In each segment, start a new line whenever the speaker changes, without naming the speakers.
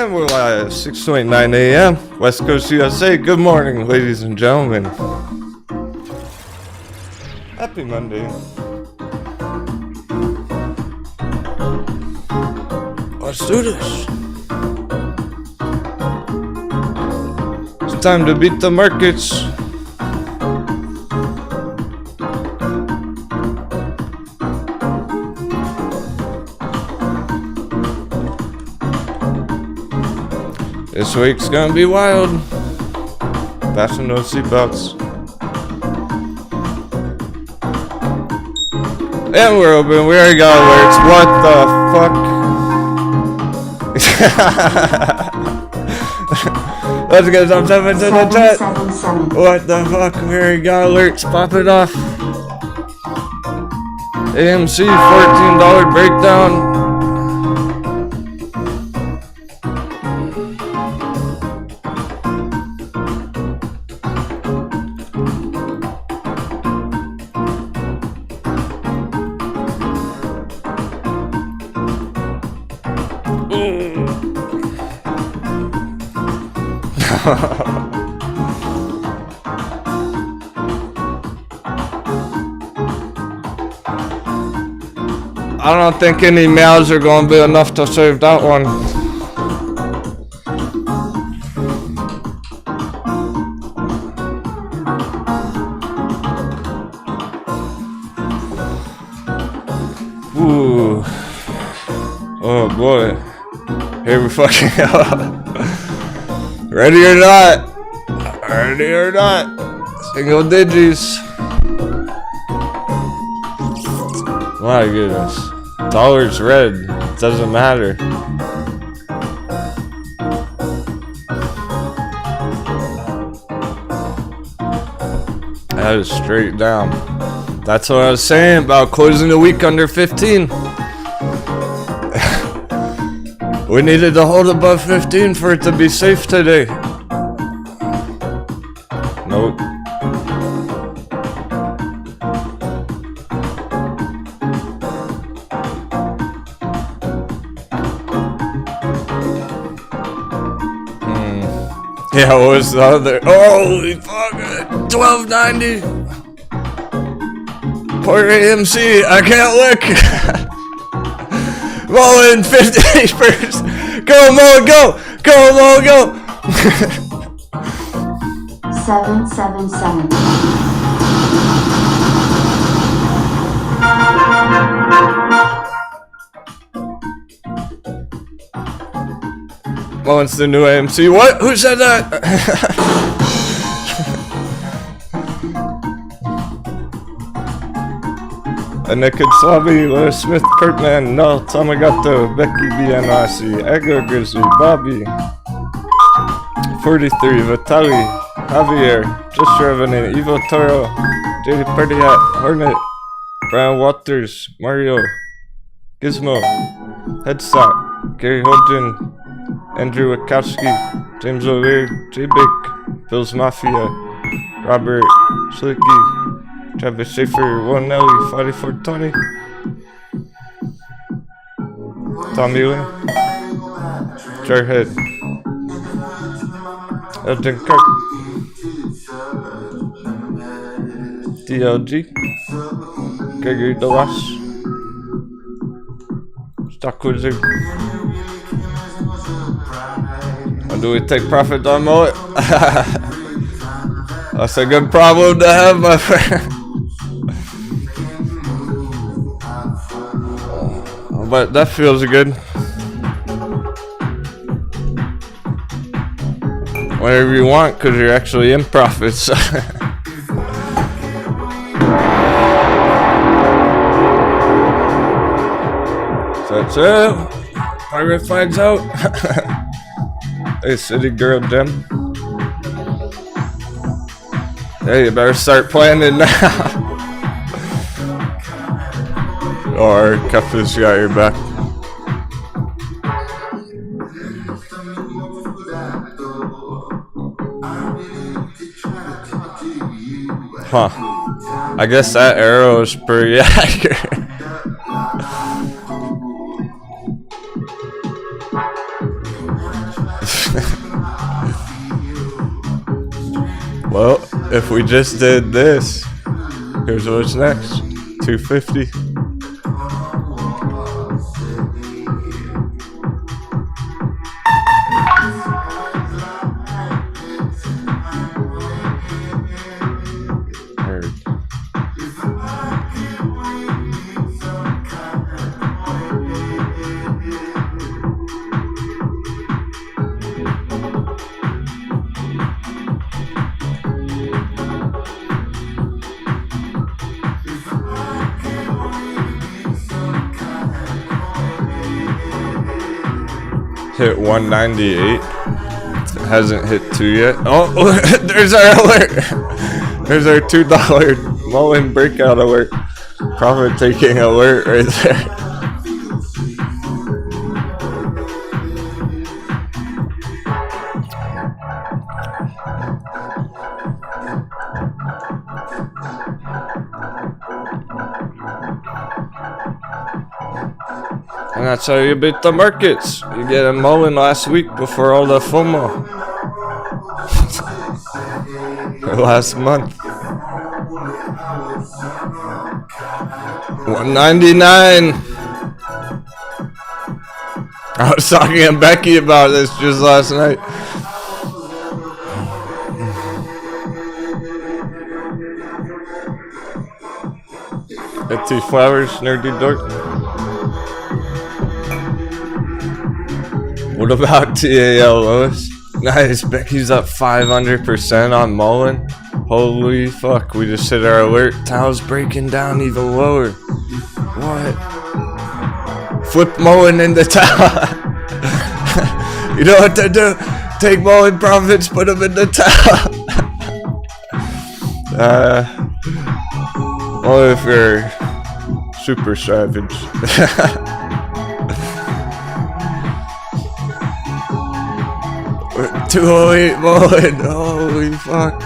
And we're live, 6:29 a.m. West Coast USA. Good morning, ladies and gentlemen. Happy Monday. Let's do this. It's time to beat the markets. This week's gonna be wild. Fasten those seatbelts. And we're open. We already got alerts. What the fuck? Let's get some stuff into the chat. What the fuck? We already got alerts. Pop it off. AMC $14 breakdown. I don't think any meows are going to be enough to save that one. Ooh. Oh boy. Here we fucking go. Ready or not? Ready or not? Single digits. My goodness. Dollar's red. It doesn't matter. That is straight down. That's what I was saying about closing the week under 15. We needed to hold above 15 for it to be safe today. Nope. Yeah, what was the other? Holy fuck! $12.90. Poor AMC. I can't look. MULN 50%. Go MULN, go! Go MULN, go!
777.
MULN's the new AMC. What? Who said that? Naked Slavi, Lewis Smith, Kurtman, Null, Tamagato, Becky BNRC, Edgar Grizzly, Bobby, 43, Vitali, Javier, Just Revenant, Evo Toro, JD Perdiat, Hornet, Brian Waters, Mario, Gizmo, Headstock, Gary Holden, Andrew Wachowski, James O'Leary, J-Bake, Bill's Mafia, Robert Slicky, Travis Schaefer, One Nelly, 4420, Tom Ewing, Jarhead, Elton Kirk, DLG, Gregory DeWash, Stock Wizard. Or do we take profit on mullet? That's a good problem to have, my friend. But that feels good. Whatever you want, because you're actually in profits. So that's it. Pirate flags out. Hey, City Girl Gem. Hey, you better start planning now. Or Cuff's got your back. Huh. I guess that arrow is pretty accurate. Well, if we just did this, here's what's next. 250. Hit 198. Hasn't hit 2 yet. Oh, there's our alert. There's our $2 MULN breakout alert. Profit taking alert right there. And that's how you beat the markets. You get a MULN last week before all the FOMO. Or last month. 199. I was talking to Becky about this just last night. ETH flowers, nerdy dork. What about TAL, Lois? Nice, Becky's up 500% on MULN. Holy fuck, we just hit our alert. Tao's breaking down even lower. What? Flip MULN into Tao. You know what to do? Take MULN profits, put them into Tao. Only if you're super savage. 208 MULN, holy fuck.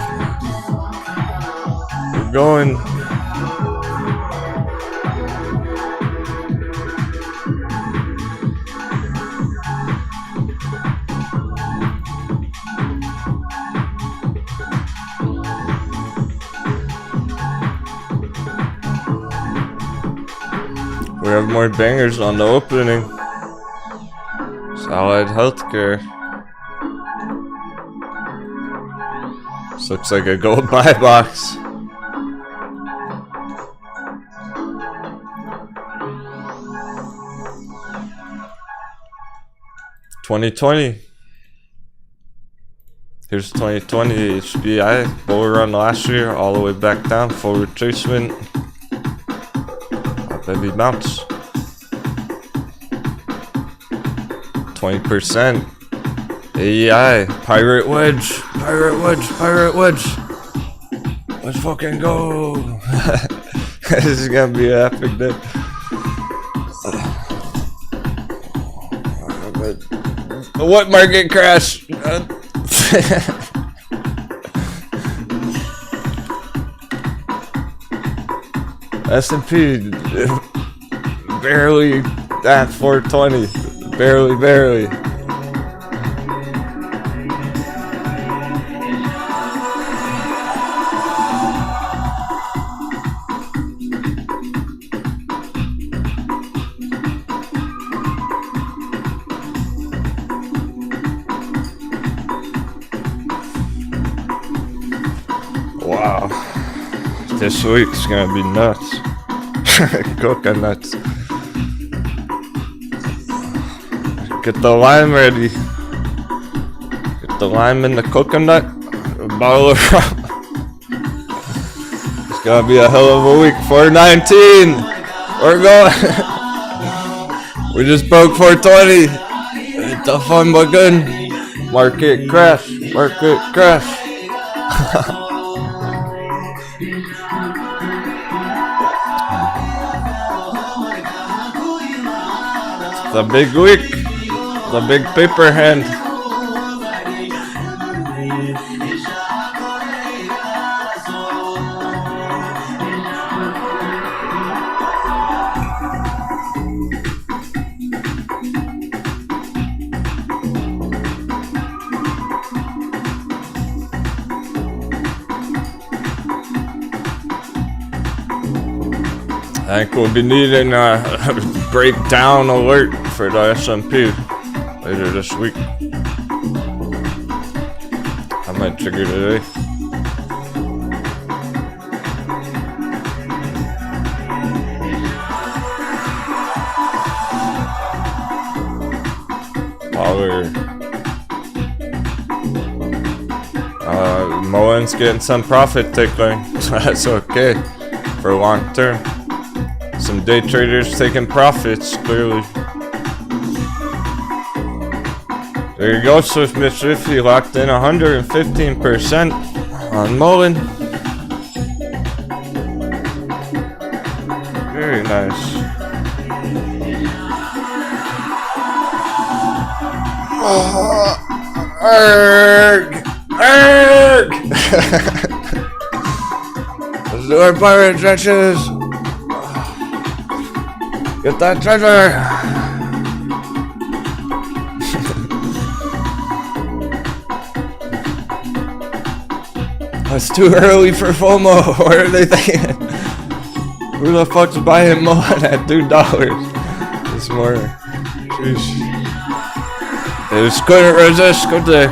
We're going. We have more bangers on the opening. Solid healthcare. This looks like a gold buy box. $20.20. Here's 2020 HBI. Bull run last year, all the way back down. Full retracement. Baby bounce. 20%. AEI. Pirate wedge. Pirate wedge. Pirate wedge. Let's fucking go. This is gonna be an epic day. What market crash? S&P barely at 420. Barely. Wow. This week's gonna be nuts. Coconuts. Get the lime ready. Get the lime in the coconut. A bottle of rum. It's gonna be a hell of a week. 419. We're going. We just broke 420. It's a fun but good. Market crash. Market crash. The big week, the big paper hand. I think we'll be needing a breakdown alert for the S&P later this week. I might trigger today. MULN's getting some profit taking, so that's okay for long term. Some day traders taking profits, clearly. There you go, Swift Mischief. You locked in 115% on MULN. Very nice. Arg! Arg! Let's do our pirate trenches. Get that treasure. That's too early for FOMO. What are they thinking? Who the fuck's buying MULN at $2 this morning? Jeez. They just couldn't resist, could they?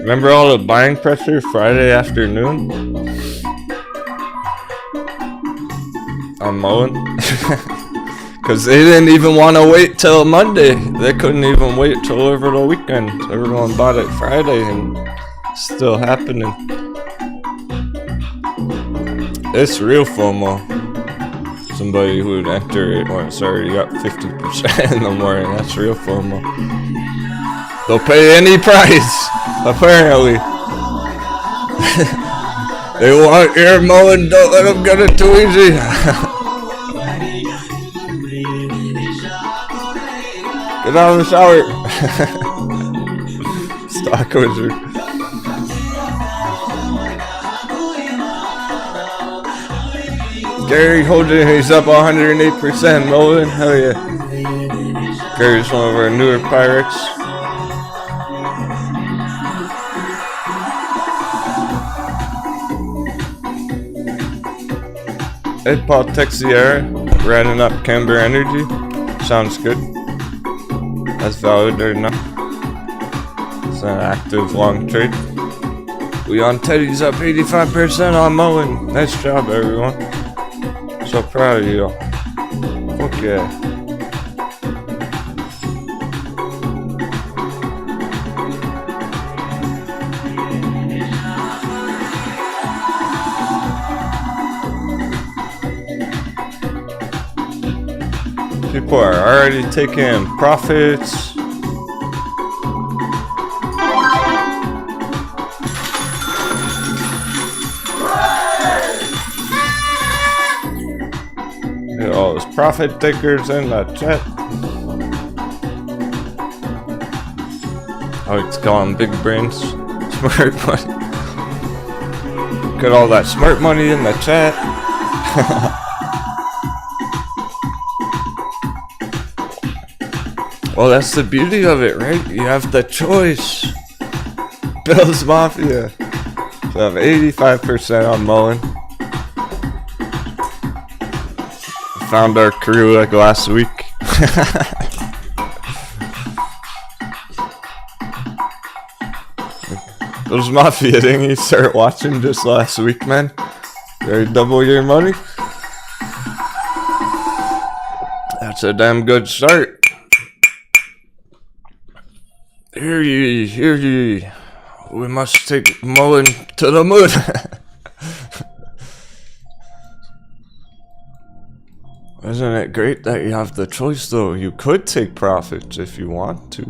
Remember all the buying pressure Friday afternoon? On MULN? Because they didn't even want to wait till Monday. They couldn't even wait till over the weekend. Everyone bought it Friday and it's still happening. It's real FOMO. Somebody who would enter it once already got 50% in the morning. That's real FOMO. They'll pay any price, apparently. They want your MULN, don't let them get it too easy. Get out of the shower. Stock wizard. Gary holding, he's up 108%. MULN, hell yeah. Gary's one of our newer pirates. Ed Paul Texiera, running up Camber Energy. Sounds good. That's valid or not. It's an active long trade. We on Teddy's up 85% on MULN. Nice job, everyone. So proud of you. Fuck yeah. People are already taking profits. All those profit takers in the chat. I like to call them big brains, smart money. Got all that smart money in the chat. Well, that's the beauty of it, right? You have the choice. Bill's Mafia. So I have 85% on MULN. Found our crew like last week. Those Mafia, didn't you start watching just last week, man? You double your money? That's a damn good start. Hear ye, hear ye. We must take MULN to the moon. Isn't it great that you have the choice though? You could take profits if you want to.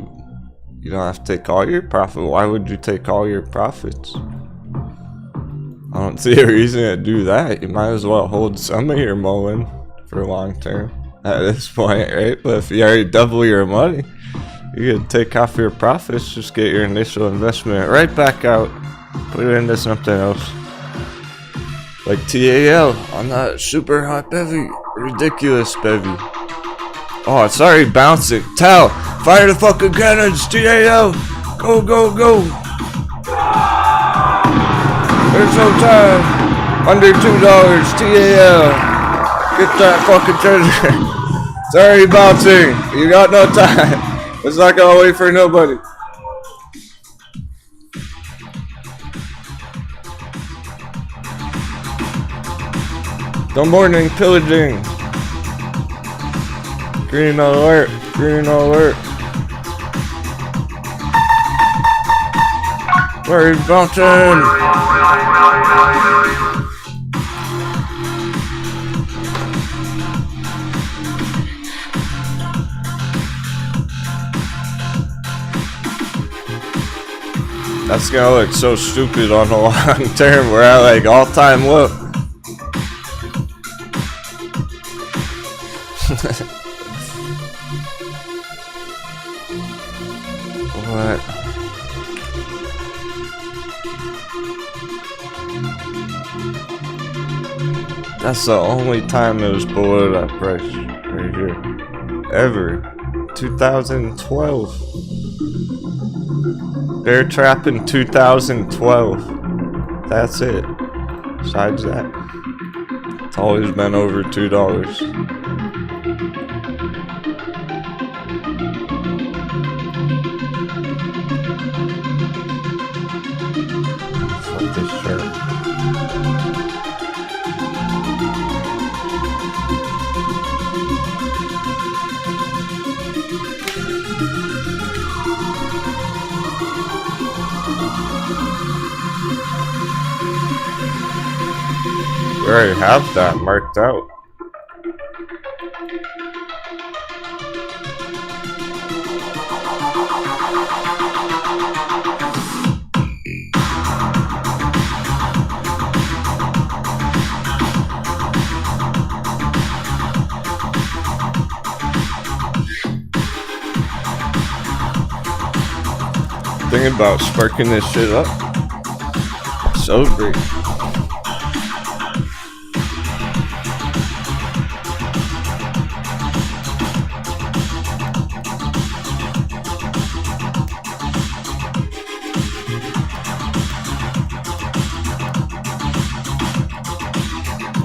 You don't have to take all your profit. Why would you take all your profits? I don't see a reason to do that. You might as well hold some of your MULN for long term at this point, right? But if you already double your money, you can take off your profits, just get your initial investment right back out, put it into something else. Like TAL on that super hot bevy. Ridiculous bevy. Oh, it's already bouncing. Tal, fire the fucking cannons, TAL! Go, go, go! There's no time. Under $2, TAL. Get that fucking treasure. It's already bouncing. You got no time. It's not gonna wait for nobody. No morning pillaging. Green alert. Green alert. Where he's bouncing. That's gonna look so stupid on the long term. We're at like all-time low. What? That's the only time it was below that price right here. Ever. 2012. Bear trap in 2012. That's it. Besides that, it's always been over $2. Fuck this shirt. We already have that marked out. Thinking about sparking this shit up. So great.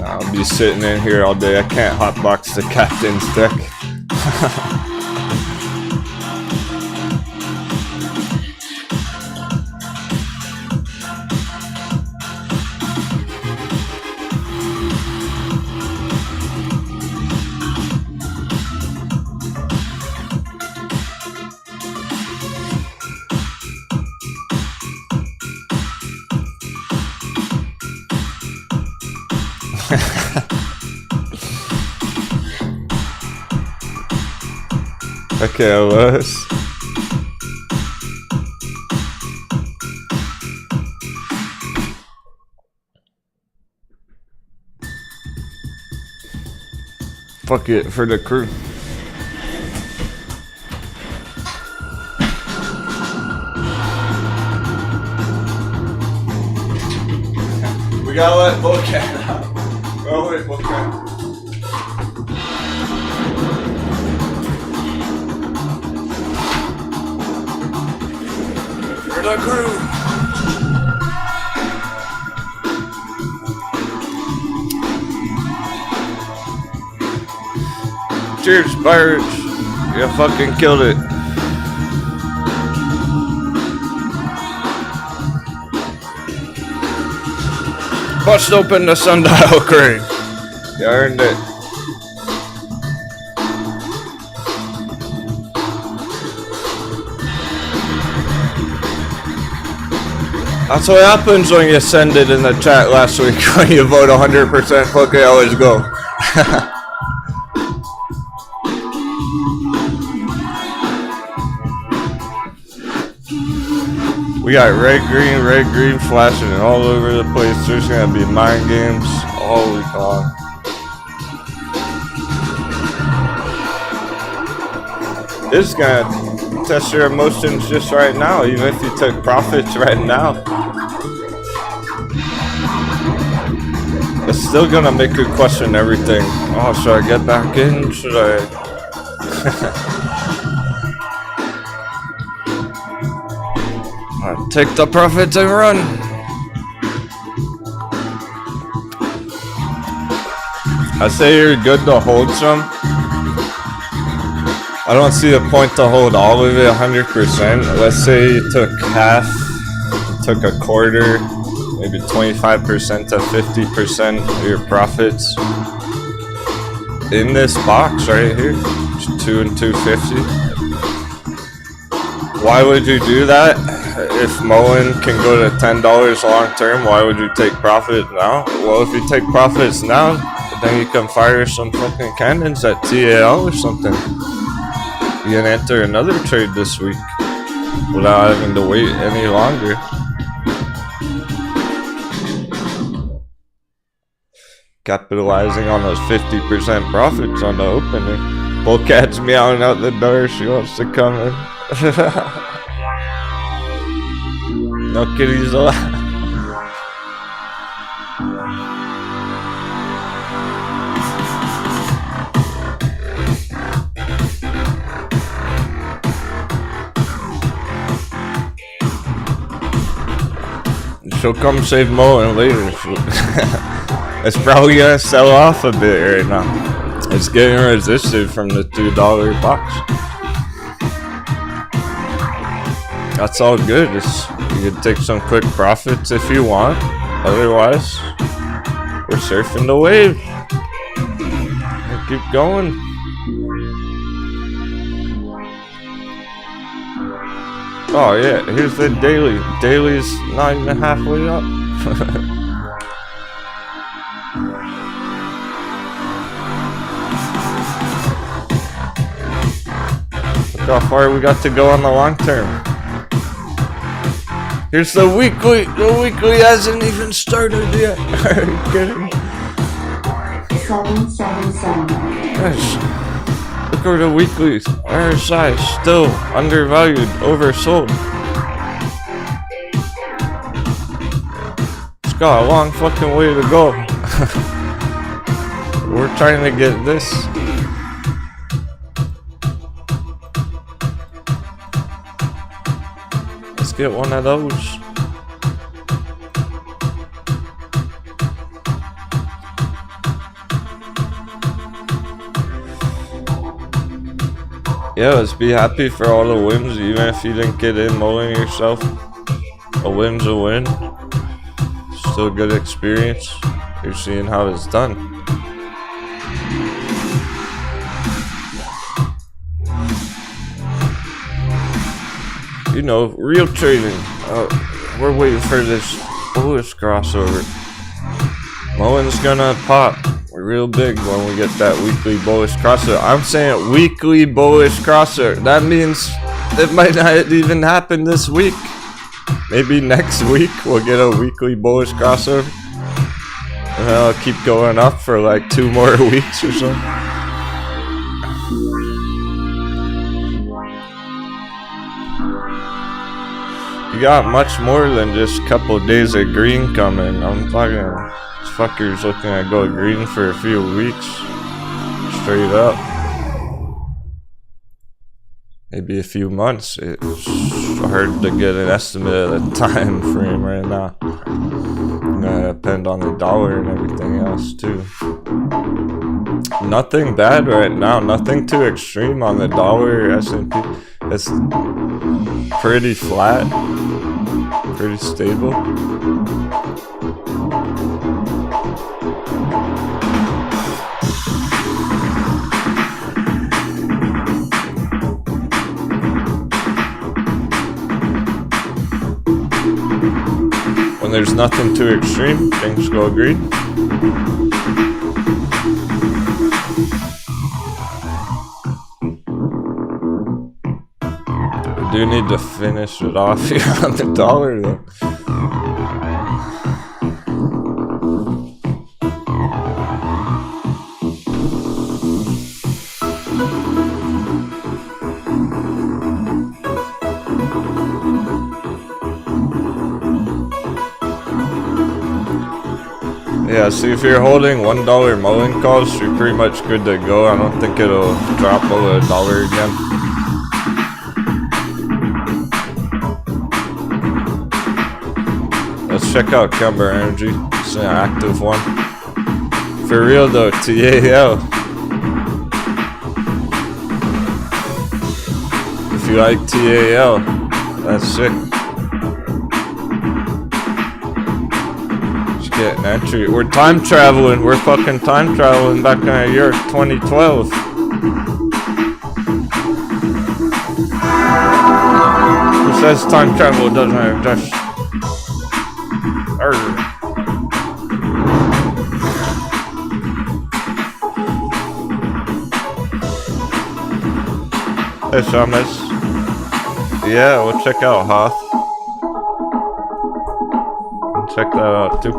I'll be sitting in here all day. I can't hotbox the captain's deck. Okay, I was. Fuck it for the crew. We gotta let vechain out. Oh wait, vechain. For the crew. Cheers, pirates. You fucking killed it. Bust open the sundial crane. You earned it. That's what happens when you send it in the chat last week when you vote 100%. Fuck it, always go. We got red, green flashing all over the place. There's gonna be mind games all week long. This is gonna test your emotions just right now, even if you took profits right now. It's still gonna make you question everything. Oh, should I get back in? Should I? Take the profits and run. I say you're good to hold some. I don't see the point to hold all of it 100%. Let's say you took half, you took a quarter, maybe 25% to 50% of your profits in this box right here. 2 and 250. Why would you do that? If MULN can go to $10 long term, why would you take profit now? Well, if you take profits now, then you can fire some fucking cannons at TAL or something. You can enter another trade this week without having to wait any longer. Capitalizing on those 50% profits on the opening. Bullcat's meowing out the door. She wants to come in. No kitties allowed. She'll come save MULN later. It's probably gonna sell off a bit right now. It's getting resisted from the $2 box. That's all good. You can take some quick profits if you want. Otherwise, we're surfing the wave. We'll keep going. Oh yeah, here's the daily. Daily's not even halfway up. Look how far we got to go on the long term. Here's the weekly. The weekly hasn't even started yet. Are you kidding?
777.
Nice. Look at the weeklies. RSI still undervalued, oversold. It's got a long fucking way to go. We're trying to get this. Let's get one of those. Yeah, let's be happy for all the wins, even if you didn't get in MULN yourself. A win's a win. Still a good experience. You're seeing how it's done. You know, real trading. We're waiting for this bullish crossover. MULN's gonna pop real big when we get that weekly bullish crossover. I'm saying weekly bullish crossover. That means it might not even happen this week. Maybe next week we'll get a weekly bullish crossover. And then I'll keep going up for like 2 more weeks or something. You got much more than just a couple of days of green coming. I'm talking... This fucker's looking at go green for a few weeks. Straight up. Maybe a few months. It's hard to get an estimate of the time frame right now. It's gonna depend on the dollar and everything else too. Nothing bad right now. Nothing too extreme on the dollar S&P. It's pretty flat. Pretty stable. When there's nothing too extreme, things go green. We do need to finish it off here on the dollar though. Yeah, see if you're holding $1 MULN calls, you're pretty much good to go. I don't think it'll drop below $1 again. Let's check out Kemba Energy. It's an active one. For real though, TAL. If you like TAL, that's sick. Just get an entry. We're time traveling. We're fucking time traveling back in the year 2012. Who says time travel doesn't exist? Hey, Shamus. Yeah, we'll check out Hoth. And check that out too.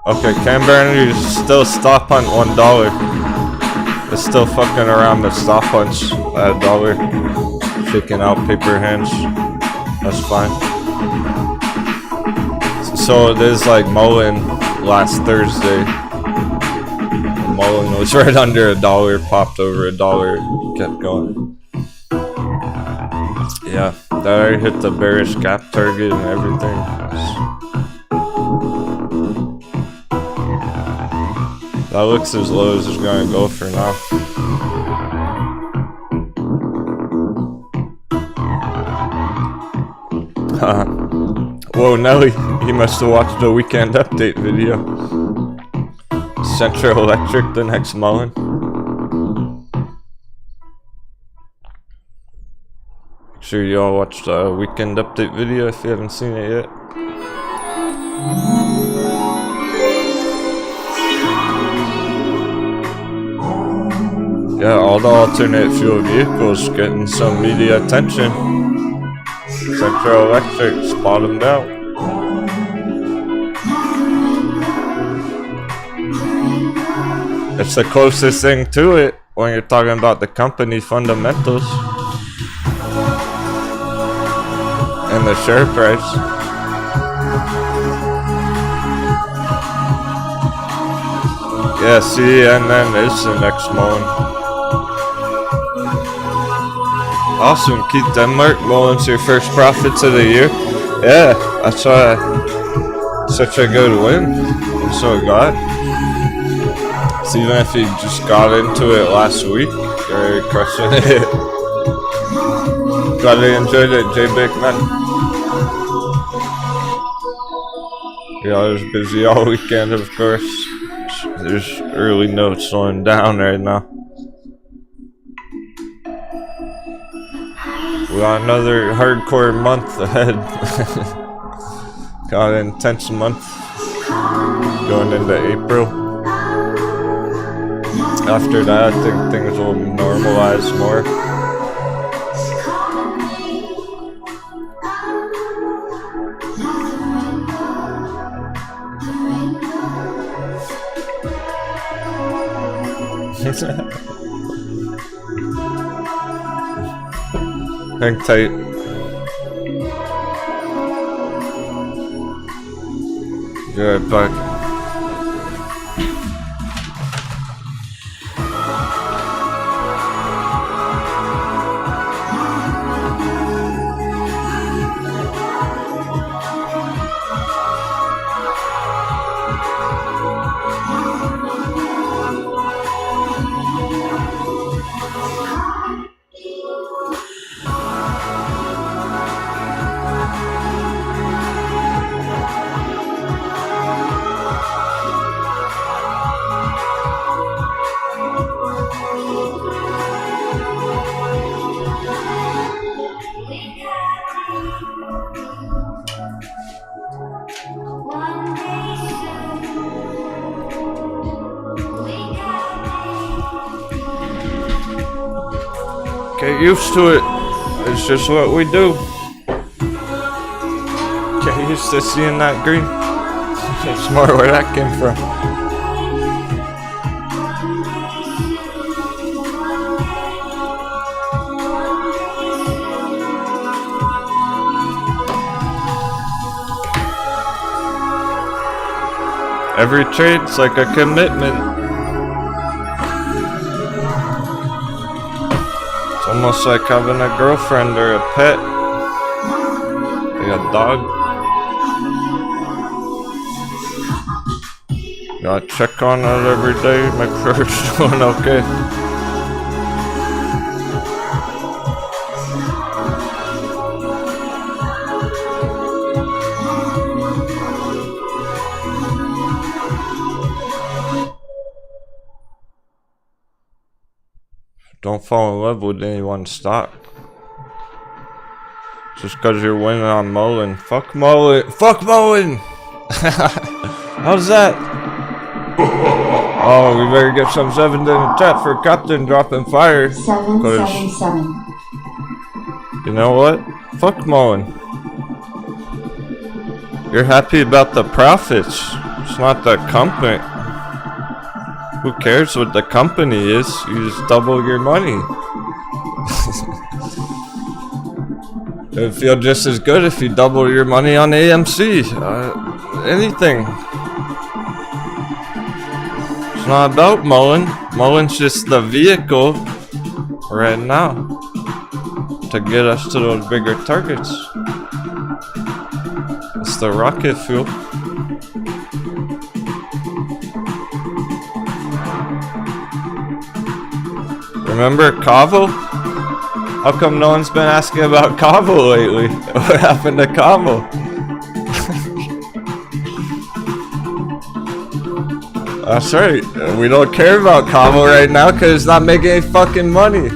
Okay, Canberra is still stop hunt $1. It's still fucking around the stop hunts at $1. Shaking out paper hands. That's fine. So it is like MULN last Thursday. MULN was right under $1, popped over $1, kept going. Yeah, that already hit the bearish gap target and everything. That looks as low as it's gonna go for now. Whoa, Nelly, he must have watched the weekend update video. Central Electric, the next MULN. Make sure you all watch the weekend update video if you haven't seen it yet. Yeah, all the alternate fuel vehicles getting some media attention. Central Electric's bottomed out. It's the closest thing to it when you're talking about the company fundamentals and the share price. Yeah, CNN is the next MULN. Awesome, Keith Denmark, MULN's your first profits of the year. Yeah, that's why such a good win. I'm so glad. So even if you just got into it last week, you're crushing it. Glad you enjoyed it, J Big Man. Yeah, I was busy all weekend, of course. There's early notes slowing down right now. We got another hardcore month ahead. Got an intense month going into April. After that, I think things will normalize more. Hang tight. Be right back. Get used to it. It's just what we do. Get used to seeing that green. It's more where that came from. Every trade's like a commitment. It's almost like having a girlfriend or a pet. Like a dog. Gotta check on it every day, make sure it's doing okay. Don't fall in love with any one stock. Just because you're winning on MULN. Fuck MULN. Fuck MULN! How's that? Oh, we better get some 7 in the chat for Captain dropping fire.
777.
You know what? Fuck MULN. You're happy about the profits. It's not the company. Who cares what the company is? You just double your money. It would feel just as good if you double your money on AMC. Anything. It's not about MULN. MULN's just the vehicle right now to get us to those bigger targets. It's the rocket fuel. Remember Kavo? How come no one's been asking about Kavo lately? What happened to Kavo? That's right. We don't care about Kavo right now because it's not making any fucking money.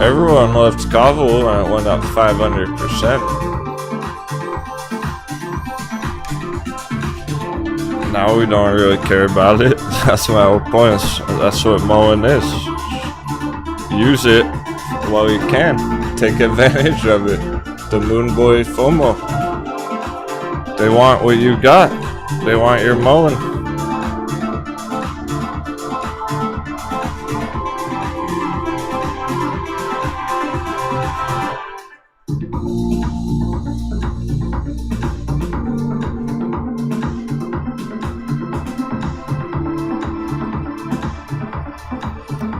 Everyone loves Kavo and it went up 500%. Now we don't really care about it. That's my whole point. That's what MULN is. Use it while you can. Take advantage of it. The Moon Boy FOMO. They want what you got. They want your MULN.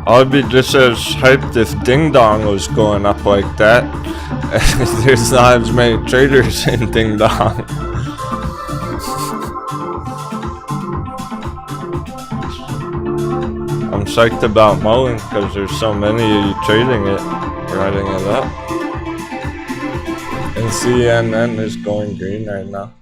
I'd be just as hyped if Ding Dong was going up like that. There's not as many traders in Ding Dong. I'm psyched about MULN because there's so many of you trading it, riding it up. And CNN is going green right now.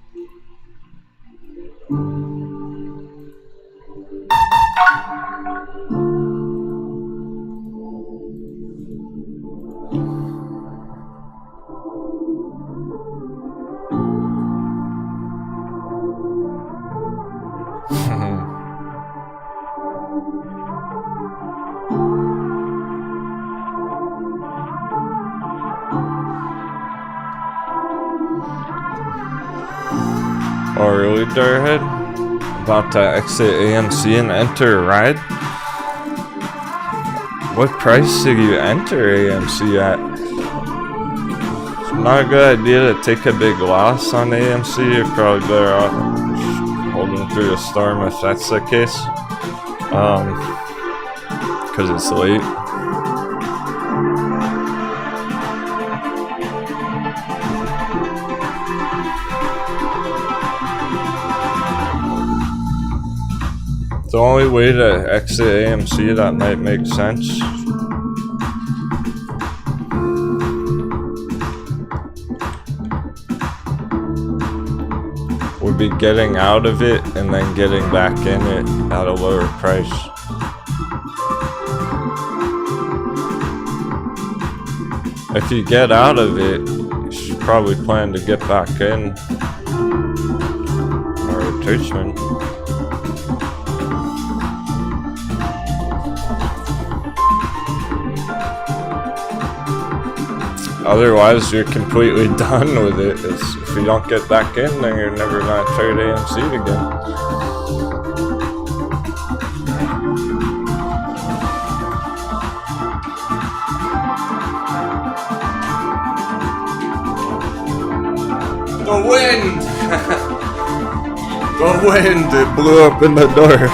Oh really, Darhead? About to exit AMC and enter a ride? What price did you enter AMC at? It's not a good idea to take a big loss on AMC. You're probably better off holding through the storm if that's the case. Because it's late. The only way to exit AMC that might make sense would be getting out of it and then getting back in it at a lower price. If you get out of it, you should probably plan to get back in or a retracement. Otherwise, you're completely done with it. If you don't get back in, then you're never gonna trade AMC again. The wind! The wind! It blew up in the door.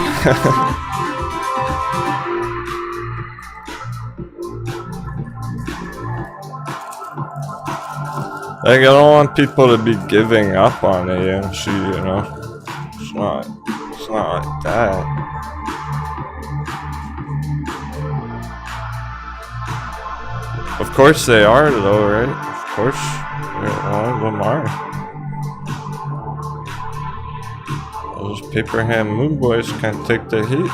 Like, I don't want people to be giving up on AMC, you know? It's not like that. Of course they are, though, right? Of course, one of them are. Those paper hand moon boys can't take the heat.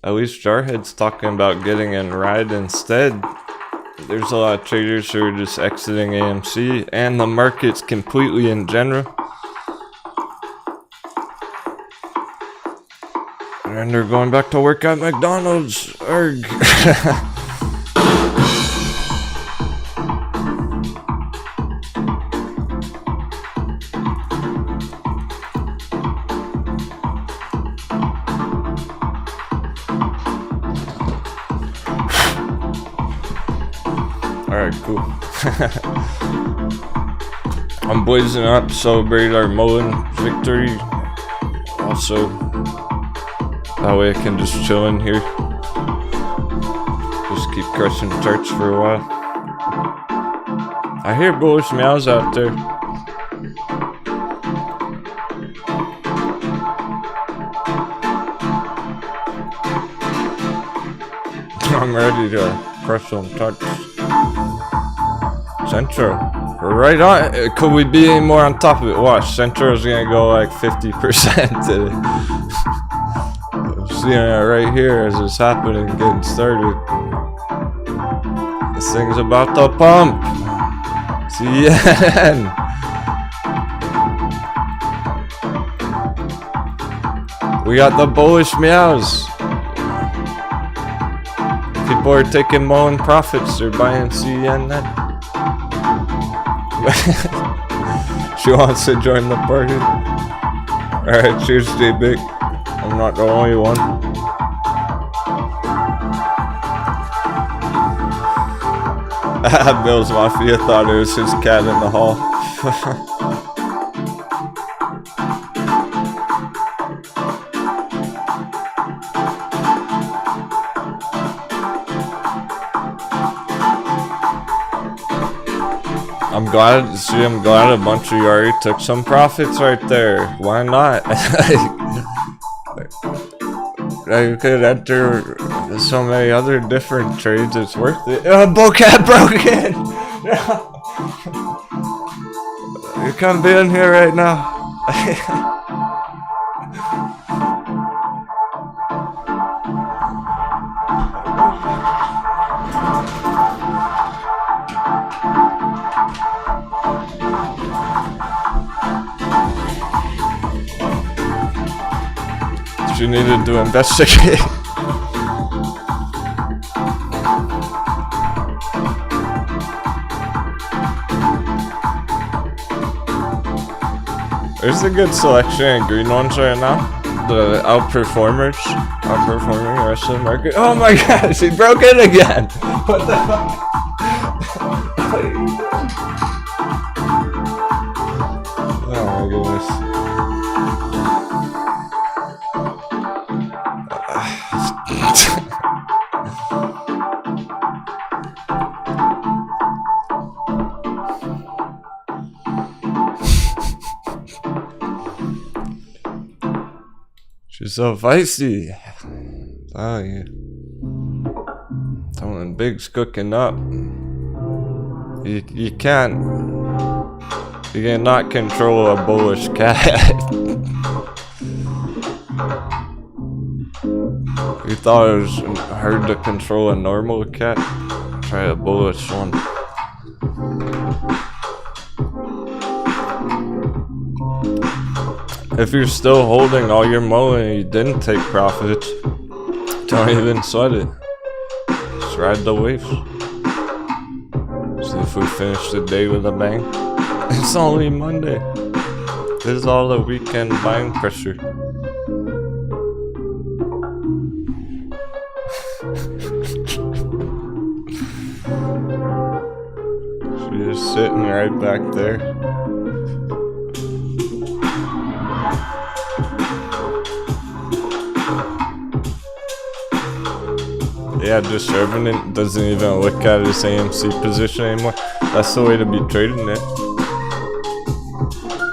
At least Jarhead's talking about getting in ride instead. There's a lot of traders who are just exiting AMC and the markets completely in general. And they're going back to work at McDonald's. Arg. Alright, cool. I'm blazing up, celebrate our MULN victory. Also, that way I can just chill in here. Just keep crushing charts for a while. I hear bullish meows out there. I'm ready to crush some charts. Centro. We're right on. Could we be any more on top of it? Watch, Centro's gonna go like 50% today. I'm seeing it right here as it's happening, getting started. This thing's about to pump. CEN. We got the bullish meows. People are taking MULN profits. They're buying CEN then. She wants to join the party. Alright, cheers, J-Big. I'm not the only one. Bill's Mafia thought it was his cat in the hall. I'm glad a bunch of you already took some profits right there. Why not? You could enter so many other different trades, it's worth it. Bullcat broken! You can't be in here right now. You needed to investigate. There's a good selection of green ones right now. The outperforming the rest of the market. Oh my gosh, he broke it again. What the fuck? Oh my goodness. She's so feisty. Oh yeah. Something big's cooking up. You cannot control a bullish cat. You thought it was hard to control a normal cat? Try a bullish one. If you're still holding all your MULN and you didn't take profits, Don't even sweat it. Just ride the waves. See if we finish the day with a bang. It's only Monday. This is all the weekend buying pressure. She's just sitting right back there. Yeah, just serving it, doesn't even look at his AMC position anymore. That's the way to be trading it.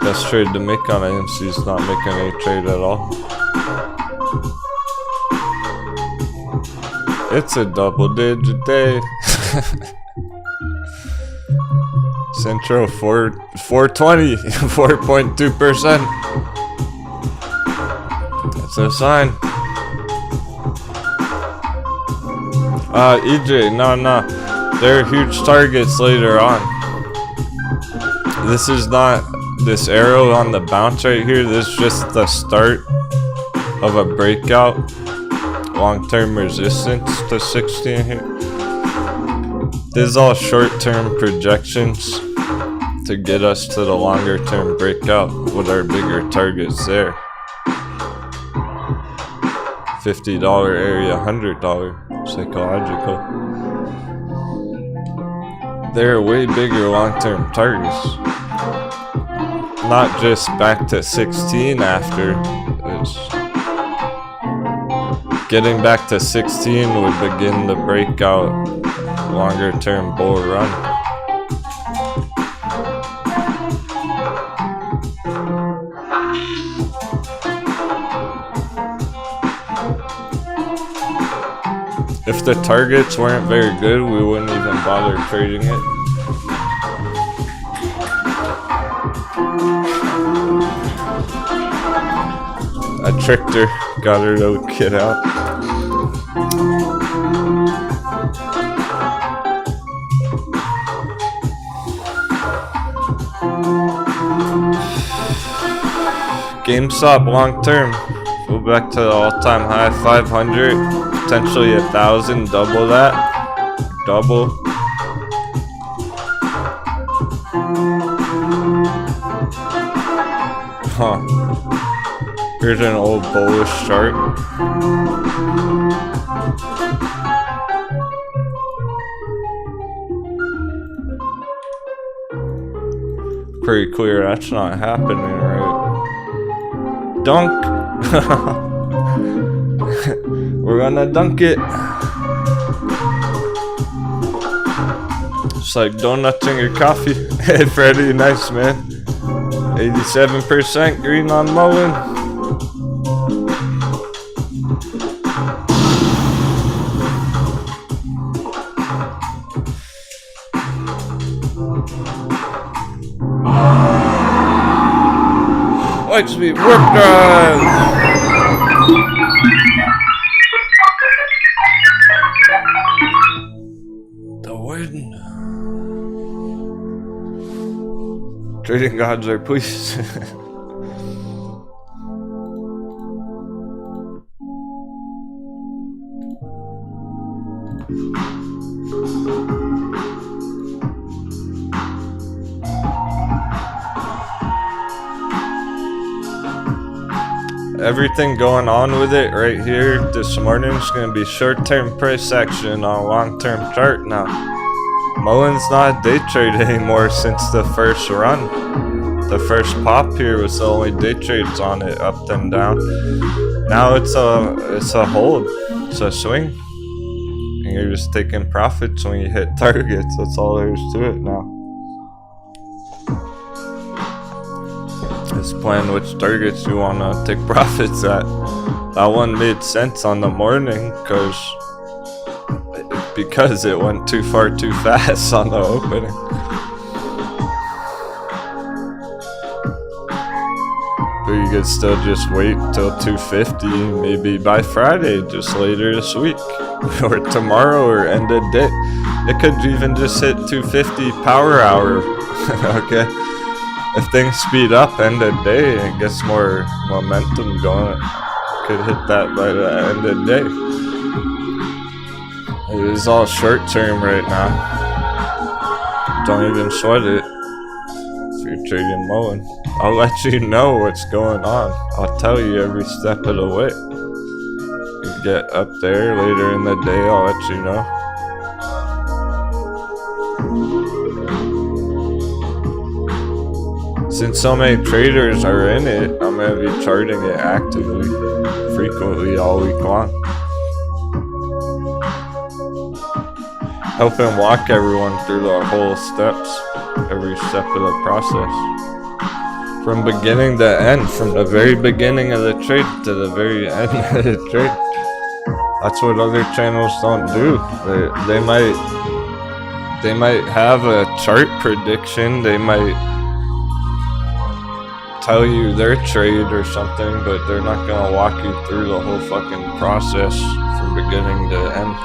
Best trade to make on AMC is not making any trade at all. It's a double-digit day. Centro 420, 4.2%. That's a sign. EJ, no. There are huge targets later on. This is not this arrow on the bounce right here. This is just the start of a breakout. Long-term resistance to 16 here. This is all short-term projections to get us to the longer-term breakout with our bigger targets there. $50 area, $100 psychological. They're way bigger long-term targets. Not just back to 16 after. It's getting back to 16 would begin the breakout longer-term bull run. If the targets weren't very good, we wouldn't even bother trading it. I tricked her, got her to get out. GameStop long term, go back to the all-time high, 500, potentially 1,000, double that, double. Huh. Here's an old bullish chart. Pretty clear that's not happening, right? Dunk! We're gonna dunk it. It's like donuts in your coffee. Hey Freddy, nice man. 87% green on MULN. Lightspeed warp drive! The win. Trading gods are pleased. Everything going on with it right here this morning is going to be short-term price action on a long-term chart now. MULN's not a day trade anymore since the first run. The first pop here was the only day trades on it, up and down. Now it's a hold, it's a swing. And you're just taking profits when you hit targets. That's all there is to it now. Just plan which targets you want to take profits at. That one made sense on the morning because it went too far too fast on the opening. But you could still just wait till 250, maybe by Friday, just later this week, or tomorrow, or end of day. It could even just hit 250 power hour. Okay. If things speed up end of day and it gets more momentum going, it could hit that by the end of day. It is all short term right now. Don't even sweat it if you're trading MULN. I'll let you know what's going on. I'll tell you every step of the way. You get up there later in the day, I'll let you know. Since so many traders are in it, I'm going to be charting it actively, frequently all week long. Helping walk everyone through the whole steps, every step of the process. From beginning to end, from the very beginning of the trade to the very end of the trade. That's what other channels don't do. They might have a chart prediction, they might tell you their trade or something, but they're not gonna walk you through the whole fucking process from beginning to end.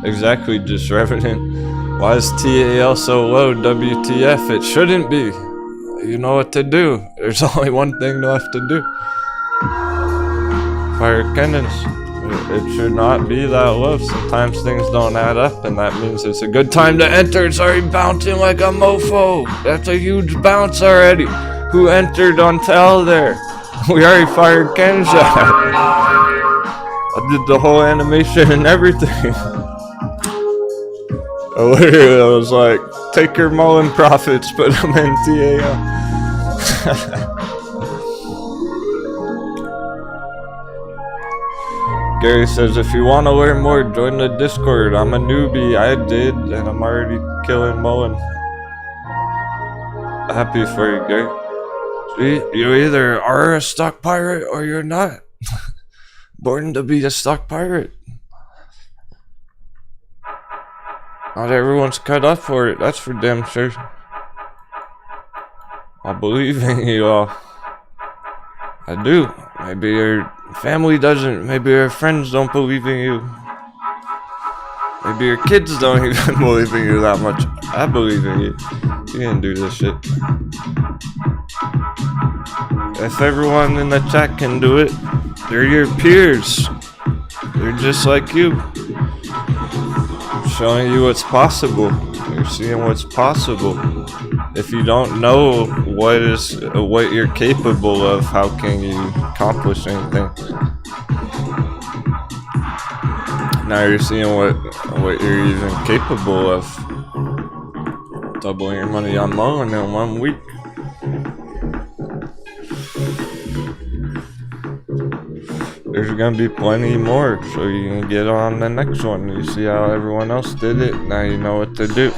Exactly, just Revenant. Why is TAL so low? WTF? It shouldn't be. You know what to do. There's only one thing left to do. Fire cannons. It should not be that low. Sometimes things don't add up, and that means it's a good time to enter. It's already bouncing like a mofo. That's a huge bounce already. Who entered on TAL there? We already fired cannon shot. I did the whole animation and everything. I was like, take your MULN profits, put them in TAL. Gary says, if you want to learn more, join the Discord. I'm a newbie. I did, and I'm already killing MULN. Happy for you, Gary. See, you either are a stock pirate or you're not. Born to be a stock pirate. Not everyone's cut up for it, that's for damn sure. I believe in you all. I do. Maybe your family doesn't. Maybe your friends don't believe in you. Maybe your kids don't even believe in you that much. I believe in you. You can do this shit. If everyone in the chat can do it, they're your peers. They're just like you. Showing you what's possible. You're seeing what's possible. If you don't know what you're capable of, how can you accomplish anything? Now you're seeing what you're even capable of. Doubling your money on MULN in 1 week. There's gonna be plenty more, so you can get on the next one. You see how everyone else did it, now you know what to do.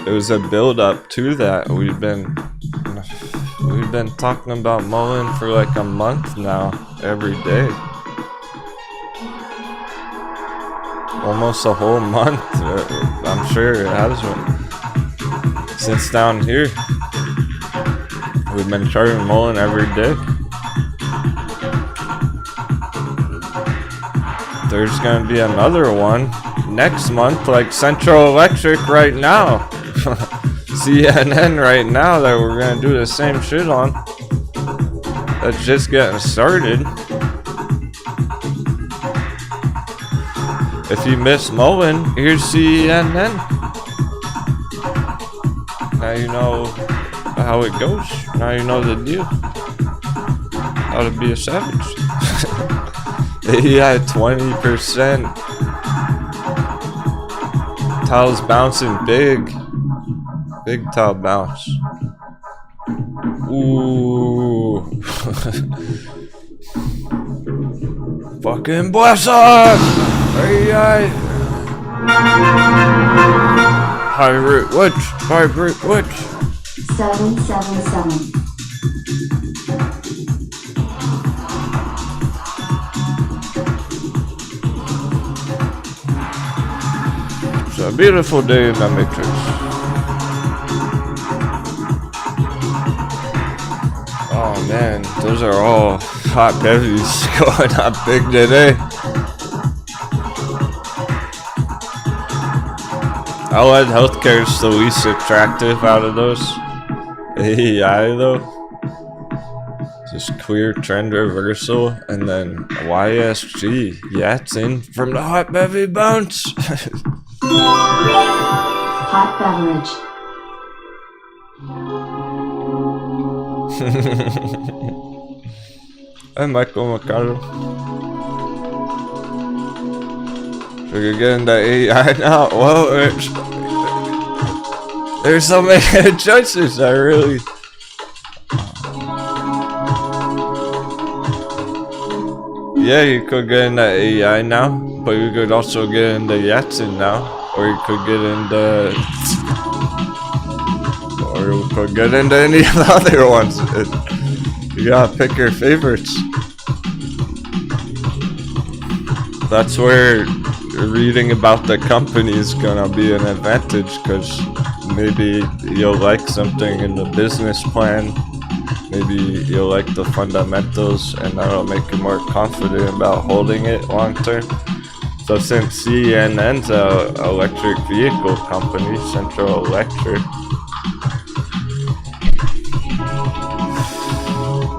It was a build up to that. We've been talking about MULN for like a month now, every day. Almost a whole month, I'm sure it has been. Since down here, we've been charting MULN every day. There's gonna be another one next month, like Central Electric right now. CNN right now that we're gonna do the same shit on. That's just getting started. If you miss MULN, here's CNN. Now you know how it goes. Now you know the deal. How to be a savage. Yeah, 20%. TAL's bouncing big. Big TAL bounce. Ooh. Fucking bless us! Hey, Pirate Witch! Pirate Witch!
777.
It's a beautiful day in the Matrix. Oh man, those are all hot bevies going up big today. Allied healthcare is the least attractive out of those. AEI though. This clear trend reversal, and then YSG, Yatson from the hot bevy bounce.
Hot beverage.
Hey, Michael Mercado. Should we get into AI now? Well, there's so many choices. I really. Yeah, you could get into AI now, but you could also get into Yatsen now, or you could get into, or you could get into any of the other ones. You gotta pick your favorites. That's where reading about the company is gonna be an advantage, because maybe you'll like something in the business plan. Maybe you'll like the fundamentals, and that'll make you more confident about holding it long term. So since CENN's an electric vehicle company, Central Electric,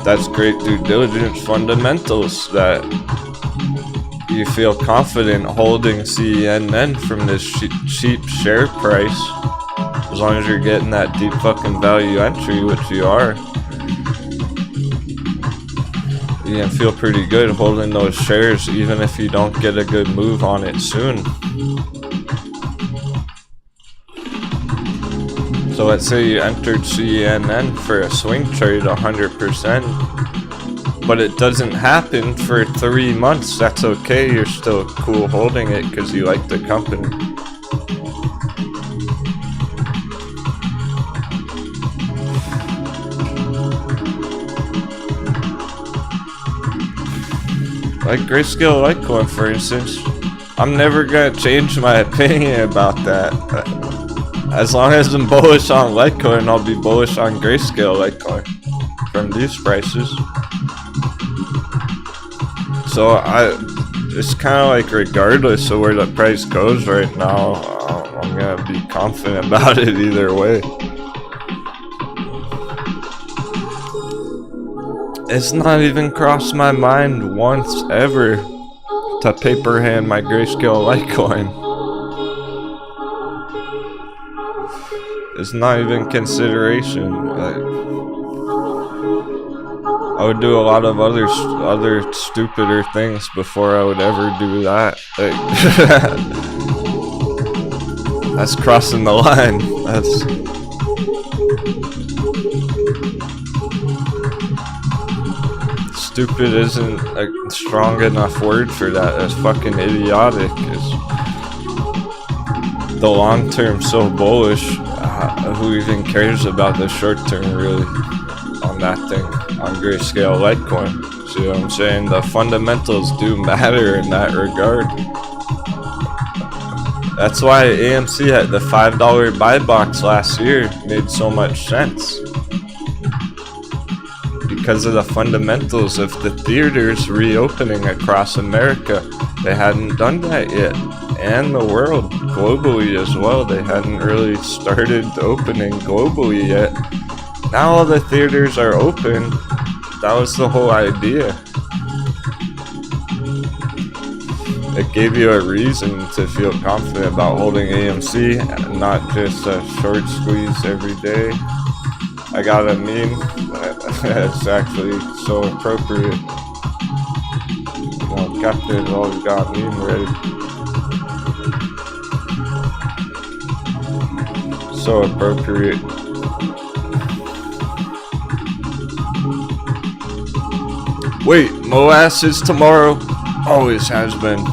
that's great due diligence fundamentals that you feel confident holding CENN from this cheap share price, as long as you're getting that deep fucking value entry, which you are. You can feel pretty good holding those shares even if you don't get a good move on it soon. So let's say you entered CENN for a swing trade 100%, but it doesn't happen for 3 months. That's okay, you're still cool holding it because you like the company. Like Grayscale Litecoin, for instance, I'm never gonna change my opinion about that. As long as I'm bullish on Litecoin, I'll be bullish on Grayscale Litecoin from these prices. So it's kind of like regardless of where the price goes right now, I'm gonna be confident about it either way. It's not even crossed my mind once ever to paper hand my Grayscale Litecoin. It's not even consideration. I would do a lot of other stupider things before I would ever do that. That's crossing the line. Stupid isn't a strong enough word for that. That's fucking idiotic. The long term so bullish. Who even cares about the short term really on that thing, on Grayscale Litecoin? See what I'm saying? The fundamentals do matter in that regard. That's why AMC had the $5 buy box last year made so much sense. Because of the fundamentals of the theaters reopening across America. They hadn't done that yet. And the world, globally as well. They hadn't really started opening globally yet. Now all the theaters are open. That was the whole idea. It gave you a reason to feel confident about holding AMC, not just a short squeeze every day. I got a meme that's actually so appropriate. Captain always got meme ready. So appropriate. Wait, molasses tomorrow? Always has been.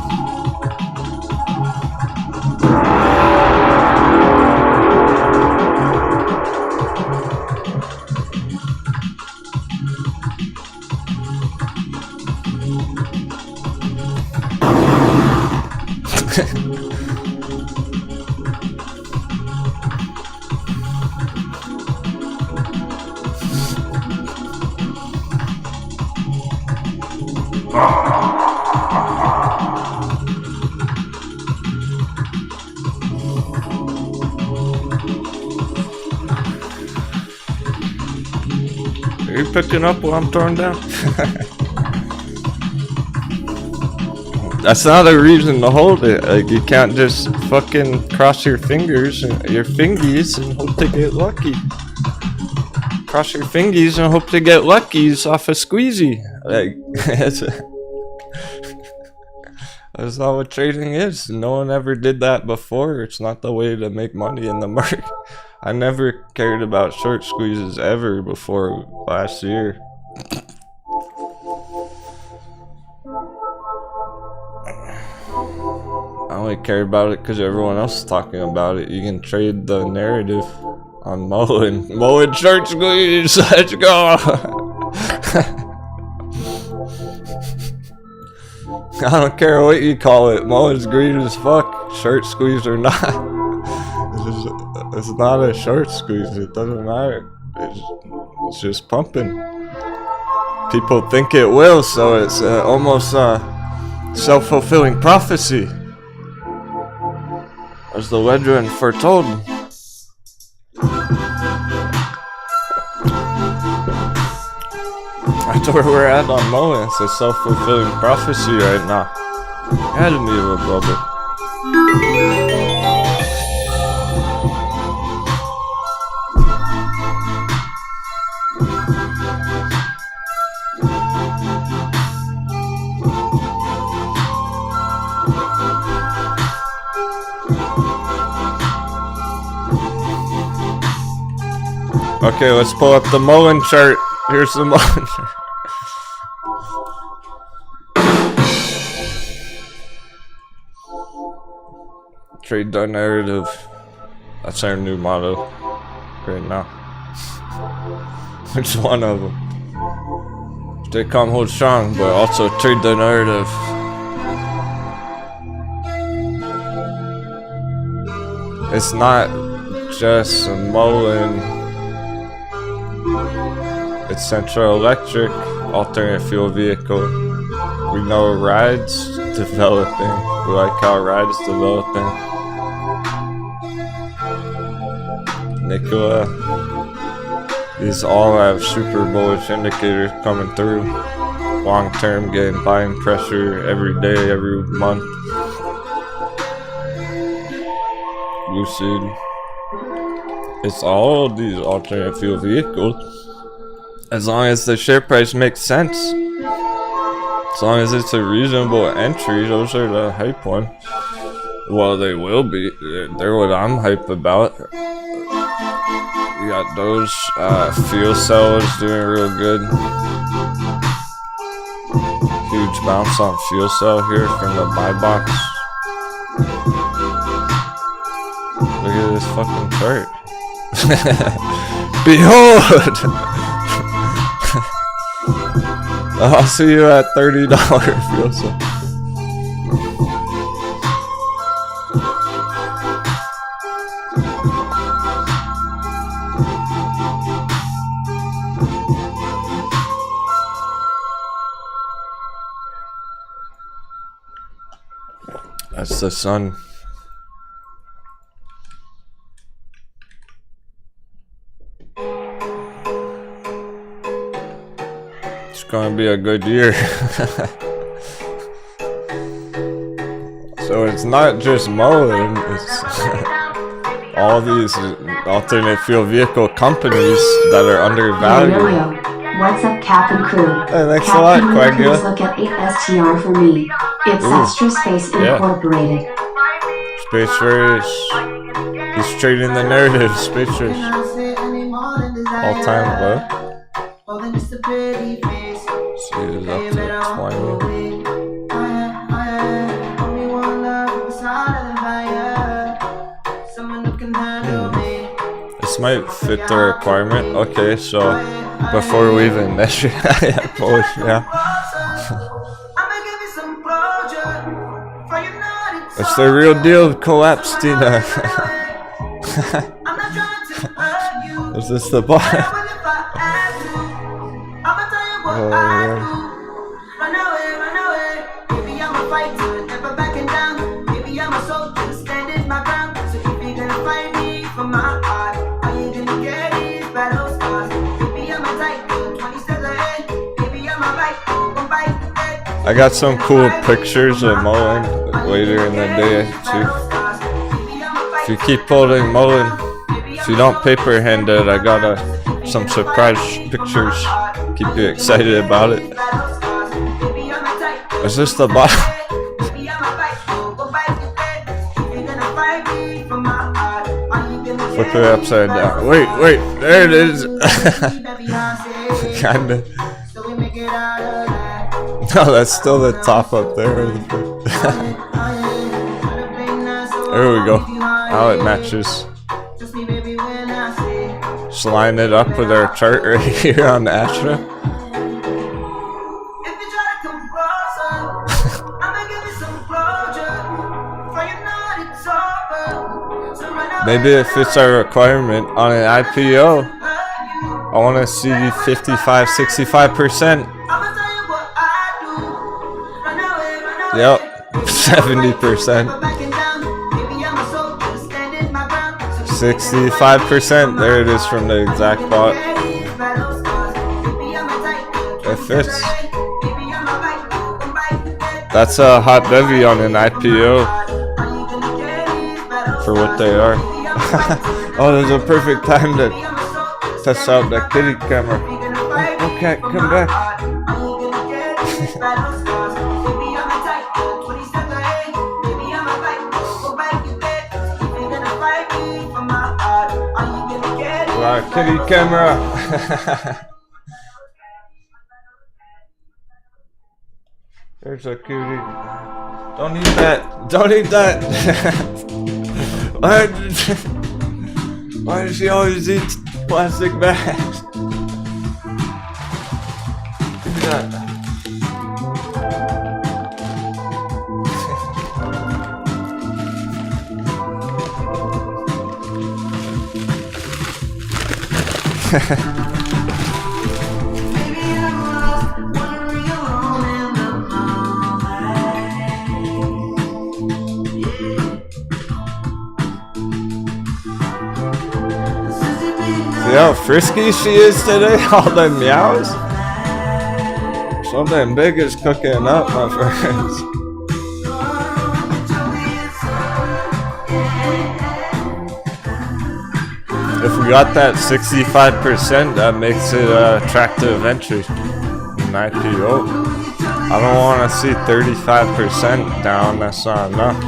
picking up while I'm throwing down. That's not a reason to hold it. Like, you can't just fucking cross your fingers and your fingies and hope to get lucky. Cross your fingies and hope to get luckies off a squeezy. Like, that's not what trading is. No one ever did that before. It's not the way to make money in the market. I never cared about short squeezes ever before last year. I only care about it because everyone else is talking about it. You can trade the narrative on MULN. MULN short squeeze, let's go! I don't care what you call it. MULN's green as fuck, short squeeze or not. It's not a short squeeze, it doesn't matter. It's just pumping. People think it will, so it's almost self-fulfilling prophecy. As the legend foretold. That's where we're at on MULN. It's a self-fulfilling prophecy right now. Had me of a bubble. Okay, let's pull up the MULN chart. Here's the MULN chart. Trade the narrative. That's our new motto right now. It's one of them. Stay calm, hold strong, but also trade the narrative. It's not just a MULN. It's Central Electric, alternate fuel vehicle. We know Ride's developing. We like how Ride's developing. Nikola. These all have super bullish indicators coming through. Long term, getting buying pressure every day, every month. Lucid. It's all these alternate fuel vehicles. As long as the share price makes sense. As long as it's a reasonable entry, those are the hype ones. Well, they will be. They're what I'm hype about. We got those. Fuel cell is doing real good. Huge bounce on fuel cell here from the buy box. Look at this fucking chart. Behold! I'll see you at $30 fuel cell. That's the sun. It's gonna be a good year. So it's not just MULN, it's all these alternate fuel vehicle companies that are undervalued.
Yo. What's up, Captain Crew?
Hey, thanks a lot,
Captain,
Quagga.
look at ASTR for me. It's Extra Space Incorporated.
Space Race. He's trading the narrative. Space Race. All time low. See, it's up to 20. This might fit the requirement. Okay, so before we even measure, bullish, yeah. It's the real deal, collapse, Tina. Is this the bottom? Oh, man.
For my heart, all you gonna get is battle scars. Baby, I'm a tiger, 27.
I got some cool pictures of MULN later in the day too. If you keep holding MULN, if you don't paper hand it, I got some surprise pictures. Keep you excited about it. Is this the bottom? Flip it upside down. Wait, there it is. Kinda. No, that's still the top up there. There we go. Now it matches. Just line it up with our chart right here on the Astra. Maybe it fits our requirement on an IPO. I want to see 55-65%. Yep, 70%. 65%. There it is from the exact bot. It fits. That's a hot bevy on an IPO for what they are. Oh, there's a perfect time to test out that kitty camera. Oh, okay, come back. Wow, kitty camera. There's a cutie. Don't eat that. Don't eat that. Why does she always eat plastic bags? Look at that. See how frisky she is today? All the meows? Something big is cooking up, my friends. If we got that 65%, that makes it an attractive entry in IPO. I don't want to see 35% down, that's not enough.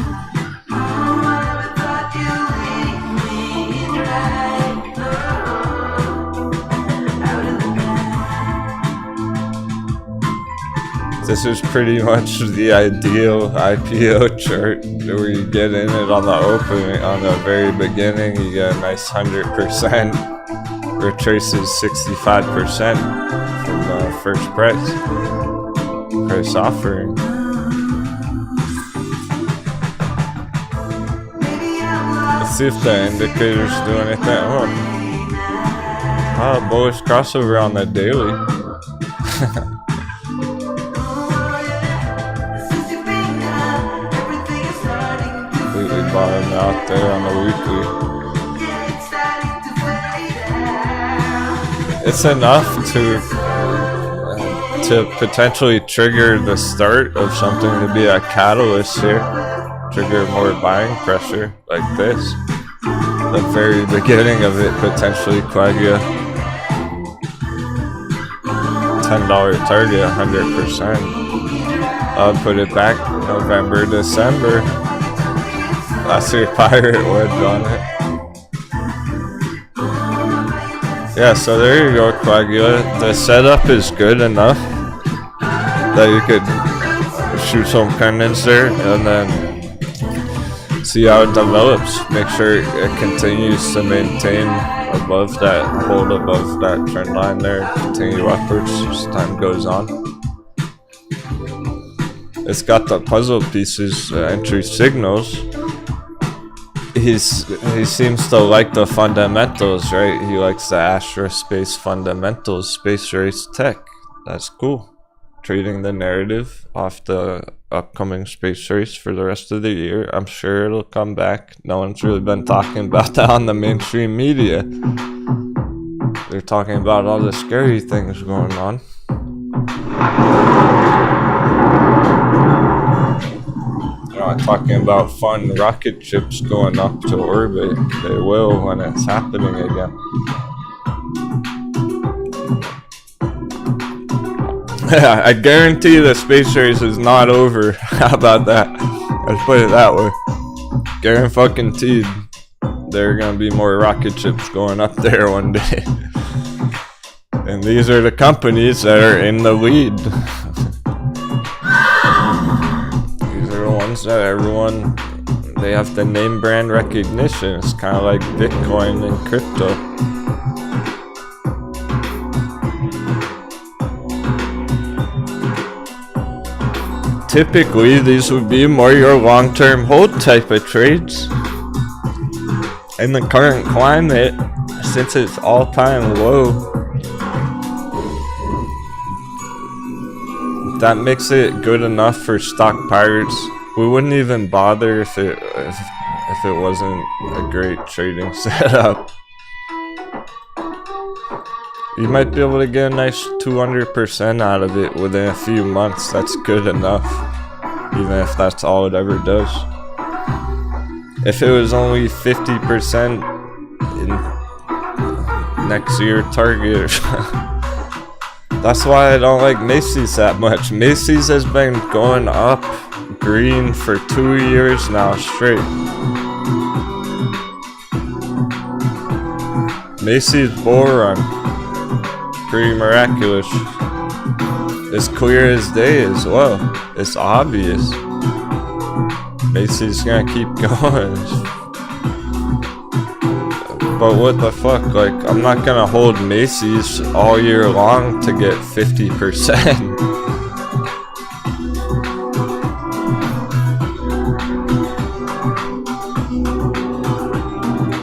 This is pretty much the ideal IPO chart where you get in it on the opening, on the very beginning, you get a nice 100%, retraces 65% from the first price offering. Let's see if the indicators do anything. Oh, bullish crossover on the daily. Bottom out there on the weekly. It's enough to potentially trigger the start of something to be a catalyst here, trigger more buying pressure like this. The very beginning of it potentially Quagga. $10 target, 100%. I'll put it back November, December. Last year pirate wedge on it. Yeah, so there you go, Quagga. The setup is good enough that you could shoot some pendants there and then see how it develops. Make sure it continues to maintain above that, hold above that trend line there, continue upwards as time goes on. It's got the puzzle pieces, entry signals. He seems to like the fundamentals, right? He likes the Astra space fundamentals, space race tech. That's cool. Trading the narrative off the upcoming space race for the rest of the year. I'm sure it'll come back. No one's really been talking about that on the mainstream media. They're talking about all the scary things going on. talking about fun rocket ships going up to orbit. They will when it's happening again. Yeah, I guarantee the space race is not over. How about that? Let's put it that way. Guaranteed there are gonna be more rocket ships going up there one day. And these are the companies that are in the lead. These are the ones that everyone, they have the name brand recognition. It's kind of like Bitcoin and crypto. Typically, these would be more your long-term hold type of trades. In the current climate, since it's all-time low, that makes it good enough for stock pirates. We wouldn't even bother if it wasn't a great trading setup. You might be able to get a nice 200% out of it within a few months. That's good enough, even if that's all it ever does. If it was only 50% in next year target, that's why I don't like Macy's that much. Macy's has been going up green for 2 years now straight. Macy's bull run, pretty miraculous. It's clear as day as well. It's obvious. Macy's gonna keep going. But what the fuck, like, I'm not gonna hold Macy's all year long to get 50%.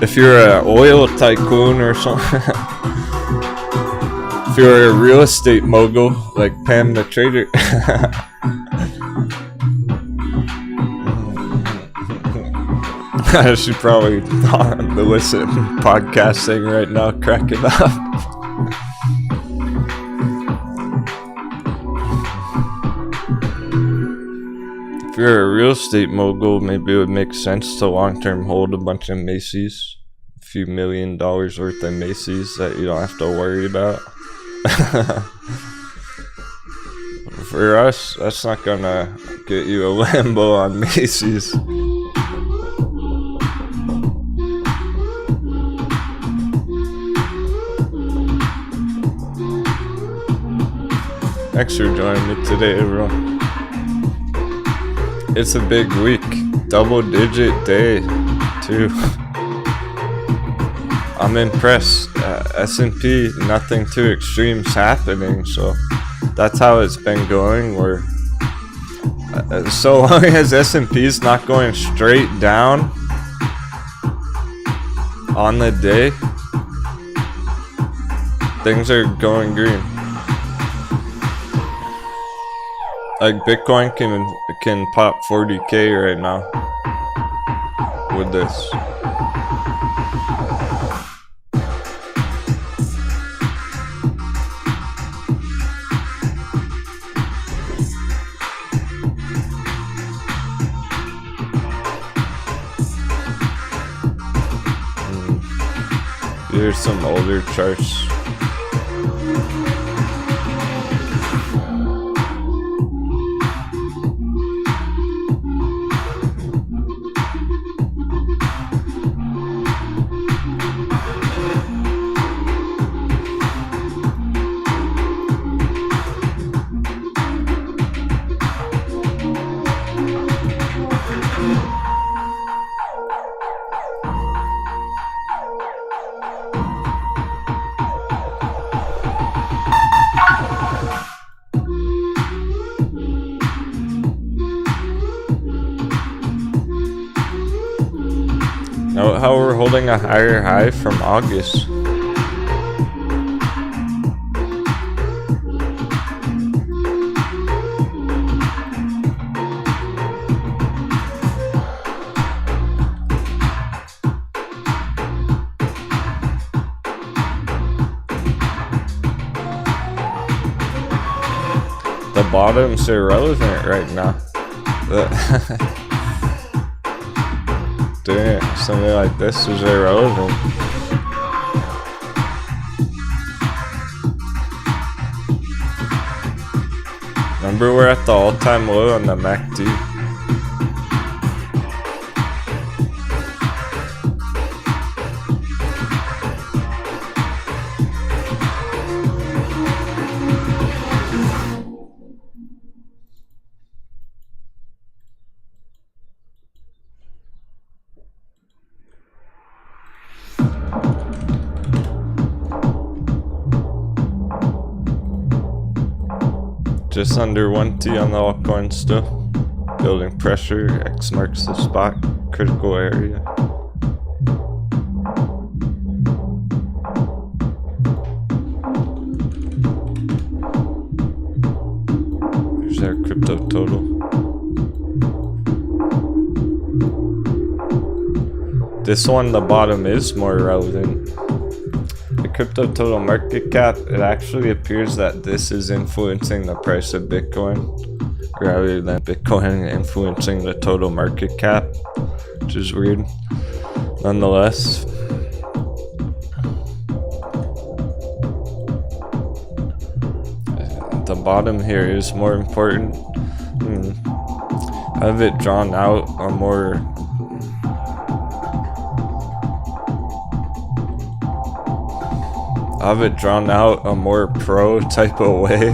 If you're an oil tycoon or something, if you're a real estate mogul like Pam the Trader, I should probably not listen podcasting right now, cracking up. If you're a real estate mogul, maybe it would make sense to long-term hold a bunch of Macy's. A few $1 million worth of Macy's that you don't have to worry about. For us, that's not gonna get you a Lambo on Macy's. Thanks for joining me today, everyone. It's a big week. Double-digit day, too. I'm impressed. S&P, nothing too extreme's happening, so that's how it's been going. Where so long as S&P's not going straight down on the day, things are going green. Like Bitcoin can pop 40K right now with this. Here's some older charts. How we're holding a higher high from August. The bottom's irrelevant right now. during something like this is irrelevant. Remember, we're at the all-time low on the MACD. Just under 1T on the altcoin still. Building pressure, X marks the spot, critical area. There's our crypto total. This one, the bottom is more relevant. The crypto total market cap, it actually appears that this is influencing the price of Bitcoin rather than Bitcoin influencing the total market cap, which is weird. Nonetheless, the bottom here is more important. I have it drawn out a more pro type of way.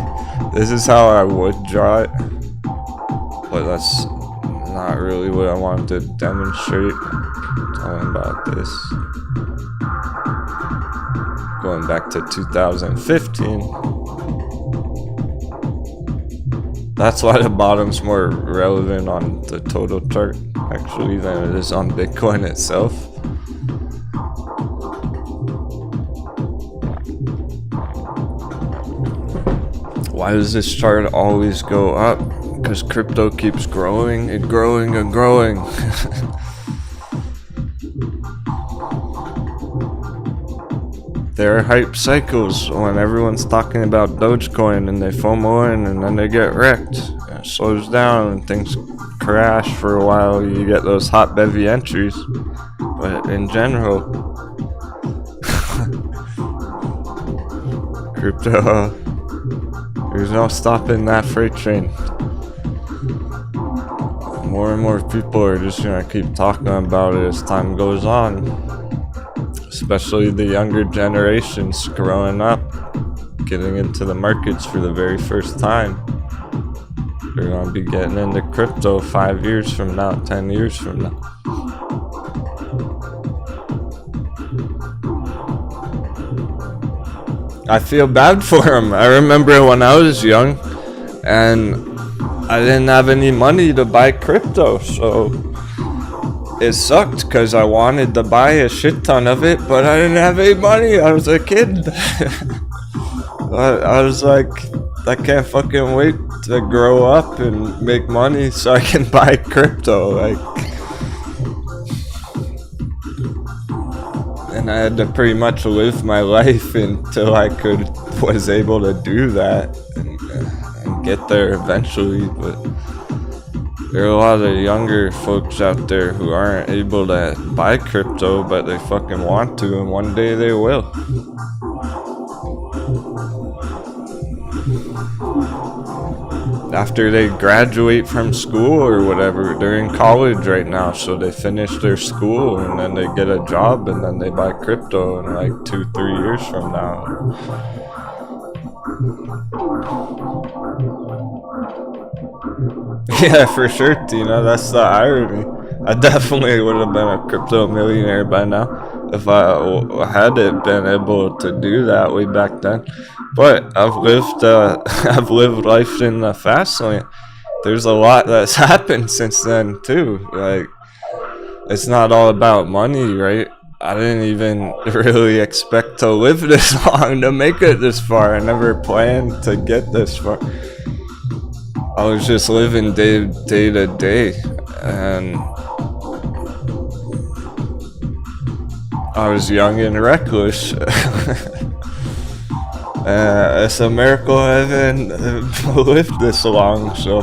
This is how I would draw it, but that's not really what I wanted to demonstrate. Talking about this, going back to 2015. That's why the bottom's more relevant on the total chart actually than it is on Bitcoin itself. Why does this chart always go up? Because crypto keeps growing and growing and growing. There are hype cycles when everyone's talking about Dogecoin and they FOMO in and then they get wrecked. It slows down and things crash for a while. You get those hot bevy entries. But in general, crypto, there's no stopping that freight train. More and more people are just gonna keep talking about it as time goes on. Especially the younger generations growing up, getting into the markets for the very first time. They're gonna be getting into crypto 5 years from now, 10 years from now. I feel bad for them. I remember when I was young and I didn't have any money to buy crypto, so it sucked because I wanted to buy a shit ton of it, but I didn't have any money. I was a kid. I was like, I can't fucking wait to grow up and make money so I can buy crypto. And I had to pretty much live my life until I was able to do that and get there eventually. But there are a lot of younger folks out there who aren't able to buy crypto, but they fucking want to, and one day they will. After they graduate from school or whatever, they're in college right now, so they finish their school and then they get a job and then they buy crypto in like 2-3 years from now. Yeah, for sure, Tina. That's the irony. I definitely would have been a crypto millionaire by now if I had been able to do that way back then. But I've lived life in the fast lane. There's a lot that's happened since then too. Like, it's not all about money, right? I didn't even really expect to live this long to make it this far. I never planned to get this far. I was just living day to day, and I was young and reckless. It's a miracle I haven't lived this long, so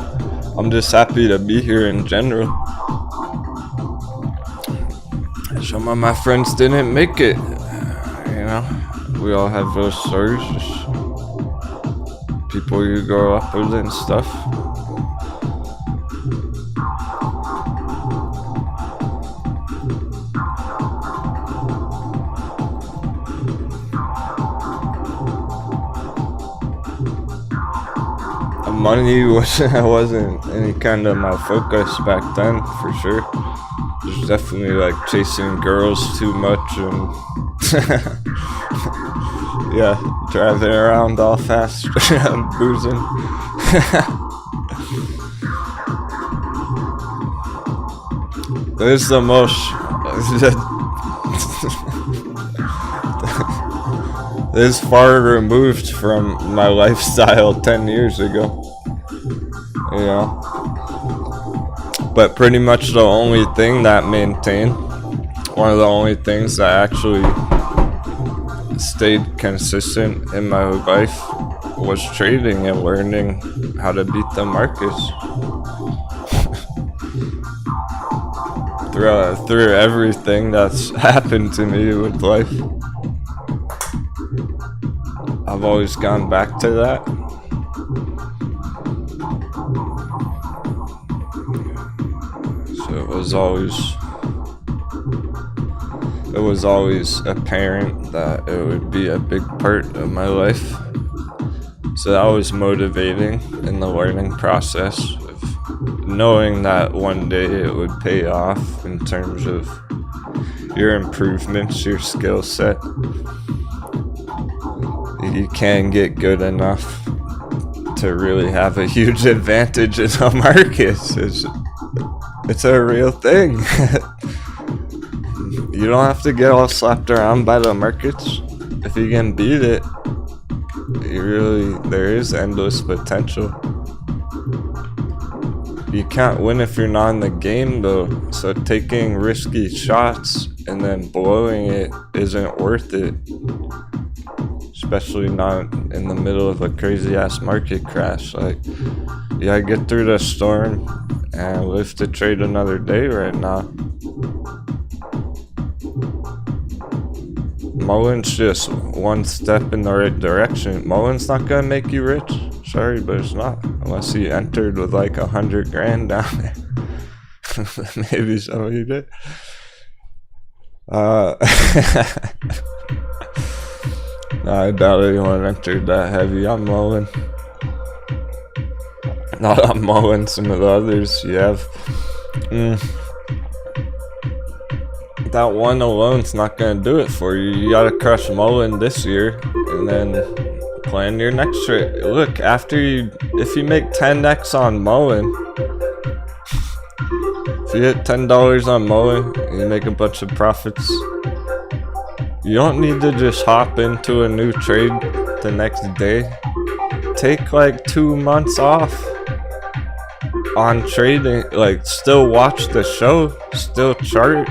I'm just happy to be here in general. some of my friends didn't make it. You know, we all have those stories. Just people you grow up with and stuff. Money wasn't any kind of my focus back then, for sure. It was definitely like chasing girls too much and yeah, driving around all fast and boozing. This is the most this far removed from my lifestyle 10 years ago. You know, but pretty much the only thing that maintained, one of the only things that actually stayed consistent in my life was trading and learning how to beat the markets. through everything that's happened to me with life, I've always gone back to that. It was always apparent that it would be a big part of my life. So that was motivating in the learning process of knowing that one day it would pay off in terms of your improvements, your skill set. You can get good enough to really have a huge advantage in the markets. It's a real thing. You don't have to get all slapped around by the markets. If you can beat it, there is endless potential. You can't win if you're not in the game though, so taking risky shots and then blowing it isn't worth it. Especially not in the middle of a crazy ass market crash. Like, you gotta get through the storm and live to trade another day right now. MULN's just one step in the right direction. MULN's not gonna make you rich. Sorry, but it's not. Unless you entered with like 100 grand down there. Maybe some of you did. I doubt anyone entered that heavy on MULN. Not on MULN, some of the others you have. That one alone's not gonna do it for you. You gotta crush MULN this year and then plan your next trade. Look, if you make 10x on MULN, if you hit $10 on MULN and you make a bunch of profits, you don't need to just hop into a new trade the next day. Take like 2 months off on trading, like still watch the show, still chart,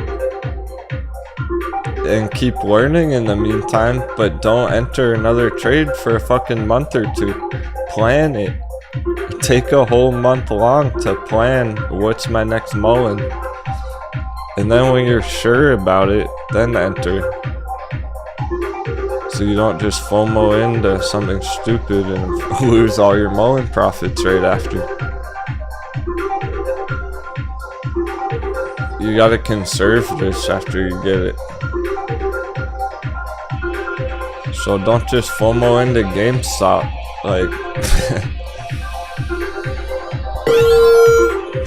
and keep learning in the meantime, but don't enter another trade for a fucking month or two. Plan it. Take a whole month long to plan what's my next MULN. And then when you're sure about it, then enter. So you don't just FOMO into something stupid and lose all your MULN profits right after. You gotta conserve this after you get it. So don't just FOMO into GameStop, like.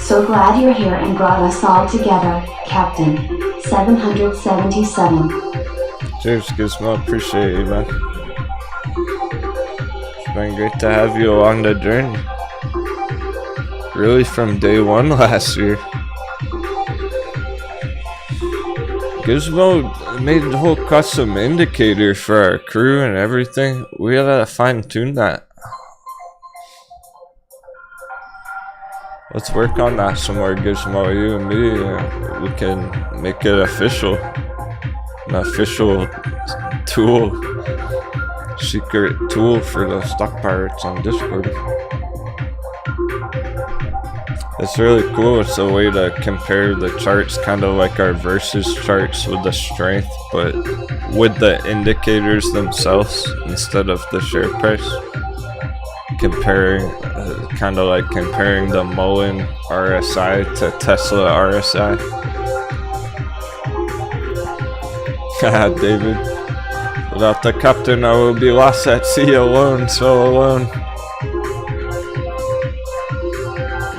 So glad you're here and brought us all together, Captain 777.
Cheers, Gizmo. Appreciate you, man. It's been great to have you along the journey. Really from day one last year. Gizmo made the whole custom indicator for our crew and everything. We gotta fine tune that. Let's work on that some more, Gizmo. You and me, we can make it official. An official tool, secret tool for the stock pirates on Discord. It's really cool. It's a way to compare the charts, kind of like our versus charts with the strength, but with the indicators themselves instead of the share price. Comparing, kind of like comparing the MULN RSI to Tesla RSI. Haha, David. Without the captain, I will be lost at sea alone, so alone.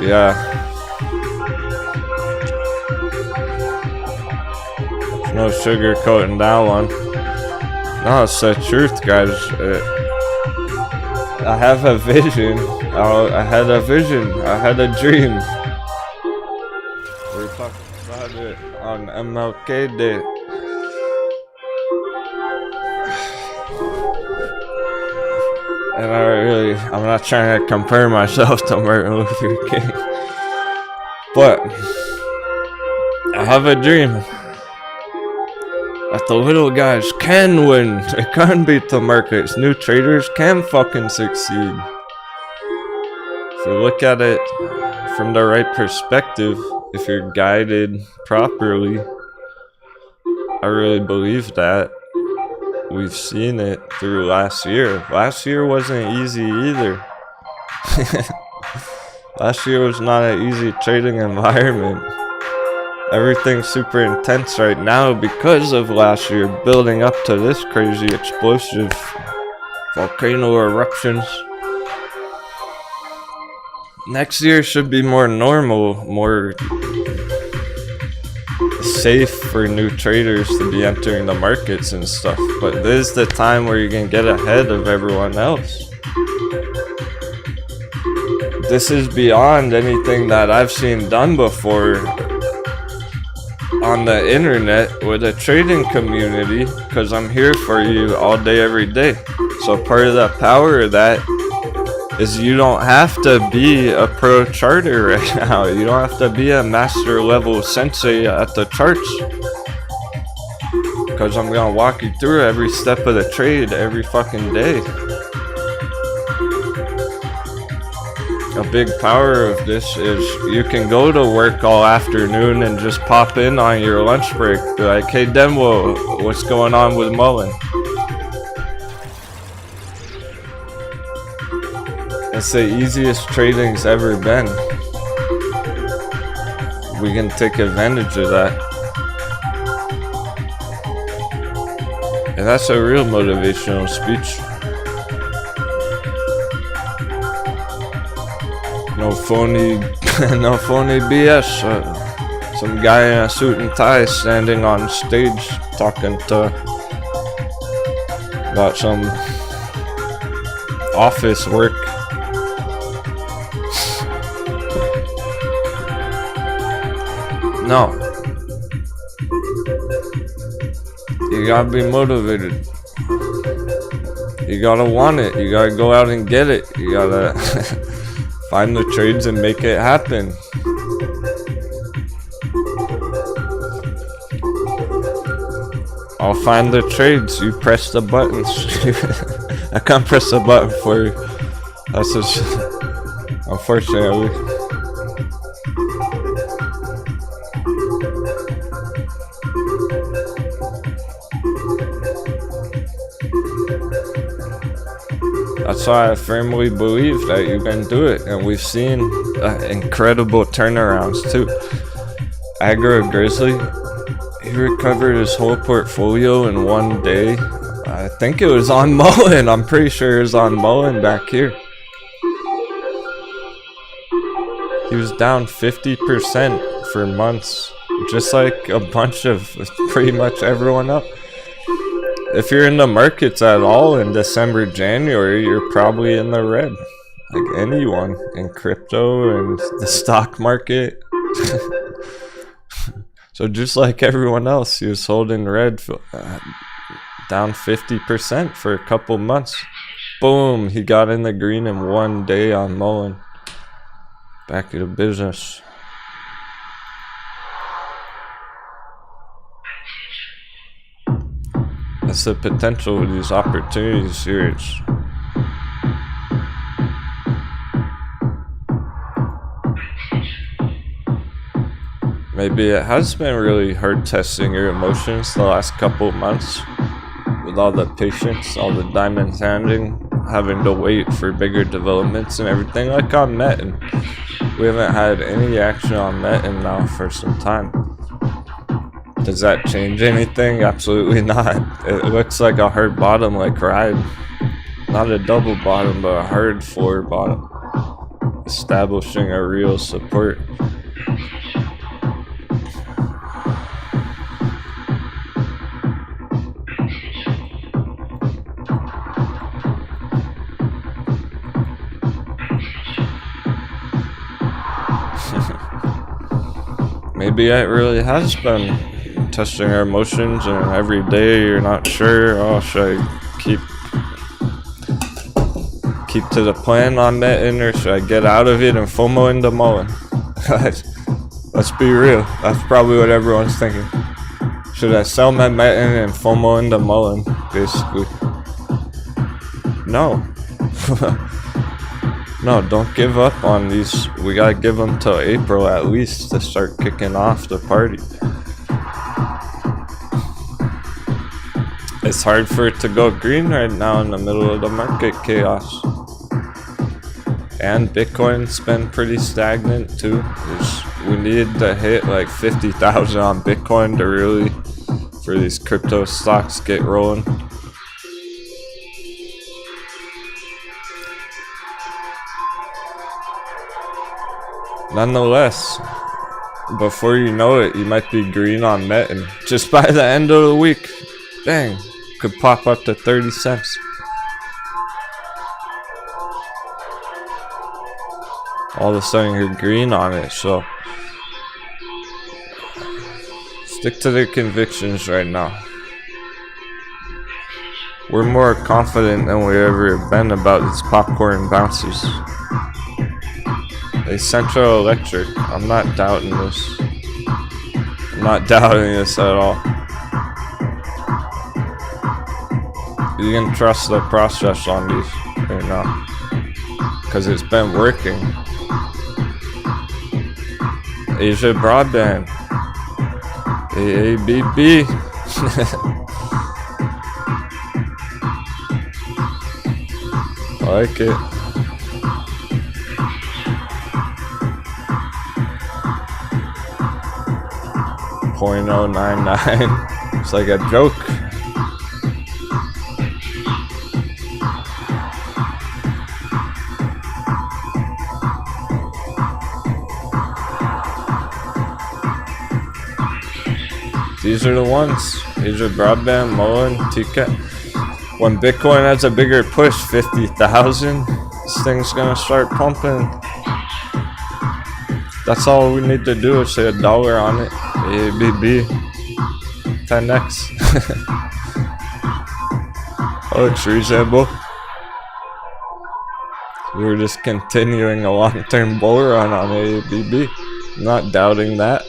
Yeah. There's no sugarcoating that one. No, it's the truth, guys. I have a vision. I had a vision. I had a dream. We're talking about it on MLK Day. And I'm not trying to compare myself to Martin Luther King. But I have a dream that the little guys can win. They can beat the markets. New traders can fucking succeed. If you look at it from the right perspective, if you're guided properly, I really believe that. We've seen it through last year. Last year wasn't easy either. Last year was not an easy trading environment. Everything's super intense right now because of last year, building up to this crazy explosive volcano eruptions. Next year should be more normal, more safe for new traders to be entering the markets and stuff. But this is the time where you can get ahead of everyone else. This is beyond anything that I've seen done before on the internet with a trading community, because I'm here for you all day, every day. So part of the power of that is you don't have to be a pro charter right now. You don't have to be a master level sensei at the charts, because I'm gonna walk you through every step of the trade every fucking day. A big power of this is you can go to work all afternoon and just pop in on your lunch break. Be like, hey Denwo, what's going on with MULN? It's the easiest trading's ever been. We can take advantage of that. And that's a real motivational speech. No phony, no phony BS. Some guy in a suit and tie standing on stage talking about some office work. No. You gotta be motivated. You gotta want it. You gotta go out and get it. You gotta find the trades and make it happen. I'll find the trades. You press the buttons. I can't press the button for you. That's just unfortunately. That's why I firmly believe that you can do it, and we've seen incredible turnarounds too. Agro Grizzly, he recovered his whole portfolio in one day. I think it was on MULN. I'm pretty sure it was on MULN back here. He was down 50% for months, just like a bunch of pretty much everyone else. If you're in the markets at all in December, January, you're probably in the red. Like anyone in crypto and the stock market. So just like everyone else, he was holding red, down 50% for a couple months. Boom, he got in the green in one day on MULN. Back to the business. That's the potential with these opportunities here. Maybe it has been really hard testing your emotions the last couple of months. With all the patience, all the diamonds handing, having to wait for bigger developments and everything, like on Metin. We haven't had any action on Metin now for some time. Does that change anything? Absolutely not. It looks like a hard bottom like Ride. Not a double bottom, but a hard floor bottom. Establishing a real support. Maybe it really has been testing our emotions, and every day you're not sure, oh, should I keep to the plan on Metin, or should I get out of it and FOMO into MULN? Let's be real, that's probably what everyone's thinking. Should I sell my Metin and FOMO into MULN, basically? No. No, don't give up on these. We gotta give them till April at least to start kicking off the party. It's hard for it to go green right now in the middle of the market chaos. And Bitcoin's been pretty stagnant too. We need to hit like 50,000 on Bitcoin to really, for these crypto stocks get rolling. Nonetheless, before you know it, you might be green on Metin. Just by the end of the week, dang, could pop up to 30 cents. All of a sudden you're green on it, so stick to their convictions right now. We're more confident than we ever have been about these popcorn bounces. A Central Electric. I'm not doubting this. I'm not doubting this at all. You can trust the process on these right now, because it's been working. Asia Broadband. AABB. I like it. .099. It's like a joke. These are the ones. Asia Broadband, MULN, TCAT. When Bitcoin has a bigger push, 50,000, this thing's gonna start pumping. That's all we need to do is say $1 on it. ABB 10x. Oh, it's reasonable. We're just continuing a long-term bull run on ABB. Not doubting that.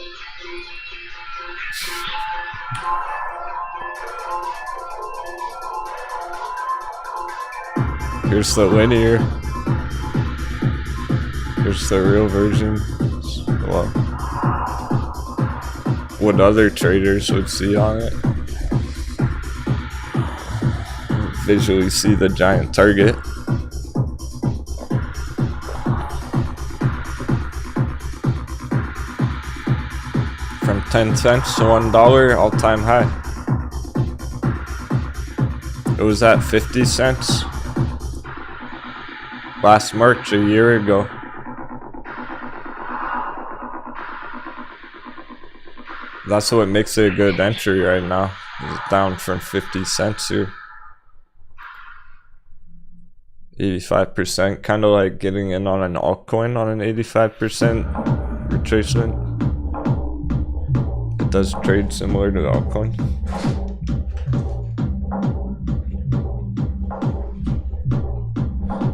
Here's the linear. Here's the real version. Well, what other traders would see on it. Visually see the giant target. From 10 cents to $1, all-time high. It was at 50 cents last March, a year ago. That's what makes it a good entry right now. It's down from 50 cents here. 85%, kind of like getting in on an altcoin on an 85% retracement. It does trade similar to the altcoin.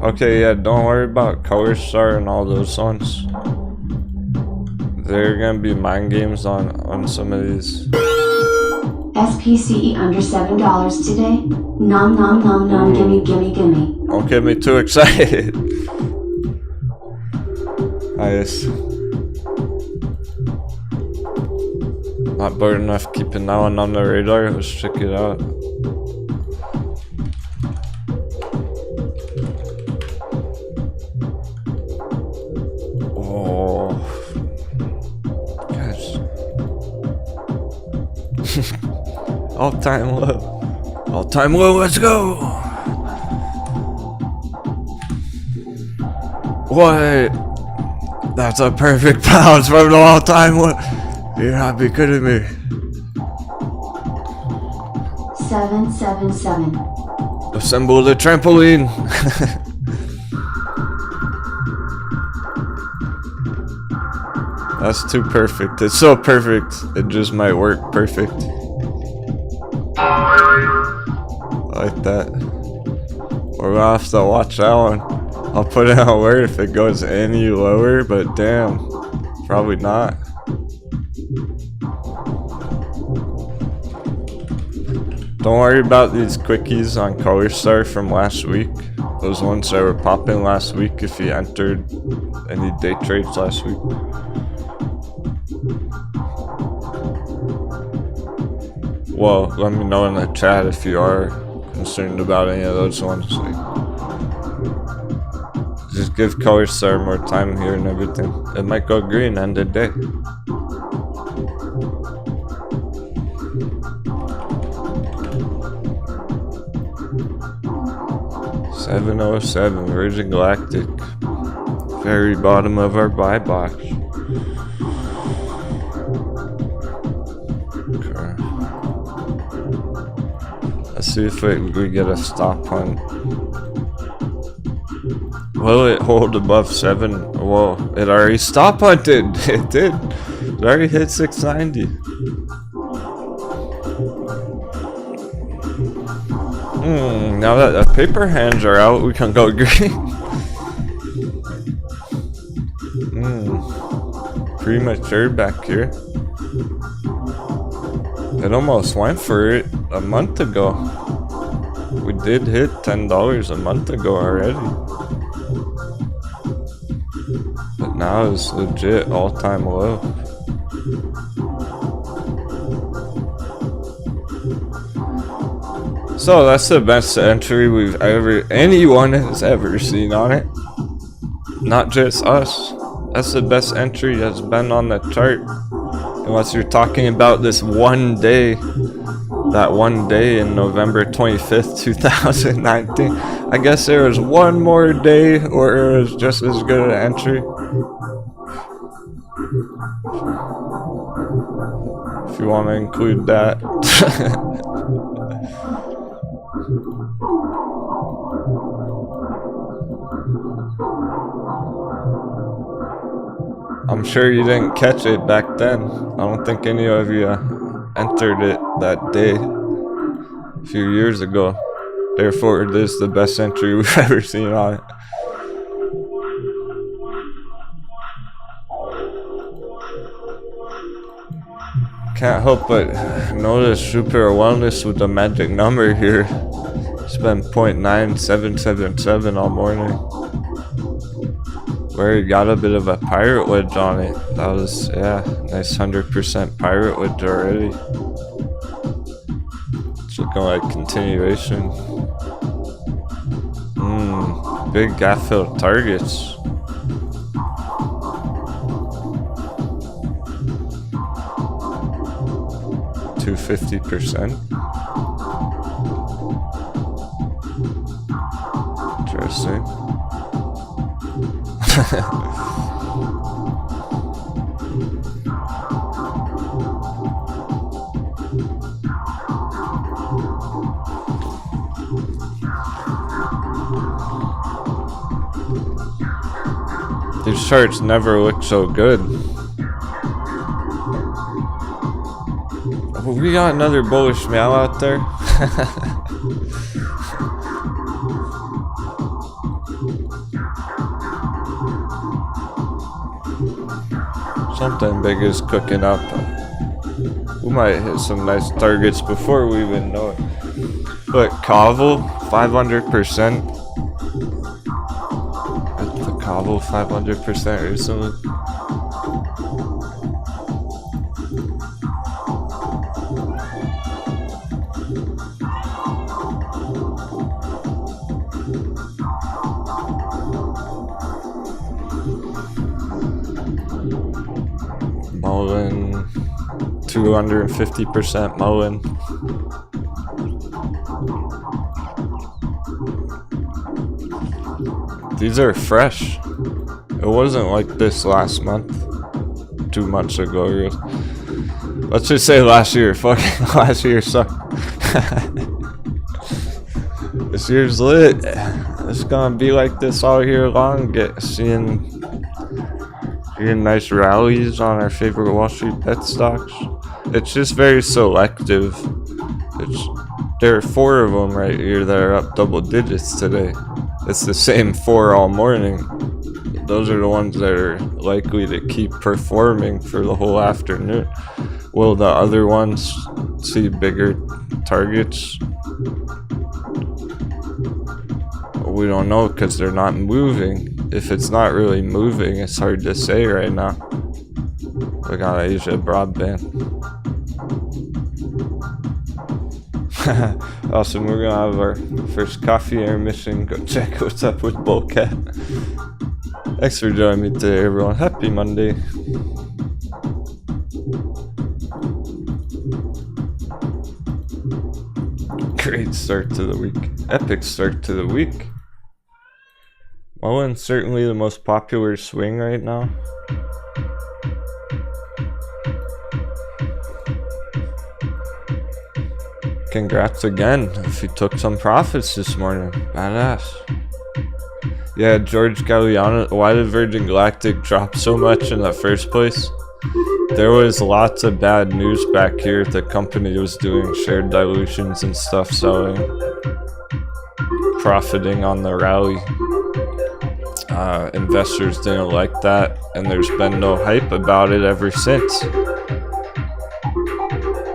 Okay, yeah, don't worry about Color Star and all those ones. There are gonna be mind games on some of these.
SPCE under $7 today. Nom nom nom nom, gimme gimme gimme.
Don't get me too excited. Nice. Not bored enough keeping that one on the radar. Let's check it out. Oh, gosh. All-time low. All-time low, let's go! What? That's a perfect bounce from the all-time low. You're not be kidding me.
777.
Assemble the trampoline. That's too perfect. It's so perfect. It just might work perfect. Like that. We're gonna have to watch that one. I'll put it on word if it goes any lower, but damn, probably not. Don't worry about these quickies on Color Star from last week. Those ones that were popping last week if you entered any day trades last week. Well, let me know in the chat if you are concerned about any of those ones. Like, just give Color Star more time here and everything. It might go green end of day. $707 Virgin Galactic. Very bottom of our buy box. Okay. Let's see if we get a stop hunt. Will it hold above 7? Whoa, it already stop hunted. It did. It already hit 690. Now that the paper hands are out, we can go green. Premature back here. It almost went for it a month ago. We did hit $10 a month ago already. But now it's legit all-time low. So that's the best entry anyone has ever seen on it. Not just us. That's the best entry that's been on the chart. Unless you're talking about this one day. That one day in November 25th, 2019. I guess there was one more day or it was just as good an entry. If you want to include that. I'm sure you didn't catch it back then. I don't think any of you entered it that day a few years ago. Therefore, it is the best entry we've ever seen on it. Can't help but notice super wellness with the magic number here. It's been 0.9777 all morning. Where it got a bit of a pirate wedge on it. That was, yeah, nice 100% pirate wedge already. It's looking like continuation. Big gap fill targets. $250%. Interesting. These charts never look so good. Oh, we got another bullish meow out there. Something big is cooking up. We might hit some nice targets before we even know it. But Kaval, 500%. The Kaval, 500% recently. MULN, 250% MULN. These are fresh. It wasn't like this last month, 2 months ago. Let's just say last year. Fucking last year sucked. This year's lit. It's gonna be like this all year long. Seeing nice rallies on our favorite Wall Street bet stocks. It's just very selective. There are 4 of them right here that are up double digits today. It's the same 4 all morning. Those are the ones that are likely to keep performing for the whole afternoon. Will the other ones see bigger targets? We don't know because they're not moving. If it's not really moving, it's hard to say right now. We got Asia broadband. Awesome, we're gonna have our first coffee intermission. Go check what's up with Bullcat. Thanks for joining me today, everyone. Happy Monday. Great start to the week. Epic start to the week. MULN's certainly the most popular swing right now. Congrats again if you took some profits this morning. Badass. Yeah, George Galliano, why did Virgin Galactic drop so much in the first place? There was lots of bad news back here. The company was doing share dilutions and stuff, selling, profiting on the rally. Investors didn't like that, and there's been no hype about it ever since.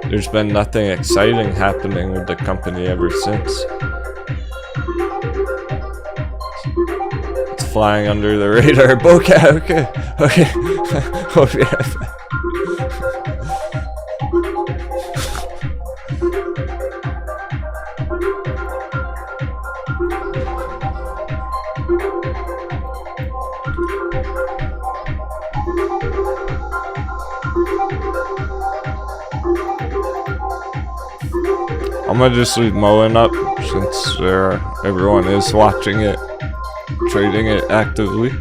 There's been nothing exciting happening with the company ever since. It's flying under the radar. Bokeh, okay. I'm gonna just leave MULN up since everyone is watching it, trading it actively.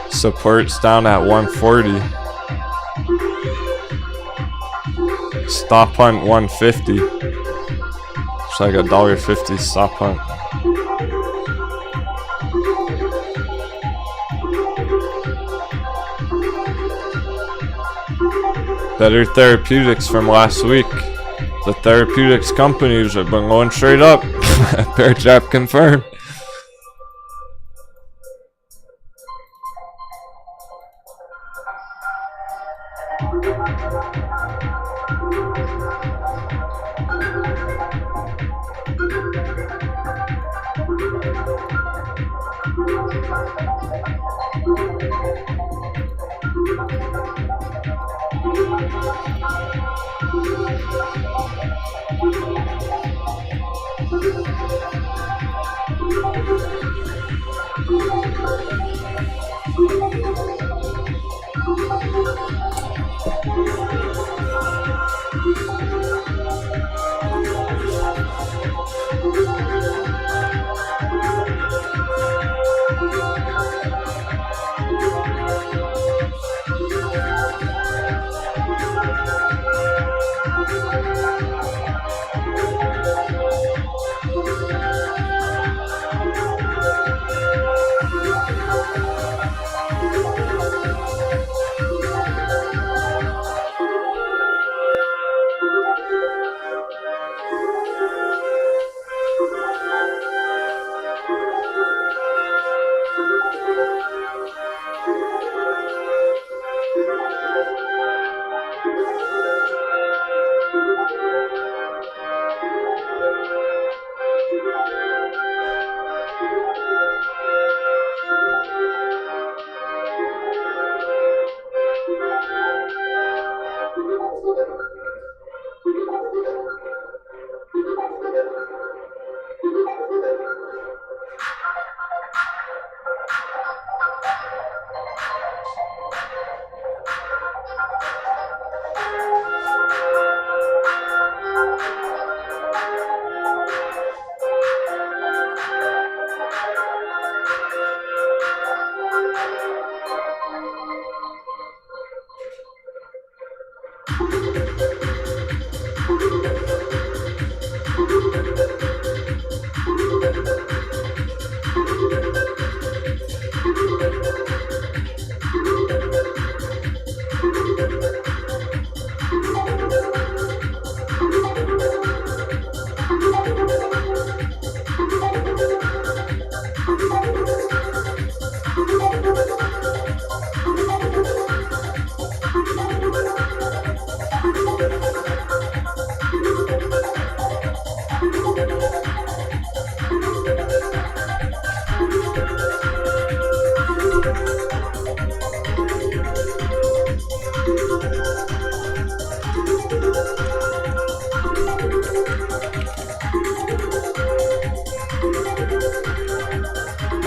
Support's down at 140. Stop hunt 150. It's like $1.50 stop hunt. Better therapeutics from last week. The therapeutics companies have been going straight up. Bear trap confirmed.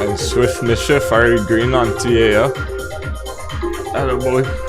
And Swift Mischief already green on TAO. Attaboy.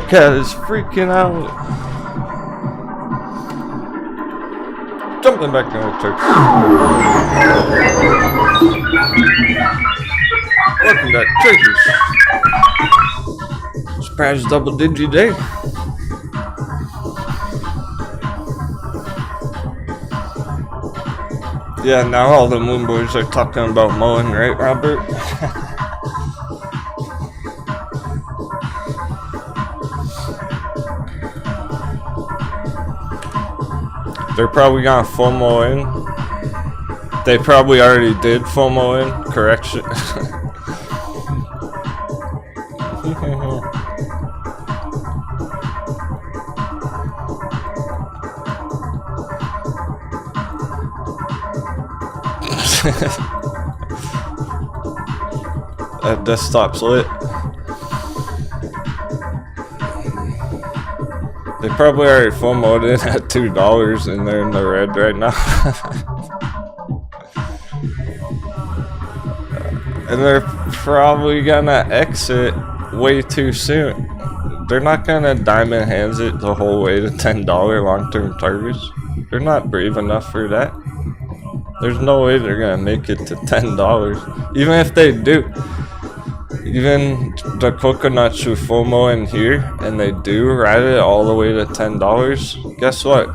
Cat is freaking out. Jumping back in the church. Welcome back, churches. Surprise double digit day. Yeah, now all the moon boys are talking about MULN, right, Robert? They're probably gonna FOMO in. They probably already did FOMO in. Correction. That desktop's lit. They probably already FOMO'd in at $2 and they're in the red right now. And they're probably gonna exit way too soon. They're not gonna diamond hands it the whole way to $10 long-term targets. They're not brave enough for that. There's no way they're gonna make it to $10. Even if they do. Even the coconuts who FOMO in here, and they do ride it all the way to $10, guess what?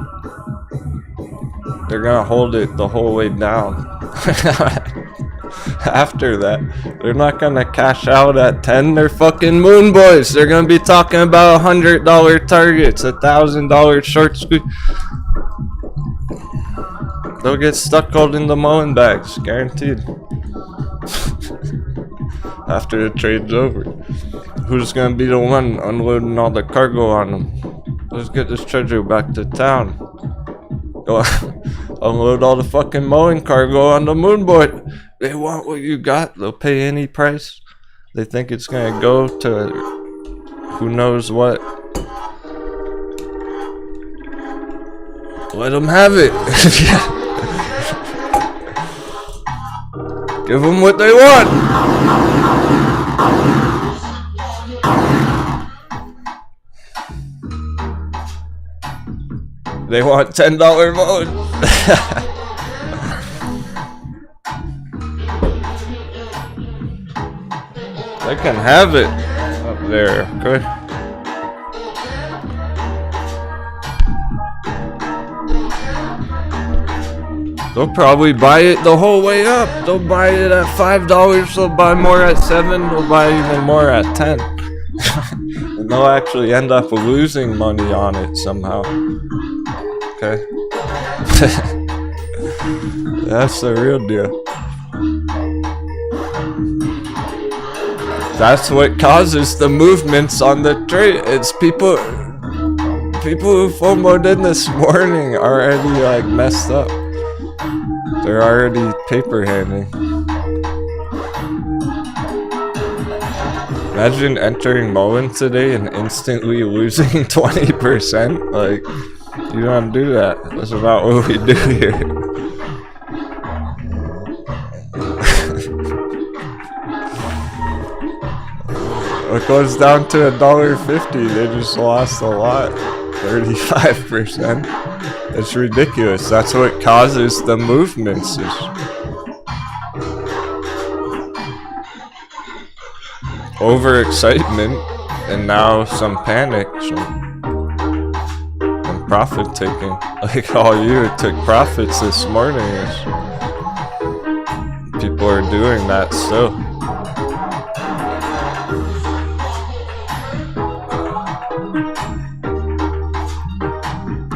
They're gonna hold it the whole way down. After that, they're not gonna cash out at 10, they're fucking moon boys. They're gonna be talking about $100 targets, $1,000 short squeeze. They'll get stuck holding the MULN bags, guaranteed. After the trade's over. Who's gonna be the one unloading all the cargo on them? Let's get this treasure back to town. Go unload all the fucking MULN cargo on the moon boy. They want what you got, they'll pay any price. They think it's gonna go to who knows what. Let them have it. Give them what they want. They want $10 MULN. They can have it up there, okay? They'll probably buy it the whole way up. They'll buy it at $5, they'll buy more at $7, they'll buy even more at $10. And they'll actually end up losing money on it somehow. Okay. That's the real deal. That's what causes the movements on the trade. It's people who FOMO'd in this morning are already like messed up. They're already paper handing. Imagine entering MULN today and instantly losing 20%. Like, you don't do that. That's not what we do here. It goes down to $1.50. They just lost a lot. 35%. It's ridiculous. That's what causes the movements. Overexcitement, and now some panic, and profit taking. Like all you took profits this morning. People are doing that still.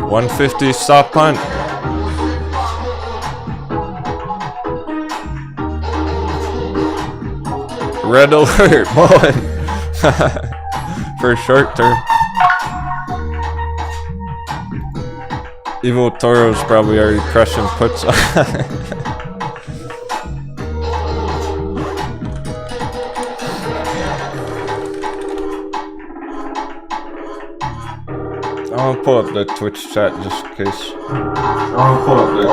$150 stop punt. Red alert, MULN. For short term. Evil Toro's probably already crushing puts on. I'll pull up the Twitch chat just in case. I'll pull up the.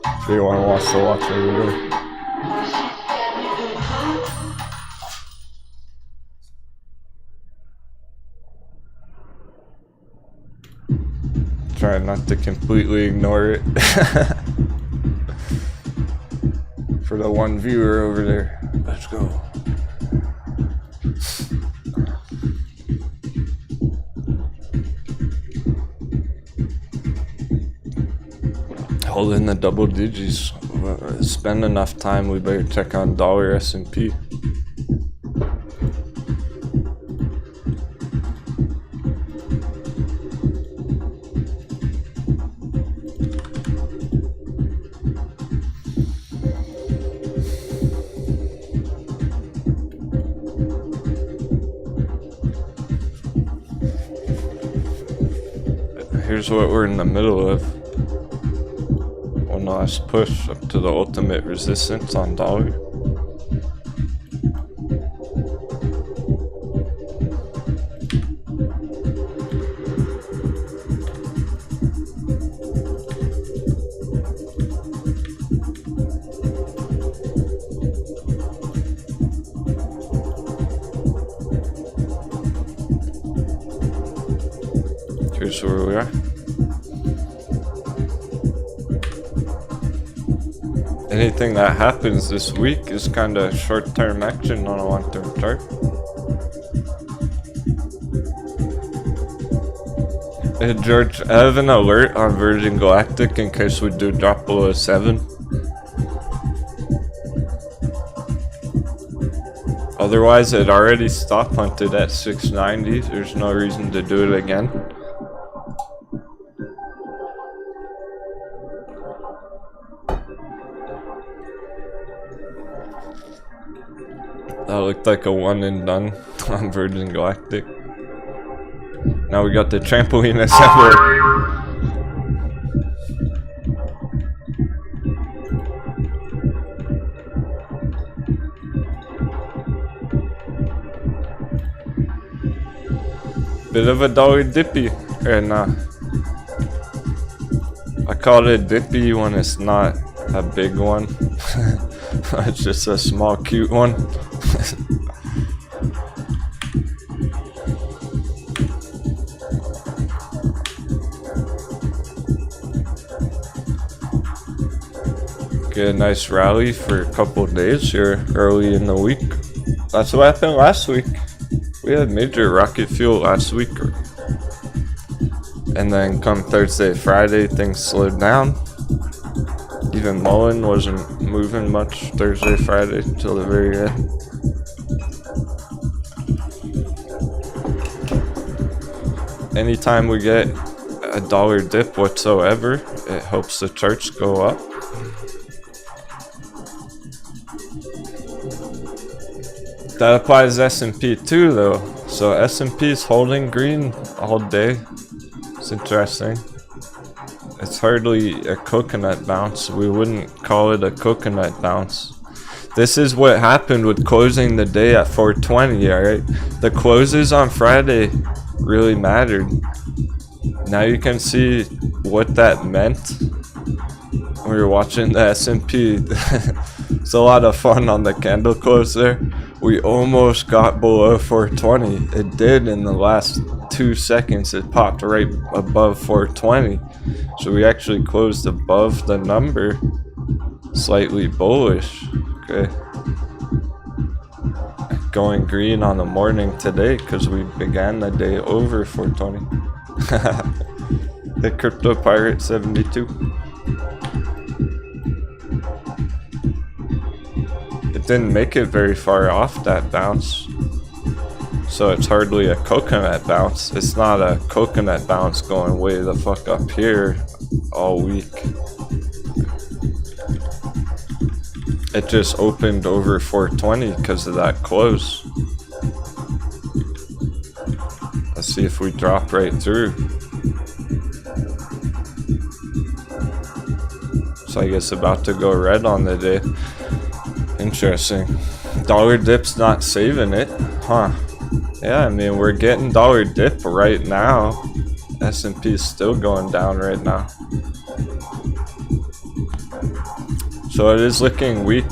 If anyone wants to watch it, really. Try not to completely ignore it. For the one viewer over there. Let's go. Hold in the double digits. Spend enough time, we better check on dollar S&P. Here's what we're in the middle of. One last push up to the ultimate resistance on dollar. Here's where we are. Anything that happens this week is kind of short-term action on a long-term chart. Hey George, I have an alert on Virgin Galactic in case we do drop below 7. Otherwise, it already stop hunted at 690. There's no reason to do it again. That looked like a one and done on Virgin Galactic. Now we got the trampoline assembly. Bit of a dollar dippy, or nah. I call it dippy when it's not a big one. It's just a small cute one. Get a nice rally for a couple days here early in the week. That's what happened last week. We had major rocket fuel last week. And then come Thursday, Friday, things slowed down. Even MULN wasn't moving much Thursday, Friday till the very end. Anytime we get a dollar dip whatsoever. It helps the charts go up. That applies to S&P too though. So S&P is holding green all day. It's interesting. It's hardly a coconut bounce. We wouldn't call it a coconut bounce. This is what happened with closing the day at 420, alright? The closes on Friday really mattered. Now you can see what that meant. We were watching the S&P. It's a lot of fun on the candle close there. We almost got below 420. It did in the last 2 seconds. It popped right above 420. So we actually closed above the number. Slightly bullish. Okay. Going green on the morning today because we began the day over 420. The Crypto Pirate 72. It didn't make it very far off that bounce. So it's hardly a coconut bounce. It's not a coconut bounce going way the fuck up here all week. It just opened over 420 because of that close. Let's see if we drop right through. So I guess about to go red on the day. Interesting. Dollar dip's not saving it, huh? Yeah, I mean we're getting dollar dip right now. S&P is still going down right now. So it is looking weak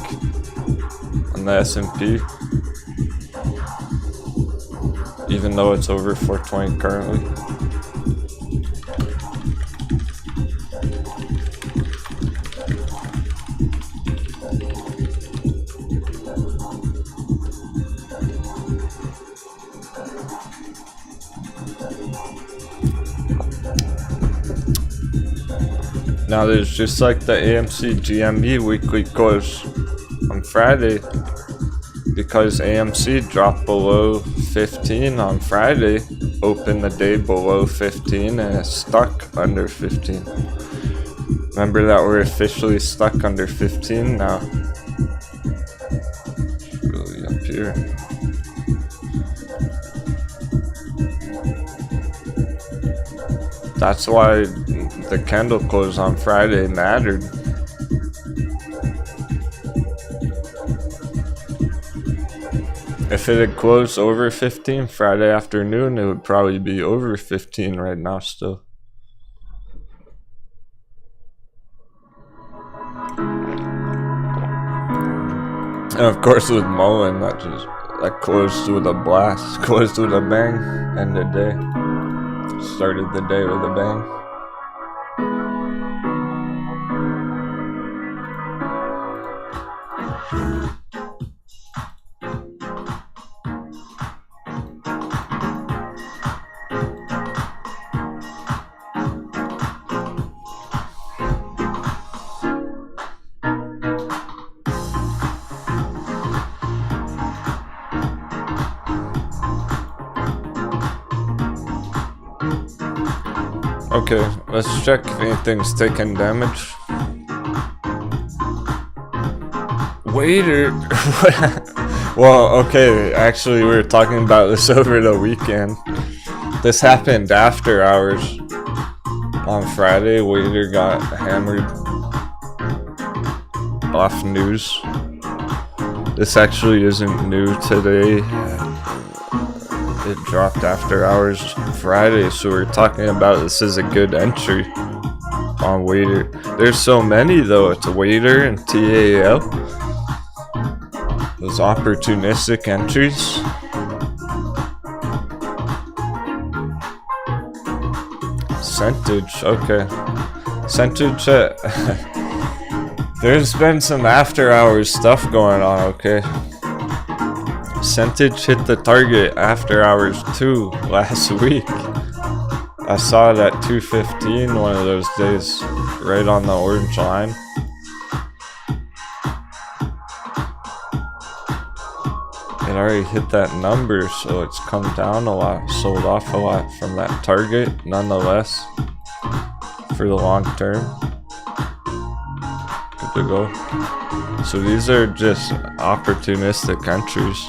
on the S&P, even though it's over 420 currently. Now there's just like the AMC GME weekly close on Friday, because AMC dropped below 15 on Friday, opened the day below 15 and it's stuck under 15. Remember that we're officially stuck under 15 now. Really up here. That's why the candle close on Friday mattered. If it had closed over 15 Friday afternoon, it would probably be over 15 right now still. And of course with MULN, that closed with a blast, closed with a bang, end of day. Started the day with a bang. Okay, let's check if anything's taking damage. Waiter! Well, okay, actually we were talking about this over the weekend. This happened after hours. On Friday, Waiter got hammered off news. This actually isn't new today. It dropped after hours Friday, so we're talking about this is a good entry on Waiter. There's so many though. It's Waiter and TAL. Those opportunistic entries. Percentage, okay. Percentage. There's been some after hours stuff going on, okay. Percentage hit the target after hours too last week. I saw it at 2:15 one of those days, right on the orange line. It already hit that number, so it's come down a lot, sold off a lot from that target nonetheless. for the long term. Good to go. So these are just opportunistic entries.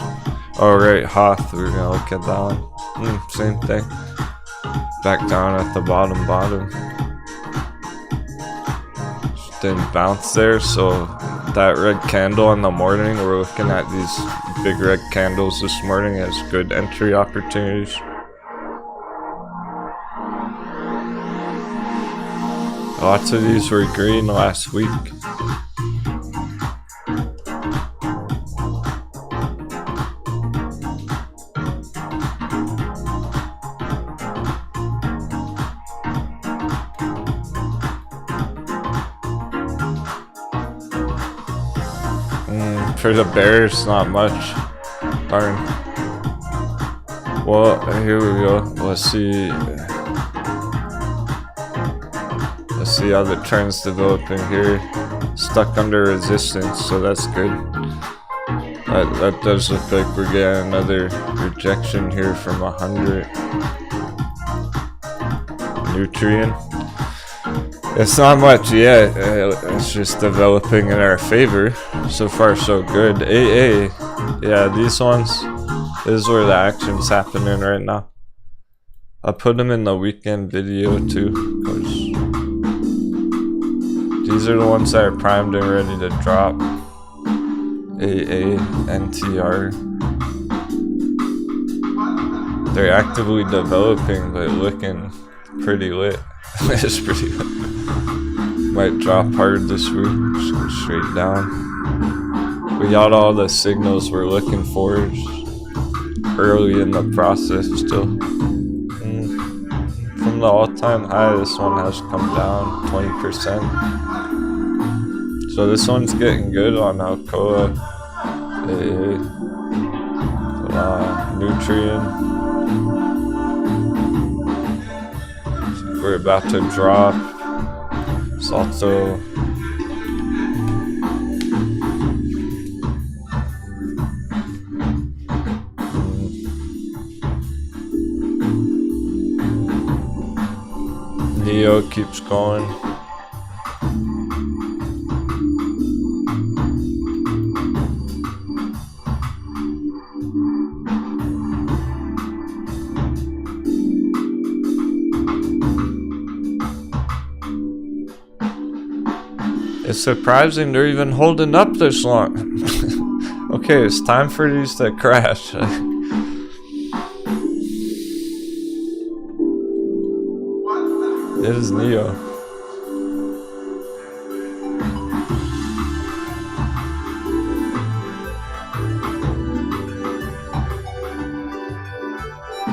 Alright, Hoth, we're gonna look at that one. Same thing. Back down at the bottom. Just didn't bounce there, so that red candle in the morning, we're looking at these big red candles this morning as good entry opportunities. Lots of these were green last week. For the bears, not much. Darn. Well, here we go. Let's see how the trend's developing here. Stuck under resistance, so that's good. That does look like we're getting another rejection here from 100. Nutrient. It's not much yet, it's just developing in our favor. So far so good. AA, yeah, these ones, this is where the action's happening right now. I put them in the weekend video too, because these are the ones that are primed and ready to drop. AA, NTR. They're actively developing, but looking pretty lit. It's pretty lit. Might drop hard this week, just go straight down. We got all the signals we're looking for, early in the process still. From the all-time high, this one has come down 20%. So this one's getting good on Alcoa, Nutrient. We're about to drop. Salto. Neo keeps going. It's surprising they're even holding up this long. Okay, it's time for these to crash. It is Neo.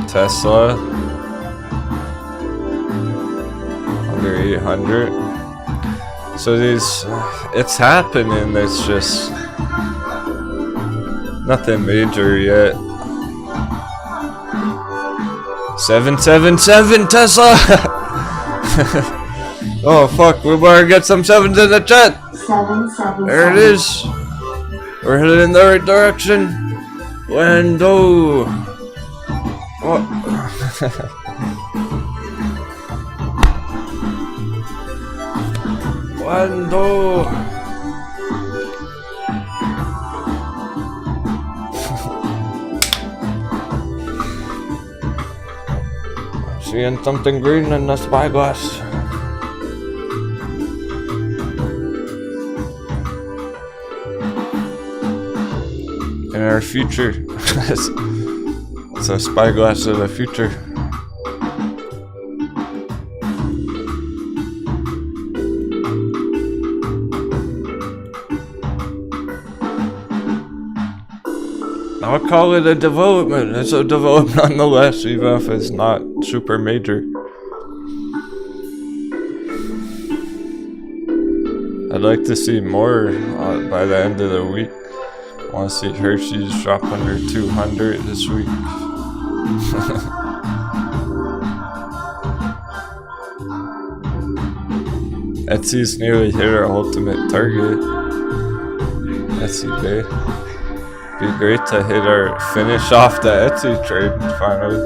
Tesla. Under 800. So these, it's happening, it's just nothing major yet. 777 Tesla! Oh fuck, we better get some sevens in the chat! There it is! We're headed in the right direction! Wendo! Oh. Wando! Seeing something green in the spyglass. In our future. It's a spyglass of the future. I'll call it a development. It's a development nonetheless, even if it's not super major. I'd like to see more by the end of the week. I want to see Hershey's drop under 200 this week. Etsy's nearly hit our ultimate target. Etsy Bay. Be great to hit our finish off the Etsy trade finally.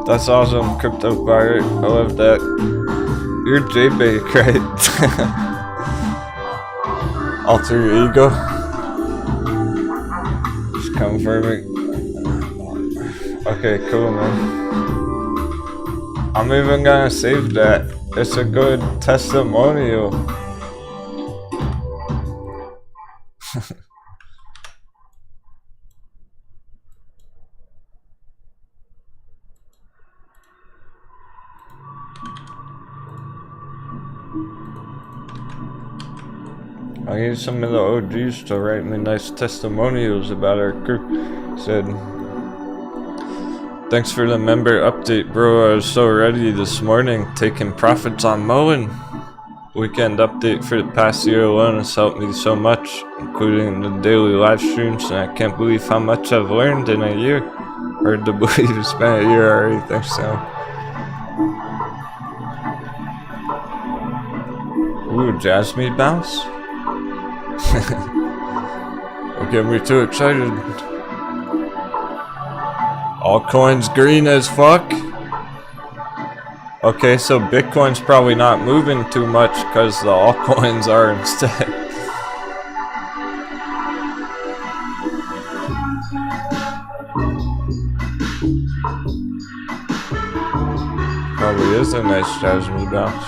That's awesome, Crypto Pirate. I love that. You're JBake, right? Alter ego. Just confirming. Okay, cool, man. I'm even gonna save that. It's a good testimonial. I need some of the OGs to write me nice testimonials about our crew. Said, thanks for the member update, bro. I was so ready this morning, taking profits on MULN. Weekend update for the past year alone has helped me so much, including the daily live streams, and I can't believe how much I've learned in a year. Hard to believe it's been a year already. Thanks, Sam. Ooh, Jasmine bounce? Don't get me too excited. Altcoins green as fuck. Okay, so Bitcoin's probably not moving too much because the altcoins are instead. Probably is a nice Jasmine bounce.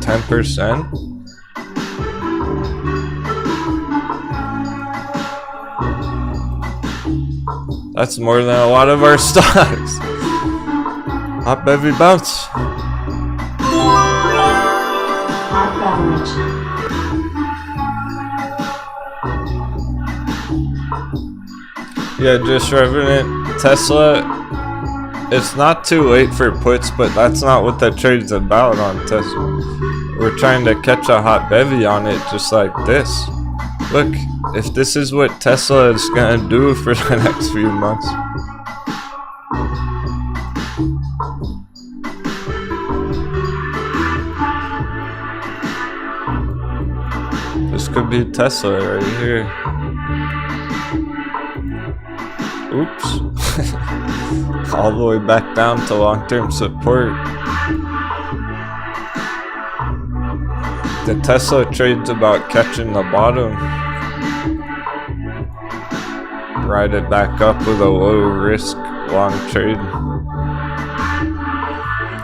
10%? That's more than a lot of our stocks. Hot bevy bounce.
Hot beverage.
Yeah, just Revenant. Tesla, it's not too late for puts, but that's not what that trade's about on Tesla. We're trying to catch a hot bevy on it just like this. Look, if this is what Tesla is gonna do for the next few months. This could be Tesla right here. Oops. All the way back down to long-term support. The Tesla trade's about catching the bottom. Ride it back up with a low risk long trade.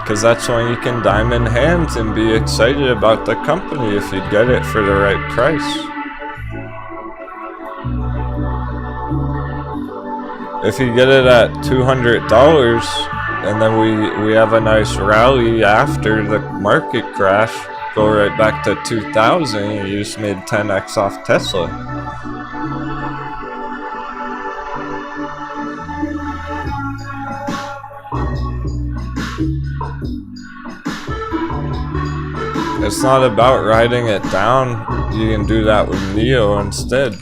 Cause that's when you can diamond hands and be excited about the company if you get it for the right price. If you get it at $200 and then we have a nice rally after the market crash, go right back to 2000, and you just made 10x off Tesla. It's not about riding it down. You can do that with Neo instead.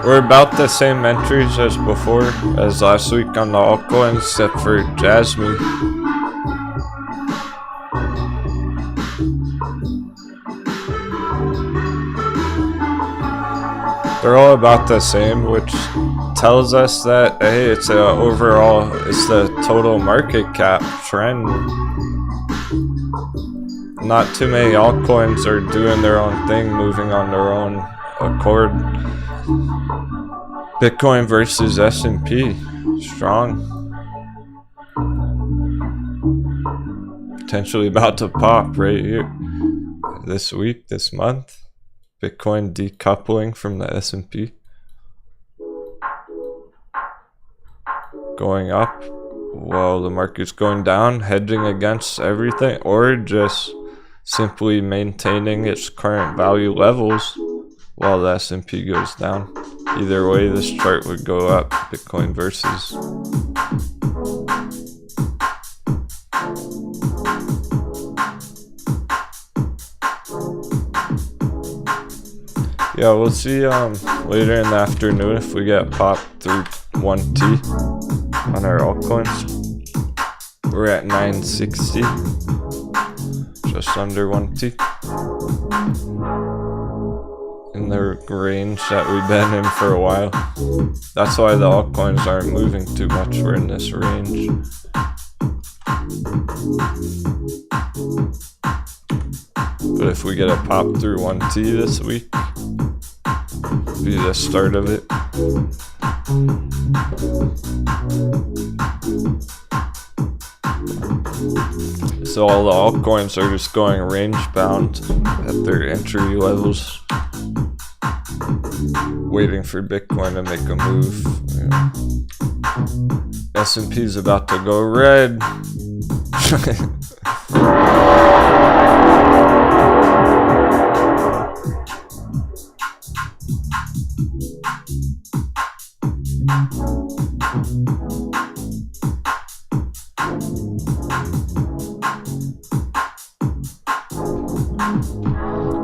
We're about the same entries as before, as last week on the altcoins, except for Jasmine. They're all about the same, which tells us that, hey, it's a overall, it's the total market cap trend. Not too many altcoins are doing their own thing, moving on their own accord. Bitcoin versus S&P, strong. Potentially about to pop right here. This week, this month. Bitcoin decoupling from the S&P. Going up while the market's going down, hedging against everything, or just simply maintaining its current value levels while the S&P goes down. Either way, this chart would go up, Bitcoin versus. Yeah, we'll see later in the afternoon if we get popped through 1T on our altcoins. We're at 960, just under 1T. In the range that we've been in for a while. That's why the altcoins aren't moving too much. We're in this range. But if we get a pop through 1T this week, be the start of it. So all the altcoins are just going range bound at their entry levels, waiting for Bitcoin to make a move. S&P's about to go red.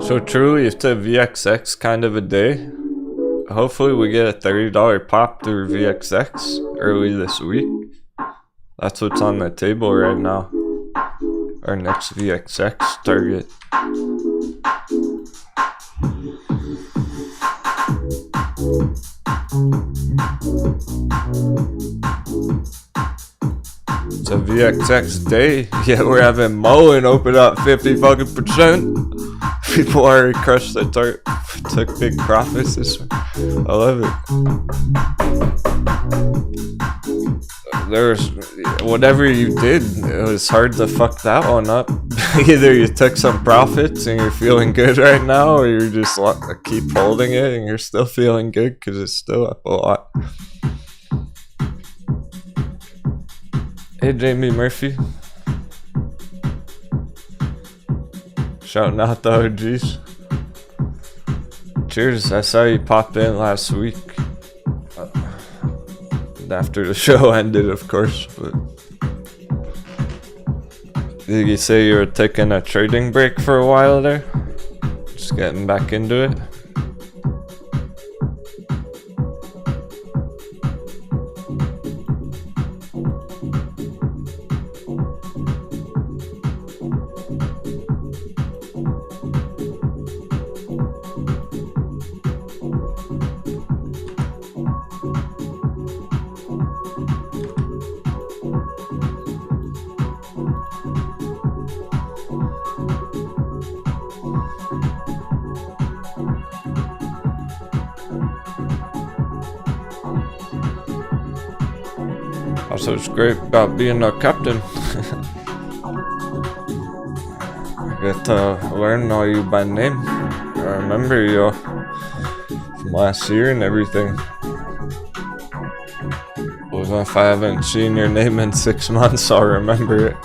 So truly, it's a VXX kind of a day. Hopefully we get a $30 pop through VXX early this week. That's what's on the table right now. Our next VXX target. It's a VXX day. Yeah, we're having MULN open up 50%. People already crushed the target, took big profits this one. I love it. There's whatever you did, it was hard to fuck that one up. Either you took some profits and you're feeling good right now, or you just want to keep holding it and you're still feeling good because it's still up a lot. Hey, Jamie Murphy. Shouting out the OGs. Cheers, I saw you pop in last week. After the show ended, of course. But did you say you were taking a trading break for a while there? Just getting back into it? Also, it's great about being a captain. Get to learn all you by name. I remember you from last year and everything. Well, if I haven't seen your name in 6 months, I'll remember it.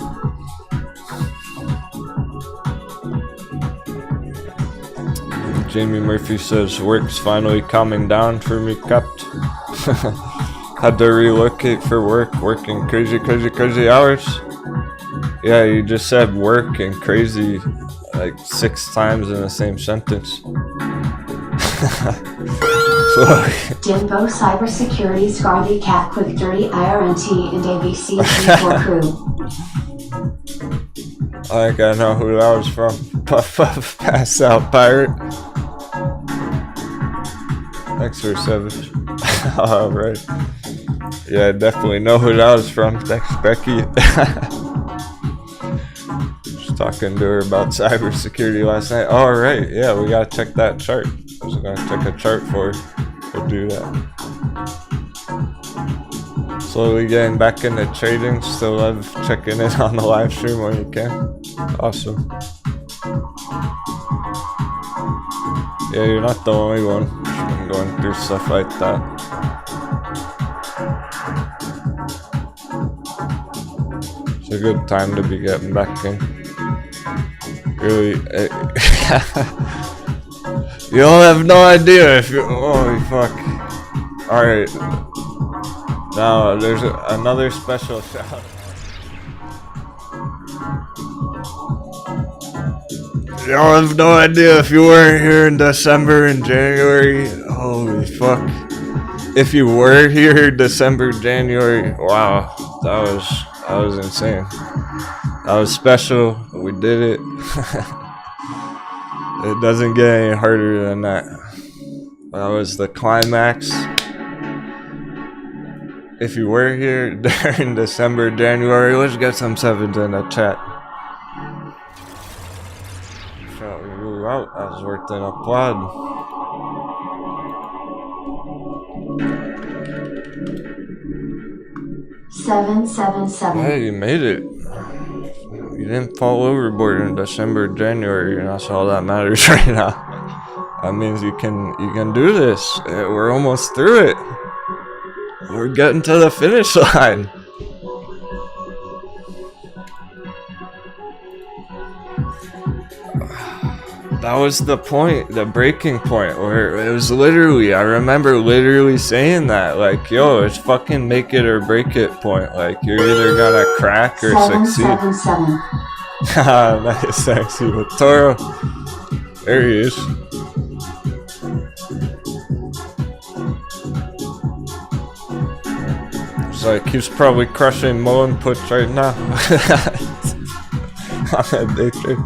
Jamie Murphy says, work's finally calming down for me, Capt. Had to relocate for work, working crazy hours. Yeah, you just said work and crazy like 6 times in the same sentence.
Denwo Cybersecurity Scarly Cat Quick Dirty IRNT and AVC G4 Crew.
I think I know who that was from. Puff Puff Pass Out Pirate. Thanks for 7. Alright. Yeah, I definitely know who that was from. Thanks, Becky. Just talking to her about cybersecurity last night. Alright, yeah, we gotta check that chart. I was gonna check a chart for her. We'll do that. Slowly getting back into trading. Still love checking in on the live stream when you can. Awesome. Yeah, you're not the only one who's been going through stuff like that. It's a good time to be getting back in. Really, you'll have no idea if you. Holy fuck! All right, now there's another special shout. Y'all have no idea if you weren't here in December and January. Holy fuck. If you were here December, January, wow, that was insane. That was special. We did it. It doesn't get any harder than that. That was the climax. If you were here during December, January, let's get some sevens in the chat. Shout you out. That was worth an applaud.
$777.
Hey, you made it. You didn't fall overboard in December, January, and that's all that matters right now. That means you can do this. We're almost through it. We're getting to the finish line. That was the point, the breaking point, where it was literally, I remember literally saying that, like, yo, it's fucking make it or break it point. Like, you're either gonna crack or succeed.
777.
Nice, sexy with Toro. There he is. It's like he's probably crushing MULN puts right now. On that day trade.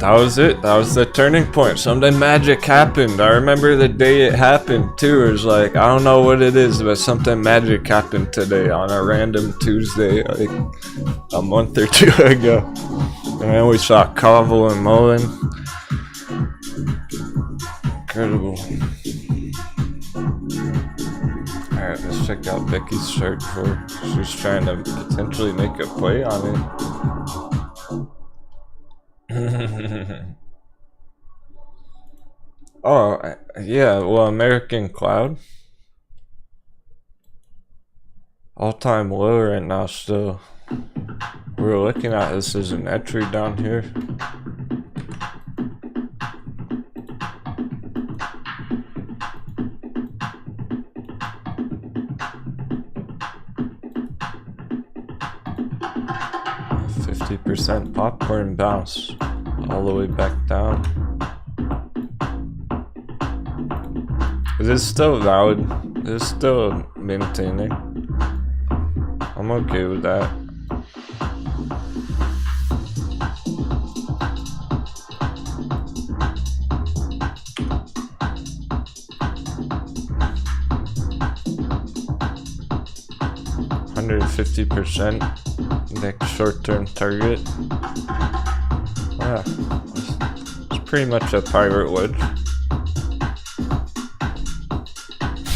That was it. That was the turning point. Something magic happened. I remember the day it happened too. It was like, I don't know what it is, but something magic happened today on a random Tuesday, like a month or two ago. And then we saw Kaval and MULN. Incredible. Alright, let's check out Becky's chart for. She's trying to potentially make a play on it. Oh, yeah, well, American Cloud. All-time low right now still. We're looking at this as an entry down here. %, popcorn bounce all the way back down. Is it still valid? Is it still maintaining? I'm okay with that. %, next short-term target. Yeah, it's pretty much a pirate wedge.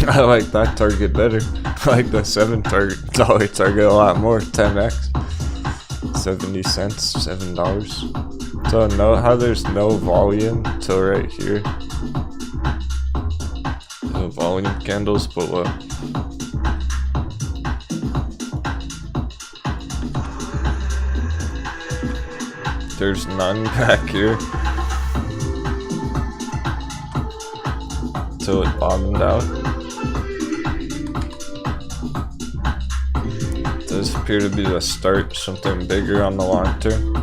I like that target better. I like the $7 target a lot more. 10x, 70 cents, $7. So note how there's no volume till right here. No volume candles below. There's none back here. Till it bottomed out. Does appear to be the start, something bigger on the long term.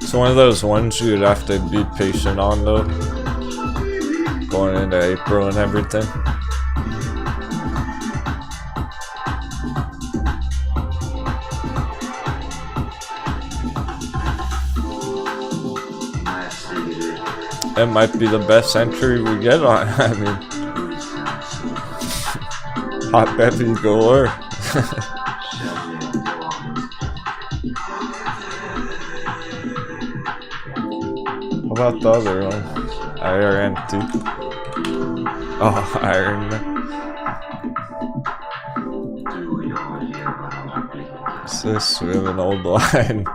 It's one of those ones you'd have to be patient on though. Going into April and everything. It might be the best entry we get on. I mean, hot Beppy galore. How about the other one? IRNT. Oh, Iron. What's this? We have an old line.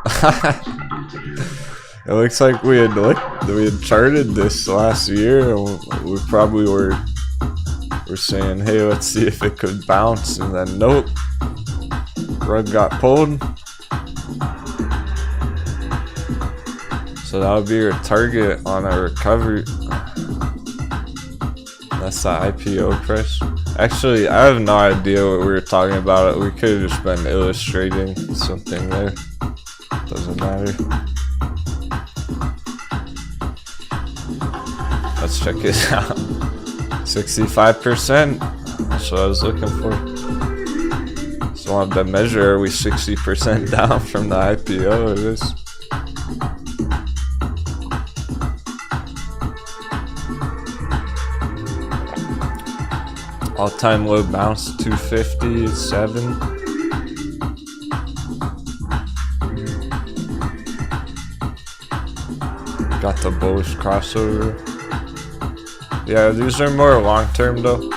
It looks like we had charted this last year, and we probably were saying, hey, let's see if it could bounce, and then nope, rug got pulled. So that would be your target on a recovery. That's the IPO price. Actually, I have no idea what we were talking about. We could have just been illustrating something there. Doesn't matter. Let's check it out. 65%. That's what I was looking for. Just wanted to measure, are we 60% down from the IPO? It is. All-time low bounce 257. Got the bullish crossover. Yeah, these are more long-term though.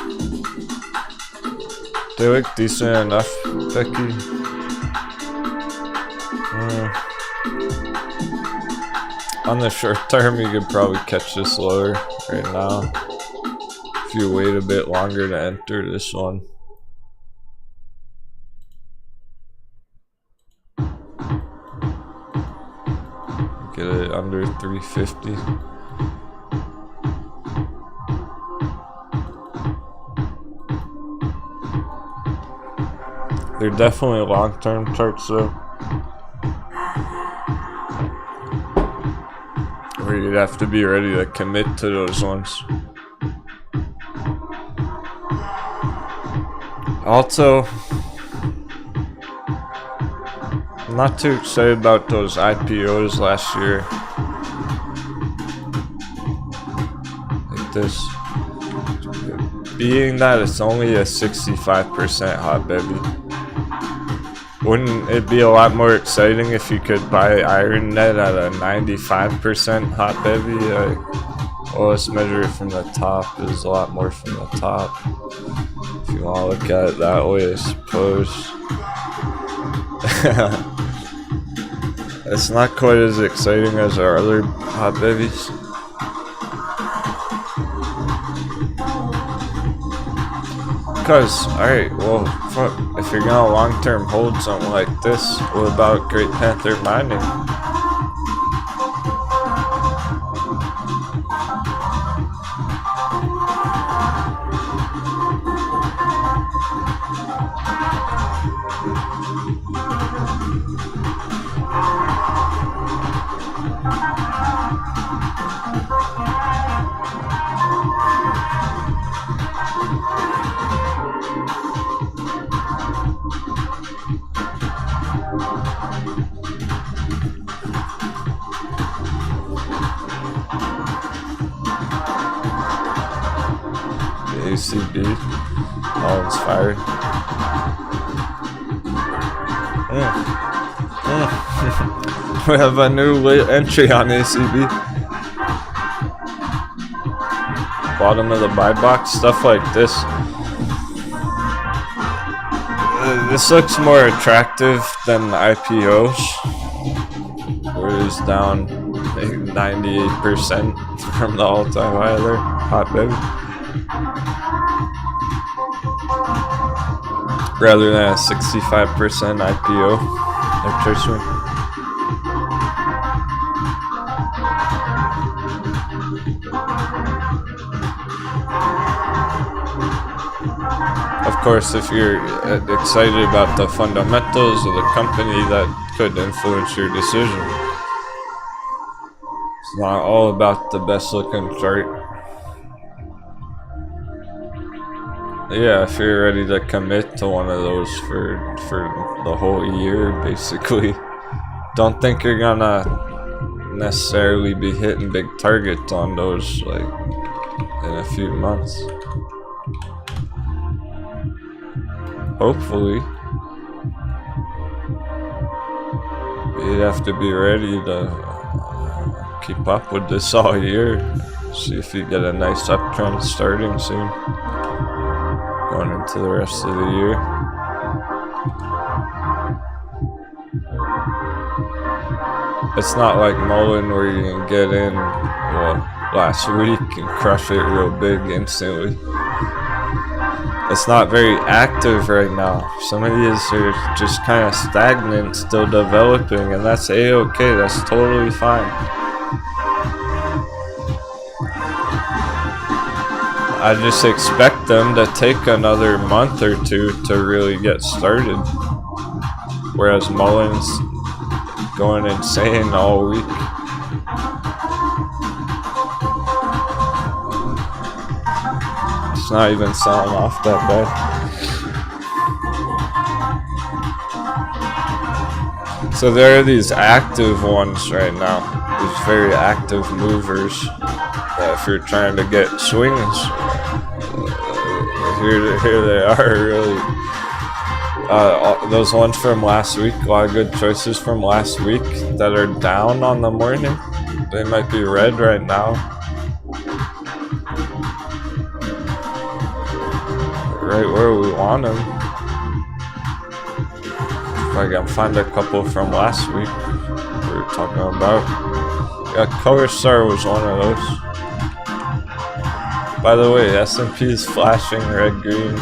They look decent enough, Becky. On the short term, you could probably catch this lower right now. If you wait a bit longer to enter this one. Get it under 350. They're definitely long-term charts though. Where you'd have to be ready to commit to those ones. Also, I'm not too excited about those IPOs last year. Like this. Being that it's only a 65% hot baby. Wouldn't it be a lot more exciting if you could buy Iron Net at a 95% hot baby? Well, let's measure it from the top. There's a lot more from the top. If you want to look at it that way, I suppose. It's not quite as exciting as our other hot babies. Because, alright, well, fuck, if you're gonna long-term hold something like this, what about Great Panther Mining? ACB, MULN's fired. We have a new late entry on ACB. Bottom of the buy box, stuff like this. This looks more attractive than the IPOs, where it is down like 98% from the all-time high there. Hot baby. Rather than a 65% IPO electrician. Of course, if you're excited about the fundamentals of the company, that could influence your decision. It's not all about the best looking chart. Yeah, if you're ready to commit to one of those for the whole year, basically. Don't think you're gonna necessarily be hitting big targets on those, like, in a few months. Hopefully. You'd have to be ready to keep up with this all year. See if you get a nice uptrend starting soon. Going into the rest of the year. It's not like MULN where you can get in, well, last week and crush it real big instantly. It's not very active right now. Some of these are just kind of stagnant, still developing, and that's a-okay. That's totally fine. I just expect them to take another month or two to really get started. Whereas MULN's going insane all week. It's not even selling off that bad. So there are these active ones right now, these very active movers. If you're trying to get swings, here they are, really. Those ones from last week, a lot of good choices from last week that are down on the morning. They might be red right now. Right where we want them. If I can find a couple from last week we were talking about. Yeah, Color Star was one of those. By the way, S&P is flashing red-green.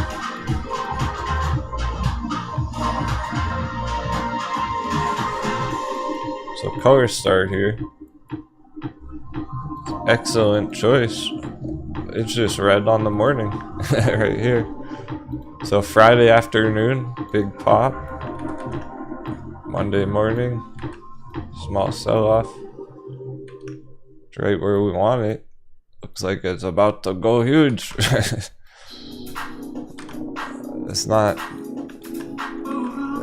So Color Star here. Excellent choice. It's just red on the morning. Right here. So Friday afternoon, big pop. Monday morning, small sell-off. It's right where we want it. Looks like it's about to go huge. It's not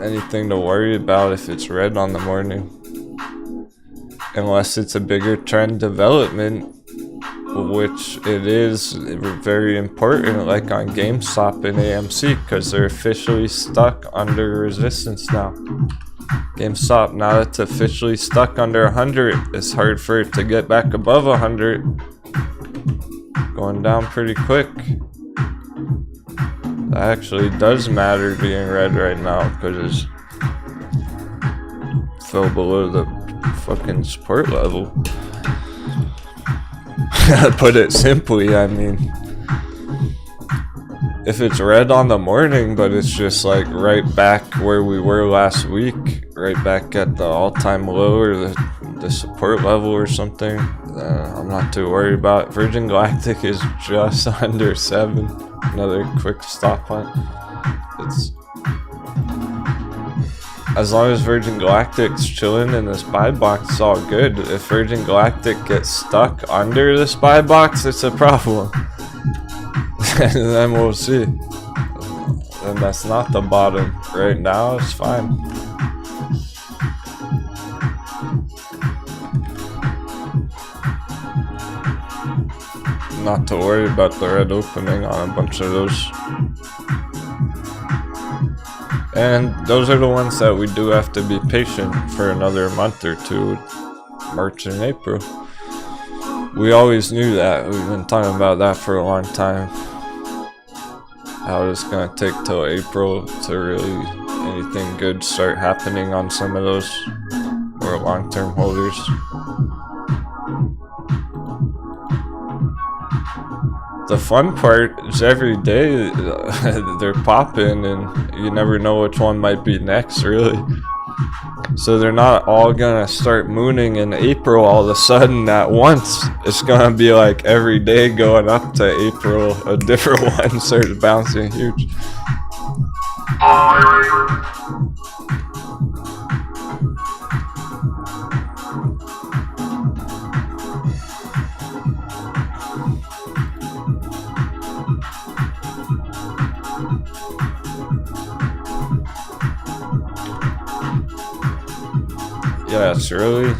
anything to worry about if it's red on the morning. Unless it's a bigger trend development, which it is very important, like on GameStop and AMC, because they're officially stuck under resistance now. GameStop, now it's officially stuck under 100. It's hard for it to get back above 100. Going down pretty quick. That actually does matter being red right now, because it's fell below the fucking support level. Put it simply, I mean, if it's red on the morning, but it's just like right back where we were last week, right back at the all-time low or the support level or something, I'm not too worried about it. Virgin Galactic is just under 7. Another quick stop on it. It's as long as Virgin Galactic's chilling in this buy box, it's all good. If Virgin Galactic gets stuck under this buy box, it's a problem. And then we'll see. And that's not the bottom. Right now, it's fine. Not to worry about the red opening on a bunch of those. And those are the ones that we do have to be patient for another month or two, March and April. We always knew that. We've been talking about that for a long time. How it's gonna take till April to really anything good start happening on some of those more long-term holders. The fun part is every day they're popping and you never know which one might be next, really. So they're not all gonna start mooning in April all of a sudden at once. It's gonna be like every day going up to April, a different one starts bouncing huge. Yeah, it's really.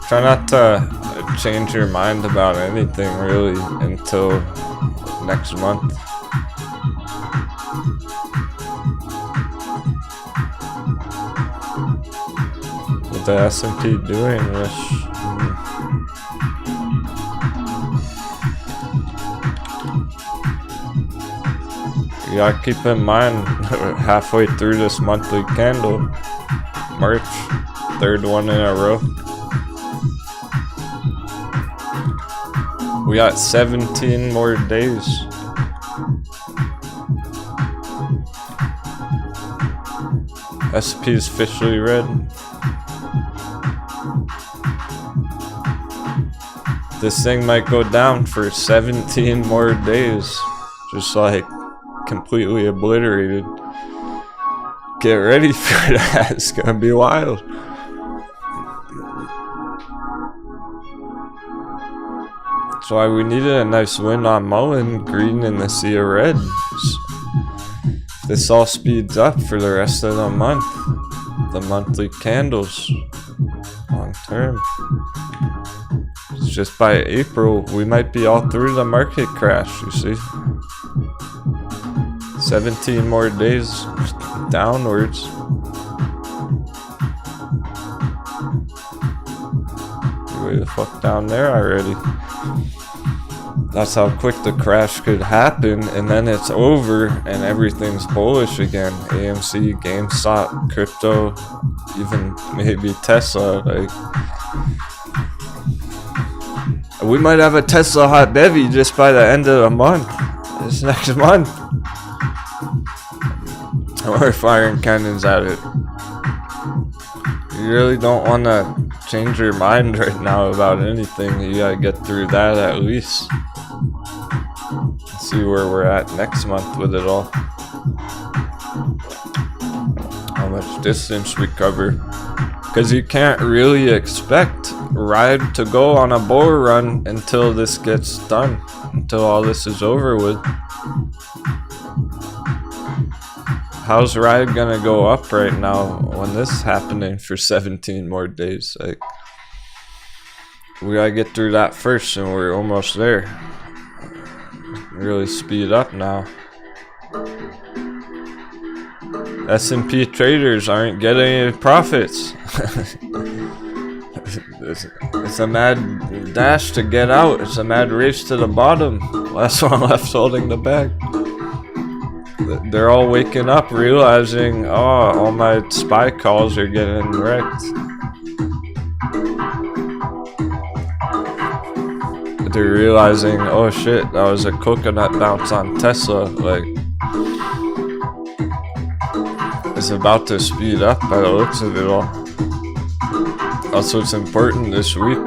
Try not to change your mind about anything really until next month. What the S&P doing, Wish? You gotta keep in mind, halfway through this monthly candle, March, 3rd one in a row. We got 17 more days. SP is officially red. this thing might go down for 17 more days. Just like completely obliterated. Get ready for that. It's gonna be wild. That's why we needed a nice win on MULN, green in the sea of red. This all speeds up for the rest of the month. The monthly candles. Long term. It's just by April, we might be all through the market crash, you see. 17 more days downwards. Way the fuck down there already. That's how quick the crash could happen, and then it's over and everything's bullish again. AMC, GameStop, crypto, even maybe Tesla. Like, we might have a Tesla hot bevy just by the end of the month. This next month. We're firing cannons at it. You really don't want to change your mind right now about anything. You gotta get through that at least. See where we're at next month with it all. How much distance we cover. Because you can't really expect Ride to go on a bull run until this gets done. Until all this is over with. How's Ride gonna go up right now when this is happening for 17 more days? Like, we gotta get through that first, and we're almost there. Really speed up now. S&P traders aren't getting any profits. It's a mad dash to get out. It's a mad race to the bottom. Last one left holding the bag. They're all waking up realizing, oh, all my SPY calls are getting wrecked. They're realizing, oh shit, that was a coconut bounce on Tesla. Like, it's about to speed up by the looks of it all. Also, it's important this week.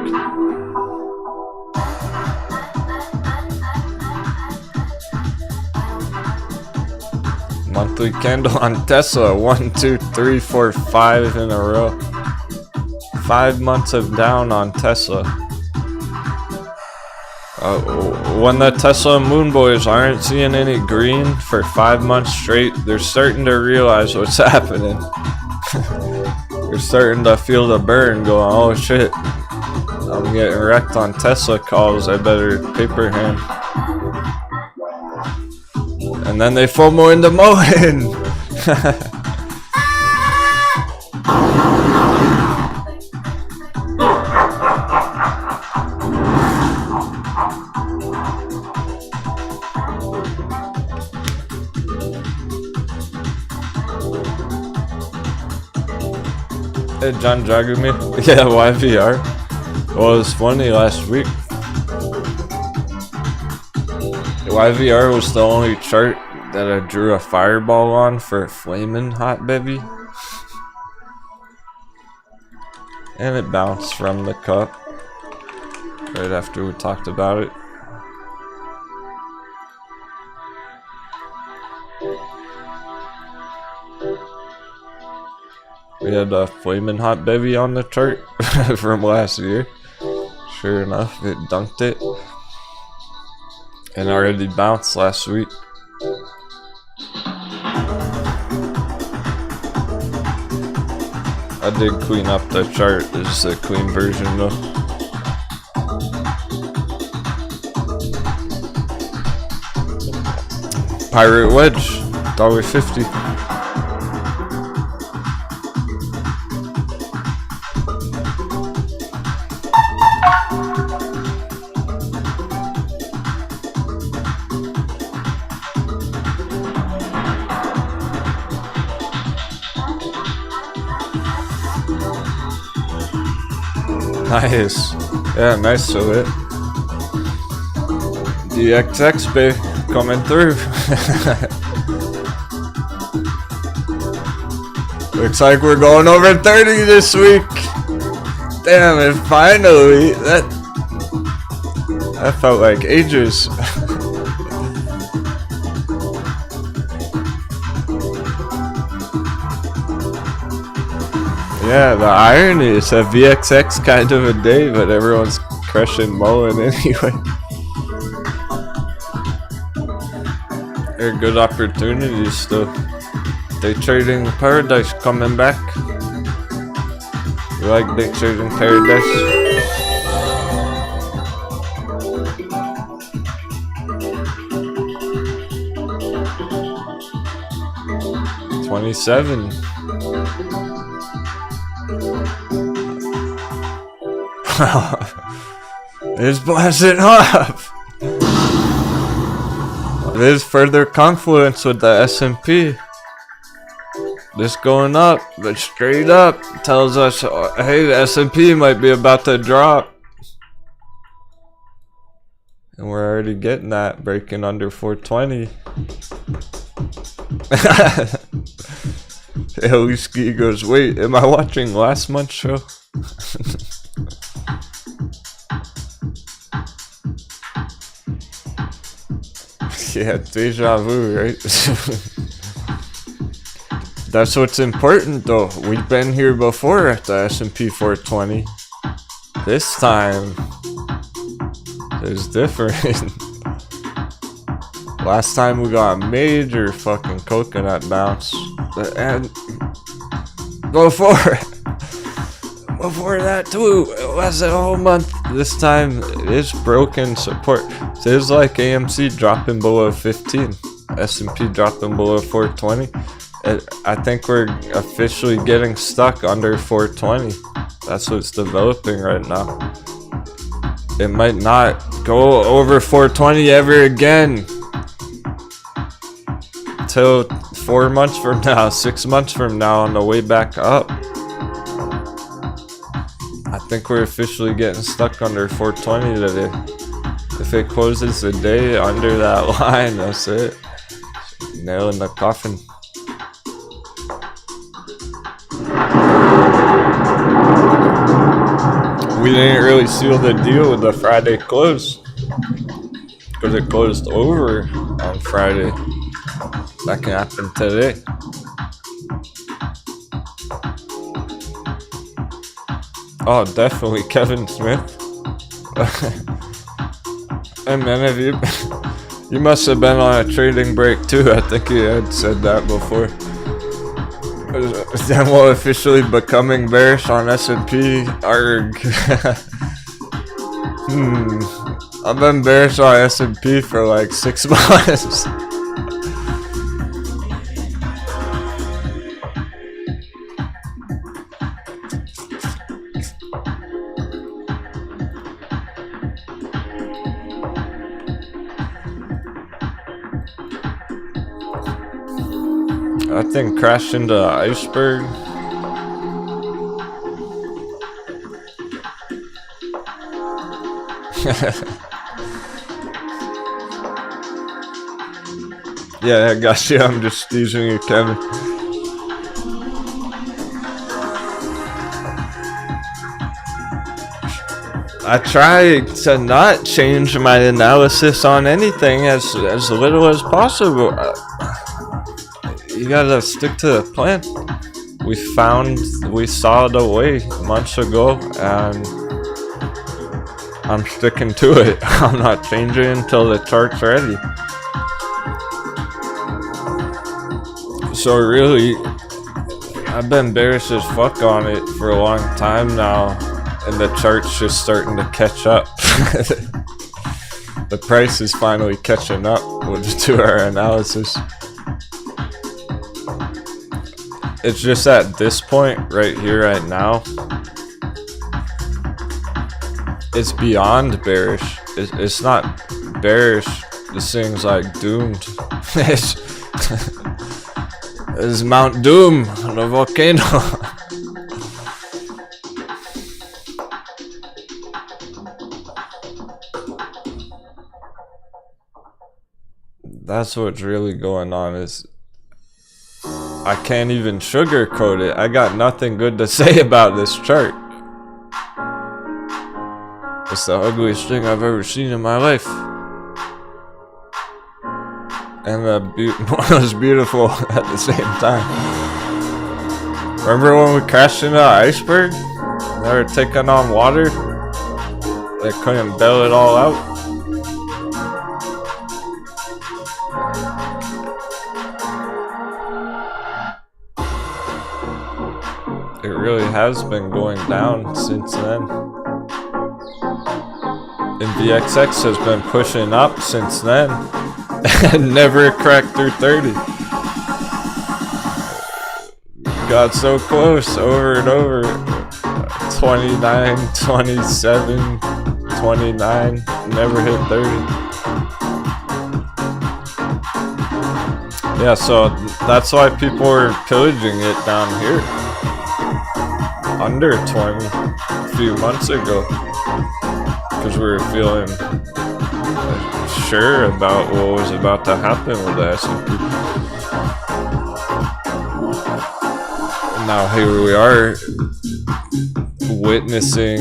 Monthly candle on Tesla. 1, 2, 3, 4, 5 in a row. 5 months of down on Tesla. When the Tesla Moon Boys aren't seeing any green for 5 months straight, they're starting to realize what's happening. They're starting to feel the burn going, oh shit, I'm getting wrecked on Tesla calls, I better paper hand. And then they FOMO into MULN. Hey, John Jagumi. Yeah, YVR. Well, it was funny last week. YVR was the only chart that I drew a fireball on for a flaming hot bevy. And it bounced from the cup right after we talked about it. We had a flaming hot bevy on the chart from last year. Sure enough, it dunked it. And already bounced last week. I did clean up the chart. It's a clean version though. Pirate Wedge, $1.50. Nice. Yeah, nice of it. DXX, babe, coming through. Looks like we're going over 30 this week. Damn it, finally. That felt like ages. Yeah, the irony is a VXX kind of a day, but everyone's crushing MULN anyway. There are good opportunities still. Day trading paradise coming back. You like day trading paradise? 27. It's blasting off. There's further confluence with the S&P. This going up, but straight up tells us, hey, the S&P might be about to drop. And we're already getting that, breaking under 420. Elliottician goes, wait, am I watching last month's show? Yeah, deja vu, right? That's what's important though. We've been here before at the S&P 420. This time is different. Last time we got a major fucking coconut bounce. And before that too, it was a whole month. This time it's broken support. So it's like AMC dropping below 15, S&P dropping below 420. I think we're officially getting stuck under 420. That's what's developing right now. It might not go over 420 ever again till 4 months from now, 6 months from now on the way back up. I think we're officially getting stuck under 420 today. If it closes the day under that line, that's it. Nail in the coffin. We didn't really seal the deal with the Friday close because it closed over on Friday. That can happen today. Oh, definitely Kevin Smith. Hey man, have you must have been on a trading break too. I think he had said that before. Denwo officially becoming bearish on S&P. Arg. I've been bearish on S&P for like 6 months. That thing crashed into an iceberg. Yeah, I got you. I'm just teasing you, Kevin. I try to not change my analysis on anything as little as possible. You gotta stick to the plan. We saw the way months ago, and I'm sticking to it. I'm not changing until the chart's ready. So really, I've been bearish as fuck on it for a long time now, and the chart's just starting to catch up. The price is finally catching up to our analysis. It's just at this point, right here, right now, it's beyond bearish. It's not bearish. This thing's like doomed. It's Mount Doom, the volcano. That's what's really going on. Is I can't even sugarcoat it. I got nothing good to say about this chart. It's the ugliest thing I've ever seen in my life. And the most beautiful at the same time. Remember when we crashed into an iceberg? They were taking on water. They couldn't bail it all out. It really has been going down since then. And VXX has been pushing up since then. And never cracked through 30. Got so close over and over. 29, 27, 29, never hit 30. Yeah, so that's why people were pillaging it down here. Under 20 a few months ago. Because we were feeling sure about what was about to happen with the S&P. Now here we are witnessing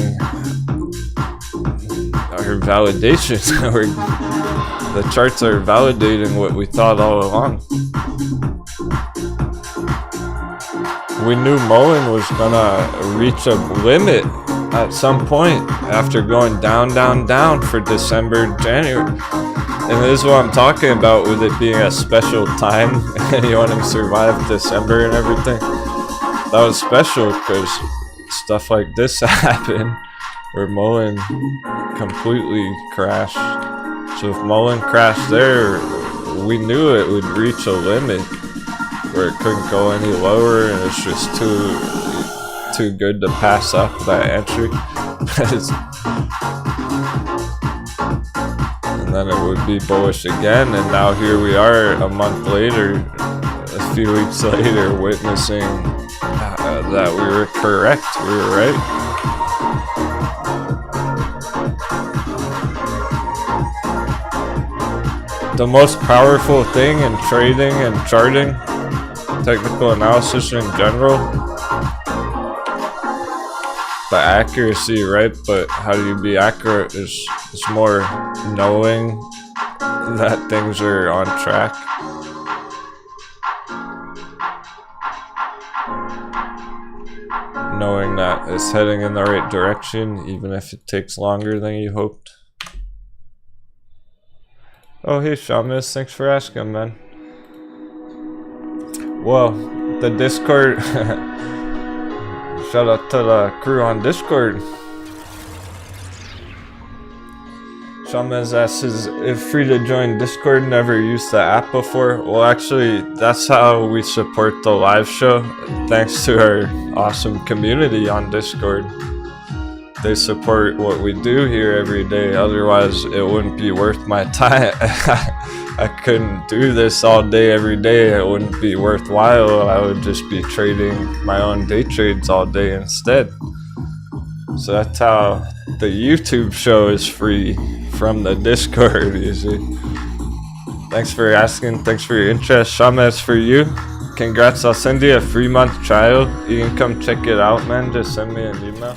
our validation. The charts are validating what we thought all along. We knew MULN was gonna reach a limit at some point after going down, down, down for December, January. And this is what I'm talking about with it being a special time and you want to survive December and everything. That was special because stuff like this happened where MULN completely crashed. So if MULN crashed there, we knew it would reach a limit where it couldn't go any lower and it's just too good to pass up that entry. And then it would be bullish again, and now here we are a month later, a few weeks later, witnessing that we were correct, we were right. The most powerful thing in trading and charting, technical analysis in general, the accuracy, right? But how do you be accurate is more knowing that things are on track. Knowing that it's heading in the right direction, even if it takes longer than you hoped. Oh, hey, Shamus, thanks for asking, man. Well, the Discord... Shout out to the crew on Discord. Shamas asks, is it free to join Discord? Never used the app before. Well, actually, that's how we support the live show. Thanks to our awesome community on Discord. They support what we do here every day. Otherwise, it wouldn't be worth my time. I couldn't do this all day, every day. It wouldn't be worthwhile. I would just be trading my own day trades all day instead. So that's how the YouTube show is free from the Discord, you see. Thanks for asking. Thanks for your interest. Shama, it's for you. Congrats. I'll send you a free month trial. You can come check it out, man. Just send me an email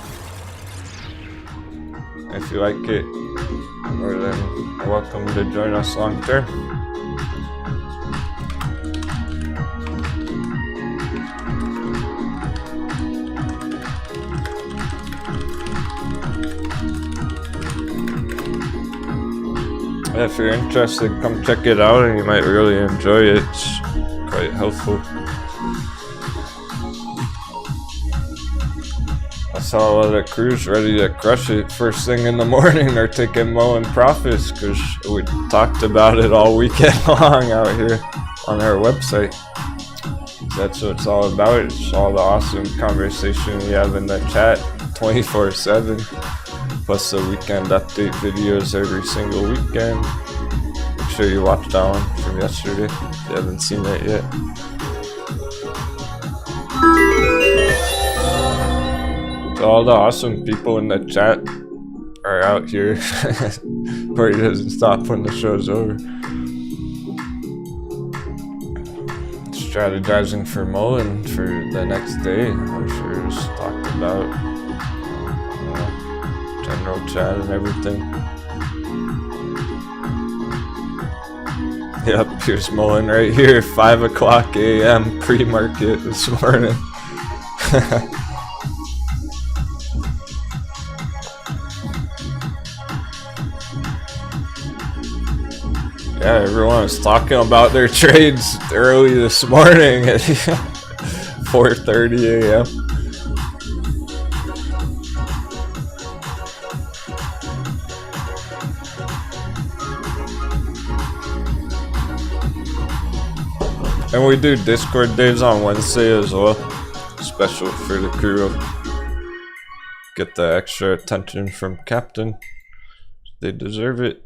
if you like it. Or then welcome to join us long term. If you're interested, come check it out and you might really enjoy it. It's quite helpful. I saw a lot of crews ready to crush it first thing in the morning. They're taking MULN profits because we talked about it all weekend long out here on our website. That's what it's all about. It's all the awesome conversation we have in the chat 24/7. Plus the weekend update videos every single weekend. Make sure you watch that one from yesterday if you haven't seen it yet. So all the awesome people in the chat are out here. Party doesn't stop when the show's over. Strategizing for MULN for the next day. I'm sure it's talked about. General general chat and everything. Yep, here's MULN right here, 5 o'clock a.m. pre-market this morning. Yeah, everyone was talking about their trades early this morning at 4:30 a.m. And we do Discord days on Wednesday as well, special for the crew. Get the extra attention from Captain. They deserve it.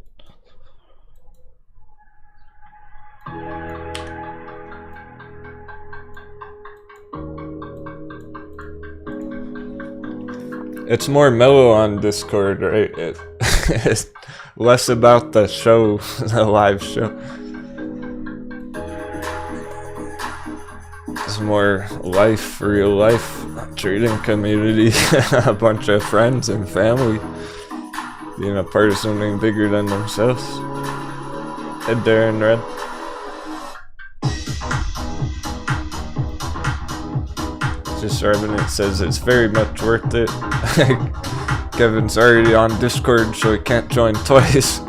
It's more mellow on Discord, right? It's less about the show, the live show. It's more life, real life, trading community, a bunch of friends and family, being a part of something bigger than themselves. Hey Darren Red. Just Revenant says it's very much worth it. Kevin's already on Discord, so he can't join twice.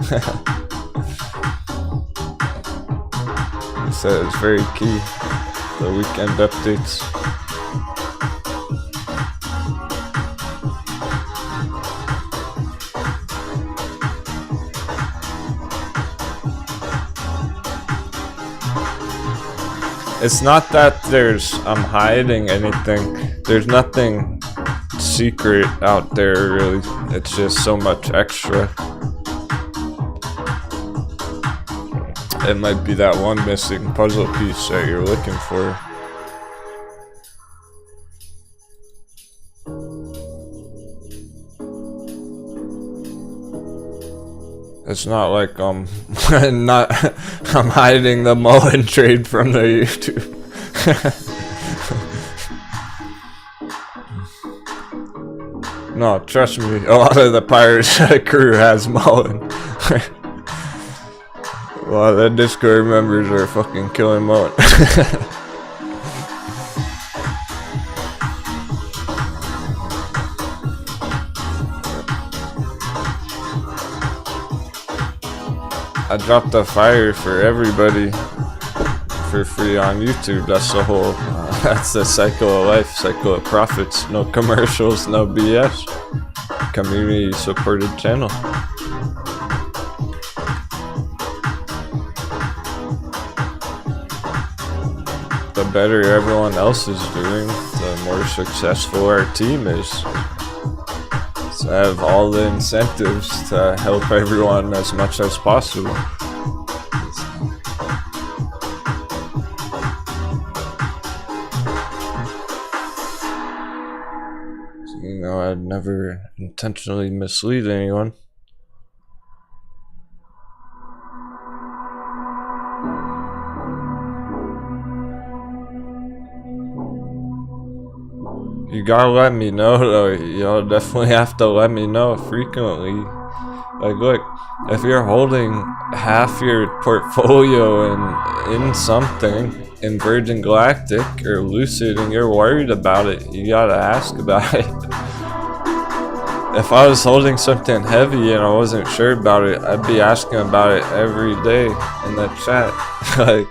He said it's very key. The weekend updates. It's not that I'm hiding anything. There's nothing secret out there, really. It's just so much extra. It might be that one missing puzzle piece that you're looking for. It's not like I'm hiding the MULN trade from the YouTube. No, trust me, a lot of the Pirates crew has MULN. A lot of the Discord members are fucking killing MULN. I dropped a fire for everybody for free on YouTube. That's the whole, that's the cycle of life, cycle of profits. No commercials, no BS. Community supported channel. The better everyone else is doing, the more successful our team is. So I have all the incentives to help everyone as much as possible. So, you know, I'd never intentionally mislead anyone. You gotta let me know though, y'all definitely have to let me know frequently. Like look, if you're holding half your portfolio in something, in Virgin Galactic or Lucid, and you're worried about it, you gotta ask about it. If I was holding something heavy and I wasn't sure about it, I'd be asking about it every day in the chat. Like,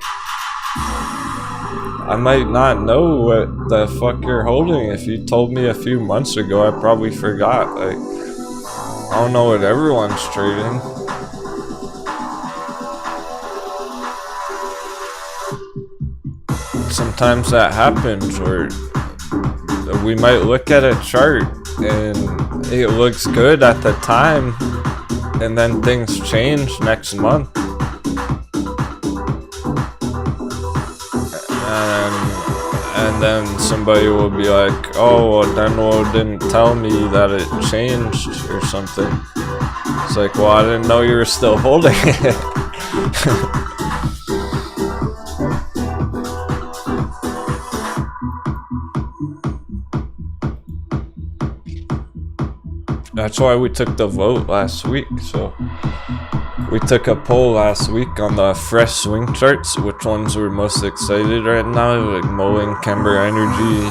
I might not know what the fuck you're holding. If you told me a few months ago, I probably forgot. Like, I don't know what everyone's trading. Sometimes that happens where we might look at a chart and it looks good at the time, and then things change next month. And then somebody will be like, oh, well, Denwo didn't tell me that it changed or something. It's like, well, I didn't know you were still holding it. That's why we took the vote last week. So we took a poll last week on the fresh swing charts, which ones we're most excited right now, like MULN, Kember Energy,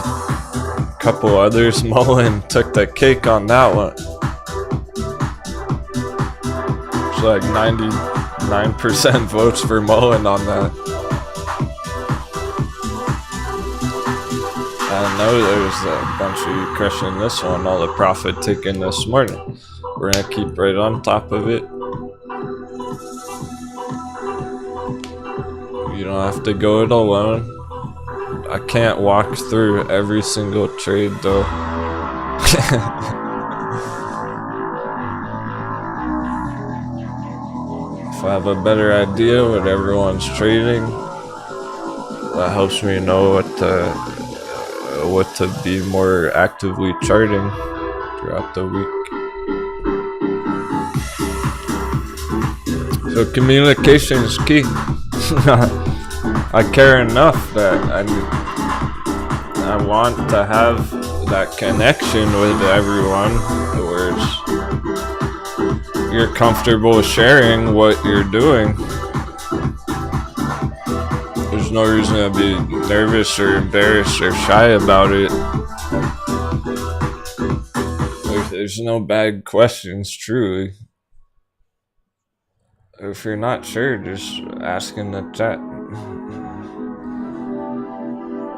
a couple others. MULN took the cake on that one. It's like 99% votes for MULN on that. I know there's a bunch of you crushing this one, all the profit taken this morning. We're gonna keep right on top of it. You don't have to go it alone. I can't walk through every single trade though. If I have a better idea what everyone's trading, that helps me know what to be more actively charting throughout the week. So communication is key. I care enough that I want to have that connection with everyone where you're comfortable sharing what you're doing. There's no reason to be nervous or embarrassed or shy about it. There's no bad questions, truly. If you're not sure, just ask in the chat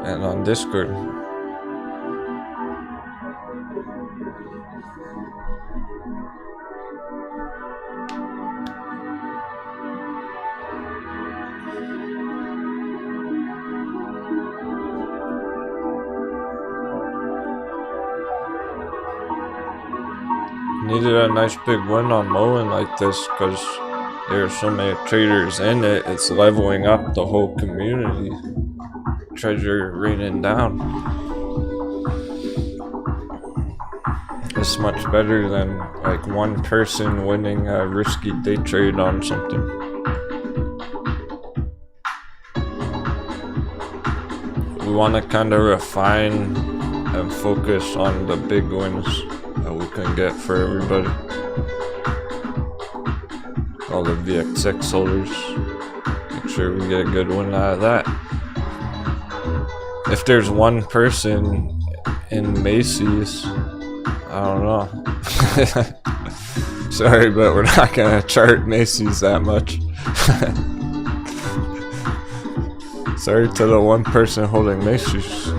and on Discord. Needed a nice big win on MULN like this because there are so many traders in it. It's leveling up the whole community. Treasure raining down. It's much better than like one person winning a risky day trade on something. We want to kind of refine and focus on the big wins that we can get for everybody. All the VXX holders, make sure we get a good one out of that. If there's one person in Macy's, I don't know. Sorry, but we're not gonna chart Macy's that much. Sorry to the one person holding Macy's.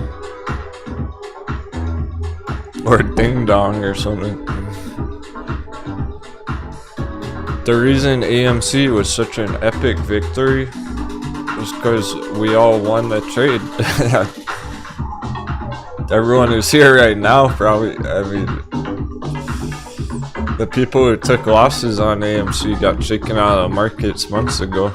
Or Ding Dong or something. The reason AMC was such an epic victory was because we all won the trade. Everyone who's here right now probably, I mean, the people who took losses on AMC got shaken out of the markets months ago.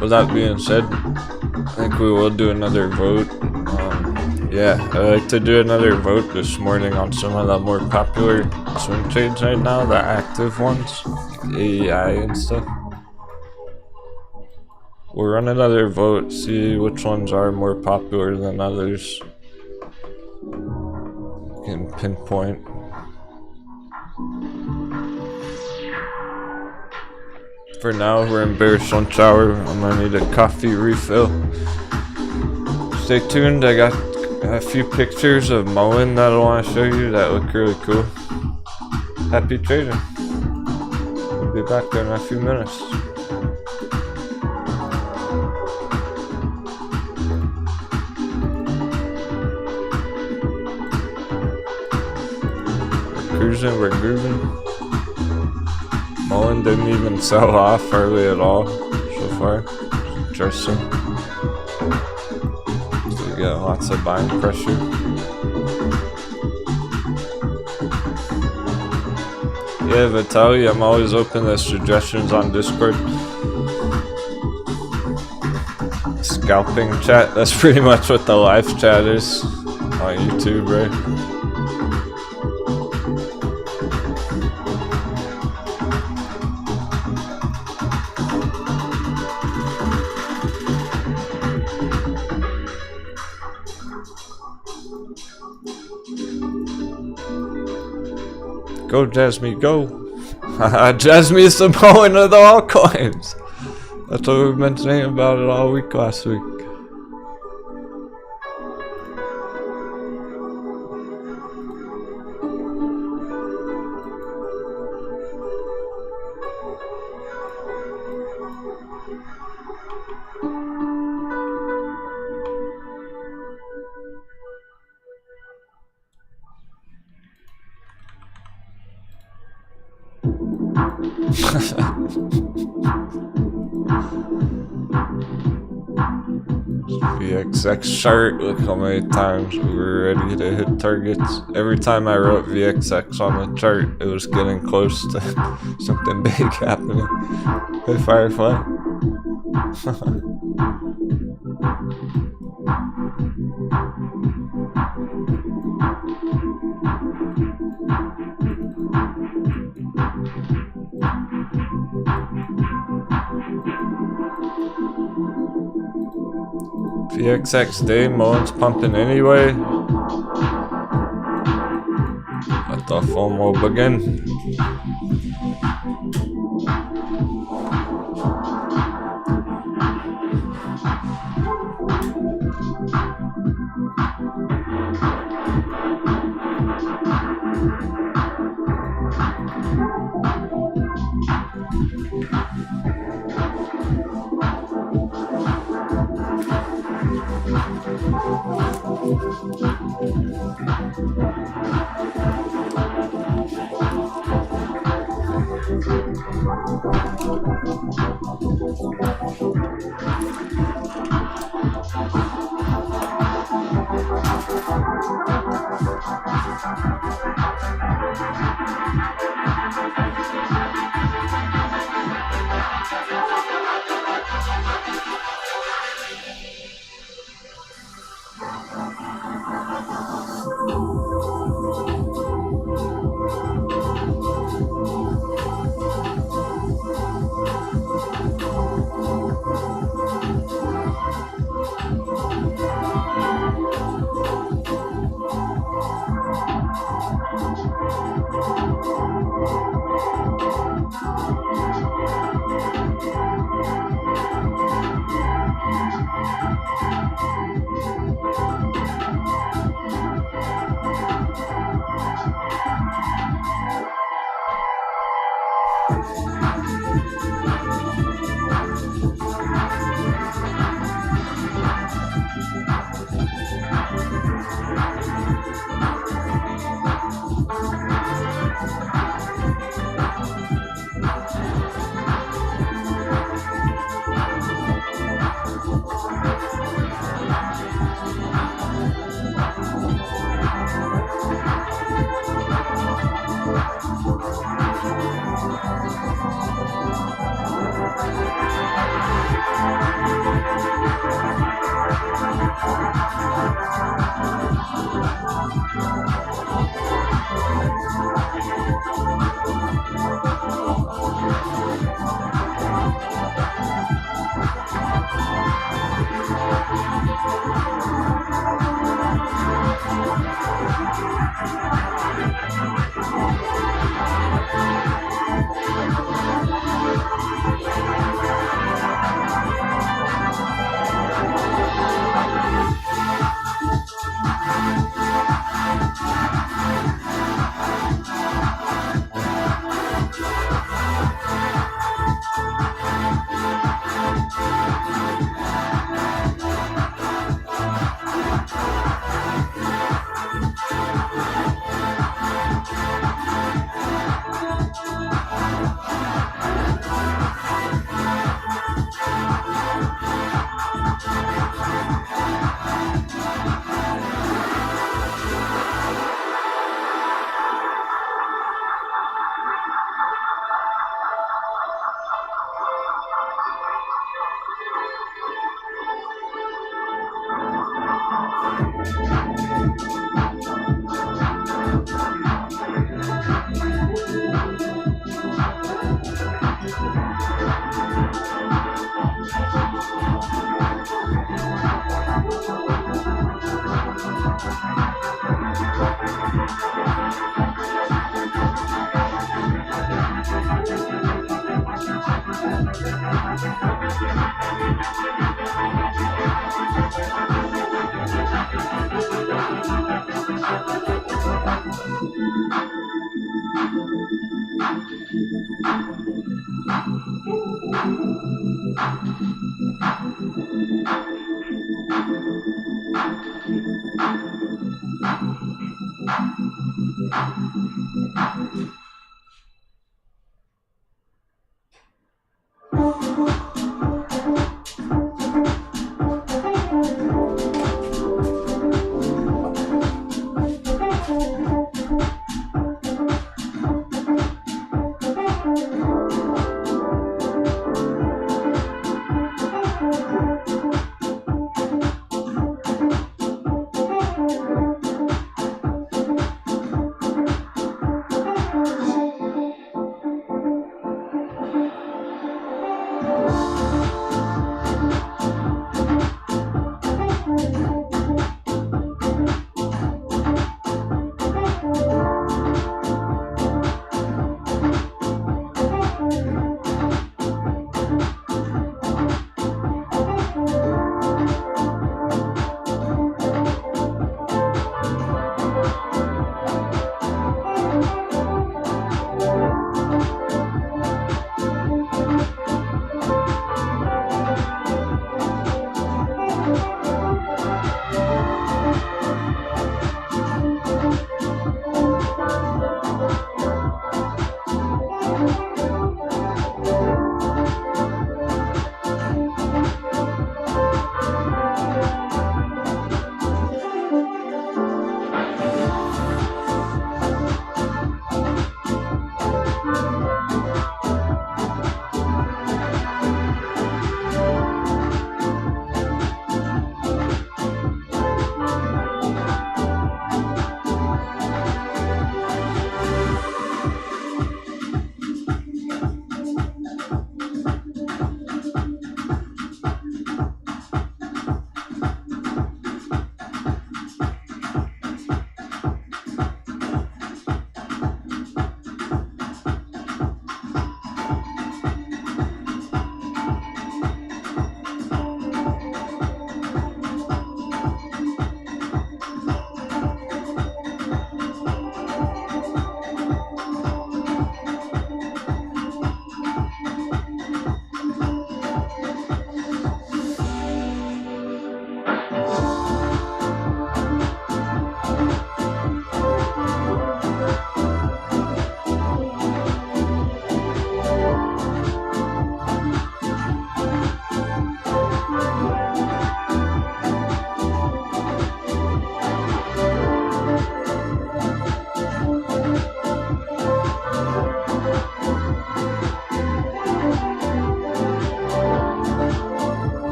With that being said, I think we will do another vote. Yeah, I'd like to do another vote this morning on some of the more popular swing trades right now, the active ones, AEI and stuff. We'll run another vote, see which ones are more popular than others. We can pinpoint. For now, we're in bearish lunch hour. I'm gonna need a coffee refill. Stay tuned, I got a few pictures of MULN that I want to show you that look really cool. Happy trading. We'll be back there in a few minutes. We're cruising, we're grooving. MULN didn't even sell off hardly at all so far. Interesting. So we got lots of buying pressure. Yeah, Vitaly, I'm always open to suggestions on Discord. Scalping chat, that's pretty much what the live chat is on YouTube, right? Go, Jasmine, go. Jasmine is the point of the altcoins. That's what we've been saying about it all week last week. VXX chart, look how many times we were ready to hit targets. Every time I wrote VXX on the chart, it was getting close to something big happening. Hey, Firefly. VXX day, MULN's pumping anyway. Let the FOMO begin.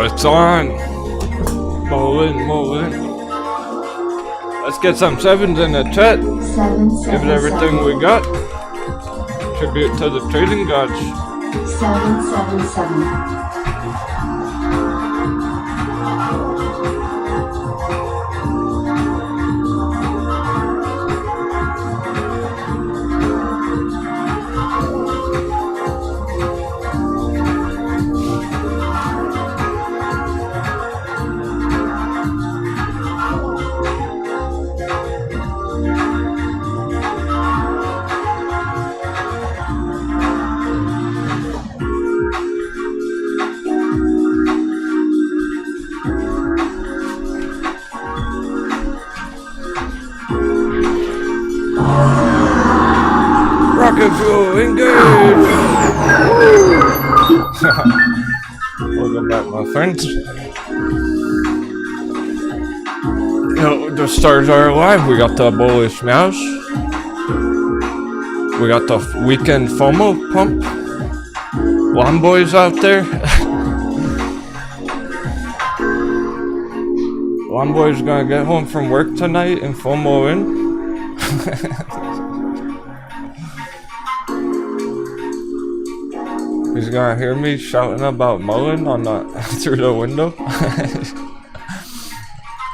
It's on. MULN. Let's get some sevens in the chat. Give it everything we got. Tribute to the trading gods.
777.
Rocket fuel, engage! Welcome back, my friends. Yo, the stars are alive. We got the bullish mouse. We got the weekend FOMO pump. Lawn boys out there. Lawn boy's gonna get home from work tonight and FOMO in. He's gonna hear me shouting about MULN on the through the window.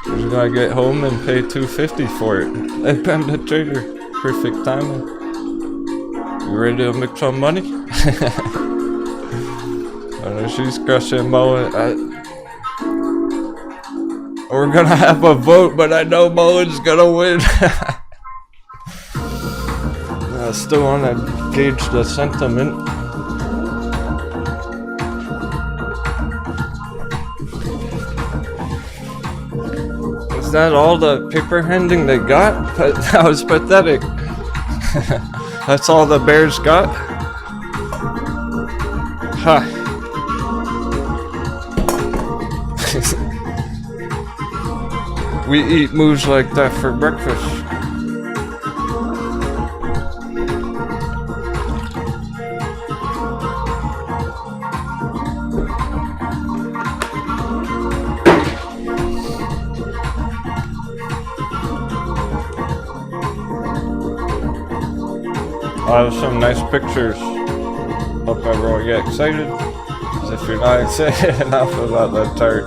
He's gonna get home and pay $250 for it. Hey, Pam the trader, perfect timing. You ready to make some money? I know she's crushing MULN. We're gonna have a vote, but I know MULN's gonna win. I still wanna gauge the sentiment. Is that all the paper handing they got? That was pathetic. That's all the bears got? Huh. We eat moves like that for breakfast. I have some nice pictures. Hope everyone get excited. As if you're not excited enough about that tart.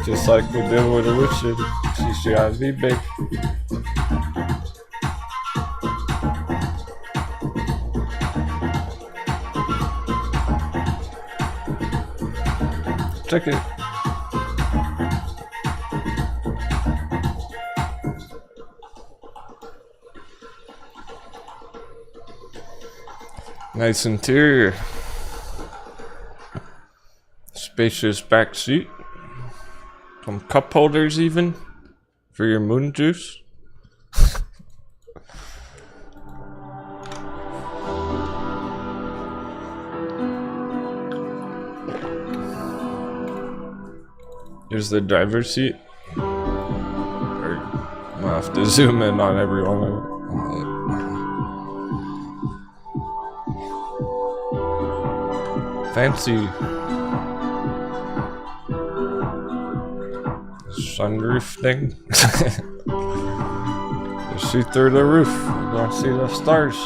Just like we did with Elliottician. CCIV big. Check it. Nice interior. Spacious back seat. Some cup holders even for your moon juice. Here's the driver's seat. I'll have to zoom in on every one of them. Fancy. Sunroof thing. You see through the roof. You're gonna see the stars.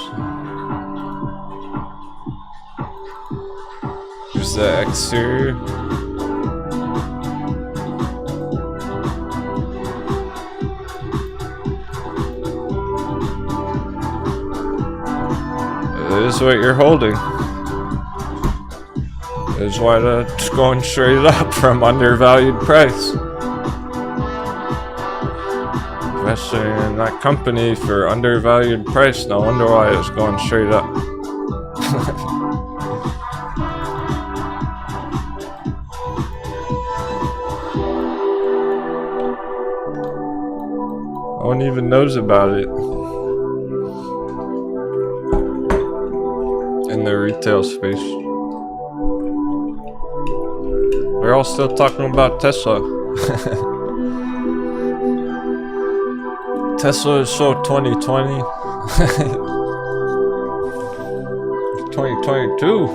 Here's the exterior. This is what you're holding. This is why it's going straight up from undervalued price. Investing in that company for undervalued price, no wonder why it's going straight up. No one even knows about it. In the retail space. We're all still talking about Tesla. Tesla is so 2020. 2022.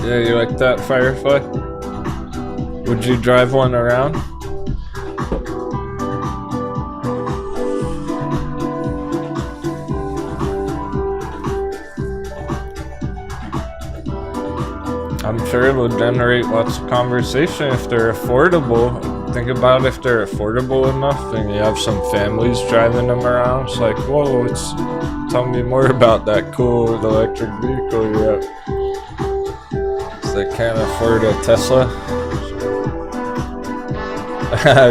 Yeah, you like that, Firefly? Would you drive one around? I'm sure it'll generate lots of conversation if they're affordable. Think about if they're affordable enough and you have some families driving them around. It's like, whoa, tell me more about that cool electric vehicle you have. They can't afford a Tesla.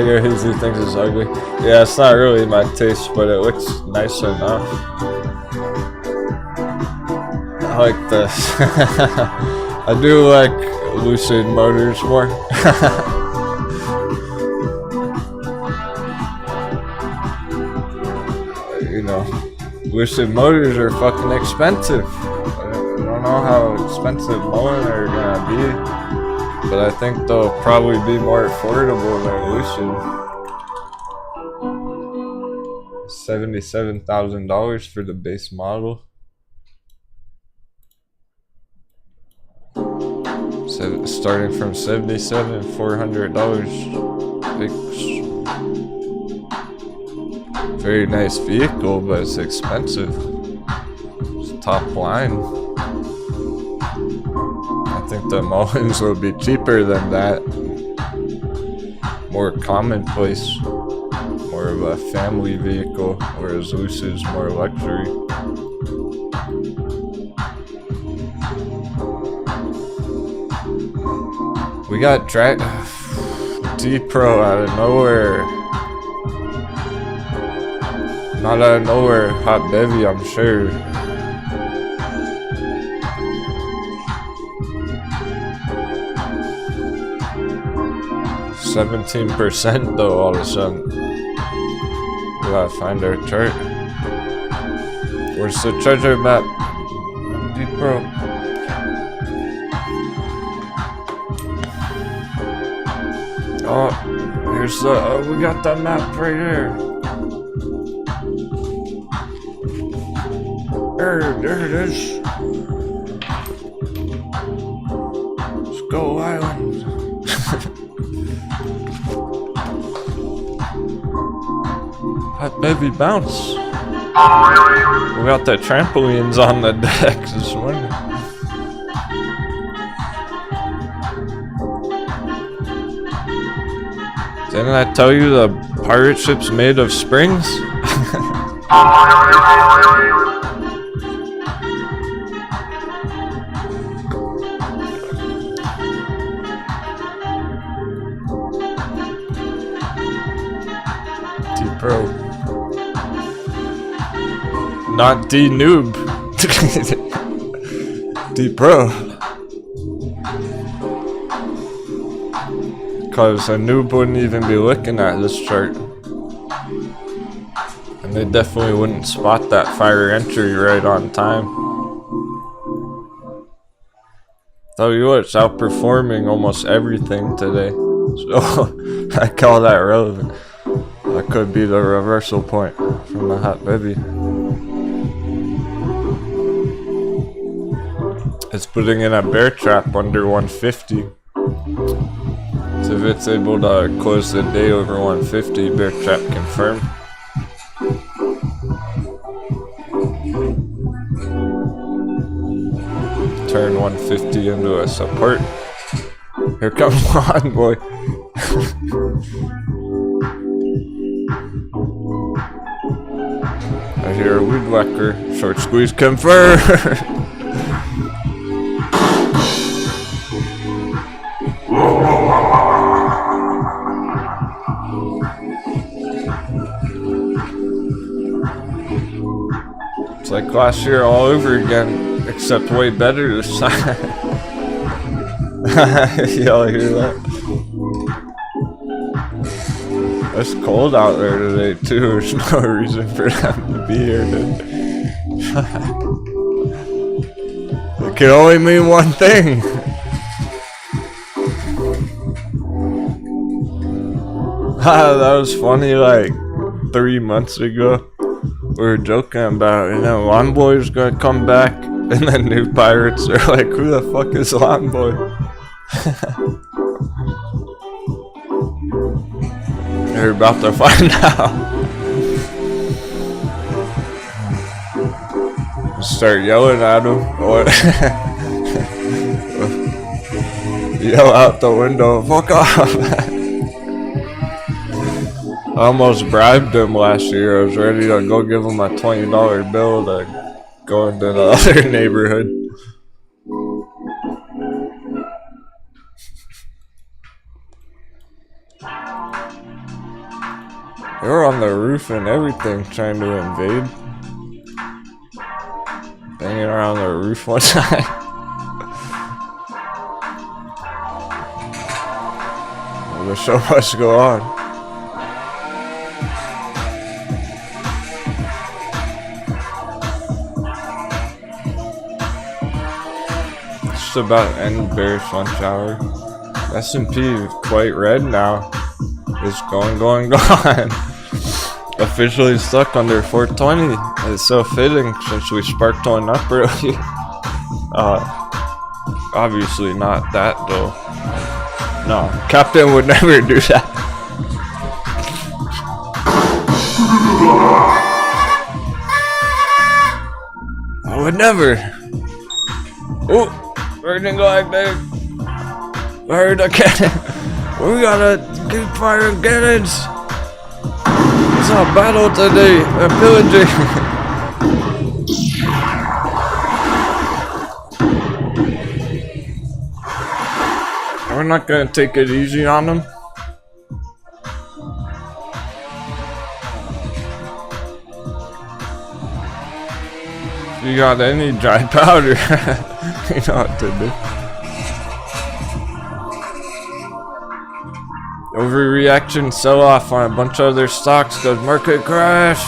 Your hazy thinks it's ugly. Yeah, it's not really my taste, but it looks nice enough. I like this. I do like Lucid Motors more. You know, Lucid Motors are fucking expensive. I don't know how expensive MULN are gonna be, but I think they'll probably be more affordable than Lucid. $77,000 for the base model. Starting from $77,400. Very nice vehicle, but it's expensive. It's top line. I think the MULNs will be cheaper than that. More commonplace. More of a family vehicle, whereas Lucid's more luxury. We got D-Pro out of nowhere. Not out of nowhere, hot bevy, I'm sure. %17% though, all of a sudden. We gotta find our chart. Where's the treasure map? D-Pro. Oh, here's the, we got the map right here. There it is. Skull Island. Hot baby bounce. We got the trampolines on the deck this morning. Didn't I tell you the pirate ship's made of springs? D-Pro. Not D-Noob. D-Pro. Because a noob wouldn't even be looking at this chart. And they definitely wouldn't spot that fire entry right on time. Tell you what, it's outperforming almost everything today. So I call that relevant. That could be the reversal point from the hot baby. It's putting in a bear trap under 150. So if it's able to close the day over 150, bear trap confirmed. Turn 150 into a support. Here comes one, boy. I hear a weed whacker. Short squeeze confirmed. It's like last year all over again, except way better this time. Y'all hear that? It's cold out there today too. There's no reason for them to be here today. can only mean one thing. That was funny, like 3 months ago. We were joking about, you know, Lawn Boy's gonna come back, and then new pirates are like, who the fuck is Lawn Boy? They're about to find out. Start yelling at him. Yell out the window, fuck off. I almost bribed him last year. I was ready to go give him a $20 bill to go into the other neighborhood. They were on the roof and everything trying to invade. Banging around the roof one time. Well, the show must go on. Just about to end bearish lunch hour. S&P is quite red now. It's going. Officially stuck under 420. It's so fitting since we sparked one up early. Obviously not that though. No, Captain would never do that. I would never. Oh, we're gonna go like that. I heard a cannon. We gotta keep firing cannons. It's a battle today, a pillaging. We're not gonna take it easy on them. If you got any dry powder, you know what to do. Overreaction sell-off on a bunch of other stocks goes market crash.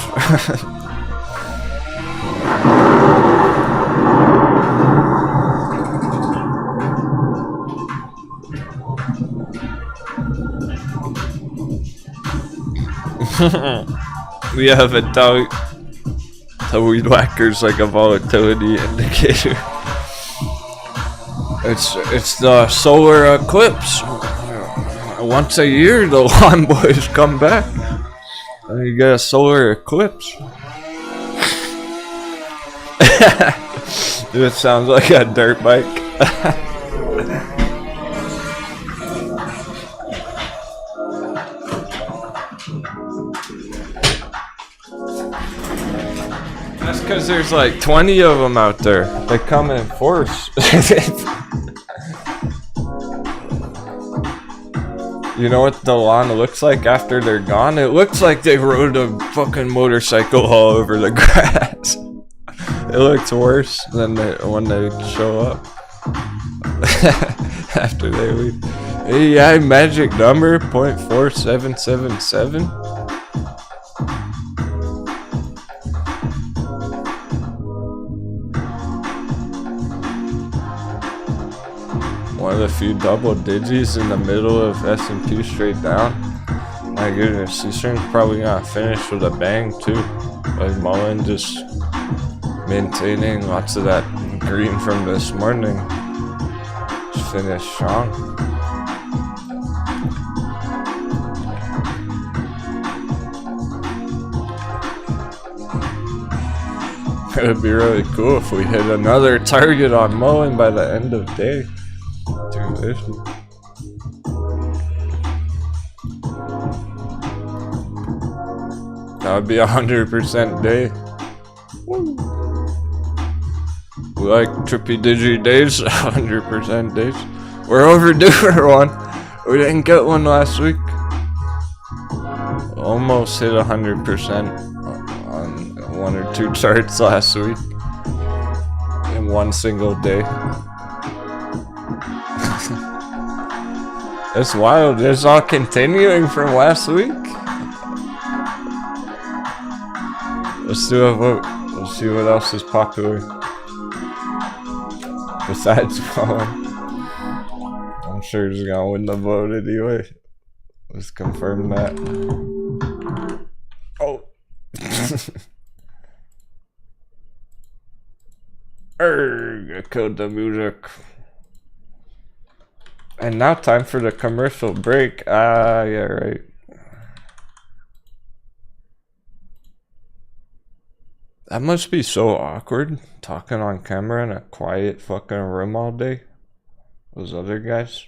We have a weed whacker's like a volatility indicator. It's the solar eclipse. Once a year, the Lawn Boys come back, and you get a solar eclipse. This sounds like a dirt bike. That's because there's like 20 of them out there. They come in force. You know what the lawn looks like after they're gone? It looks like they rode a fucking motorcycle all over the grass. It looks worse than when they show up. After they leave. AEI magic number 0.4777. One of the few double digits in the middle of S&P straight down. My goodness, these things probably gonna finish with a bang too. Like MULN just maintaining lots of that green from this morning. Just finished strong. It'd be really cool if we hit another target on MULN by the end of day. That would be 100% day. We like trippy digi days, 100% days. We're overdue for one. We didn't get one last week. Almost hit 100% on one or two charts last week in one single day. It's wild. It's all continuing from last week. Let's do a vote. Let's see what else is popular. Besides MULN. I'm sure he's gonna win the vote anyway. Let's confirm that. Oh. I killed the music. And now time for the commercial break. Yeah, right. That must be so awkward, talking on camera in a quiet fucking room all day. Those other guys.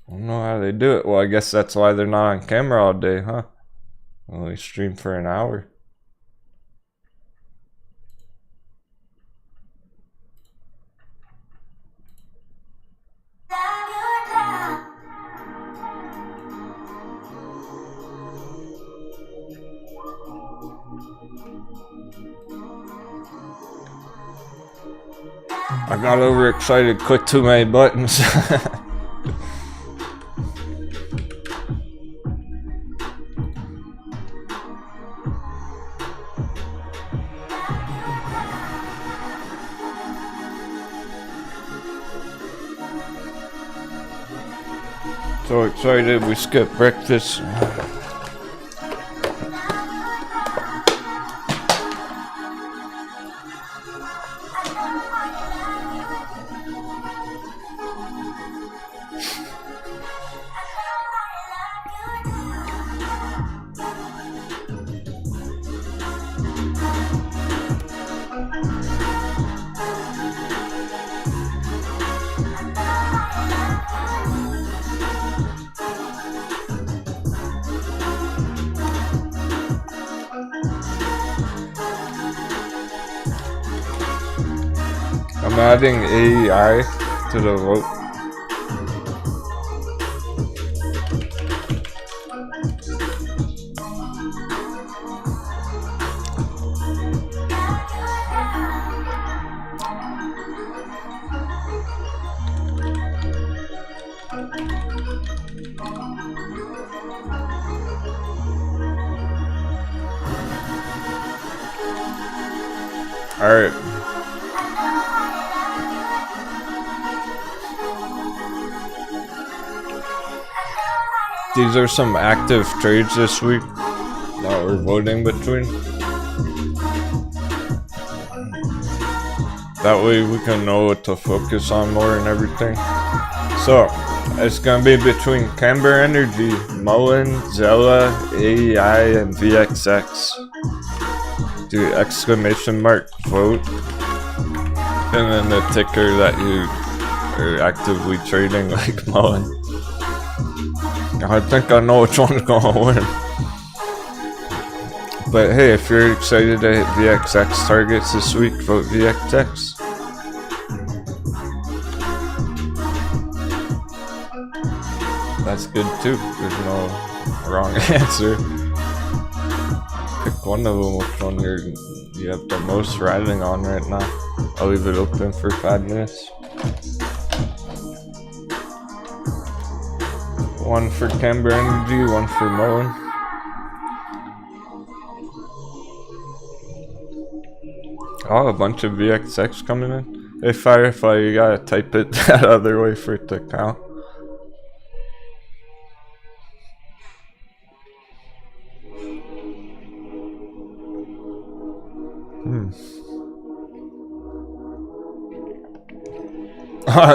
I don't know how they do it. Well, I guess that's why they're not on camera all day, huh? Only stream for an hour. I got overexcited, clicked too many buttons. So excited, we skipped breakfast. I'm adding AEI to the vote. All right. These are some active trades this week that we're voting between. That way we can know what to focus on more and everything. So, it's gonna be between Camber Energy, MULN, Zella, AEI, and VXX. Do exclamation mark vote. And then the ticker that you are actively trading like MULN. I think I know which one's gonna win. But hey, if you're excited to hit VXX targets this week, vote VXX. That's good too. There's no wrong answer. Pick one of them, which one you have the most riding on right now. I'll leave it open for 5 minutes. One for Camber Energy, one for MULN. Oh, a bunch of VXX coming in. Hey Firefly, you gotta type it that other way for it to count.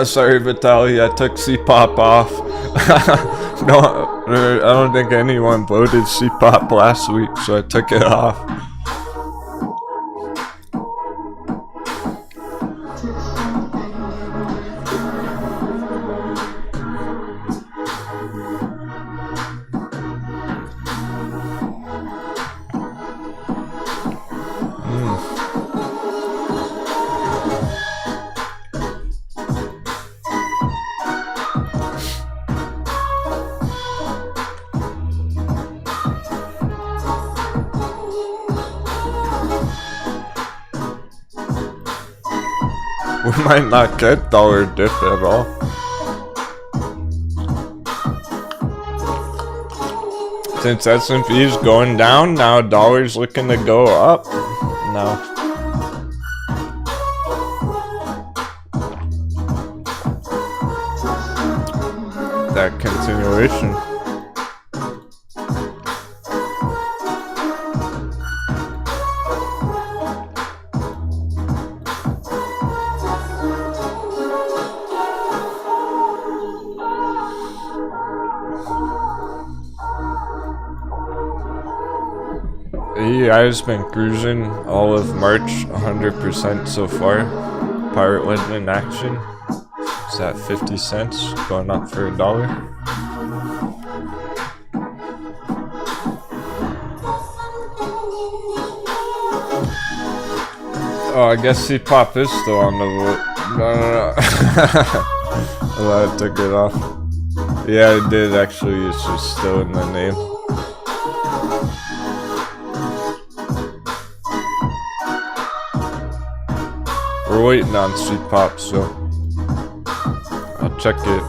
Sorry Vitaly, I took C-Pop off. No, I don't think anyone voted C-Pop last week, so I took it off. We might not get dollar dip at all. Since S&P is going down, now dollar's looking to go up. No. That continuation. CEI has been cruising all of March 100% so far. Pirate went in action. It's at 50 cents, going up for $1. Oh, I guess C-Pop is still on the vote. No. Oh, I took it off. Yeah, it did actually. It's just still in the name. We're waiting on C-Pop, so I'll check it.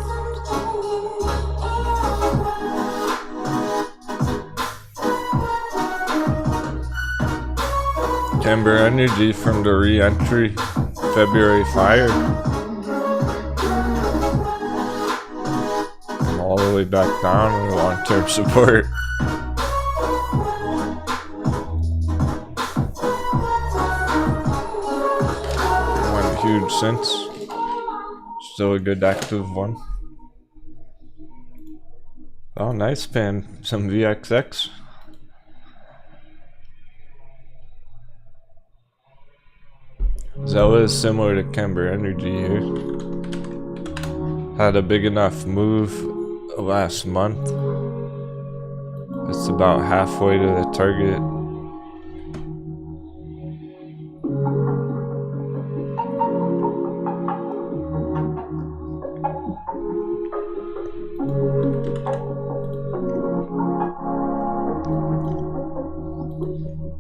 Camber Energy from the re-entry February fire. I'm all the way back down in long-term support. Huge since. Still a good active one. Oh, nice pan. Some VXX. Zella is similar to Camber Energy here. Had a big enough move last month. It's about halfway to the target.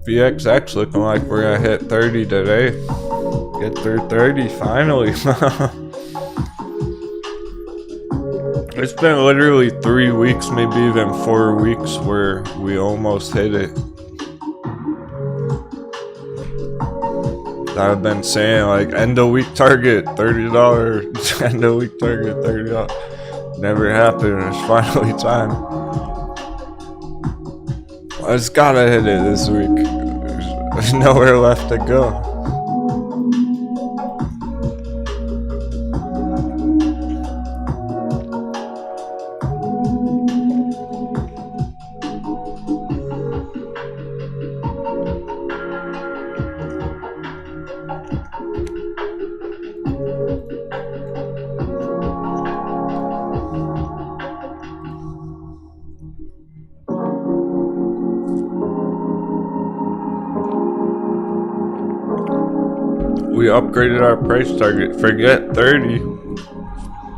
VXX looking like we're gonna hit 30 today. Get through 30 finally. It's been literally 3 weeks, maybe even 4 weeks where we almost hit it. I've been saying like end of week target $30, end of week target $30. Never happened. It's finally time. I just gotta hit it this week. There's nowhere left to go. We upgraded our price target. Forget 30.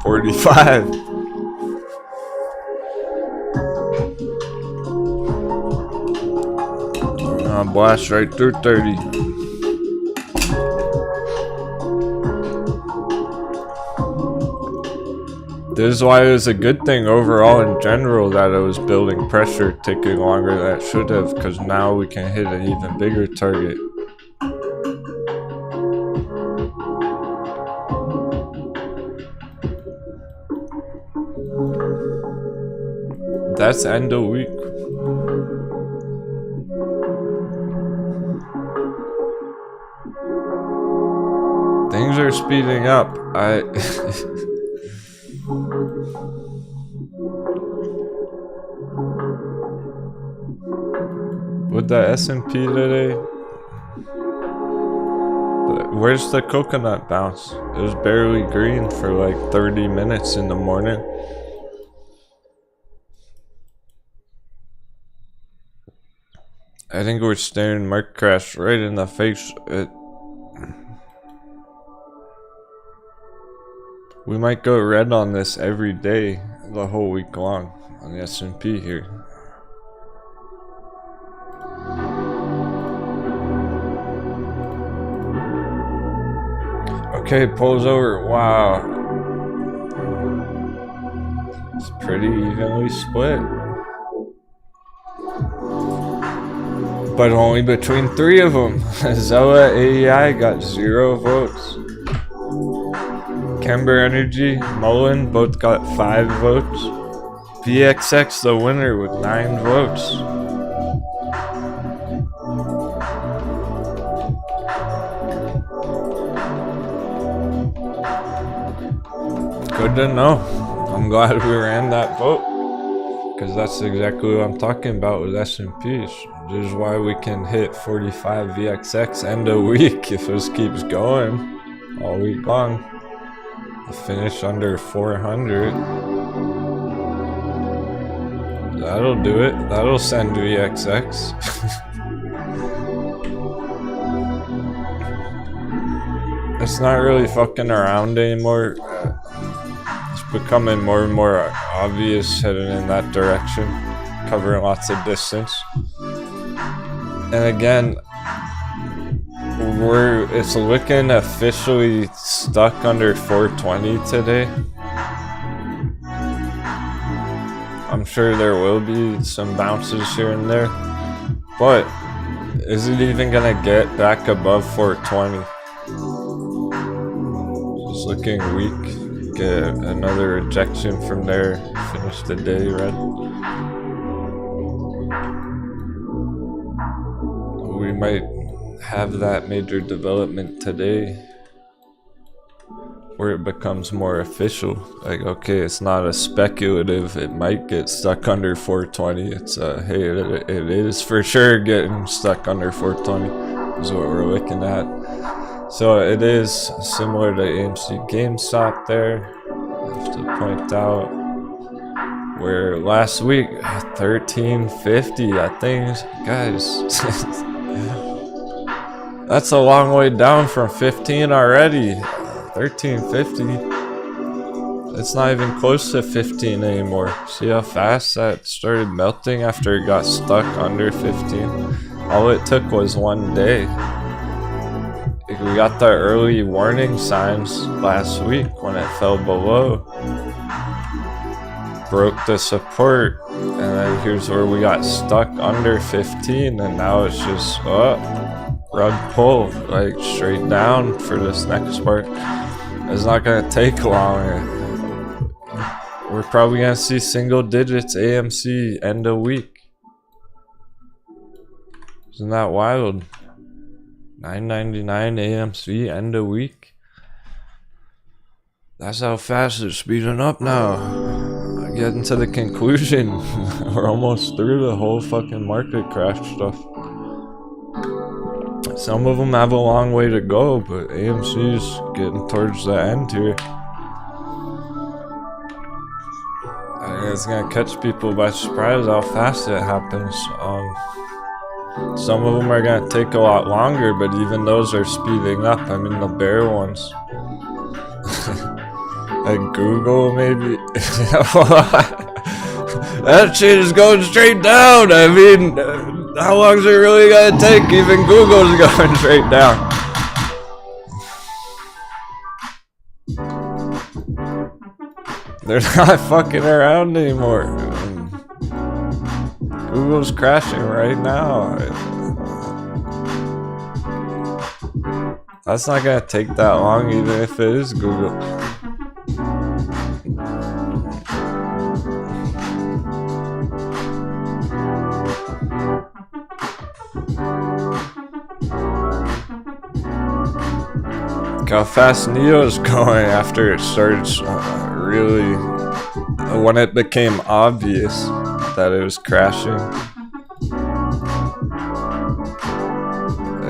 45. Blast right through 30. This is why it was a good thing overall in general that it was building pressure taking longer than it should have, because now we can hit an even bigger target. That's end of week. Things are speeding up. With the S&P today, where's the coconut bounce? It was barely green for like 30 minutes in the morning. I think we're staring market crash right in the face. We might go red on this every day, the whole week long on the S&P here. Okay, pulls over. Wow. It's pretty evenly split. but only between 3 of them. Zella AEI got 0 votes. Kember Energy, MULN both got 5 votes. VXX the winner with 9 votes. Good to know. I'm glad we ran that vote, because that's exactly what I'm talking about with S&Ps. This is why we can hit 45 VXX end of week if this keeps going all week long. Finish under 400. That'll do it. That'll send VXX. It's not really fucking around anymore. It's becoming more and more obvious heading in that direction, covering lots of distance. And again, it's looking officially stuck under 420 today. I'm sure there will be some bounces here and there, but is it even gonna get back above 420? It's looking weak. Get another rejection from there. Finish the day red. We might have that major development today where it becomes more official. Like, okay, it's not a speculative, it might get stuck under 420. It's hey, it is for sure getting stuck under 420 is what we're looking at. So it is similar to AMC GameStop there. I have to point out where last week 1350, I think, guys. That's a long way down from 15 already. 1350. It's not even close to 15 anymore. See how fast that started melting after it got stuck under 15? All it took was 1 day. We got the early warning signs last week when it fell below. Broke the support, and then here's where we got stuck under 15, and now it's just rug pull, like straight down for this next part. It's not gonna take long. We're probably gonna see single digits AMC end of week. Isn't that wild? 999 AMC end of week. That's how fast it's speeding up now. Getting to the conclusion. We're almost through the whole fucking market crash stuff. Some of them have a long way to go, but AMC's getting towards the end here. I think it's gonna catch people by surprise how fast it happens. Some of them are gonna take a lot longer, but even those are speeding up. I mean, the bear ones. Like Google, maybe. That shit is going straight down. I mean, how long is it really gonna take? Even Google's going straight down. They're not fucking around anymore. Google's crashing right now. That's not gonna take that long, even if it is Google. Look how fast Neo's going after it started really, when it became obvious that it was crashing.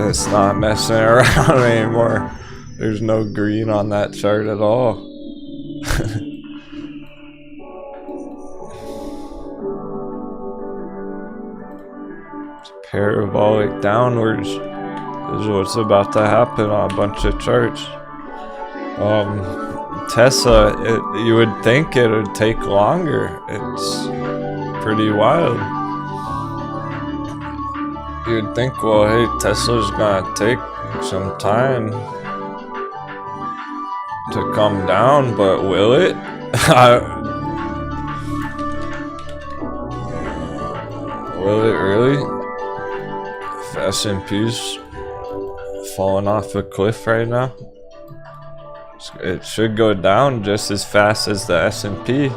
It's not messing around anymore. There's no green on that chart at all. It's parabolic downwards is what's about to happen on a bunch of charts. Tesla, you would think it would take longer. It's pretty wild. You'd think, well, hey, Tesla's gonna take some time to come down, but will it? Will it really? if S&P's falling off a cliff right now. It should go down just as fast as the S&P.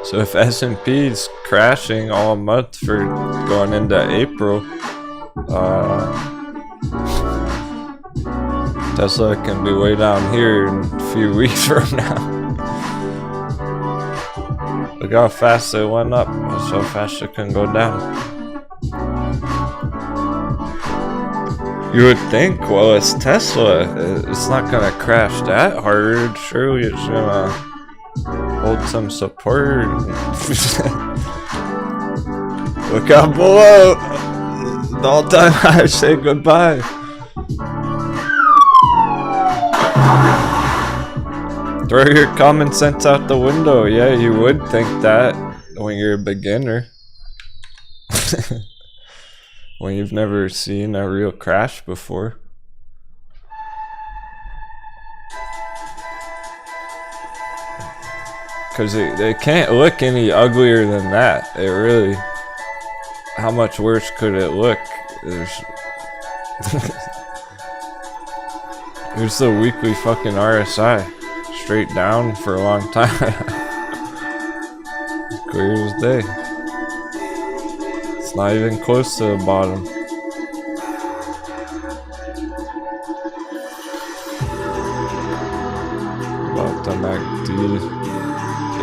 So if S&P's crashing all month for going into April, Tesla can be way down here in a few weeks from now. Look how fast it went up. That's how fast it can go down. You would think, well, it's Tesla. It's not gonna crash that hard. Surely it's gonna hold some support. Look how below the all-time high. Say goodbye. Throw your common sense out the window. Yeah, you would think that when you're a beginner. When you've never seen a real crash before. Because they can't look any uglier than that. It really... How much worse could it look? Here's the weekly fucking RSI. Straight down for a long time. Clear as day. It's not even close to the bottom. About the MACD.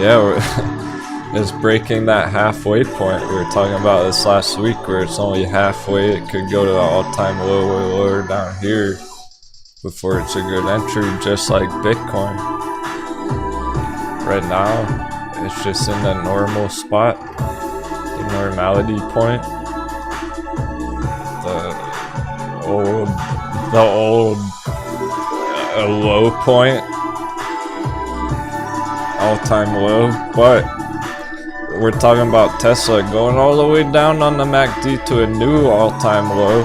Yeah, it's breaking that halfway point we were talking about this last week, where it's only halfway. It could go to the all-time low way lower down here before it's a good entry, just like Bitcoin. Right now, it's just in the normal spot. Normality point, the old low point, all-time low. But we're talking about Tesla going all the way down on the MACD to a new all-time low,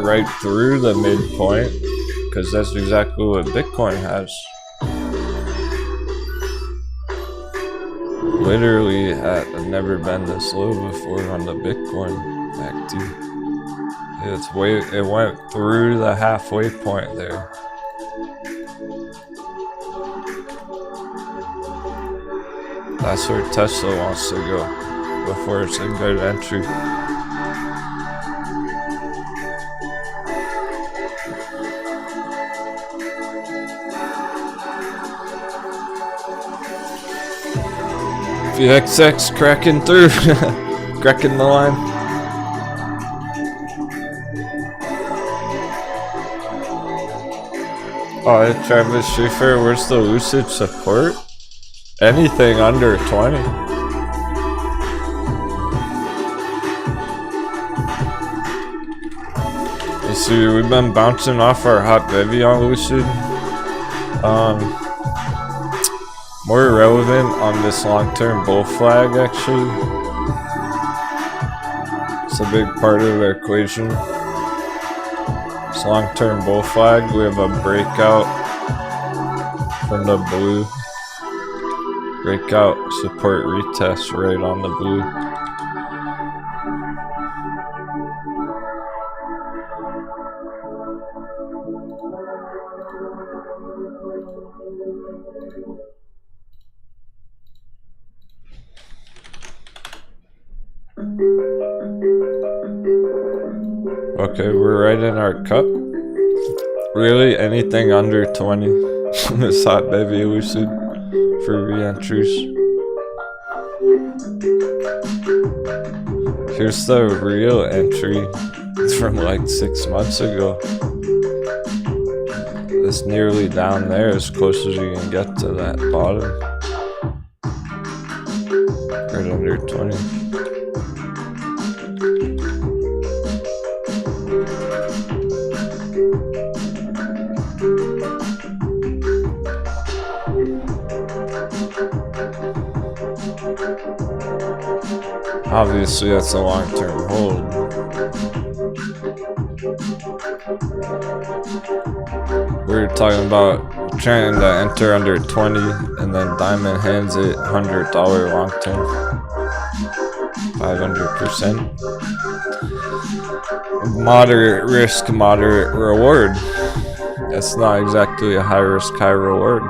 right through the midpoint, because that's exactly what Bitcoin has. Literally, I've never been this low before on the Bitcoin MACD. It went through the halfway point there. That's where Tesla wants to go before it's a good entry. VXX cracking through, cracking the line. Oh, hey, Travis Schaefer, where's the Lucid support? Anything under 20. You see, we've been bouncing off our hot bevy on Lucid. More relevant on this long-term bull flag, actually. It's a big part of the equation. This long-term bull flag, we have a breakout from the blue. Breakout support retest right on the blue. Okay, we're right in our cup. Really, anything under 20 is hot baby Lucid for re-entries. Here's the real entry from like 6 months ago. It's nearly down there, as close as you can get to that bottom. Right under 20. Obviously, that's a long-term hold. We're talking about trying to enter under 20, and then Diamond hands it $100 long-term, 500%. moderate risk, moderate reward. That's not exactly a high risk, high reward,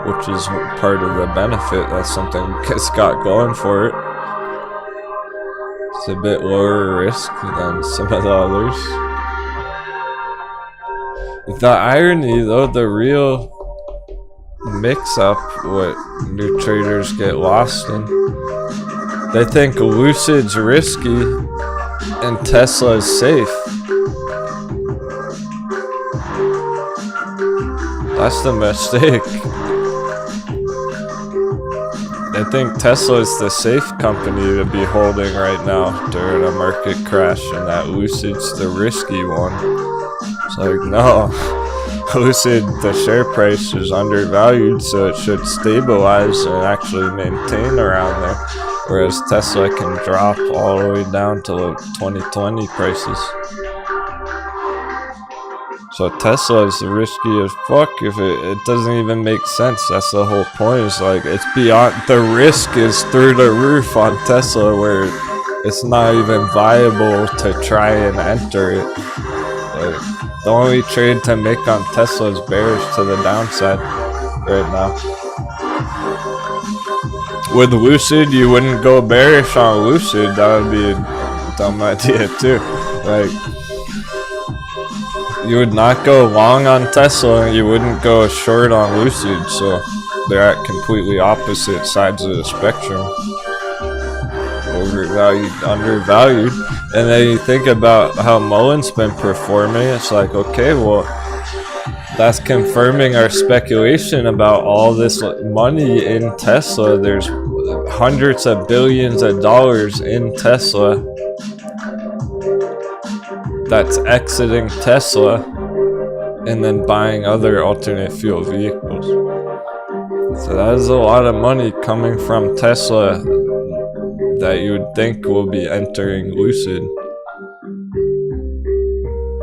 which is part of the benefit. That's something it's got going for it. It's a bit lower risk than some of the others. The irony, though, the real mix-up, what new traders get lost in, they think Lucid's risky and Tesla's safe. That's the mistake. I think Tesla is the safe company to be holding right now during a market crash, and that Lucid's the risky one. It's like, no, Lucid, the share price is undervalued, so it should stabilize and actually maintain around there, whereas Tesla can drop all the way down to the 2020 prices. So Tesla is risky as fuck. If it doesn't even make sense. That's the whole point. Is like, it's beyond, the risk is through the roof on Tesla, where it's not even viable to try and enter it. Like, the only trade to make on Tesla is bearish to the downside right now. With Lucid, you wouldn't go bearish on Lucid. That would be a dumb idea too. Like, you would not go long on Tesla, and you wouldn't go short on Lucid, so they're at completely opposite sides of the spectrum. Overvalued, undervalued. And then you think about how MULN's been performing, it's like, okay, well, that's confirming our speculation about all this money in Tesla. There's hundreds of billions of dollars in Tesla that's exiting Tesla and then buying other alternate fuel vehicles. So that is a lot of money coming from Tesla that you would think will be entering Lucid,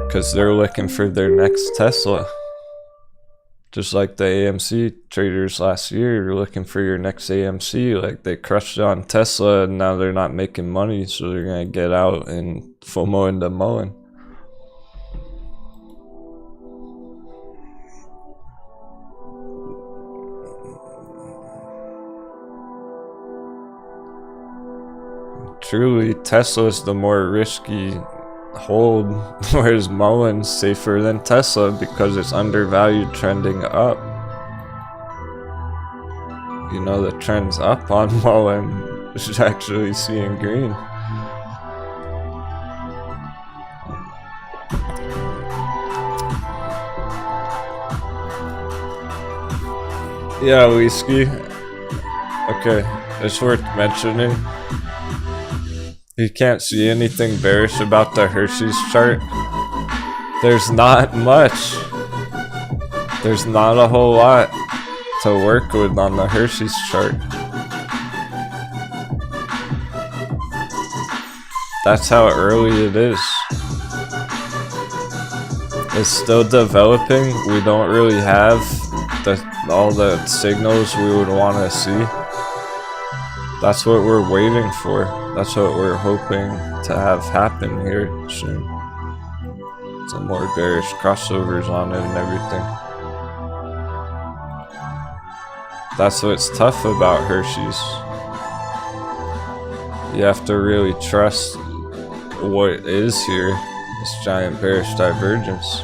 because they're looking for their next Tesla. Just like the AMC traders last year, you're looking for your next AMC. Like, they crushed on Tesla and now they're not making money, so they're gonna get out and FOMO into MULN. Truly, Tesla's the more risky hold, whereas MULN's safer than Tesla because it's undervalued, trending up. You know, the trend's up on MULN is actually seeing green. Yeah, whiskey. Okay, it's worth mentioning. You can't see anything bearish about the Hershey's chart. There's not much. There's not a whole lot to work with on the Hershey's chart. That's how early it is. It's still developing. We don't really have all the signals we would want to see. That's what we're waiting for. That's what we're hoping to have happen here soon. Some more bearish crossovers on it and everything. That's what's tough about Hershey's. You have to really trust what is here, this giant bearish divergence.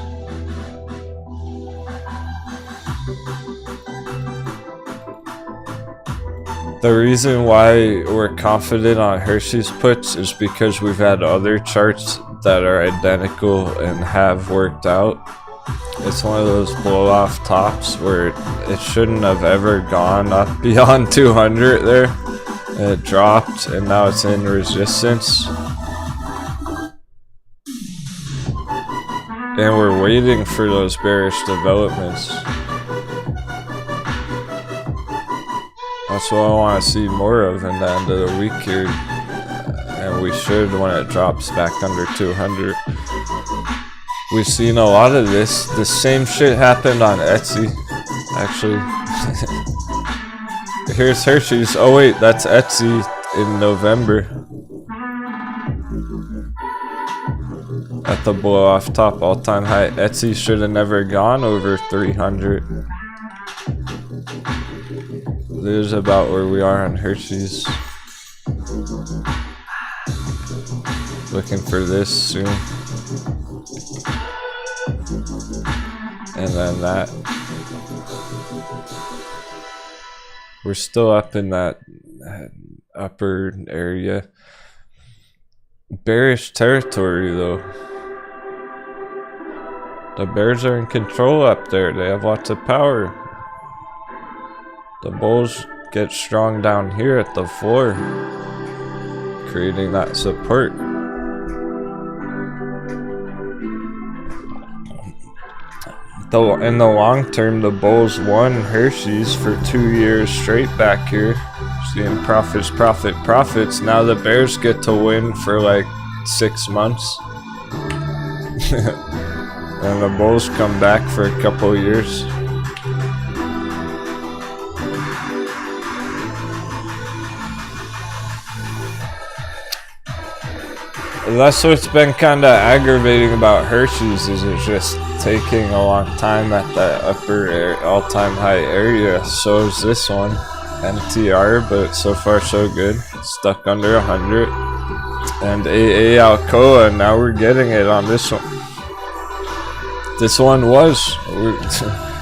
The reason why we're confident on Hershey's puts is because we've had other charts that are identical and have worked out. It's one of those blow off tops where it shouldn't have ever gone up beyond 200 there. And it dropped and now it's in resistance. And we're waiting for those bearish developments. That's what I want to see more of in the end of the week here. And we should when it drops back under 200. We've seen a lot of this. The same shit happened on Etsy, actually. Here's Hershey's. Oh wait, that's Etsy in November. at the blow off top, all-time high. Etsy should have never gone over 300. This is about where we are on Hershey's. Looking for this soon. And then that. We're still up in that upper area. Bearish territory though. The bears are in control up there. They have lots of power. The bulls get strong down here at the floor, creating that support. In the long term, the bulls won Hershey's for 2 years straight back here. Seeing profits, profits. Now the bears get to win for like 6 months. And the bulls come back for a couple years. That's what's been kind of aggravating about Hershey's, is it's just taking a long time at that upper all-time high area. So is this one, MTR, but so far so good. Stuck under 100. And AA Alcoa, now we're getting it on this one. This one was.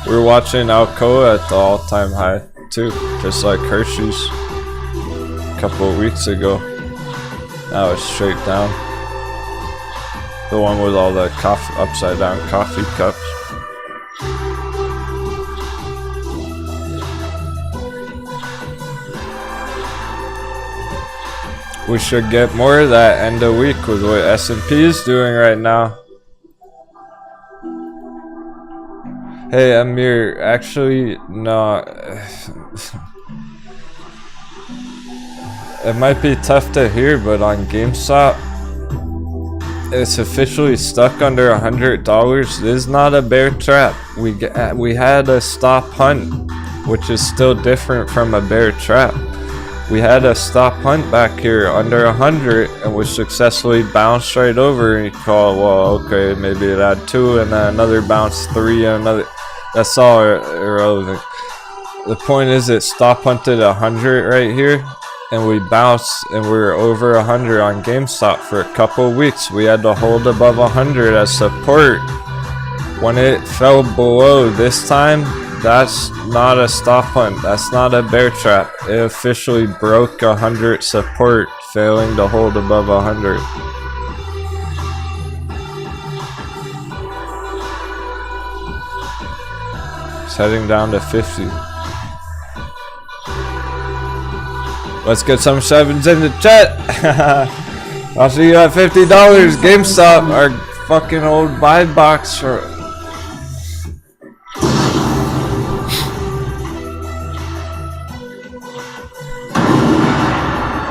We're watching Alcoa at the all-time high too, just like Hershey's a couple of weeks ago. Now it's straight down. The one with all the upside down coffee cups. We should get more of that end of week with what S&P is doing right now. Hey Amir, actually no. It might be tough to hear, but on GameStop, it's officially stuck under $100. This is not a bear trap. We had a stop hunt, which is still different from a bear trap. We had a stop hunt back here under 100, and we successfully bounced right over. And you call, well, okay, maybe it had 2, and then another bounce 3, and another. That's all irrelevant. The point is, it stop hunted 100 right here. And we bounced, and we were over 100 on GameStop for a couple weeks. We had to hold above 100 as support. When it fell below this time, that's not a stop hunt. That's not a bear trap. It officially broke 100 support, failing to hold above 100. It's heading down to 50. Let's get some 7s in the chat. I'll see you at $50. GameStop, our fucking old buy box for.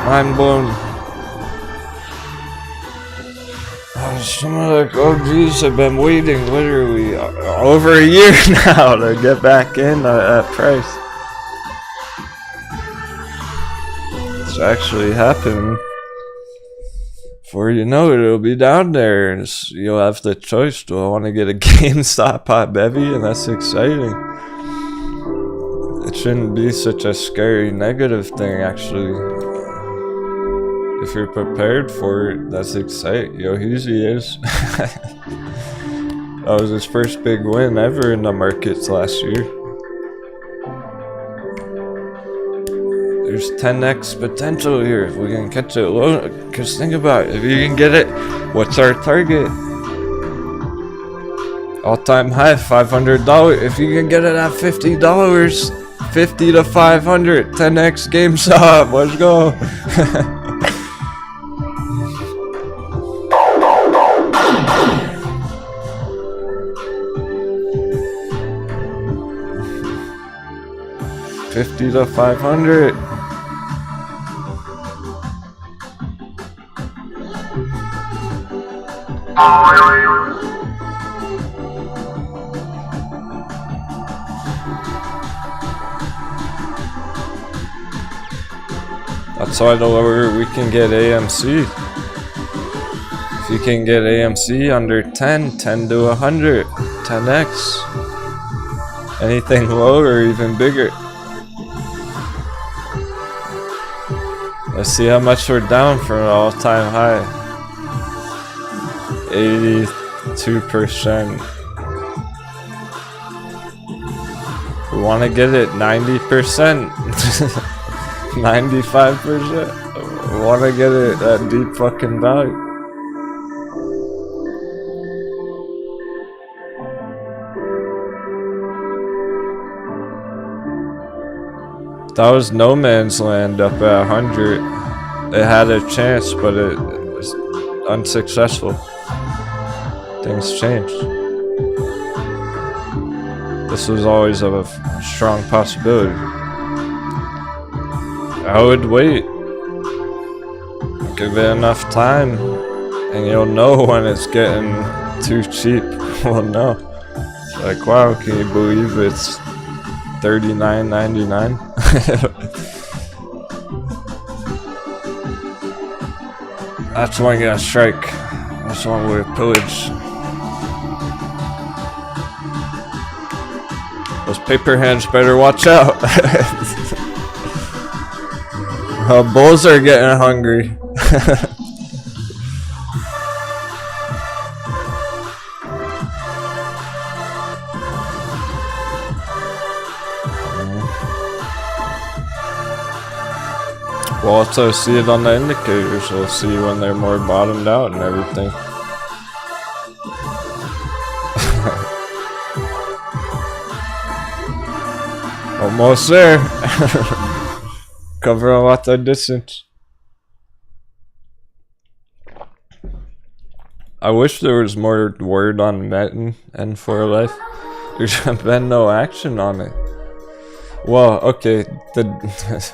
Mind blown. Some of the OGs have been waiting literally over a year now to get back in at price. It's actually happening. Before you know it, it'll be down there, and you'll have the choice. Do I want to get a GameStop hot bevy? And that's exciting. It shouldn't be such a scary negative thing, actually. If you're prepared for it, that's exciting. Yo, he is. That was his first big win ever in the markets last year. There's 10x potential here if we can catch it low. Because think about it, if you can get it, what's our target? All-time high, $500. If you can get it at $50, 50 to 500, 10x GameStop. Let's go. $50 to 500. That's why the lower we can get AMC. If If you can get AMC under 10, 10 to 100, 10x. Anything lower, even bigger. Let's see how much we're down from an all-time high. 82%. We want to get it 90%. 95%. We want to get it at deep fucking value. That was no man's land up at 100. It had a chance, but it was unsuccessful. Things changed. This was always a strong possibility. I would wait. Give it enough time, and you'll know when it's getting too cheap. We'll know. Like, wow, can you believe it's $39.99? That's when you're gonna strike. That's when we're pillage. Those paper hands better watch out. Bulls are getting hungry. We'll also see it on the indicators. We'll see when they're more bottomed out and everything. Almost there. Cover a lot of distance. I wish there was more word on MULN and for life. There's been no action on it. Well, okay,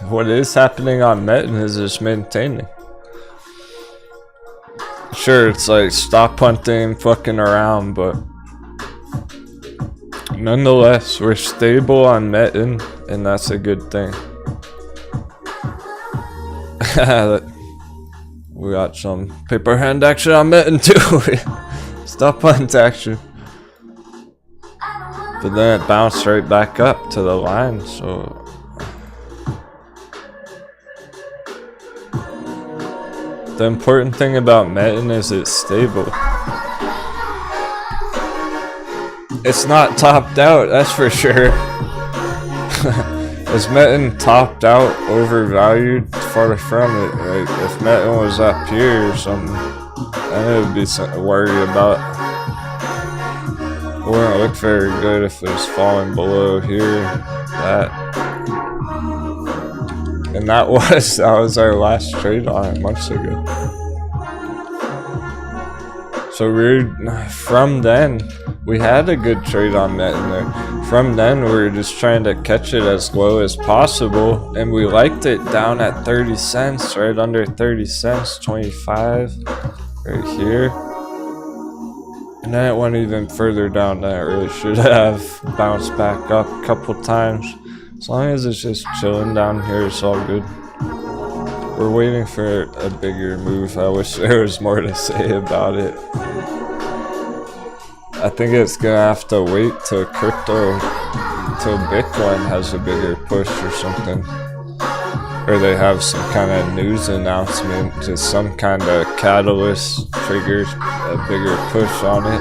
what is happening on MULN is just maintaining. Sure, it's like stop hunting, fucking around, but nonetheless, we're stable on MULN, and that's a good thing. We got some paper hand action on MULN too. Stop hunt action. But then it bounced right back up to the line, so the important thing about MULN is it's stable. It's not topped out, that's for sure. Is MULN topped out, overvalued? Far from it. Like, if MULN was up here or something, then it would be something to worry about. It wouldn't look very good if it was falling below here. And that was our last trade on it months ago. So from then, we had a good trade on MULN there. From then, we were just trying to catch it as low as possible, and we liked it down at 30 cents, right under 30 cents, 25, right here. And then it went even further down than it really should have. Bounced back up a couple times. As long as it's just chilling down here, it's all good. We're waiting for a bigger move. I wish there was more to say about it. I think it's gonna have to wait till Bitcoin has a bigger push or something. Or they have some kind of news announcement, just some kind of catalyst triggers a bigger push on it.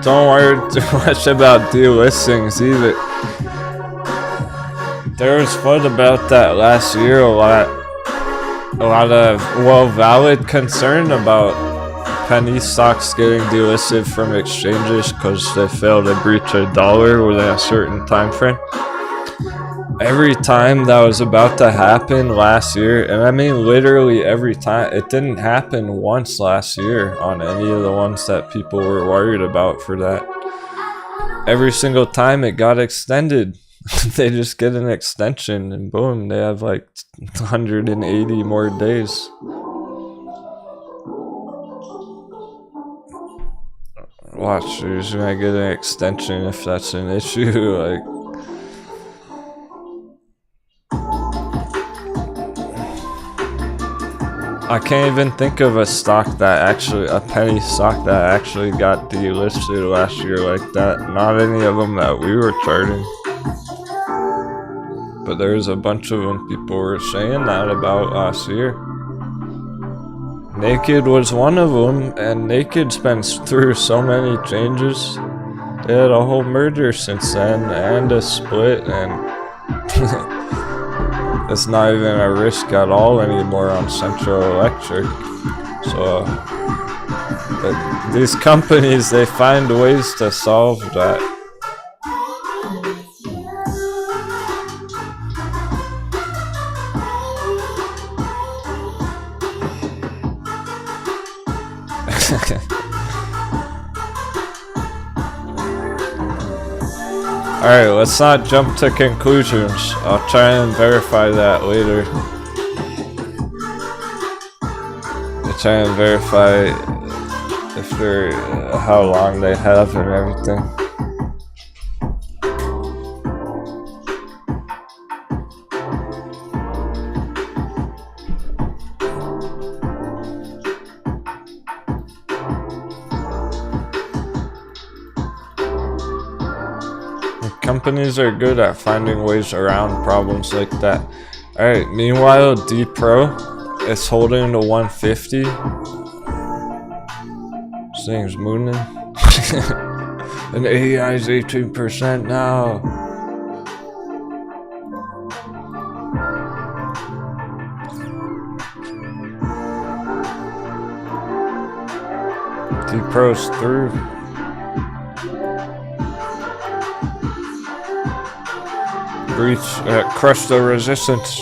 Don't worry too much about delistings either. There was fun about that last year, a lot of valid concern about penny stocks getting delisted from exchanges because they failed to breach $1 within a certain time frame. Every time that was about to happen last year, and I mean literally every time, it didn't happen once last year on any of the ones that people were worried about for that. Every single time it got extended. They just get an extension and boom, they have like 180 more days. Watch, you're just gonna get an extension if that's an issue. Like, I can't even think of a stock that actually, a penny stock that actually got delisted last year like that. Not any of them that we were charting. But there's a bunch of them people were saying that about last year. Naked was one of them, and Naked's been through so many changes. They had a whole merger since then, and a split, and it's not even a risk at all anymore on Central Electric. So, but these companies, they find ways to solve that. Alright, let's not jump to conclusions. I'll try and verify that later. I'll try and verify if they're, how long they have and everything. Companies are good at finding ways around problems like that. Alright, meanwhile, D-Pro is holding to 150. This thing's mooning. And AEI is 18% now. D-Pro's through. Breach, crush the resistance.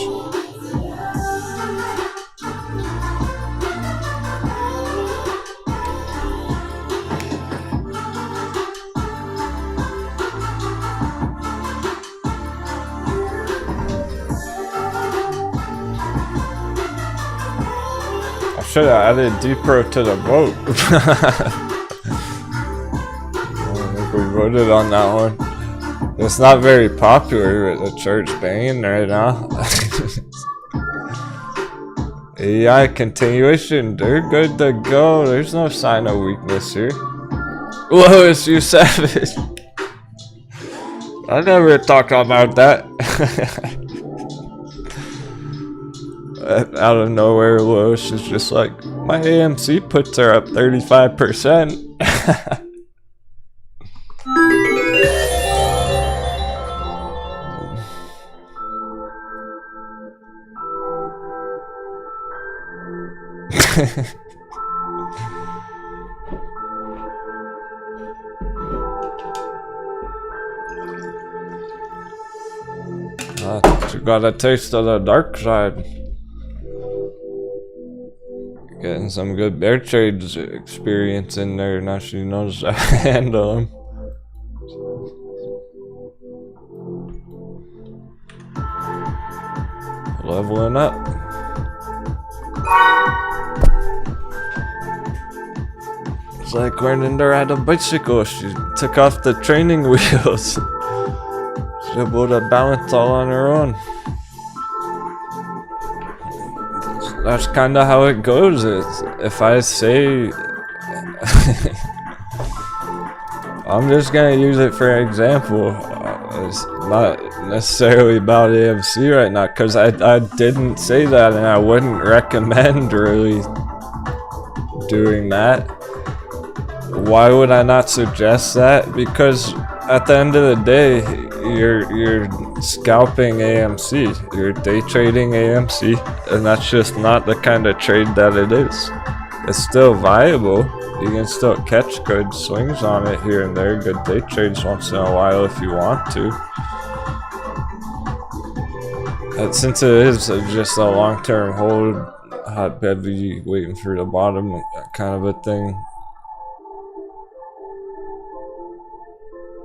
I should have added D-Pro to the vote. I think we voted on that one. It's not very popular with the church banging right now. AI continuation, they're good to go. There's no sign of weakness here. Lois, you savage. I never talked about that. Out of nowhere, Lois is just like, my AMC puts her up 35%. She got a taste of the dark side. Getting some good bear trades experience in there. Now she knows how to handle them. Leveling up. It's like learning to ride a bicycle. She took off the training wheels. She's able to balance all on her own. That's kind of how it goes. If I say... I'm just gonna use it for an example. It's not necessarily about AMC right now, because I didn't say that, and I wouldn't recommend really doing that. Why would I not suggest that? Because at the end of the day, you're scalping AMC, you're day trading AMC, and that's just not the kind of trade that it is. It's still viable. You can still catch good swings on it here and there, good day trades once in a while if you want to. And since it is just a long-term hold, hot heavy, waiting for the bottom kind of a thing,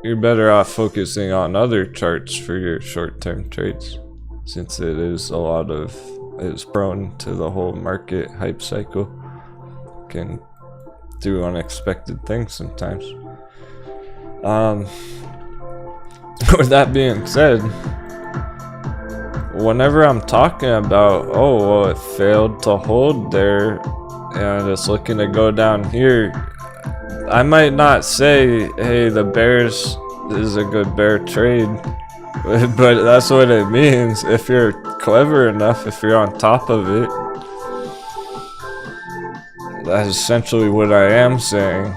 you're better off focusing on other charts for your short-term trades, since it is a lot of, it's prone to the whole market hype cycle. Can do unexpected things sometimes. With that being said, whenever I'm talking about, oh, well, it failed to hold there and it's looking to go down here, I might not say, hey, the bears is a good bear trade, but that's what it means. If you're clever enough, if you're on top of it, that's essentially what I am saying.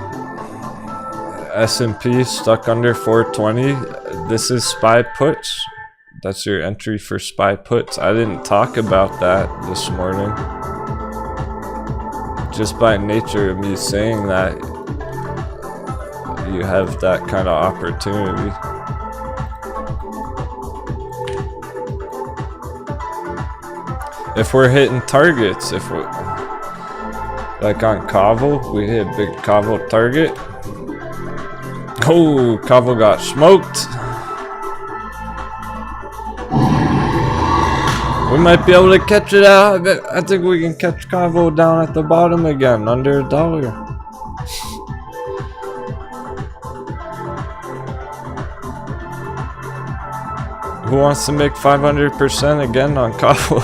S&P stuck under 420. This is SPY puts. That's your entry for SPY puts. I didn't talk about that this morning. Just by nature of me saying that, you have that kind of opportunity. If we're hitting targets, if we're like on Kaval, we hit a big Kaval target. Oh, Kaval got smoked. We might be able to catch it out. I think we can catch Kaval down at the bottom again, under $1. Who wants to make 500% again on Kaval?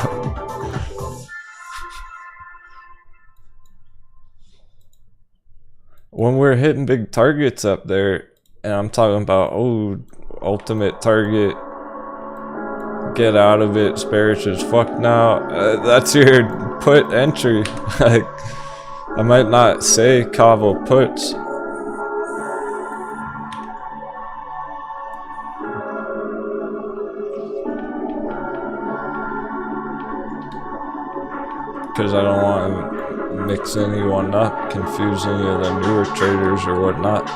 When we're hitting big targets up there, and I'm talking about, oh, ultimate target, get out of it, bearish as fuck now, that's your put entry. Like, I might not say Kaval puts. Because I don't want to mix anyone up, confuse any of the newer traders or whatnot.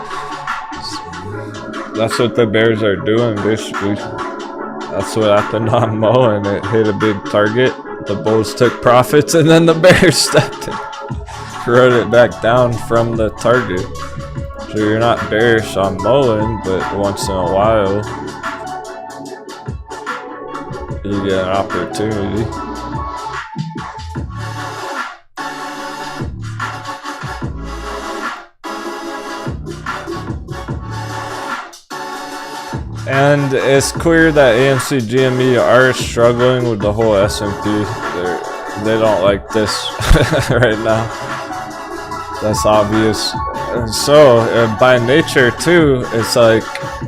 That's what the bears are doing, basically. That's what happened on MULN. It hit a big target, the bulls took profits, and then the bears stepped in, wrote it back down from the target. So you're not bearish on MULN, but once in a while you get an opportunity. And it's clear that AMC GME are struggling with the whole S&P. They don't like this right now. That's obvious. And so by nature too, it's like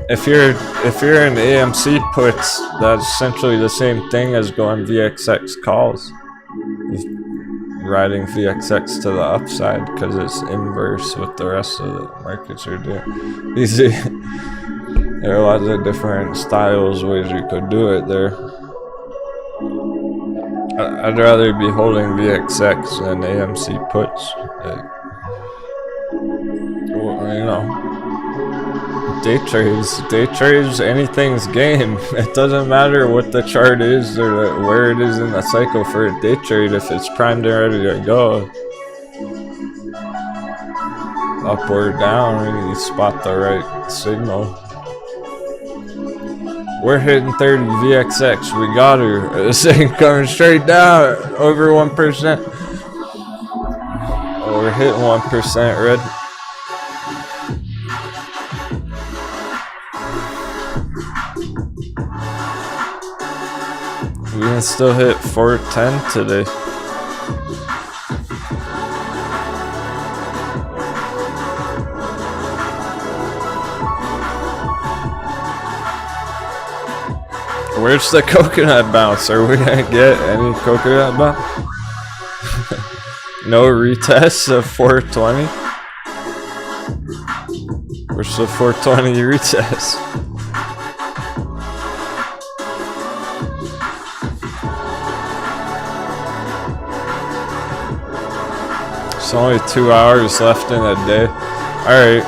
if you're in AMC puts, that's essentially the same thing as going VXX calls. Just riding VXX to the upside because it's inverse what the rest of the markets are doing. Easy. There are lots of different styles, ways you could do it there. I'd rather be holding VXX than AMC puts. Like, well, you know, day trades, anything's game. It doesn't matter what the chart is or where it is in the cycle for a day trade. If it's primed and ready to go, up or down, and you spot the right signal. We're hitting 30 VXX. We got her. This thing coming straight down over 1%. Oh, we're hitting 1% red. We can still hit 410 today. Where's the coconut bounce? Are we gonna get any coconut bounce? No retest of 420? Where's the 420 retest? It's only 2 hours left in the day. Alright.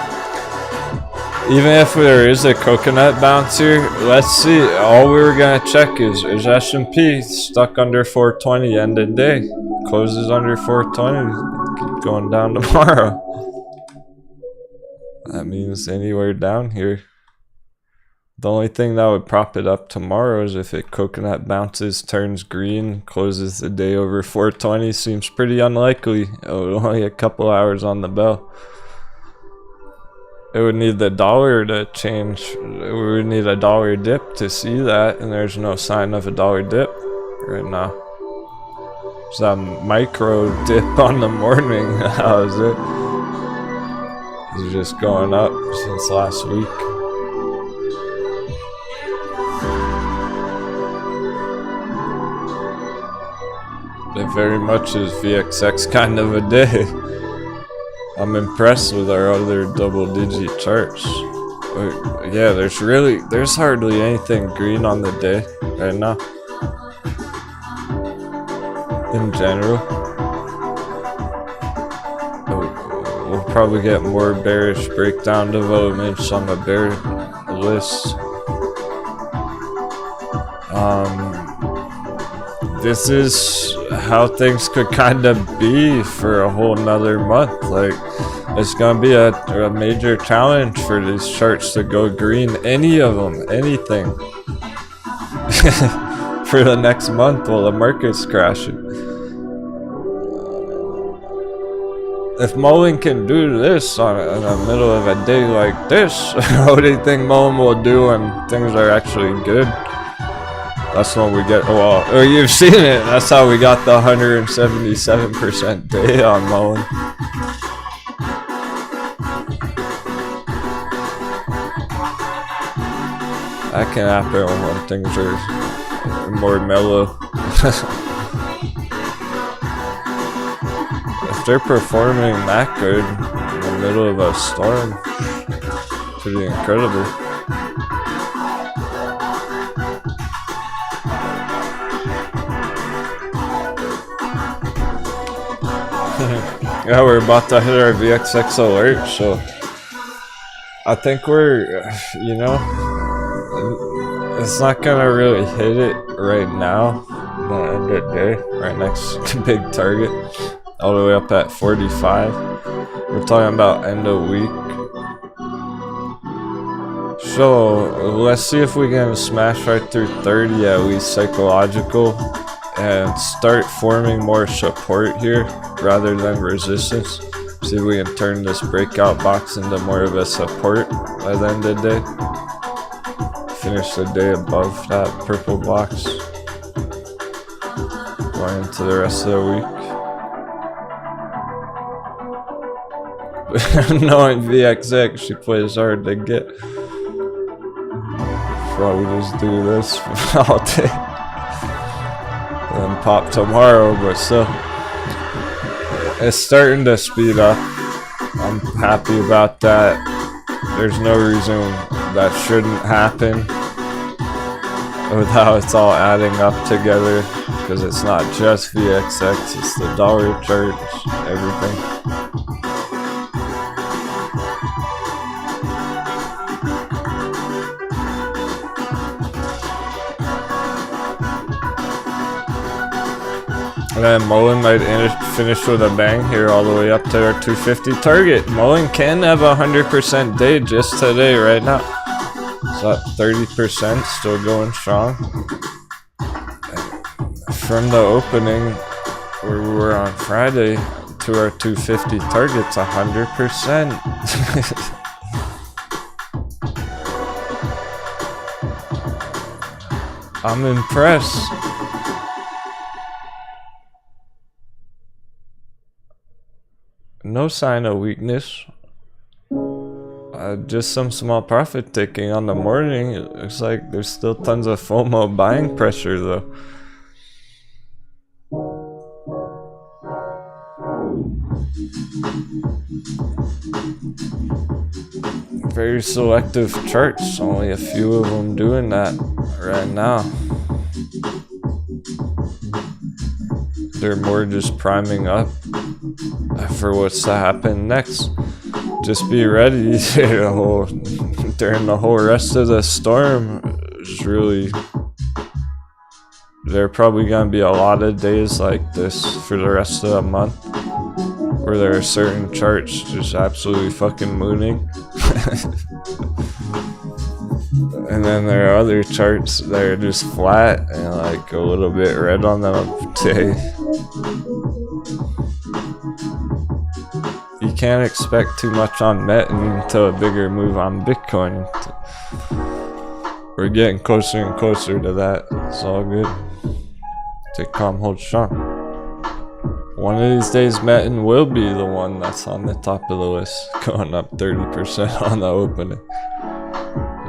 Even if there is a coconut bounce here, let's see. All we were gonna check is S&P stuck under 420 end of day. Closes under 420, keep going down tomorrow. That means anywhere down here. The only thing that would prop it up tomorrow is if it coconut bounces, turns green, closes the day over 420. Seems pretty unlikely. Only a couple hours on the bell. It would need the dollar to change. We would need a dollar dip to see that, and there's no sign of a dollar dip. right now. It's a micro dip on the morning. How is it? It's just going up since last week. It very much is VXX kind of a day. I'm impressed with our other double-digit charts. Yeah, there's hardly anything green on the day right now. In general. We'll probably get more bearish breakdown developments on the bear list. This is how things could kind of be for a whole nother month. Like, it's gonna be a major challenge for these charts to go green, any of them, anything, for the next month while the market's crashing. If MULN can do this in the middle of a day like this, what do you think MULN will do when things are actually good? That's when we get, well, you've seen it. That's how we got the 177% day on MULN. That can happen when things are more mellow. If they're performing that good in the middle of a storm, pretty incredible. Yeah, we're about to hit our VXX alert, so I think we're, you know, it's not gonna really hit it right now, the end of the day, right next big target, all the way up at 45. We're talking about end of week. So let's see if we can smash right through 30 at least psychological and start forming more support here rather than resistance. See if we can turn this breakout box into more of a support by the end of the day. Finish the day above that purple box. Going into the rest of the week. Knowing VXX, she plays hard to get. Probably just do this all day. And pop tomorrow, but still. It's starting to speed up. I'm happy about that. There's no reason that shouldn't happen with how it's all adding up together, because it's not just VXX, it's the dollar chart, everything. And then MULN might finish with a bang here all the way up to our 250 target. MULN can have a 100% day just today, right now. So at 30%, still going strong. From the opening, where we were on Friday, to our 250 target's 100%. I'm impressed. No sign of weakness. Just some small profit taking on the morning. It looks like there's still tons of FOMO buying pressure though. Very selective charts. Only a few of them doing that right now. They're more just priming up for what's to happen next. Just be ready during the whole rest of the storm. It's really, there are probably gonna be a lot of days like this for the rest of the month, where there are certain charts just absolutely fucking mooning. And then there are other charts that are just flat and like a little bit red on the day. You can't expect too much on Met until a bigger move on Bitcoin. We're getting closer and closer to that. It's all good. Take calm, hold strong. One of these days, Metin will be the one that's on the top of the list, going up 30% on the opening.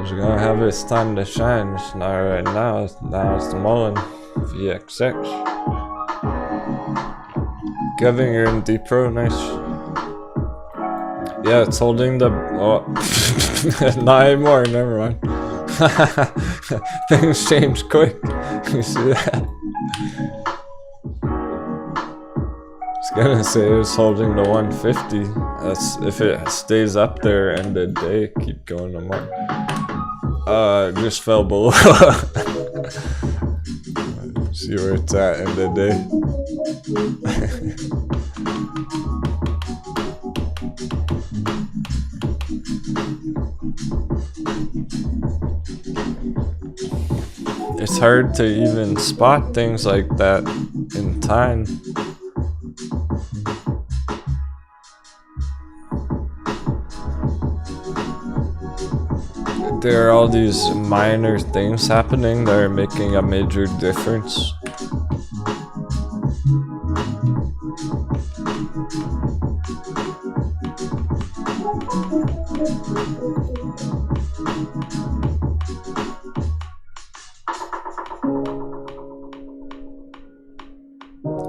It's gonna have its time to shine. It's not right now. Now it's the MULN VXX. Kevin, you're in deep pro, nice. Yeah, it's holding the. Oh, not anymore. Never mind. Things change quick. You see that? I was gonna say it was holding the 150. That's if it stays up there end of day, keep going them up. It just fell below. See where it's at end of day. It's hard to even spot things like that in time. There are all these minor things happening that are making a major difference.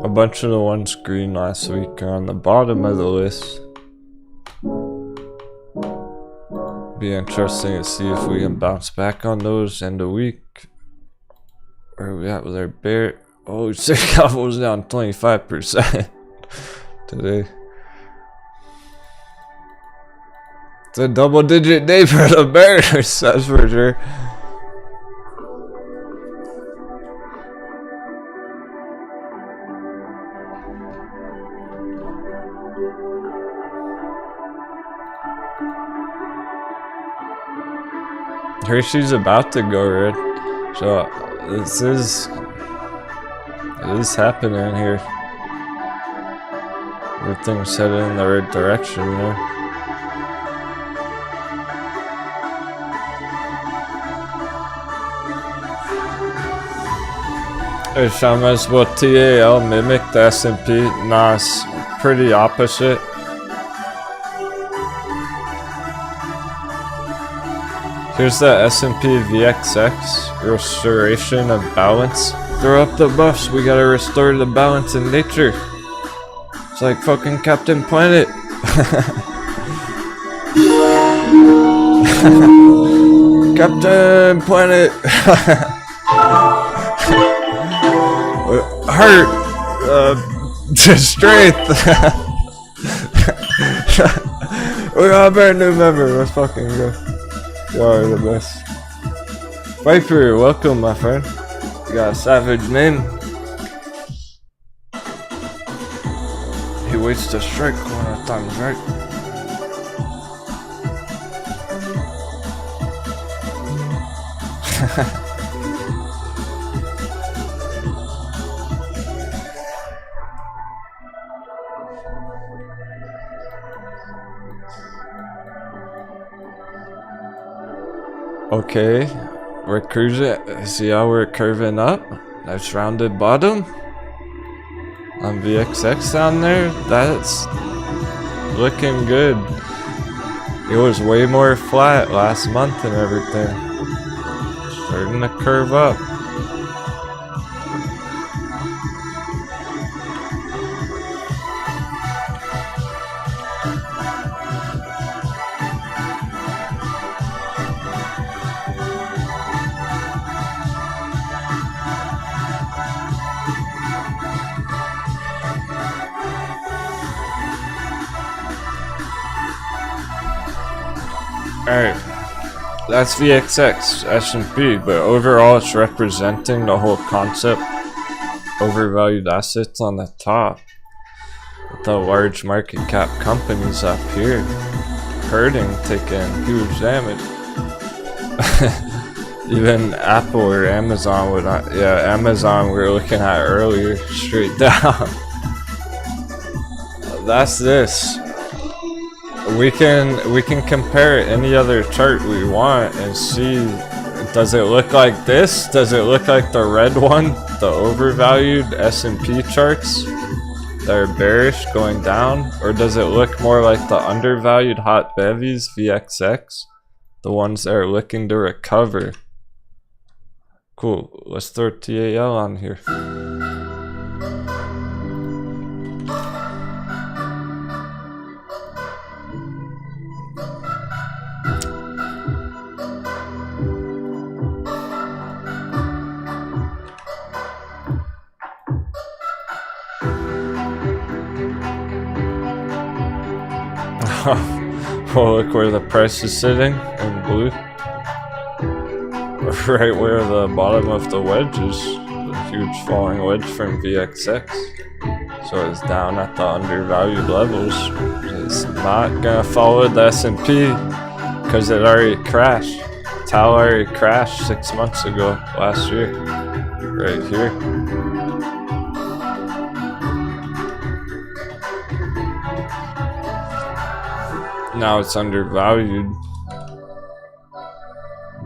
A bunch of the ones green last week are on the bottom of the list. Be interesting to see if we can bounce back on those end of week. Where are we at with our bear? Oh, shit, was down 25% today. It's a double-digit day for the bears, that's for sure. Hershey's about to go red, so it is happening here. Everything's headed in the right direction there. Hey Shamas, will TAL mimic the S&P? Nah, it's pretty opposite. Here's the S&P VXX, restoration of balance. Throw up the buffs, we gotta restore the balance in nature. It's like fucking Captain Planet. Captain Planet. Heart. Strength. We got a brand new member, let's fucking go. You are the best. Viper, welcome my friend. You got a savage name. He waits to strike when the time's right. Okay, we're cruising. See how we're curving up? Nice rounded bottom. On VXX down there, that's looking good. It was way more flat last month and everything. Starting to curve up. Alright, that's VXX, S&P, but overall it's representing the whole concept. Overvalued assets on the top, with the large market cap companies up here, hurting, taking huge damage. Even Apple or Amazon would not, yeah, Amazon we were looking at earlier, straight down. That's this. We can compare any other chart we want and see Does it look like this? Does it look like the red one? The overvalued S&P charts that are bearish going down? Or does it look more like the undervalued hot bevies, VXX? The ones that are looking to recover. Cool, let's throw TAL on here. Well, look where the price is sitting in blue. Right where the bottom of the wedge is. A huge falling wedge from VXX. So it's down at the undervalued levels. It's not gonna follow the S&P because it already crashed. TAL already crashed 6 months ago, last year. Right here. Now it's undervalued.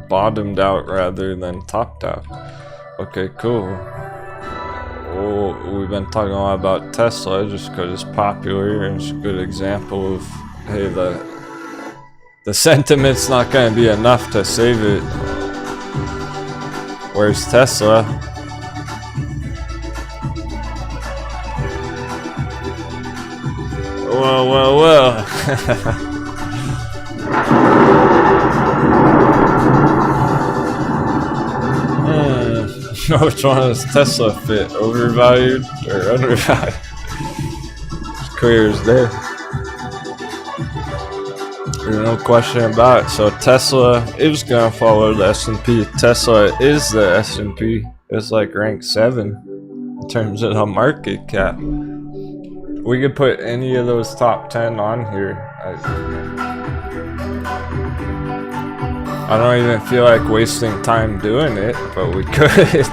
Bottomed out rather than topped out. Okay, cool. Well, we've been talking a lot about Tesla just because it's popular and it's a good example of, hey, the sentiment's not going to be enough to save it. Where's Tesla? Well. Which one does Tesla fit? Overvalued or undervalued? It's clear as day. There's no question about it. So Tesla is gonna follow the S&P. Tesla is the S&P. It's like rank 7 in terms of the market cap. We could put any of those top 10 on here. I don't even feel like wasting time doing it, but we could.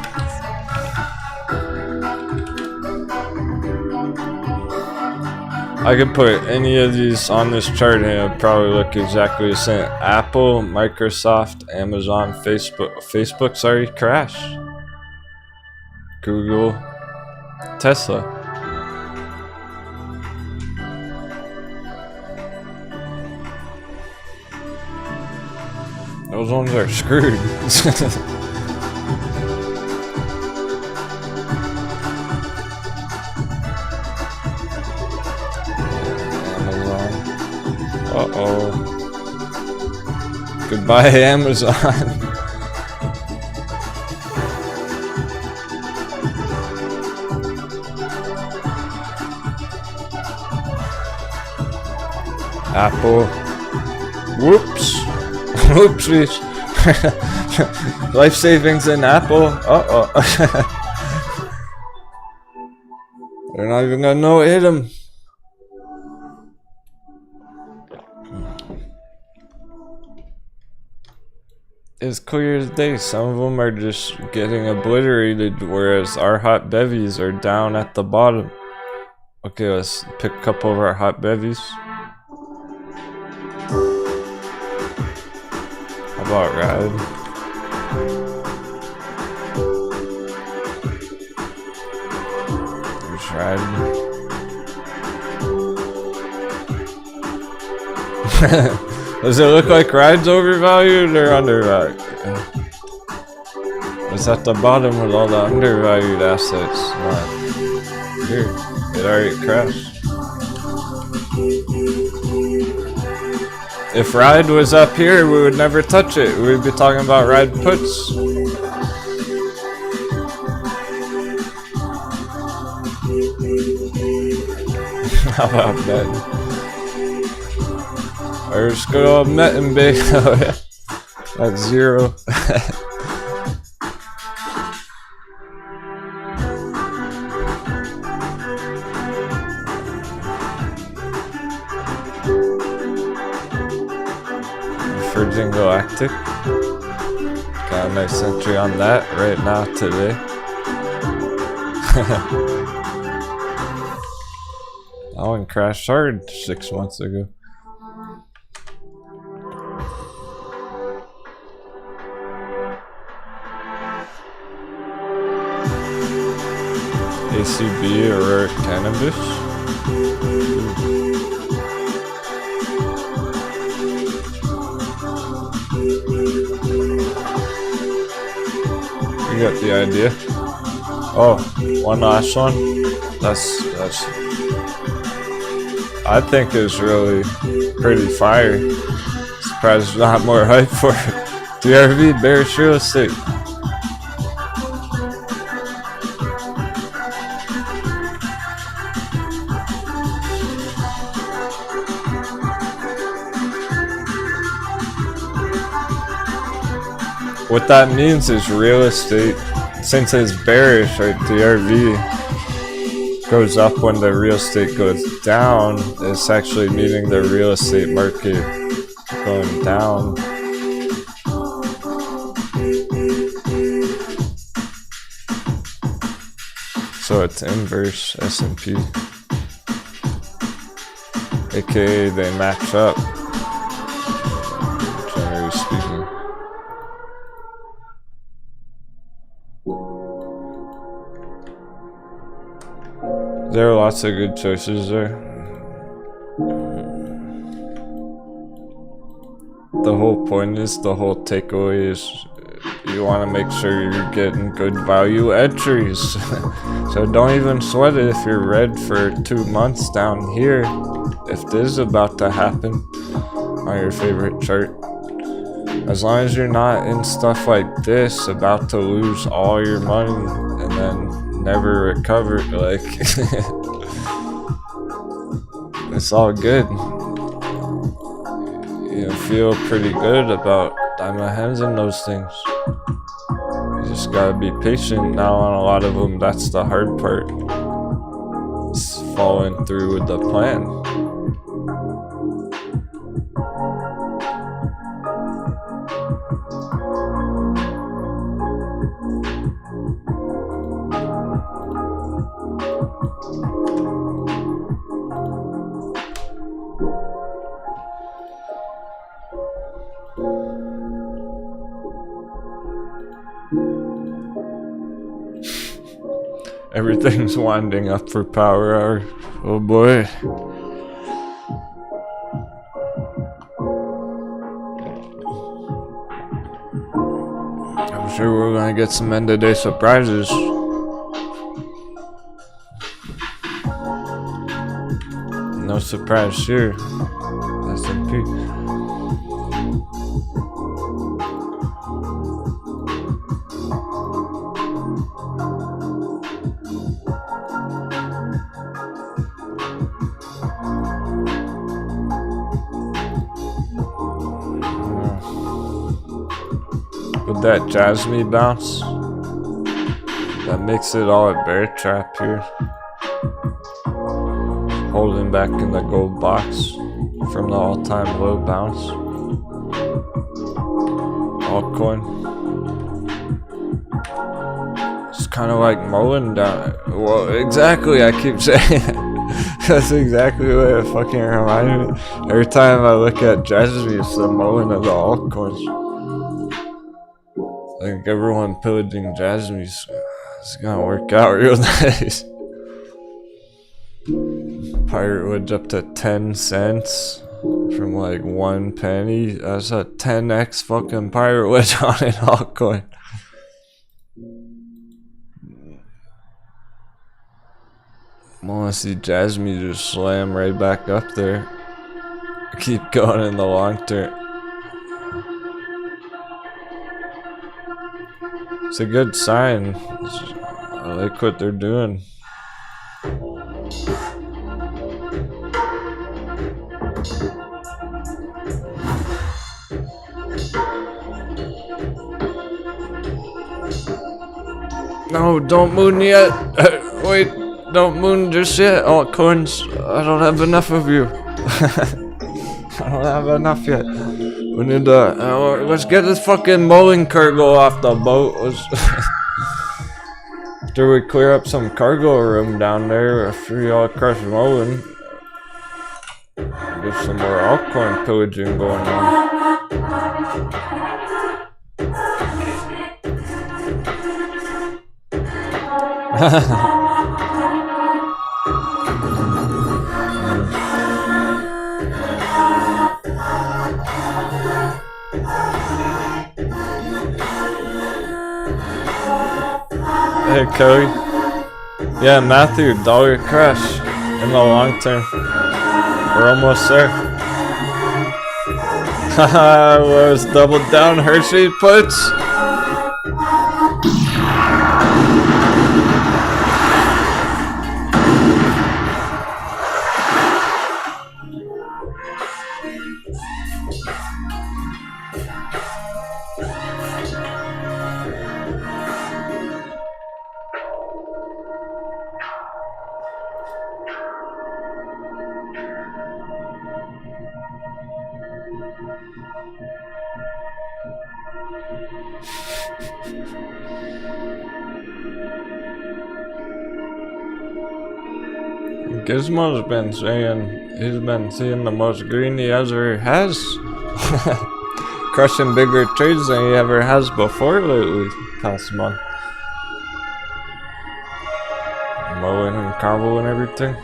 I could put any of these on this chart and it would probably look exactly the same. Apple, Microsoft, Amazon, Facebook. Facebook's already crashed. Google, Tesla. Those ones are screwed. Amazon. Uh-oh. Goodbye, Amazon. Apple. Whoops. Oopsies. Life savings in Apple. Uh-oh. They're not even gonna know it hit them. It's clear as day. Some of them are just getting obliterated, whereas our hot bevies are down at the bottom. Okay, let's pick a couple of our hot bevies. How about Ride? There's Ride. Does it look like Ride's overvalued or undervalued? It's at the bottom with all the undervalued assets. Not here. It already crashed. If Ride was up here, we would never touch it. We would be talking about Ride puts. How about that? Or just good old Met and Big. That's 0. Virgin Galactic. Got a nice entry on that right now today. That one crashed hard 6 months ago. ACB or rare cannabis. You got the idea. Oh, one last one. That's I think is really pretty fire. Surprised there's not more hype for it. DRV bearish real estate. What that means is real estate, since it's bearish, right, DRV goes up when the real estate goes down, it's actually meaning the real estate market going down. So it's inverse S&P, aka they match up, generally speaking. There are lots of good choices there. The whole point is, the whole takeaway is you want to make sure you're getting good value entries. So don't even sweat it if you're red for 2 months down here. If this is about to happen on your favorite chart. As long as you're not in stuff like this, about to lose all your money and then never recover, like it's all good. You feel pretty good about diamond hands in those things. You just gotta be patient now on a lot of them. That's the hard part. It's following through with the plan. Everything's winding up for power hour. Oh boy. I'm sure we're gonna get some end of day surprises. No surprise here. S&P. That Jasmine bounce that makes it all a bear trap here, holding back in the gold box from the all-time low bounce. Altcoin, it's kind of like MULN down. Well, exactly, I keep saying that's exactly what it fucking reminded me. Every time I look at Jasmine, it's the MULN of the altcoins. Like everyone pillaging Jasmines, it's gonna work out real nice. Pirate Woods up to 10 cents from like 1 penny. That's a 10x fucking Pirate Woods on an altcoin. I wanna see Jasmine just slam right back up there. Keep going in the long term. It's a good sign. I like what they're doing. No, don't moon yet. Wait, don't moon just yet. Altcoins, I don't have enough of you. I don't have enough yet. We need to, let's get this fucking MULN cargo off the boat. After we clear up some cargo room down there, after y'all crush MULN, get some more altcoin pillaging going on. Hey, Cody. Yeah, Matthew, dollar crash in the long term. We're almost there. Haha, let's double down Hershey puts. Gizmo's been saying he's been seeing the most green he ever has. Crushing bigger trades than he ever has before lately, past month. MULN and combo and everything.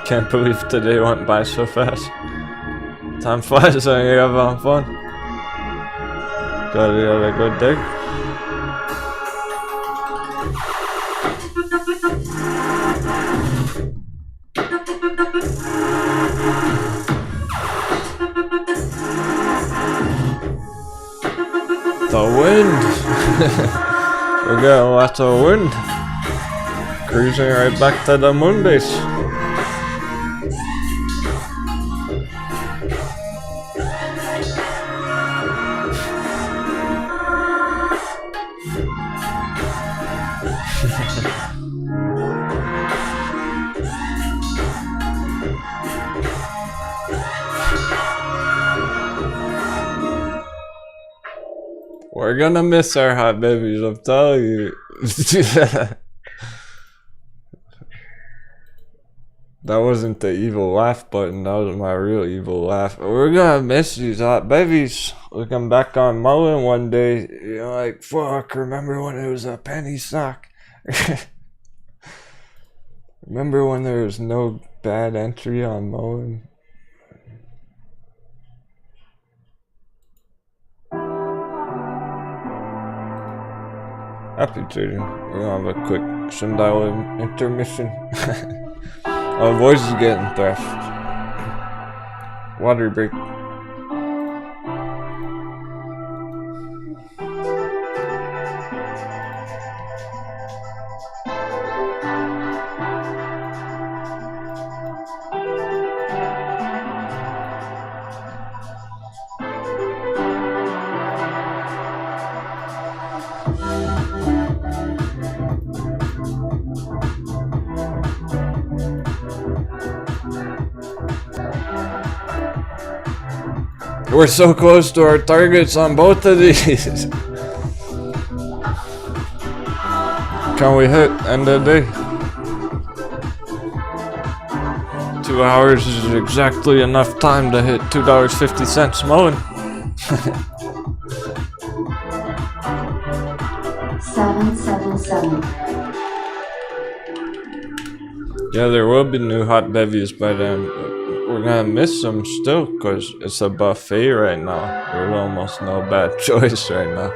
Can't believe today went by so fast. Time flies when you're having fun. Gotta go dig. The wind! We got lots of wind. Cruising right back to the moon base. We're gonna miss our hot babies, I'm telling you. That wasn't the evil laugh button, that was my real evil laugh. We're gonna miss these hot babies. Looking back on MULN one day, you're like, fuck, remember when it was a penny stock? Remember when there was no bad entry on MULN? Happy trading. We're gonna have a quick sundial intermission. Our voice is getting thrashed. Water break. We're so close to our targets on both of these. Can we hit end of the day? 2 hours is exactly enough time to hit $2.50 MULN.
777.
Yeah, there will be new hot bevies by then. We're gonna miss them still because it's a buffet right now. There's almost no bad choice right now.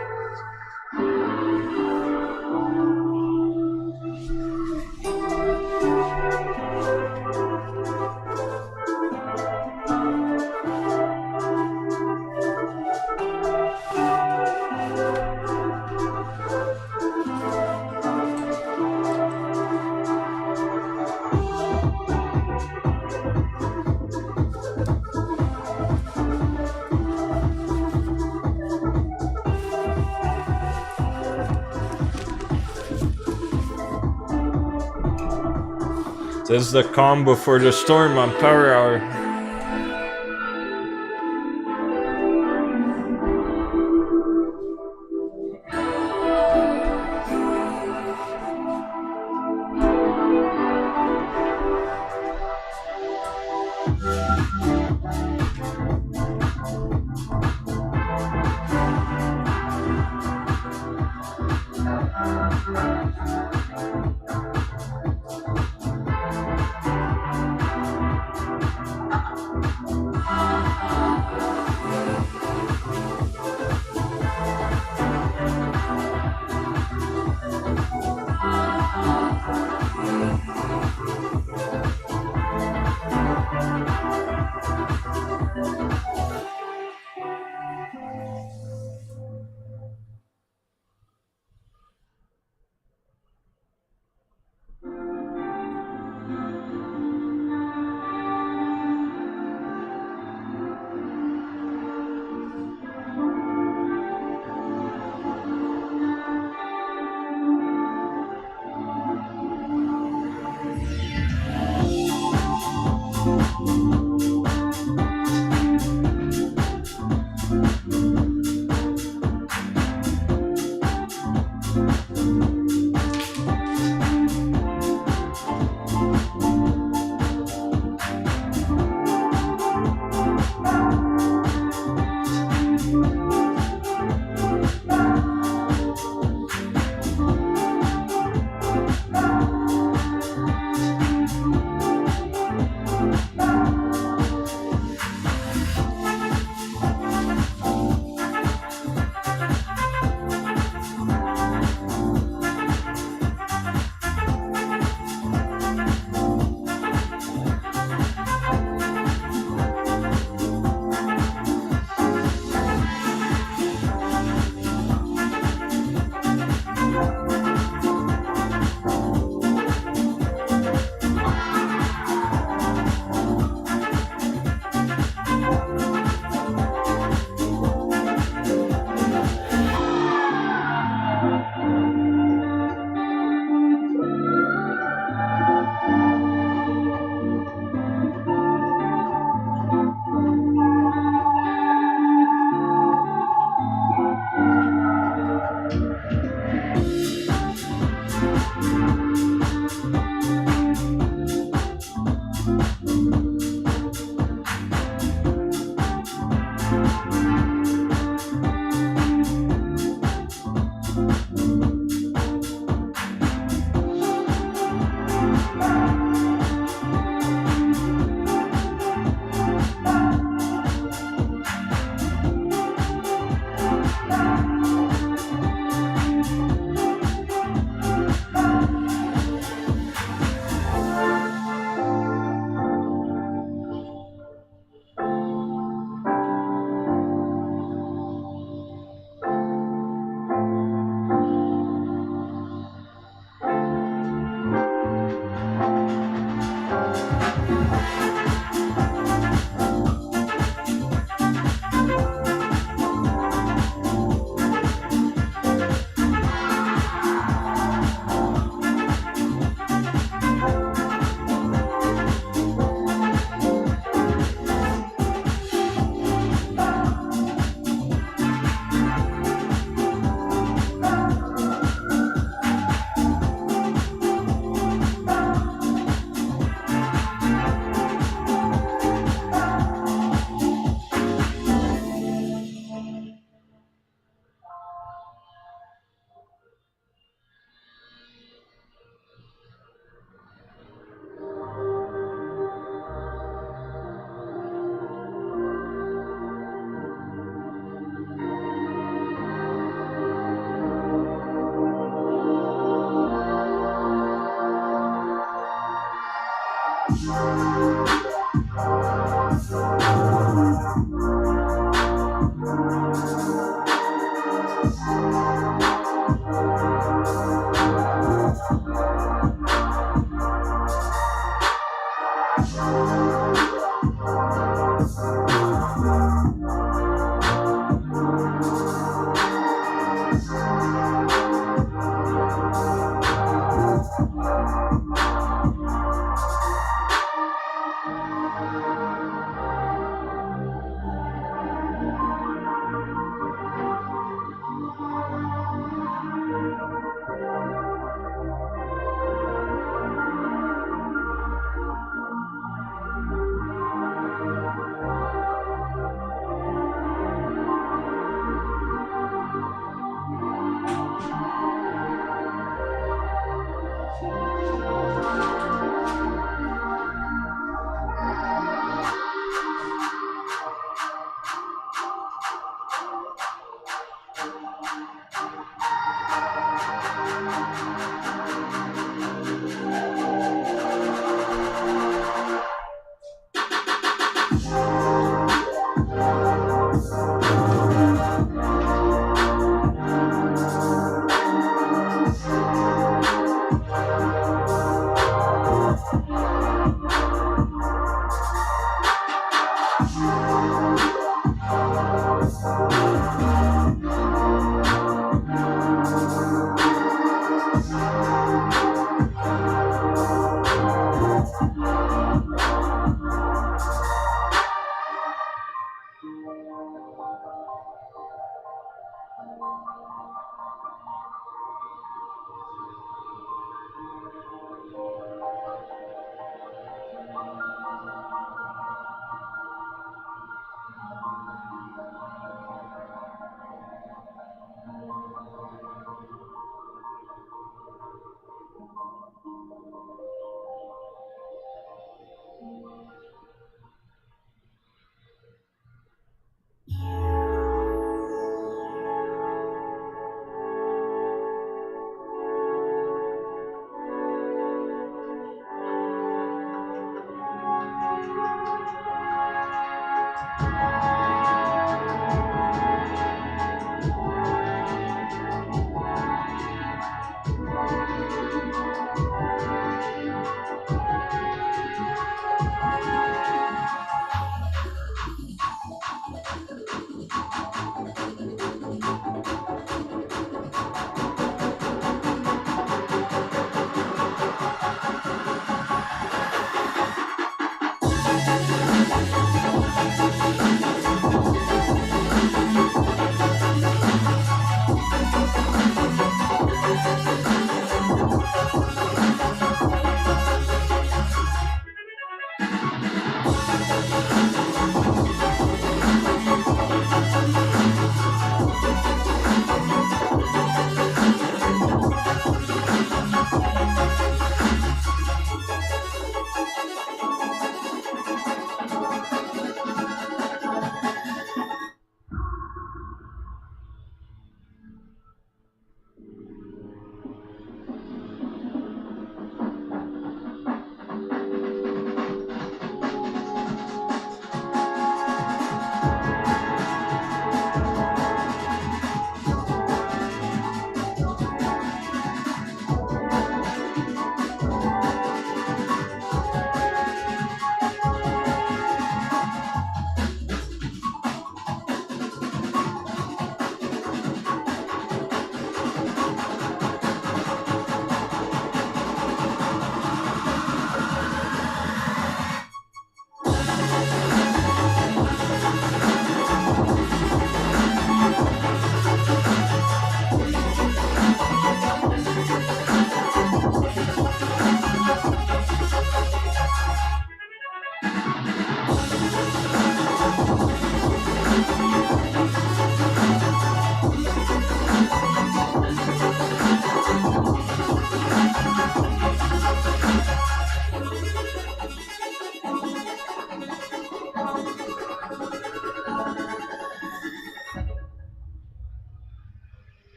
This is the calm before the storm on Power Hour.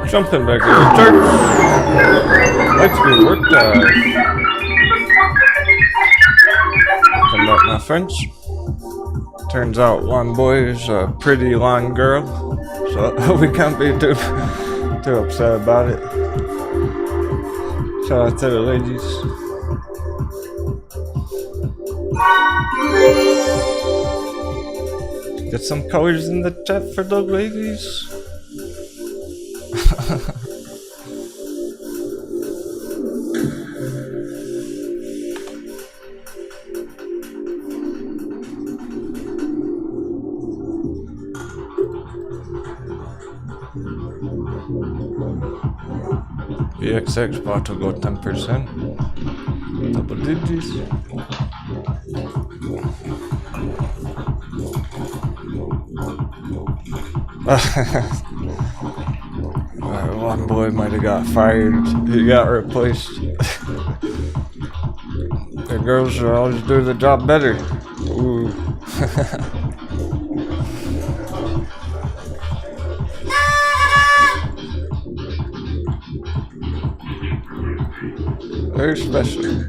Jumping back in the church. Let's be worked out. Welcome back, my friends. Turns out one boy is a pretty long girl, so we can't be too upset about it. Shout out to the ladies. Get some colors in the chat for the ladies. VXX bought to go 10%. Double digits. One boy might have got fired. He got replaced. The girls should always do the job better. Ooh. Very special.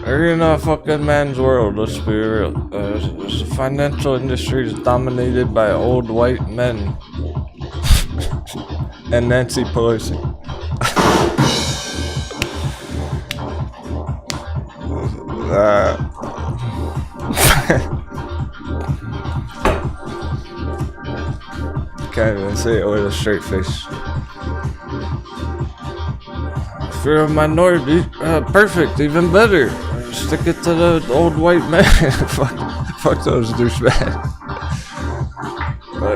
We're in a fucking man's world, let's be real. The financial industry is dominated by old white men. And Nancy Pelosi. Can't even say it with a straight face. If you're a minority, perfect, even better. Stick it to the old white man. fuck those douchebags.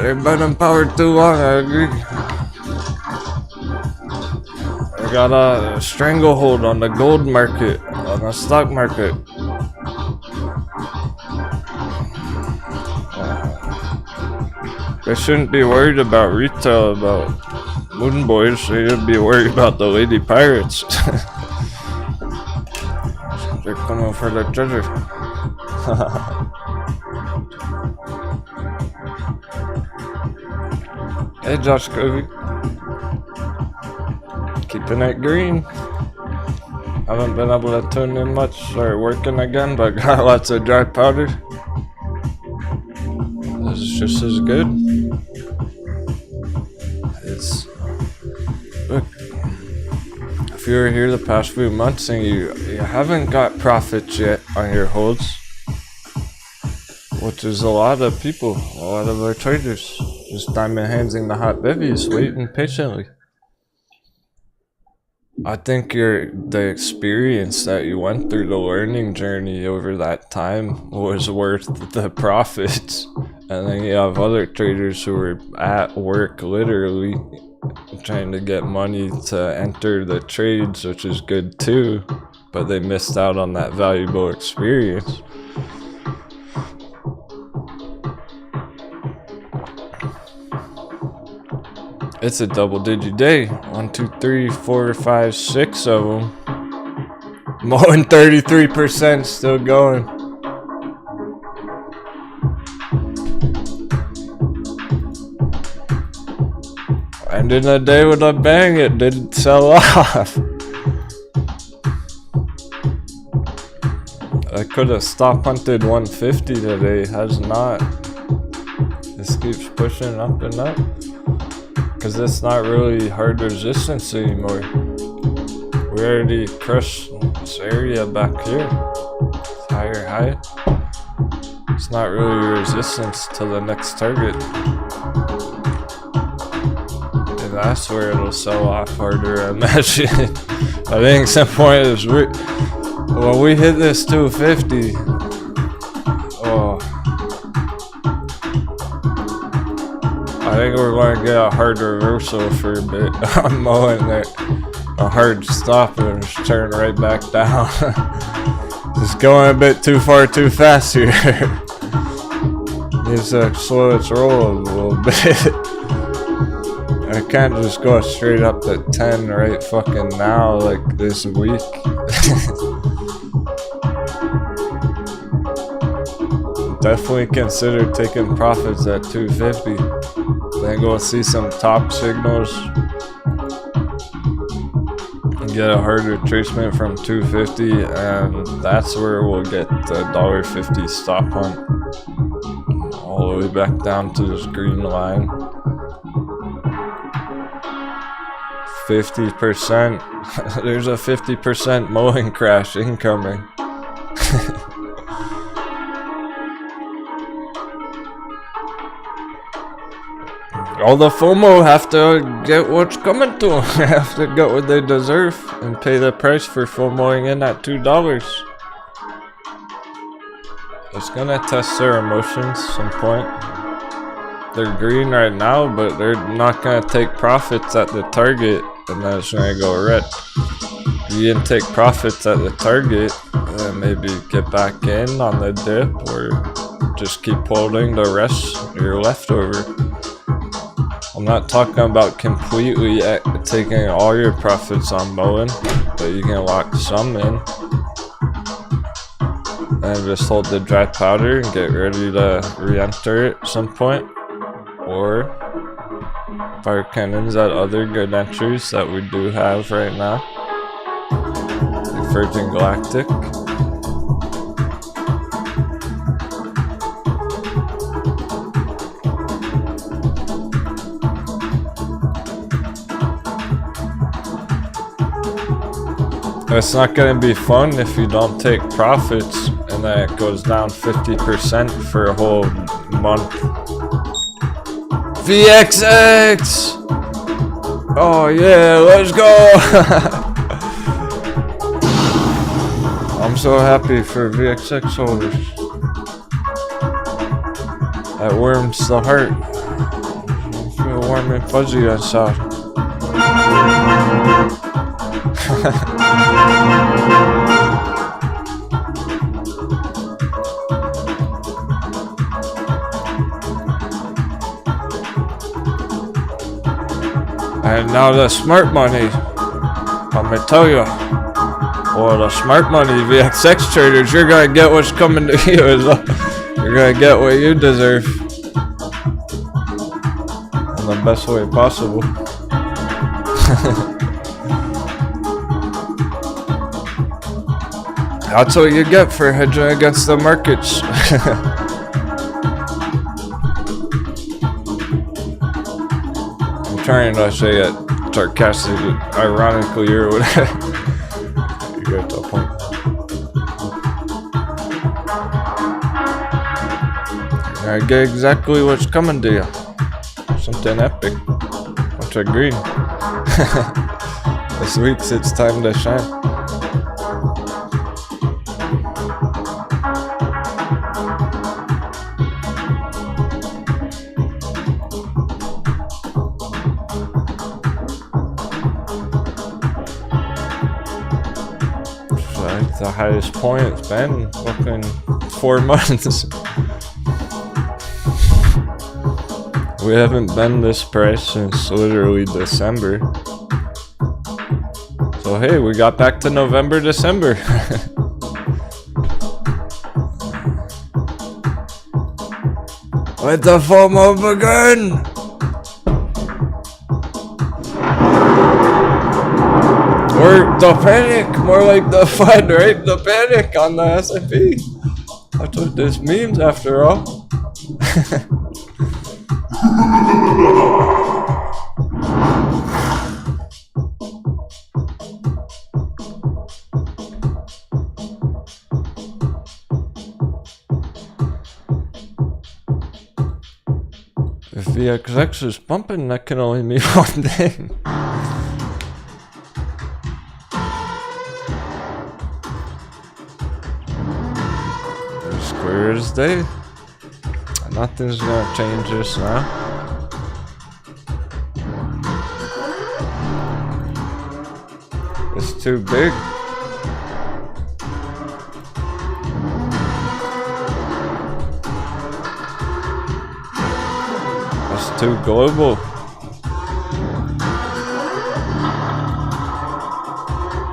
They've been empowered too long, I agree. They got a stranglehold on the gold market, on the stock market. They shouldn't be worried about retail, about moon boys. They should be worried about the lady pirates. They're coming for their treasure. Hey, Josh Covey. Keeping it green. Haven't been able to tune in much. Started working again, but got lots of dry powder. This is just as good. It's... Look. If you were here the past few months and you haven't got profits yet on your holds, which is a lot of people, a lot of our traders, just diamond handsing the hot babies, waiting patiently. I think the experience that you went through, the learning journey over that time was worth the profits. And then you have other traders who are at work literally trying to get money to enter the trades, which is good too, but they missed out on that valuable experience. It's a double-digit day. 1, 2, 3, 4, 5, 6 of them. MULN 33% still going. Ended the day with a bang. It didn't sell off. I could have stop hunted 150 today. Has not. This keeps pushing up and up. Because it's not really hard resistance anymore. We already crushed this area back here. It's higher high. It's not really resistance to the next target. And that's where it'll sell off harder, I imagine. I think some point is when we hit this 250. Oh. I think we're going to get a hard reversal for a bit. I'm mowing there. A hard stop and just turn right back down. Just going a bit too far too fast here. Needs to slow its roll a little bit. I can't just go straight up to 10 right fucking now like this week. Definitely consider taking profits at 250. Then go see some top signals get a hard retracement from 250, and that's where we'll get the $1.50 stop hunt all the way back down to this green line. 50%. There's a 50% MULN crash incoming. All the FOMO have to get what's coming to them. They have to get what they deserve and pay the price for FOMOing in at $2. It's gonna test their emotions some point. They're green right now, but they're not gonna take profits at the target, and then it's gonna go red. If you didn't take profits at the target, then maybe get back in on the dip, or just keep holding the rest of your leftover. I'm not talking about completely taking all your profits on MULN, but you can lock some in and just hold the dry powder and get ready to re-enter it at some point. Or fire cannons at other good entries that we do have right now, like Virgin Galactic. It's not going to be fun if you don't take profits and then it goes down 50% for a whole month. VXX! Oh yeah, let's go! I'm so happy for VXX holders. That warms the heart. I feel warm and fuzzy inside. And now the smart money, let me tell you, well, the smart money VXX traders, you're gonna get what's coming to you as well. You're gonna get what you deserve in the best way possible. That's what you get for hedging against the markets. I'm trying to say it sarcastically, ironically, or whatever. You get to a point. I get exactly what's coming to you. Something epic. Bunch of green. This week's it's time to shine. The highest point it's been fucking 4 months. We haven't been this price since literally December. So hey, we got back to November, December. Let the FOMO begin! Or the panic, more like the FUD, right? The panic on the S&P. That's what this means after all. If VXX is pumping, that can only mean one thing. Clear as day. Nothing's gonna change this now. It's too big. It's too global.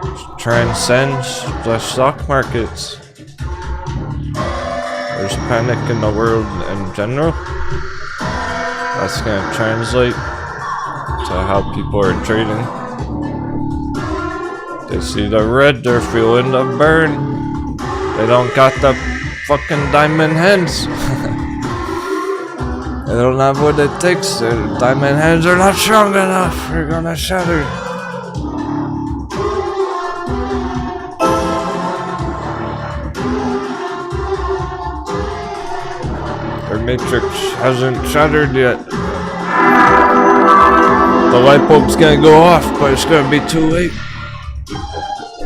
It transcends the stock markets. There's panic in the world in general. That's gonna translate to how people are trading. They see the red, they're feeling the burn. They don't got the fucking diamond hands. They don't have what it takes. Their diamond hands are not strong enough. They're gonna shatter. Their matrix hasn't shattered yet. The light bulb's gonna go off, but it's gonna be too late.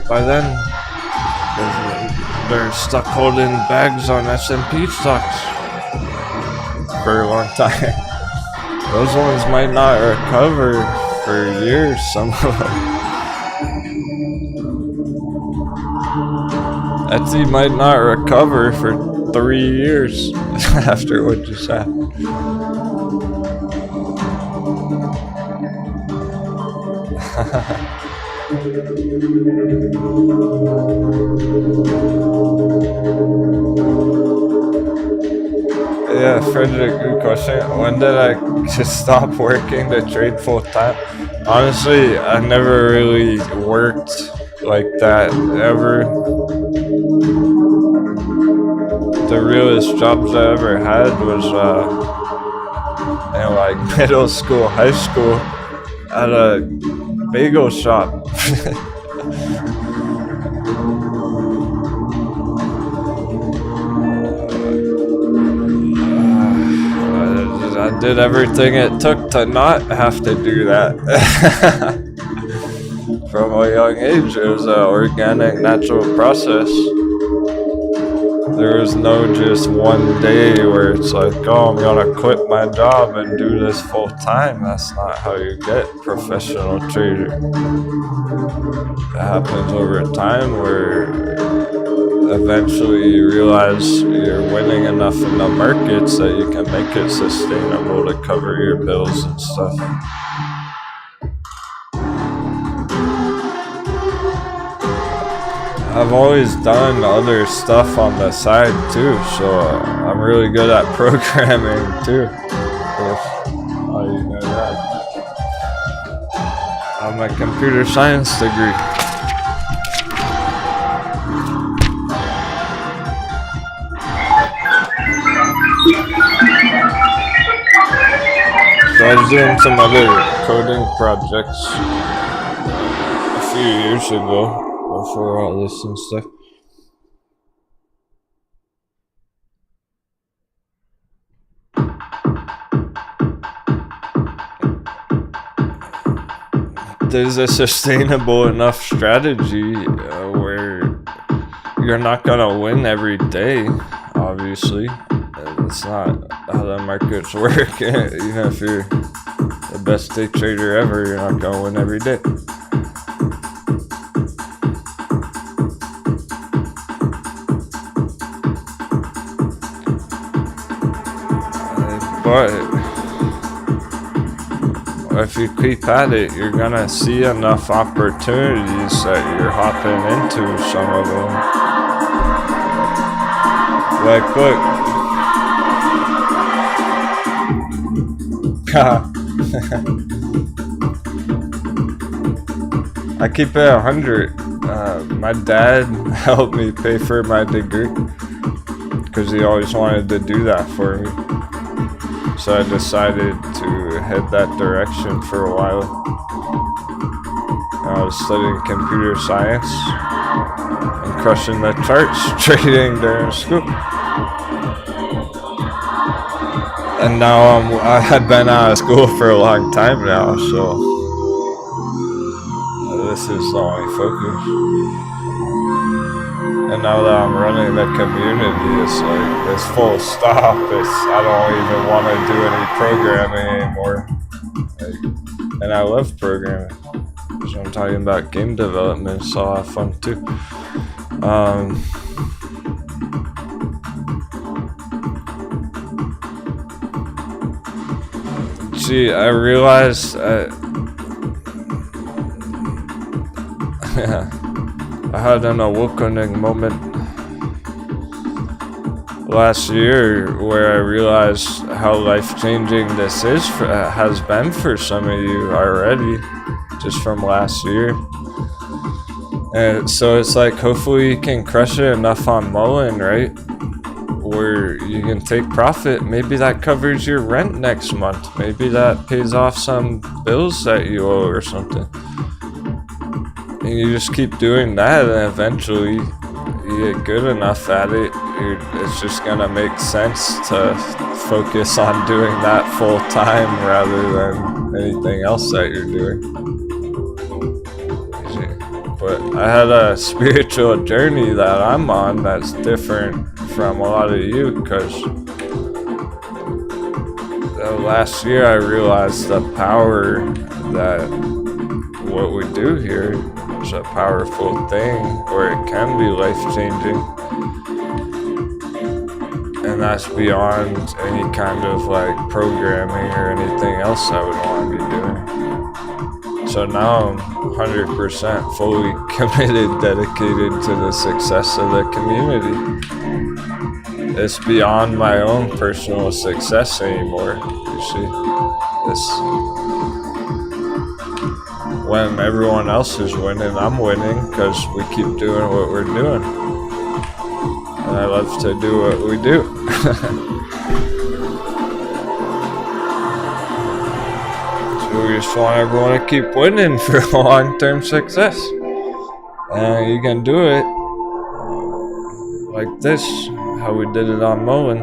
By then, they're stuck holding bags on S&P stocks for a long time. Those ones might not recover for years, some of them. Etsy might not recover for 3 years after what just happened. Yeah, Frederick, good question. When did I just stop working to trade full time? Honestly, I never really worked like that ever. The realest jobs I ever had was in like middle school, high school, at a bagel shop. I did everything it took to not have to do that. From a young age, it was an organic, natural process. There was no just one day where it's like, oh, I'm gonna quit my job and do this full time. That's not how you get professional trader. It happens over time where eventually you realize you're winning enough in the markets that you can make it sustainable to cover your bills and stuff. I've always done other stuff on the side too, so I'm really good at programming too. Oh, you know that. I have my computer science degree. So I was doing some other coding projects a few years ago. For all this and stuff. There's a sustainable enough strategy where you're not gonna win every day, obviously. It's not how the markets work. Even if you're the best day trader ever, you're not gonna win every day. But if you keep at it, you're gonna see enough opportunities that you're hopping into some of them. Like, look. I keep it 100. My dad helped me pay for my degree because he always wanted to do that for me. So I decided to head that direction for a while. I was studying computer science and crushing the charts trading during school. And now I've been out of school for a long time now, so this is the only focus. And now that I'm running the community, it's like, it's full stop. I don't even want to do any programming anymore. And I love programming. So I'm talking about game development. It's a lot of fun too. See, I realized I had an awakening moment last year where I realized how life-changing this has been for some of you already, just from last year. And so it's like, hopefully you can crush it enough on MULN, right? Where you can take profit. Maybe that covers your rent next month. Maybe that pays off some bills that you owe or something. And you just keep doing that, and eventually you get good enough at it. It's just gonna make sense to focus on doing that full time rather than anything else that you're doing. But I had a spiritual journey that I'm on that's different from a lot of you, because last year I realized the power that what we do here is a powerful thing, where it can be life-changing, and that's beyond any kind of like programming or anything else I would want to be doing. So now I'm 100% fully committed, dedicated to the success of the community. It's beyond my own personal success anymore, you see. When everyone else is winning, I'm winning, because we keep doing what we're doing. And I love to do what we do. We just want everyone to keep winning for long-term success. And you can do it like this, how we did it on MULN.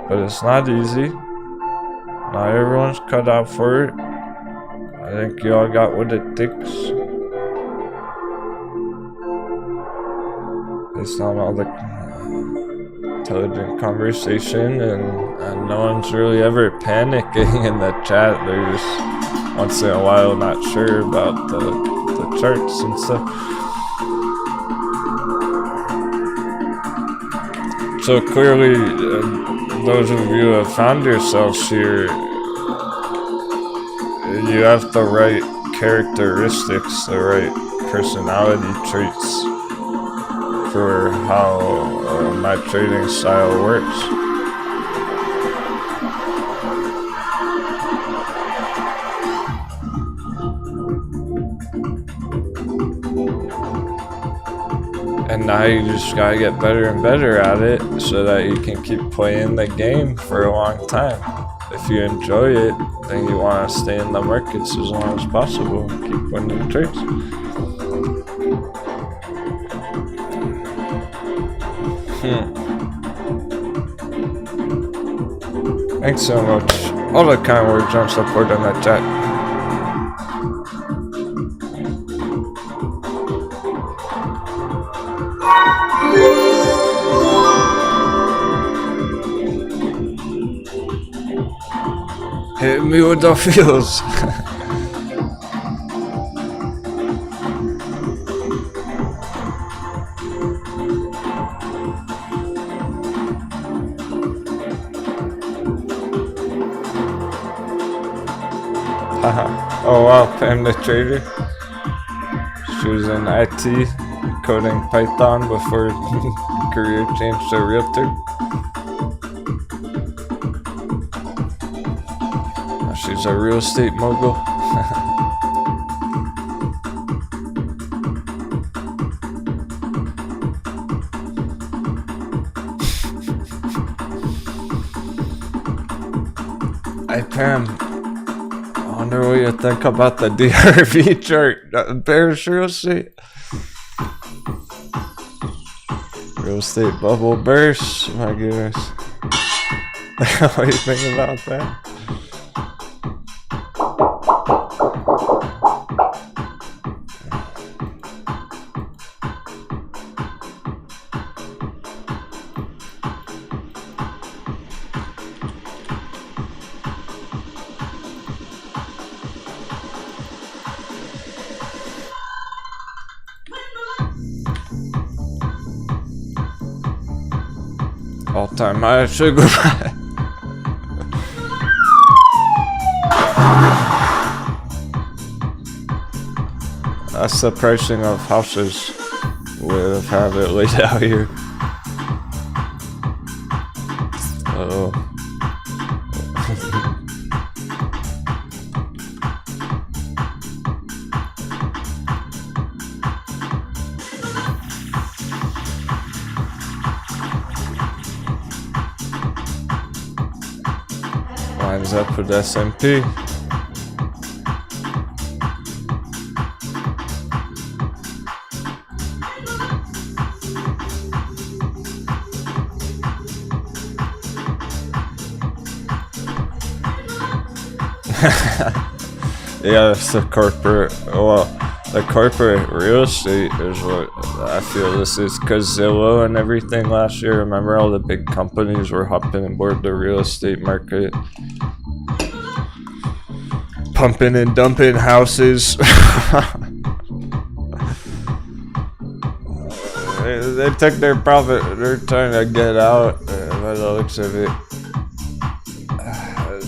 But it's not easy. Not everyone's cut out for it. I think you all got what it takes. It's not all the intelligent conversation, and no one's really ever panicking in the chat. They're just once in a while not sure about the charts and stuff. So clearly, those of you who have found yourselves here, you have the right characteristics, the right personality traits for how my trading style works. And now you just gotta get better and better at it so that you can keep playing the game for a long time. If you enjoy it, then you want to stay in the markets as long as possible and keep winning trades. Thanks so much. All the kind words and support in the chat. Hit me with the feels. Oh wow, Pam the trader. She was in IT, coding Python before career changed to realtor. Now she's a real estate mogul. Hey Pam, I wonder what you think about the DRV chart. Bearish real estate. Real estate bubble burst. My goodness. What do you think about that? All time high should go back. That's the pricing of houses. We'll have it laid out here. Uh-oh. is up with S&P. Yeah, it's the corporate. Well, the corporate real estate is what I feel this is, because Zillow and everything last year. Remember, all the big companies were hopping aboard the real estate market, pumping and dumping houses. They took their profit. They're trying to get out. By the looks of it.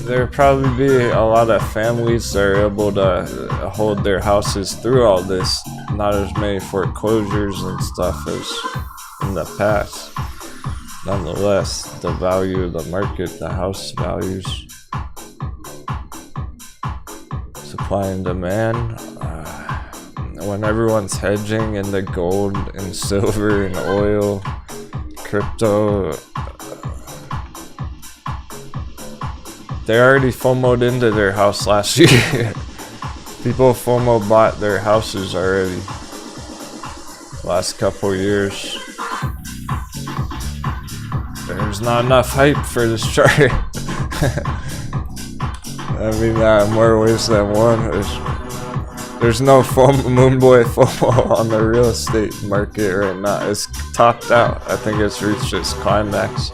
There'll probably be a lot of families that are able to hold their houses through all this. Not as many foreclosures and stuff as in the past. Nonetheless, the value of the market, the house values, supply and demand. When everyone's hedging into gold and silver and oil, crypto, they already FOMO'd into their house last year. People FOMO bought their houses already. Last couple years. There's not enough hype for this chart. I mean, more ways than one. There's no FOMO, Moonboy FOMO on the real estate market right now. It's topped out. I think it's reached its climax.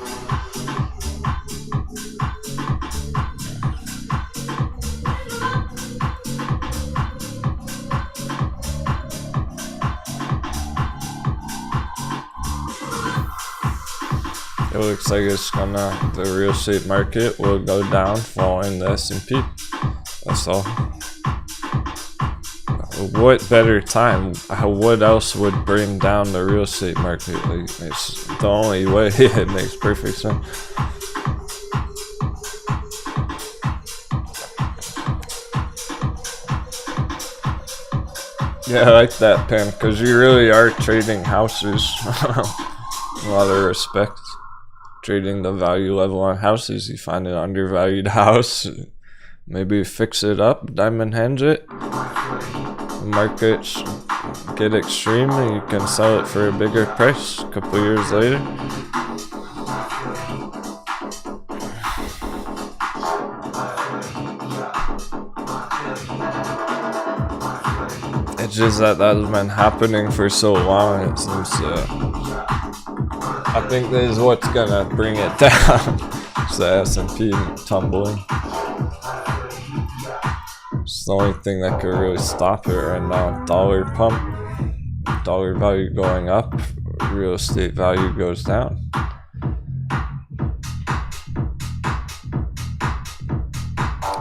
It looks like the real estate market will go down following the S&P. That's all. What better time? What else would bring down the real estate market? Like, it's the only way. It makes perfect sense. Yeah, I like that pen, because you really are trading houses. A lot of respect. Trading the value level on houses. You find an undervalued house, maybe fix it up, diamond hinge it. The markets get extreme and you can sell it for a bigger price a couple years later. It's just that has been happening for so long. It seems I think this is what's gonna bring it down. It's the S&P tumbling. It's the only thing that could really stop it right now. Dollar pump, dollar value going up, real estate value goes down.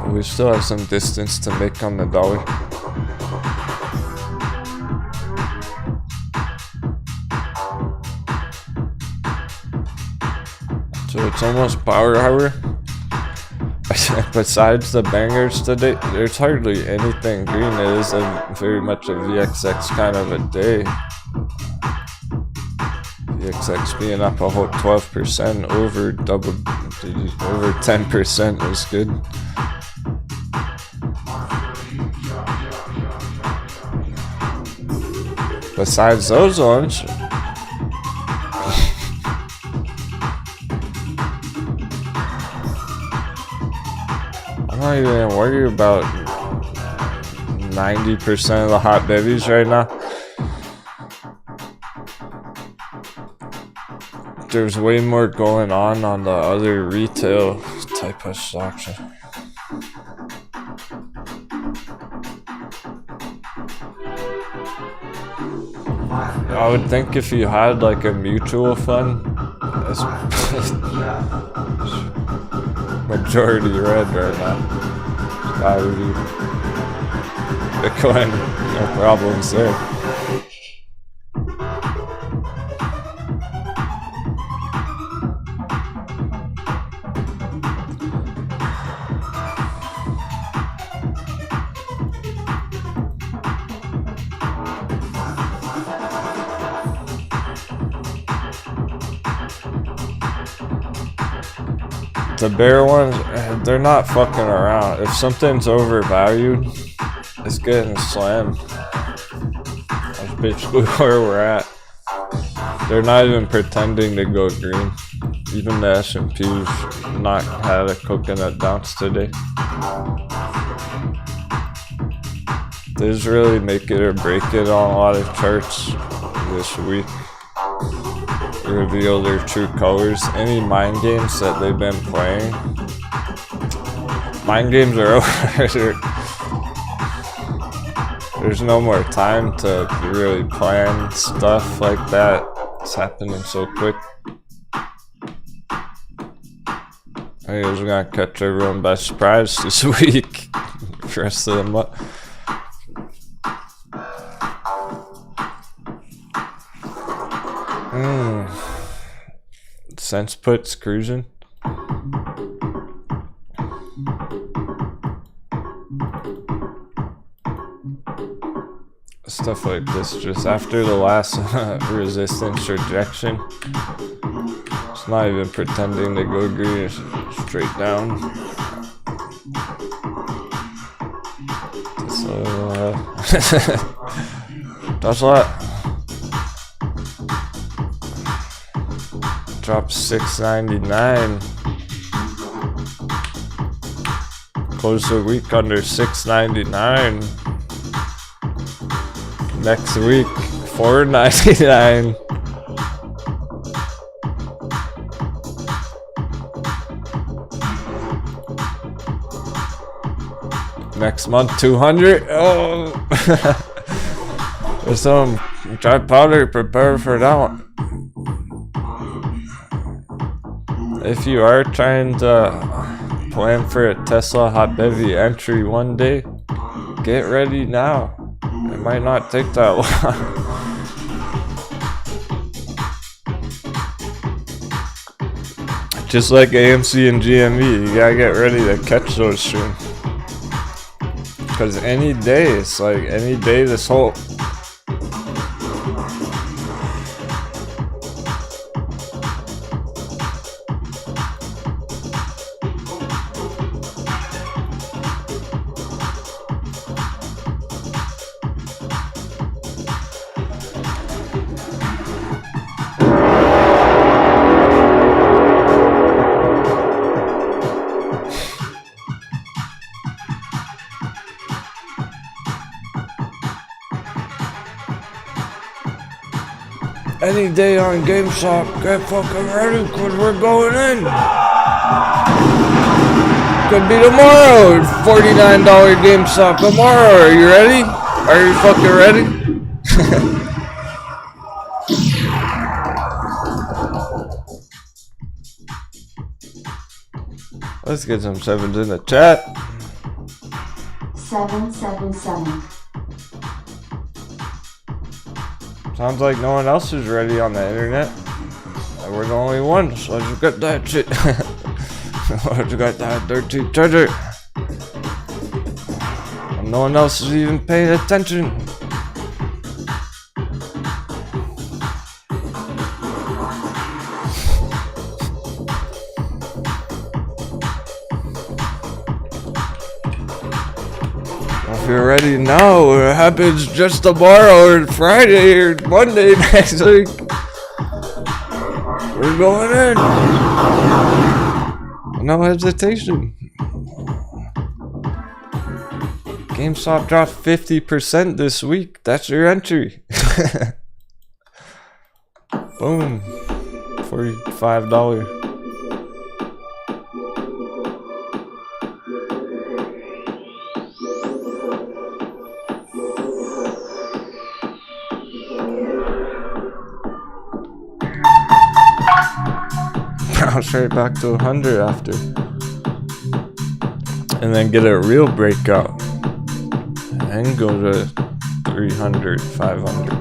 We still have some distance to make on the dollar. So it's almost power hour. Besides the bangers today, there's hardly anything green. It is very much a VXX kind of a day. VXX being up a whole 12%, over 10% is good. Besides those ones, I'm not even worried about 90% of the hot babies right now. There's way more going on the other retail type of stocks. I would think if you had like a mutual fund, majority red right now. Bitcoin, no problems there. The bear ones, they're not fucking around. If something's overvalued, it's getting slammed. That's basically where we're at. They're not even pretending to go green. Even the S&P's not had a coconut bounce today. This really make it or break it on a lot of charts this week. Reveal their true colors. Any mind games that they've been playing. Mind games are over. There's no more time to really plan stuff like that. It's happening so quick. I was gonna catch everyone by surprise this week. The rest of the month. Sense puts cruising. Stuff like this, just after the last resistance rejection. It's not even pretending to go green, it's straight down. So, that's what. Dropped $6.99. Close the week under $6.99. Next week, $4.99. Next month, $200. Oh, there's some dry powder. Prepare for that one. If you are trying to plan for a Tesla hot bevy entry one day, get ready now. It might not take that long. Just like AMC and GME, you gotta get ready to catch those soon. Because any day, it's like any day this whole... Any day on GameStop, get fucking ready, cause we're going in. Could be tomorrow, $49 GameStop tomorrow. Are you ready? Are you fucking ready? Let's get some sevens in the chat.
777.
Sounds like no one else is ready on the internet. We're the only ones, so let's get that shit. Let's get that dirty treasure. And no one else is even paying attention. If you're ready now, or it happens just tomorrow, or Friday, or Monday next week, we're going in. No hesitation. GameStop dropped 50% this week. That's your entry. Boom. $45. Straight back to 100 after, and then get a real breakout and go to 300, 500.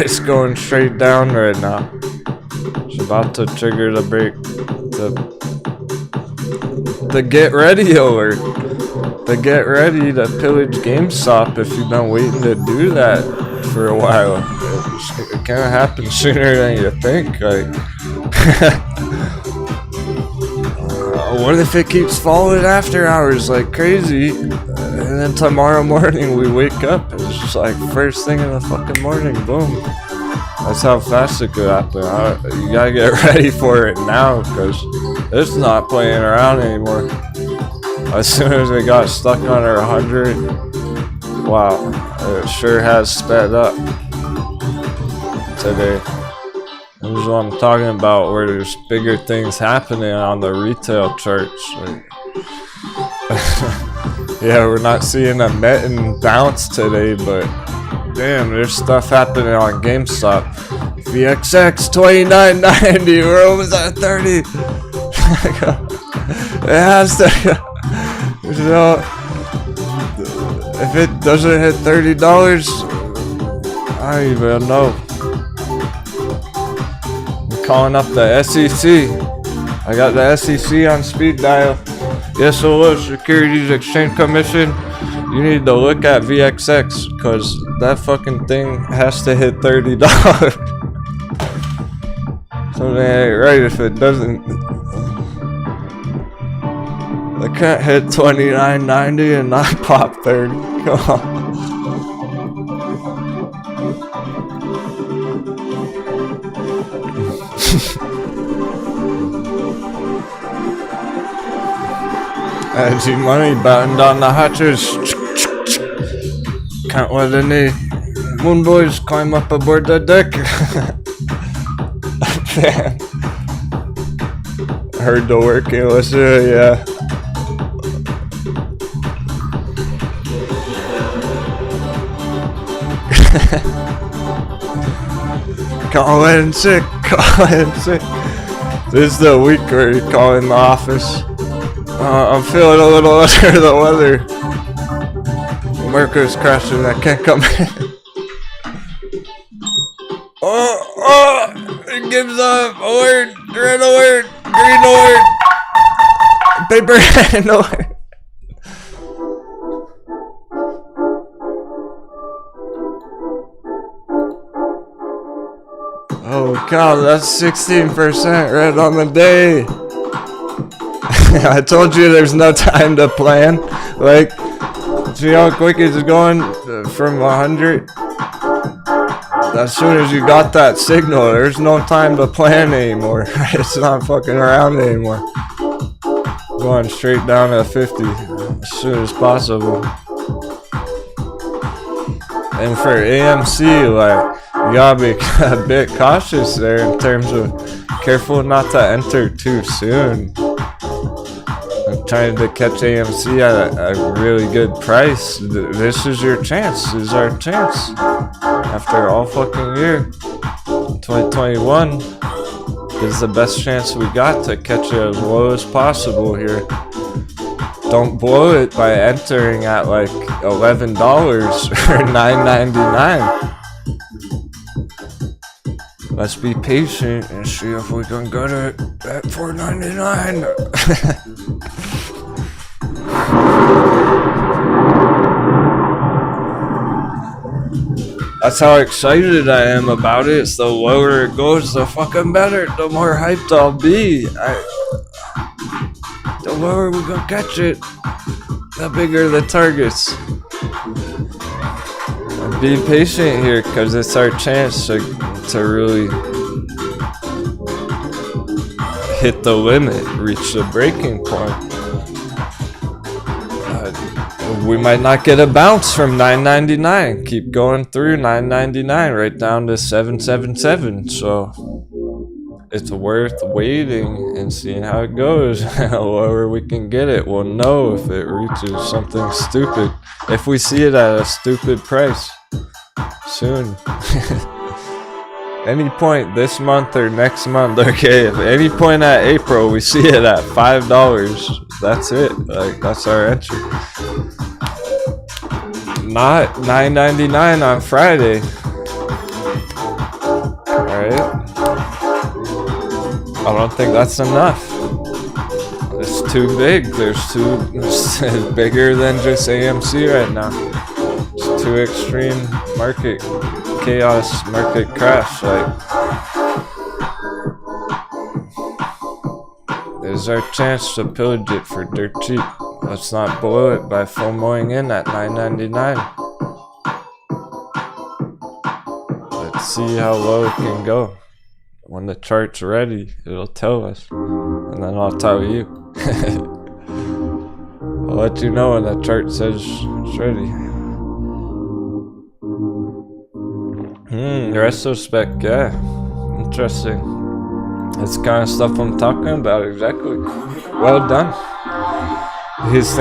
It's going straight down right now. It's about to trigger the break, the get ready alert, the get ready to pillage GameStop. If you've been waiting to do that for a while, it kind of happens sooner than you think. Like, what if it keeps falling after hours like crazy, and then tomorrow morning we wake up, it's just like first thing in the fucking morning, boom. That's how fast it could happen. You gotta get ready for it now, because it's not playing around anymore. As soon as we got stuck under 100, wow, it sure has sped up today. This is what I'm talking about, where there's bigger things happening on the retail charts. Like, yeah, we're not seeing a Metin bounce today, but damn, there's stuff happening on GameStop. VXX 29.90, we're almost at 30. It has to, you know, if it doesn't hit $30, I don't even know. I'm calling up the SEC. I got the SEC on speed dial. Yes, hello, Securities Exchange Commission. You need to look at VXX, because that fucking thing has to hit $30. Something ain't right if it doesn't. I can't hit 29.90 and not pop 30. Come on. Energy money battened on the hatches. Can't let any moon boys climb up aboard the deck. Damn. Heard the working listener, yeah. Call in sick, call in sick. This is the week where you call in the office. I'm feeling a little under the weather. Marco's crashing, I can't come in. Oh, it gives up. Alert, red alert, green alert, paper hand alert. Oh cow, that's 16% right on the day. I told you there's no time to plan. Like, see how quick it's going from 100? As soon as you got that signal, there's no time to plan anymore. It's not fucking around anymore. Going straight down to 50 as soon as possible. And for AMC, like, you gotta be a bit cautious there in terms of careful not to enter too soon. I'm trying to catch AMC at a really good price. This is your chance. This is our chance. After all fucking year, 2021 is the best chance we got to catch it as low as possible here. Don't blow it by entering at like $11 or $9.99. Let's be patient and see if we can get it at $4.99. That's how excited I am about it. It's the lower it goes, the fucking better. The more hyped I'll be. The lower we gonna catch it, the bigger the targets. Be patient here, because it's our chance to really hit the limit, reach the breaking point. We might not get a bounce from $9.99. Keep going through $9.99 right down to $7.77. So it's worth waiting and seeing how it goes. However we can get it, we'll know if it reaches something stupid. If we see it at a stupid price soon. Any point this month or next month, okay, if any point at April we see it at $5, that's it. Like, that's our entry. Not $9.99 on Friday. Alright. I don't think that's enough. It's too big. It's bigger than just AMC right now. It's too extreme market chaos, market crash. Like, is our chance to pillage it for dirt cheap. Let's not blow it by FOMOing in at $9.99. Let's see how low it can go. When the chart's ready, it'll tell us. And then I'll tell you. I'll let you know when the chart says it's ready. Retrospect, yeah. Interesting. That's the kind of stuff I'm talking about, exactly. Well done. He's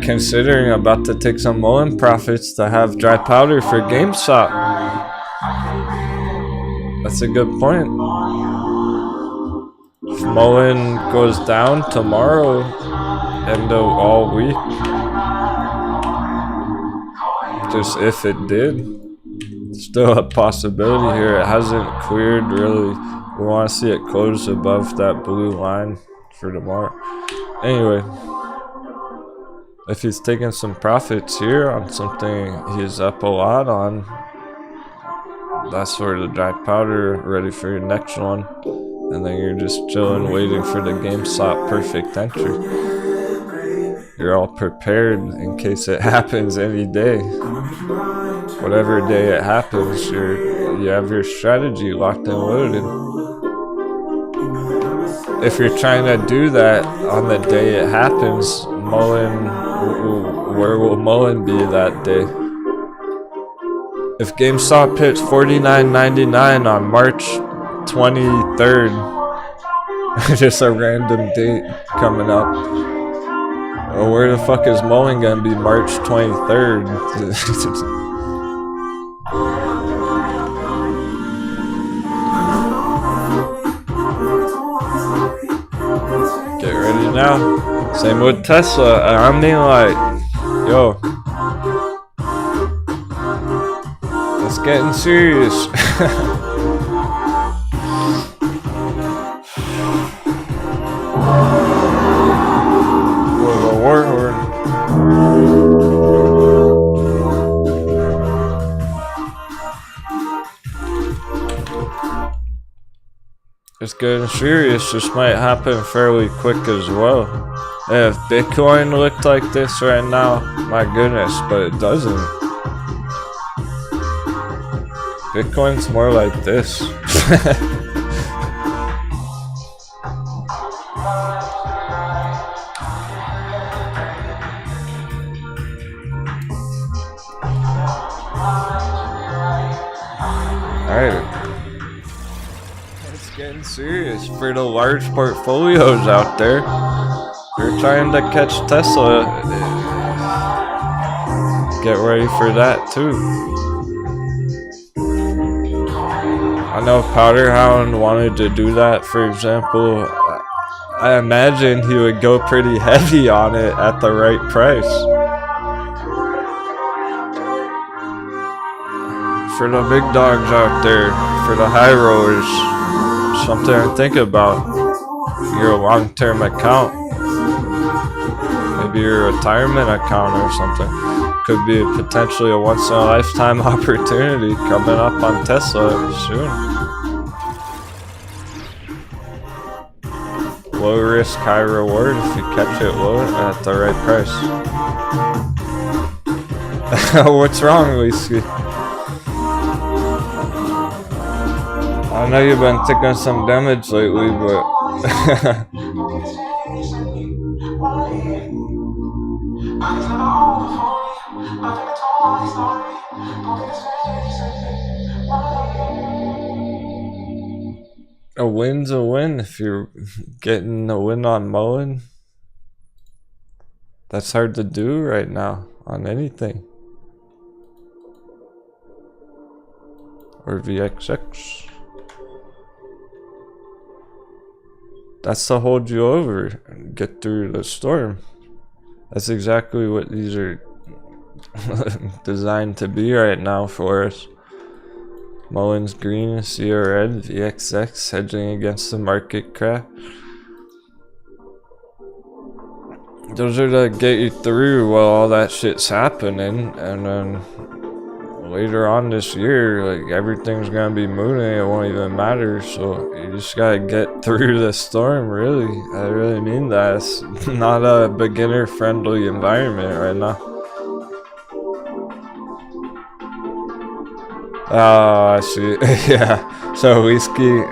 considering about to take some MULN profits to have dry powder for GameStop. That's a good point. If MULN goes down tomorrow, end of all week, just if it did, still a possibility here. It hasn't cleared really. We want to see it close above that blue line for tomorrow. Anyway, if he's taking some profits here on something he's up a lot on, that's sort of dry powder ready for your next one. And then you're just chilling waiting for the GameStop perfect entry. You're all prepared in case it happens any day. Whatever day it happens, you have your strategy locked and loaded. If you're trying to do that on the day it happens, where will MULN be that day? If GameStop hits $49.99 on March 23rd, just a random date coming up. Well, where the fuck is MULN gonna be March 23rd? Get ready now. Same with Tesla. I mean, like, yo, it's getting serious. It's getting serious. This might happen fairly quick as well. If Bitcoin looked like this right now, my goodness, but it doesn't. Bitcoin's more like this. Alright. It's getting serious for the large portfolios out there. You're trying to catch Tesla. Get ready for that too. I know Powderhound wanted to do that, for example. I imagine he would go pretty heavy on it at the right price. For the big dogs out there, for the high rollers, something to think about. Your long-term account, maybe your retirement account or something, could be potentially a once-in-a-lifetime opportunity coming up on Tesla soon. Low risk, high reward if you catch it low at the right price. What's wrong, Whiskey? I know you've been taking some damage lately, but a win's a win if you're getting a win on MULN. That's hard to do right now on anything. Or VXX. That's to hold you over and get through the storm. That's exactly what these are designed to be right now for us. MULN's green, CR red, VXX hedging against the market crash. Those are to get you through while all that shit's happening, and then later on this year, like everything's gonna be mooning, it won't even matter. So you just gotta get through the storm, really. I really mean that. It's not a beginner friendly environment right now. Oh, I see. Yeah, so Whiskey,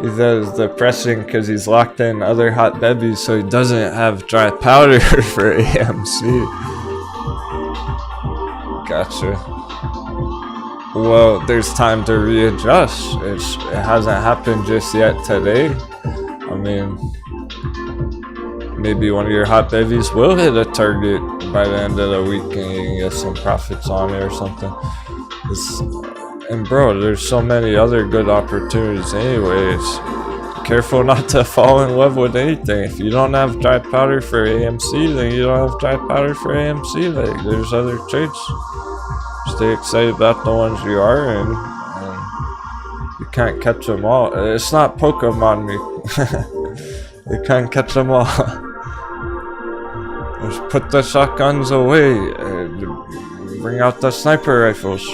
he says it's depressing because he's locked in other hot babies, so he doesn't have dry powder for AMC. Gotcha. Well, there's time to readjust. It hasn't happened just yet today. I mean, maybe one of your hot babies will hit a target by the end of the week and you can get some profits on it or something. And bro, there's so many other good opportunities anyways. Careful not to fall in love with anything. If you don't have dry powder for AMC, then you don't have dry powder for AMC. Like, there's other trades. Stay excited about the ones you are in, and you can't catch them all. It's not Pokemon me. You can't catch them all. Just put the shotguns away and bring out the sniper rifles.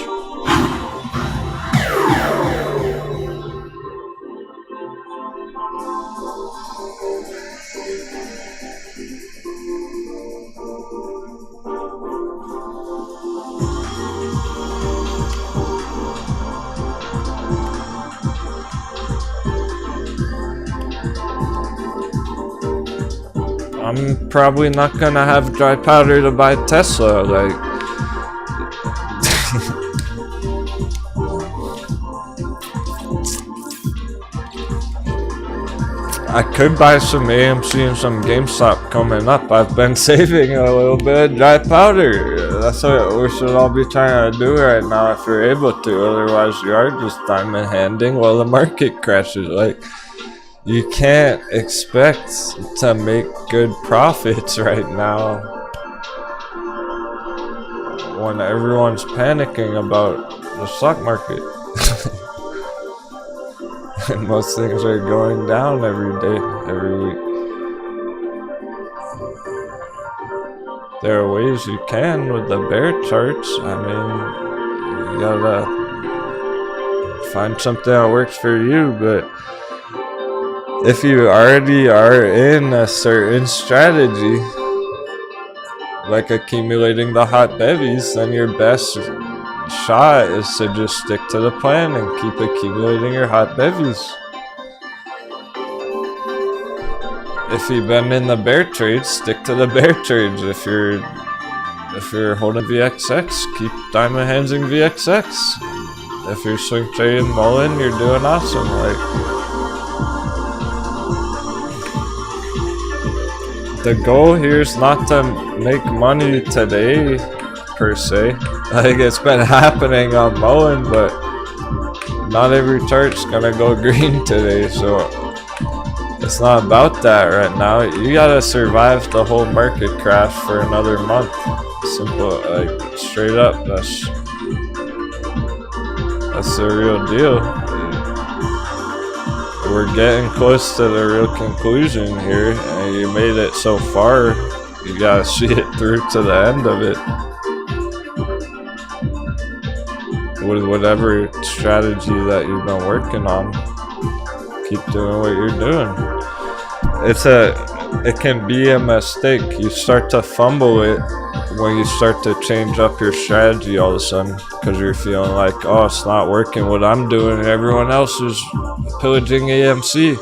I'm probably not gonna have dry powder to buy Tesla, like. I could buy some AMC and some GameStop coming up. I've been saving a little bit of dry powder. That's what we should all be trying to do right now if you're able to. Otherwise, you are just diamond handing while the market crashes. Like, you can't expect to make good profits right now when everyone's panicking about the stock market. And most things are going down every day, every week. There are ways you can with the bear charts. I mean, you gotta find something that works for you, but if you already are in a certain strategy, like accumulating the hot bevies, then your best shot is to just stick to the plan and keep accumulating your hot bevies. If you've been in the bear trades, stick to the bear trades. If you're holding VXX, keep diamond handsing VXX. If you're swing trading MULN, you're doing awesome. Like, the goal here is not to make money today, per se. Like, it's been happening on MULN, but not every chart's gonna go green today, so it's not about that right now. You gotta survive the whole market crash for another month. Simple, like, straight up. That's the real deal. We're getting close to the real conclusion here, and you made it so far. You gotta see it through to the end of it. With whatever strategy that you've been working on, keep doing what you're doing. It can be a mistake. You start to fumble it when you start to change up your strategy all of a sudden, because you're feeling like, oh, it's not working what I'm doing and everyone else is pillaging AMC.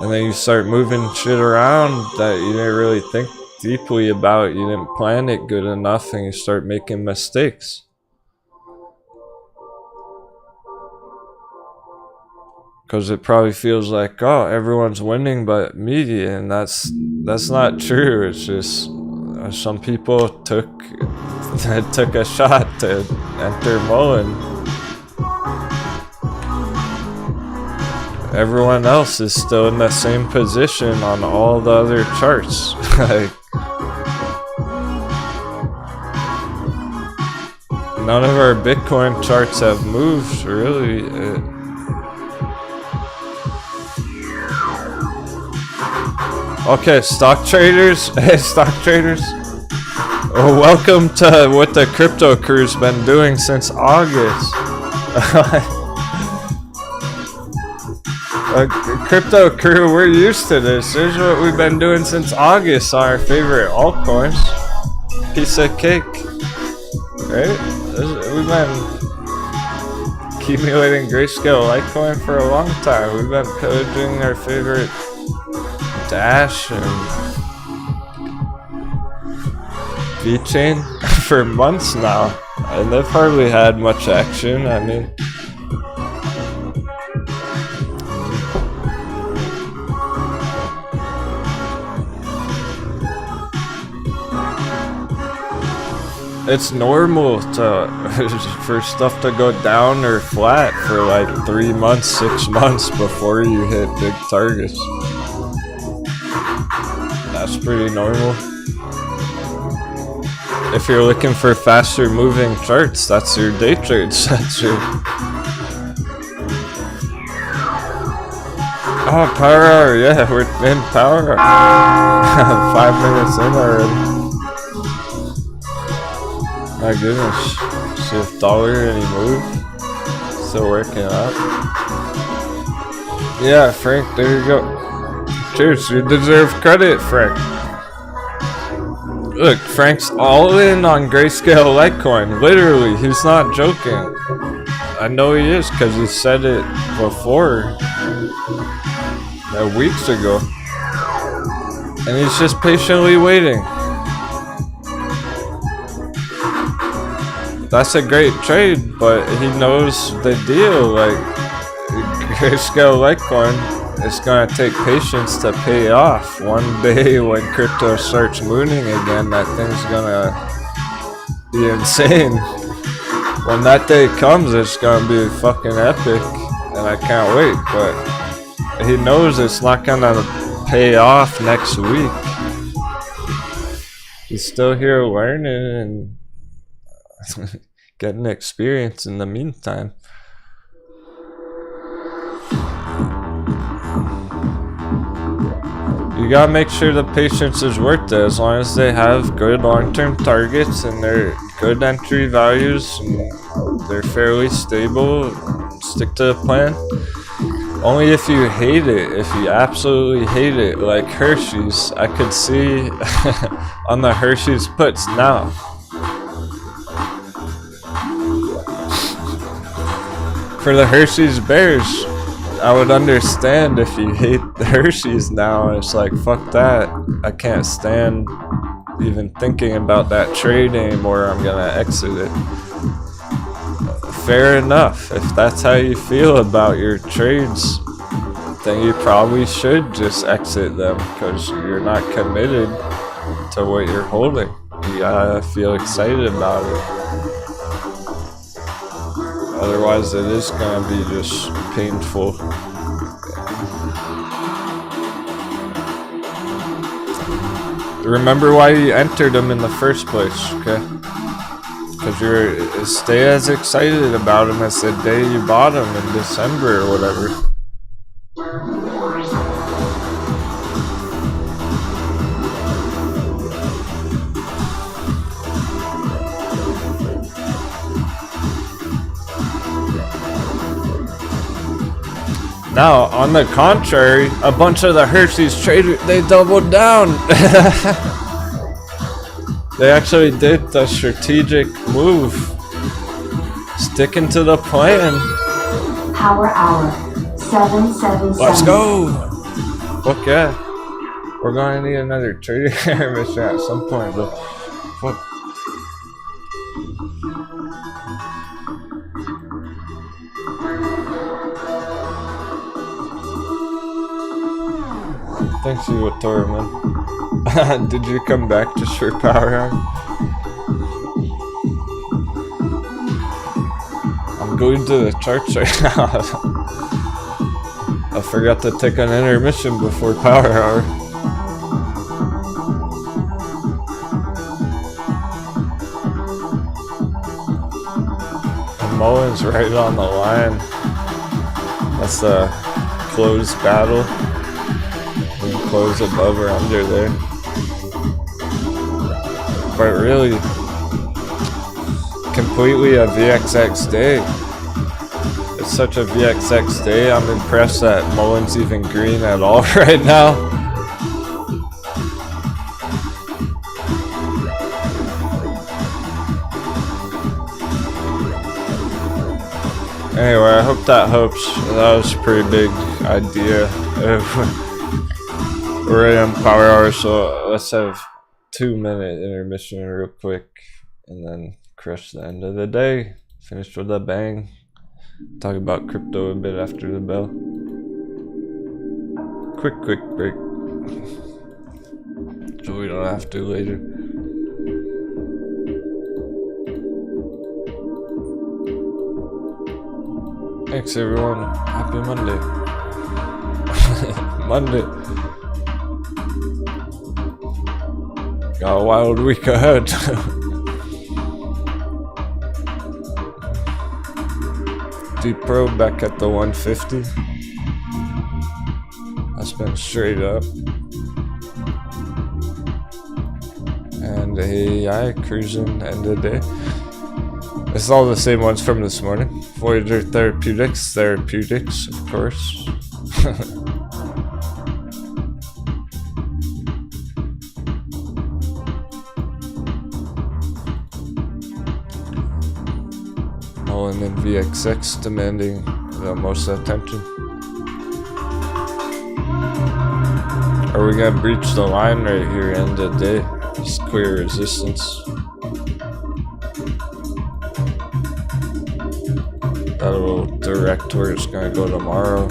And then you start moving shit around that you didn't really think deeply about, you didn't plan it good enough, and you start making mistakes. Because it probably feels like, oh, everyone's winning but me, and that's not true. It's just some people took a shot to enter MULN. Everyone else is still in the same position on all the other charts. Like, none of our Bitcoin charts have moved, really. Okay, stock traders. Hey, stock traders. Well, welcome to what the crypto crew's been doing since August. Crypto crew, we're used to this. Here's what we've been doing since August on our favorite altcoins. Piece of cake. Right? We've been accumulating grayscale Litecoin for a long time. We've been pillaging our favorite Dash and vechain for months now, and they've hardly had much action. I mean, it's normal for stuff to go down or flat for like 3 months, 6 months before you hit big targets. That's pretty normal. If you're looking for faster moving charts, that's your day trades. That's your... Oh, power hour, yeah, we're in power hour. 5 minutes in already. My goodness. See if dollar any move. Still working out. Yeah, Frank, there you go. Cheers, you deserve credit, Frank. Look, Frank's all in on grayscale Litecoin. Literally, he's not joking. I know he is because he said it before, weeks ago. And he's just patiently waiting. That's a great trade, but he knows the deal. Like, grayscale Litecoin, it's gonna take patience to pay off. One day when crypto starts mooning again, that thing's gonna be insane. When that day comes, it's gonna be fucking epic, and I can't wait. But he knows it's not gonna pay off next week. He's still here learning and getting experience in the meantime. You gotta make sure the patience is worth it, as long as they have good long-term targets and they're good entry values and they're fairly stable. Stick to the plan. Only if you hate it, if you absolutely hate it, like Hershey's, I could see on the Hershey's puts now. For the Hershey's Bears, I would understand if you hate the Hershey's now. It's like, fuck that. I can't stand even thinking about that trade anymore. I'm gonna exit it. Fair enough. If that's how you feel about your trades, then you probably should just exit them because you're not committed to what you're holding. You gotta feel excited about it. Otherwise, it is gonna be just painful. Remember why you entered them in the first place, okay? Because you're stay as excited about them as the day you bought them in December or whatever. Now, on the contrary, a bunch of the Hershey's traders, they doubled down. They actually did the strategic move. Sticking to the plan.
Power hour. 777.
Let's go. Fuck yeah. We're gonna need another trading mission at some point, but fuck. Thanks, you, Tor, man. Did you come back just for power hour? I'm going to the charts right now. I forgot to take an intermission before power hour. The MULN's right on the line. That's a closed battle. Close above or under there. but really, completely a VXX day. It's such a VXX day. I'm impressed that MULN's even green at all right now. Anyway, I hope that helps. That was a pretty big idea. We're in power hour, so let's have 2-minute intermission real quick and then crush the end of the day. Finish with a bang. Talk about crypto a bit after the bell. Quick break. So we don't have to later. Thanks everyone. Happy Monday. Monday. Got a wild week ahead. D Pro back at the 150. That's been straight up. And AEI cruising end of the day. It's all the same ones from this morning. Voyager Therapeutics, of course. MULN and VXX demanding the most attention. Are we gonna breach the line right here end of the day? Just clear resistance. That will direct where it's gonna go tomorrow.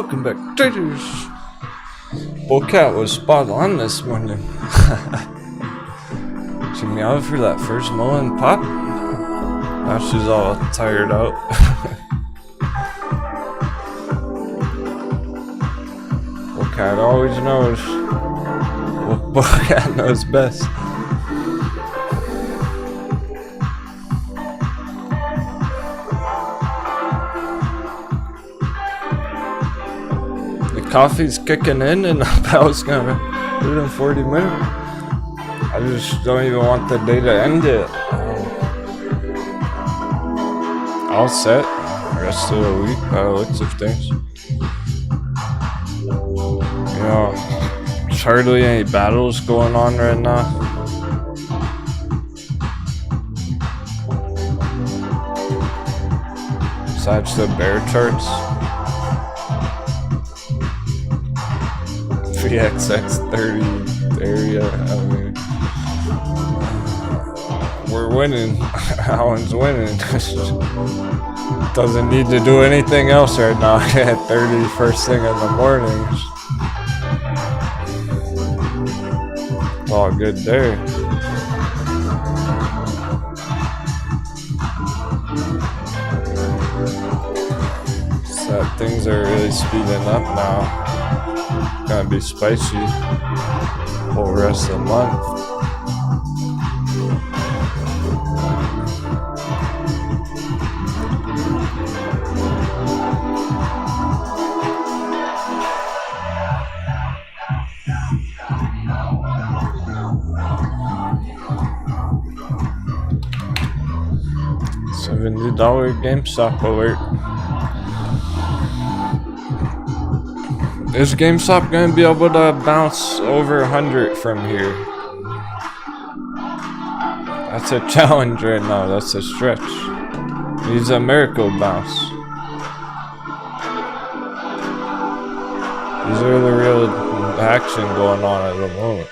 welcome back, traders. Bullcat was spot on this morning. She meowed for that first MULN pop. Now she's all tired out. Bullcat always knows. Bullcat knows best. Coffee's kicking in and about gonna do it in 40 minutes. I just don't even want the day to end it. All set. Rest of the week by the looks of things. You know, there's hardly any battles going on right now. Besides the bear charts. VXX30 area, I mean, we're winning. Alan's winning. Doesn't need to do anything else right now. At 30 first thing in the morning. It's all good there. So things are really speeding up now. Gonna be spicy whole rest of the month. $70 GameStop alert. Is GameStop gonna be able to bounce over 100 from here? That's a challenge right now. That's a stretch. Needs a miracle bounce. These are the real action going on at the moment.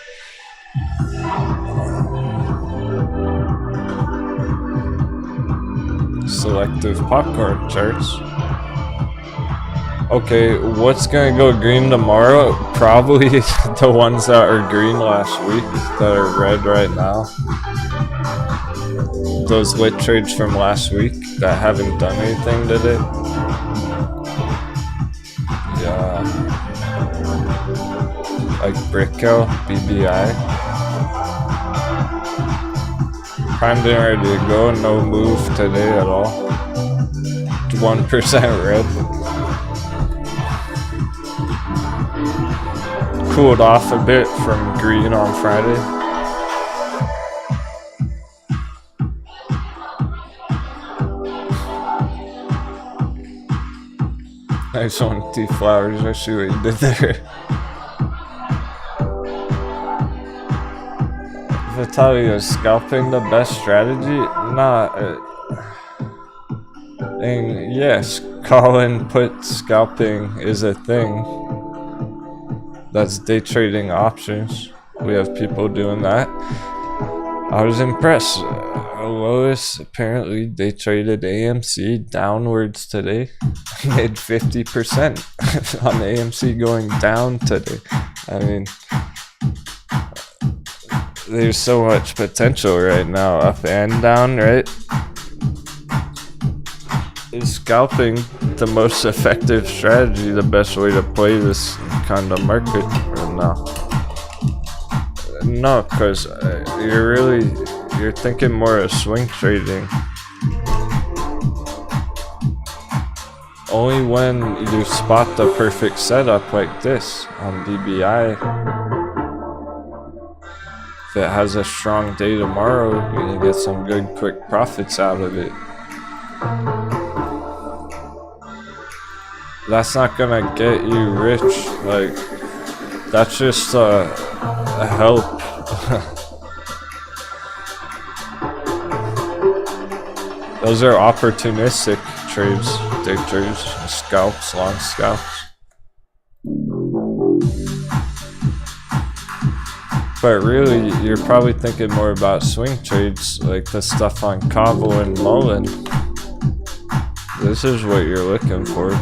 Selective popcorn charts. Okay, what's gonna go green tomorrow? Probably the ones that are green last week that are red right now. Those lit trades from last week that haven't done anything today. Yeah. Like Brickco, BBI. Primed and ready to go, no move today at all. 1% red. Cooled off a bit from green on Friday. Nice one, T Flowers. I see what you did there. Vitaly, is scalping the best strategy? Nah. And yes, Colin put scalping is a thing. That's day trading options. We have people doing that. I was impressed. Lois apparently day traded AMC downwards today. Made 50% on AMC going down today. I mean, there's so much potential right now, up and down, right? Is scalping the most effective strategy, the best way to play this kind of market right now? No, because you're thinking more of swing trading. Only when you spot the perfect setup like this on BBI. If it has a strong day tomorrow, you're gonna get some good quick profits out of it. That's not gonna get you rich. Like, that's just a help. Those are opportunistic trades, day trades, scalps, long scalps. But really, you're probably thinking more about swing trades, like the stuff on Cavo and MULN. This is what you're looking for.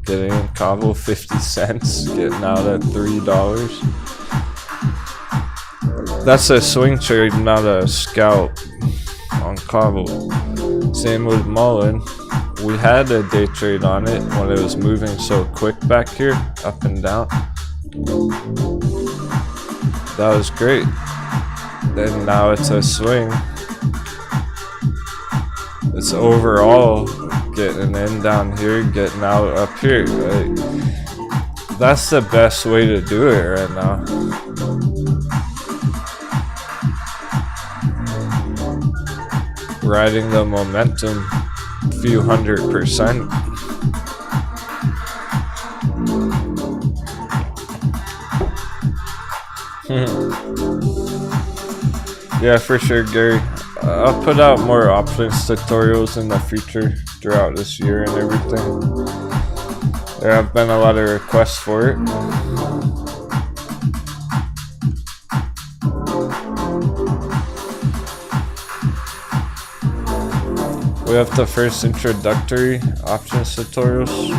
getting in Cabo 50 cents, getting out at $3. That's a swing trade, not a scalp on Cabo. Same with MULN. We had a day trade on it when it was moving so quick back here, up and down. That was great. Then now it's a swing. It's overall getting in down here, getting out up here. Like, that's the best way to do it right now. Riding the momentum, few 100%. Yeah, for sure, Gary. I'll put out more options tutorials in the future throughout this year and everything. There have been a lot of requests for it. We have the first introductory options tutorials.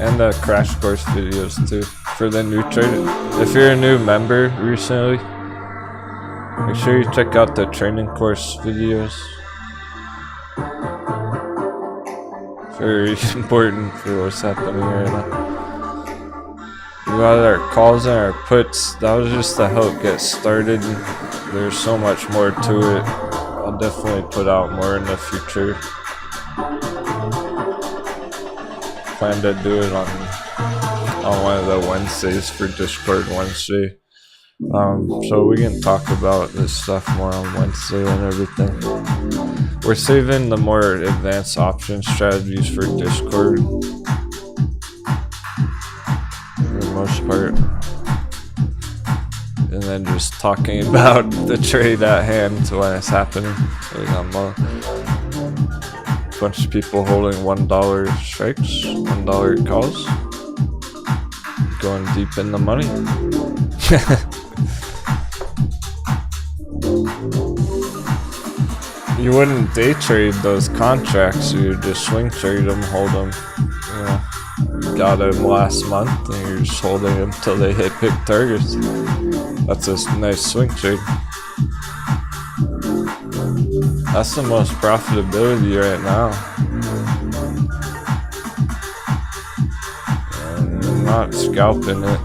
And the crash course videos too for the new trader. If you're a new member recently, make sure you check out the training course videos. Very important for what's happening right now. We got our calls and our puts. That was just to help get started. There's so much more to it. I'll definitely put out more in the future. Plan to do it on one of the Wednesdays for Discord Wednesday. So we can talk about this stuff more on Wednesday and everything. We're saving the more advanced option strategies for Discord for the most part. And then just talking about the trade at hand when it's happening. Like a bunch of people holding $1 strikes, $1 calls. Going deep in the money. You wouldn't day trade those contracts, you would just swing trade them, hold them. You know, you got them last month and you're just holding them till they hit big targets. That's a nice swing trade. That's the most profitability right now. And I'm not scalping it.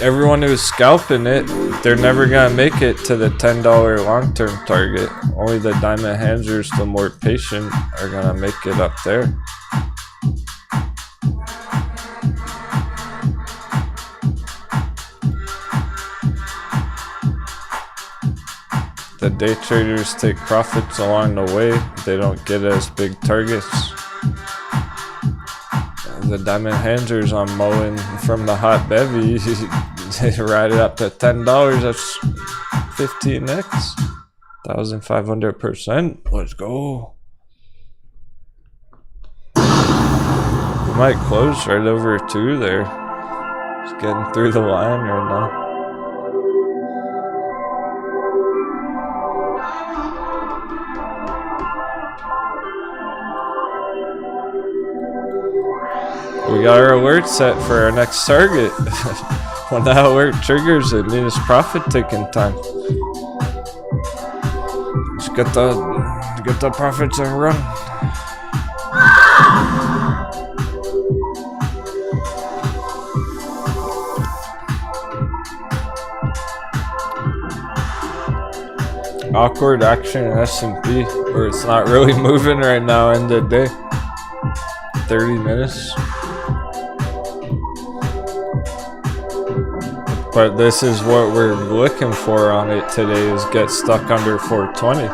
Everyone who's scalping it, they're never gonna make it to the $10 long-term target. Only the diamond handlers, the more patient, are gonna make it up there. The day traders take profits along the way. They don't get as big targets. The diamond handlers on MULN from the hot bevy, they ride it up to $10. That's 15x, 1,500%. Let's go. We might close right over 2 there. Just getting through the line right now. We got our alert set for our next target. When that alert triggers, it means profit taking time. Just get the profits and run. Awkward action in S&P, where it's not really moving right now in the day. 30 minutes. But this is what we're looking for on it today, is get stuck under 420.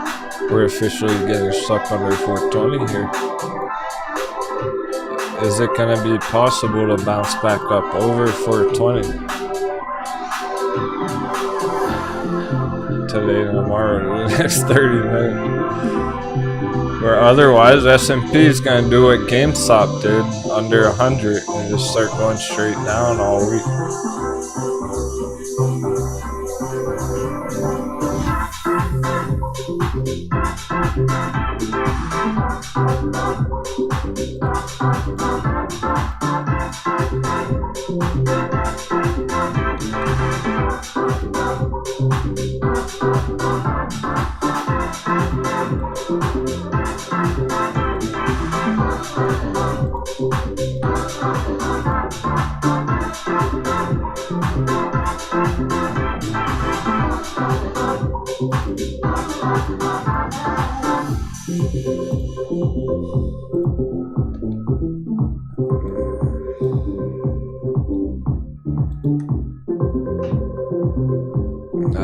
We're officially getting stuck under 420 here. Is it going to be possible to bounce back up over 420? Today and tomorrow, the next 30 minutes. Or otherwise, S&P is going to do what GameStop did, under 100, and just start going straight down all week.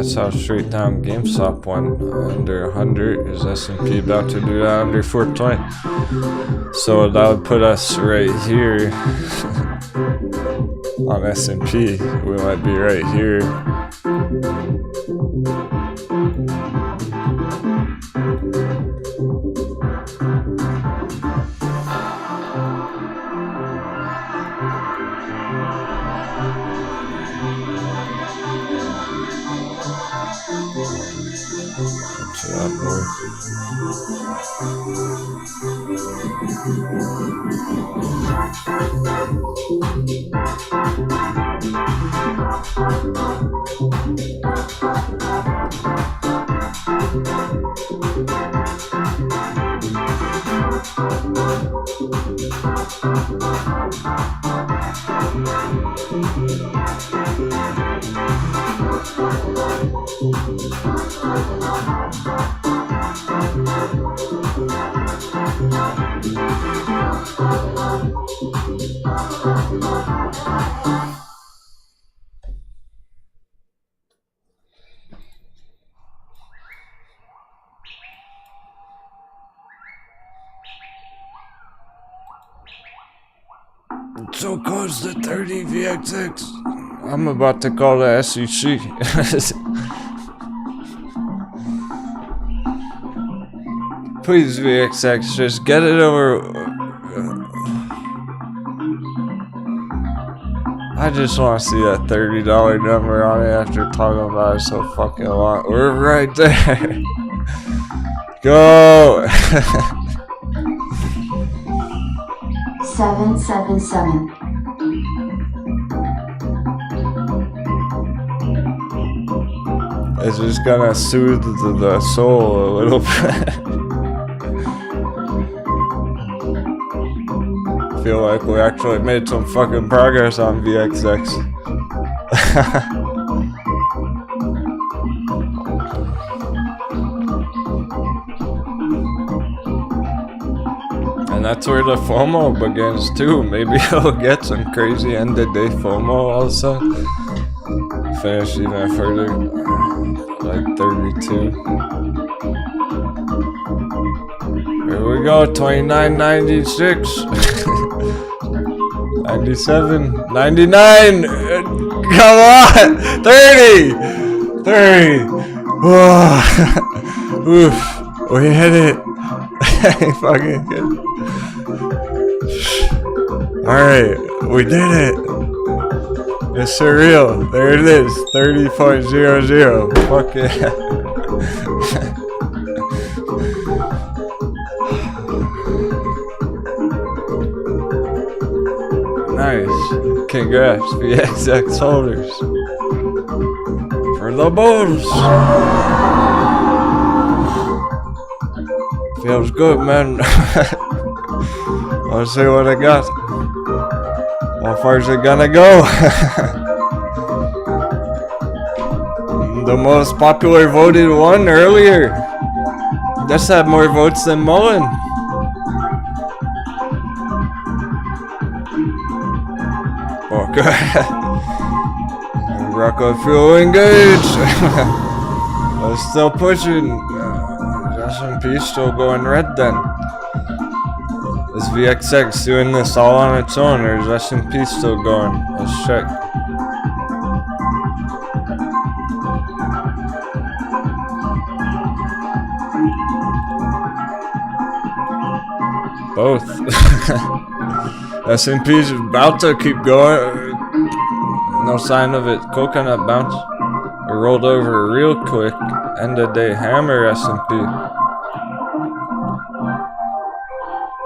That's how straight down GameStop went. Under 100. Is S&P about to do that under 420? So that would put us right here on S&P. We might be right here. So close to 30 VXX. I'm about to call the SEC. Please, VXX, just get it over. I just want to see that $30 number on it after talking about it so fucking long. We're right there. Go.
777.
It's just gonna soothe the soul a little bit. Feel like we actually made some fucking progress on VXX. And that's where the FOMO begins too. Maybe I'll get some crazy end of day FOMO all of a sudden. Finish even further, like 32. Here we go, 29.96. 97, 99. Come on, 30, 30. Whoa. Oof, we hit it. Fucking good. Alright, we did it. It's surreal. There it is. 30.00. Fuck yeah. Nice. Congrats, VXX holders. For the Bulls. Feels good, man. Let's see what I got. How far is it gonna go? The most popular voted one earlier. That's had more votes than MULN. Okay. Rocco fuel engaged. We're still pushing. S&P still going red then. Is VXX doing this all on its own, or is S&P still going? Let's check. Both. S&P's about to keep going. No sign of it. Coconut bounce. It rolled over real quick. End of day hammer S&P.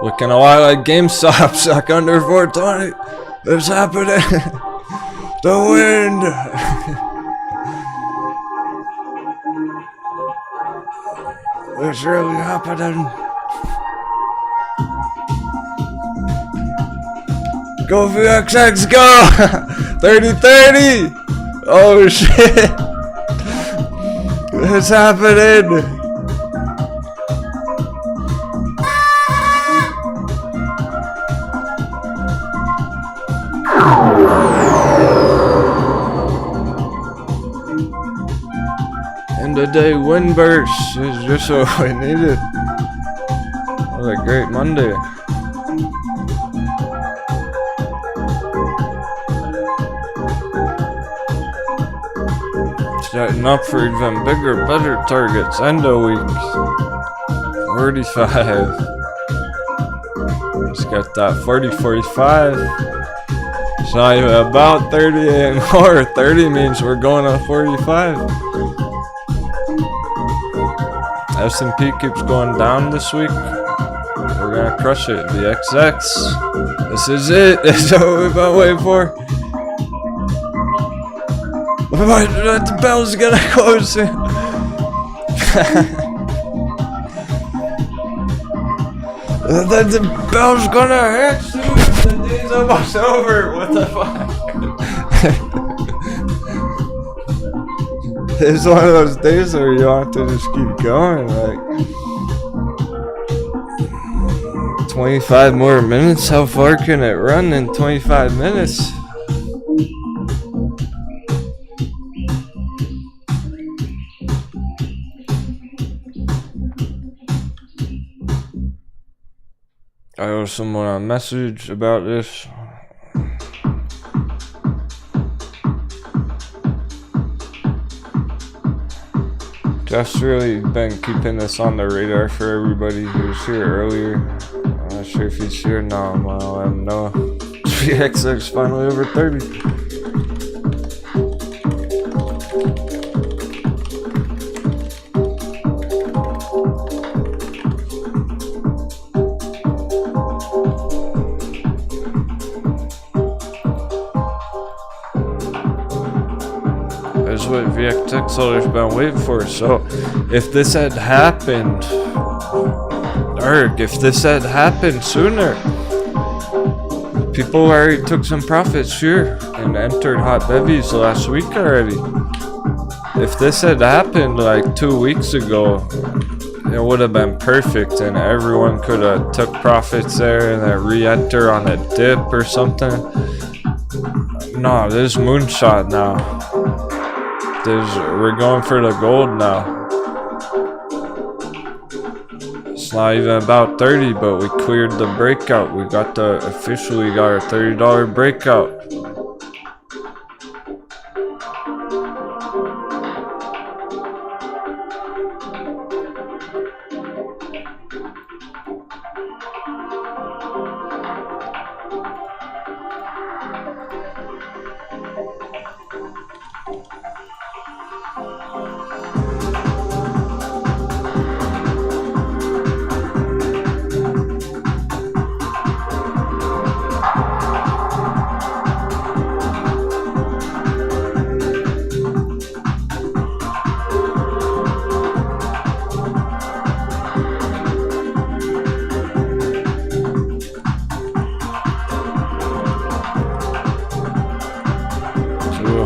Looking a lot like GameStop, stuck under 420. It's happening. The wind. It's really happening. Go VXX, go! 30-30! Oh shit! It's happening! end of day wind burst is just what we needed. What a great Monday. Setting up for even bigger, better targets. End of week. 45. Let's get that 40, 45. It's not even about 30 anymore. 30 means we're going on 45. S&P keeps going down this week. We're gonna crush it. The XX. This is it. This is what we've been waiting for. The bell's gonna close soon. The bell's gonna hit soon. The day's almost over. What the fuck? It's one of those days where you want to just keep going. Like 25 more minutes. How far can it run in 25 minutes? I owe someone a message about this. Jeff's really been keeping this on the radar for everybody who was here earlier. I'm not sure if he's here now. I'm gonna let him know. VXX finally over 30. That's what VXX holders been waiting for. So if this had happened, if this had happened sooner, people already took some profits here and entered hot bevies last week already. If this had happened like 2 weeks ago, it would have been perfect and everyone could have took profits there and then re-enter on a dip or something. No, this is moonshot now. We're going for the gold now. It's not even about 30, but we cleared the breakout. We got officially got our $30 breakout.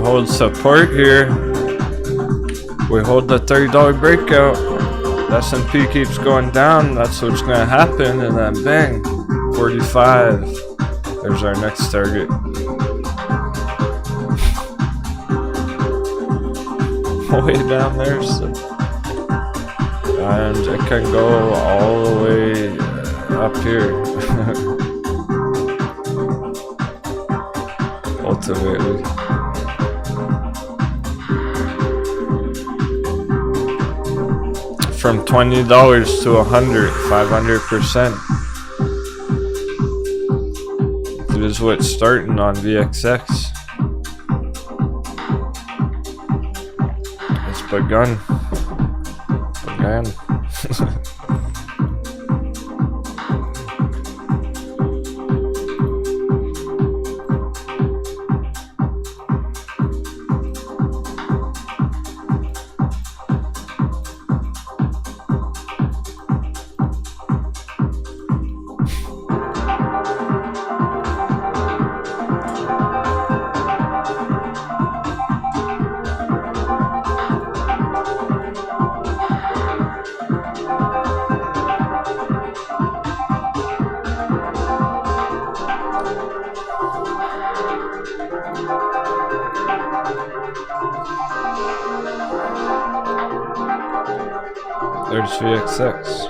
Hold support here. We hold the $30 breakout. S&P keeps going down. That's what's gonna happen, and then bang, 45. There's our next target. Way down there, so. And it can go all the way up here. Ultimately. From $20 to 100, 500%. This is what's starting on VXX. It's begun. There's VXX.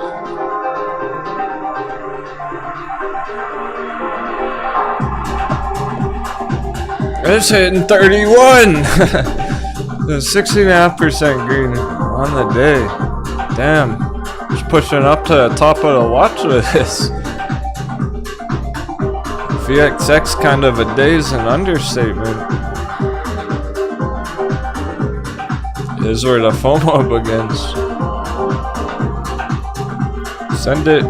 It's hitting 31! It's 60.5% green on the day. Damn. Just pushing up to the top of the watch list. VXX kind of a day is an understatement. Is where the FOMO begins. Send it.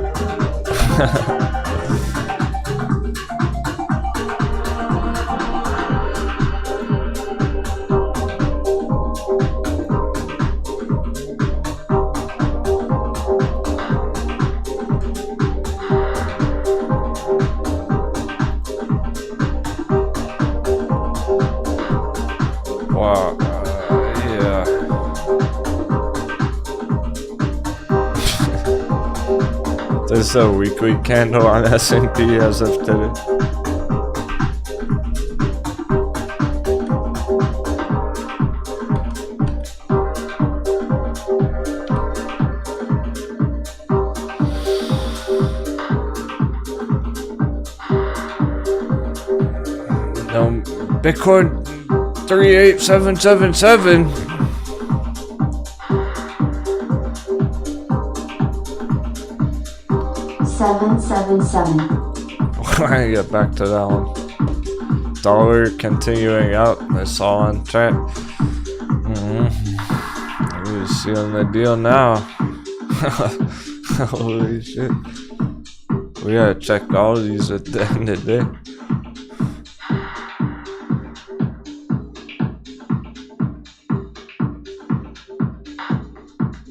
Wow. Yeah. This is a weekly candle on S&P as of today. No, Bitcoin 38777. I get back to that one. Dollar continuing up. It's all on track. We're sealing the deal now. Holy shit. We gotta check all of these at the end of the day.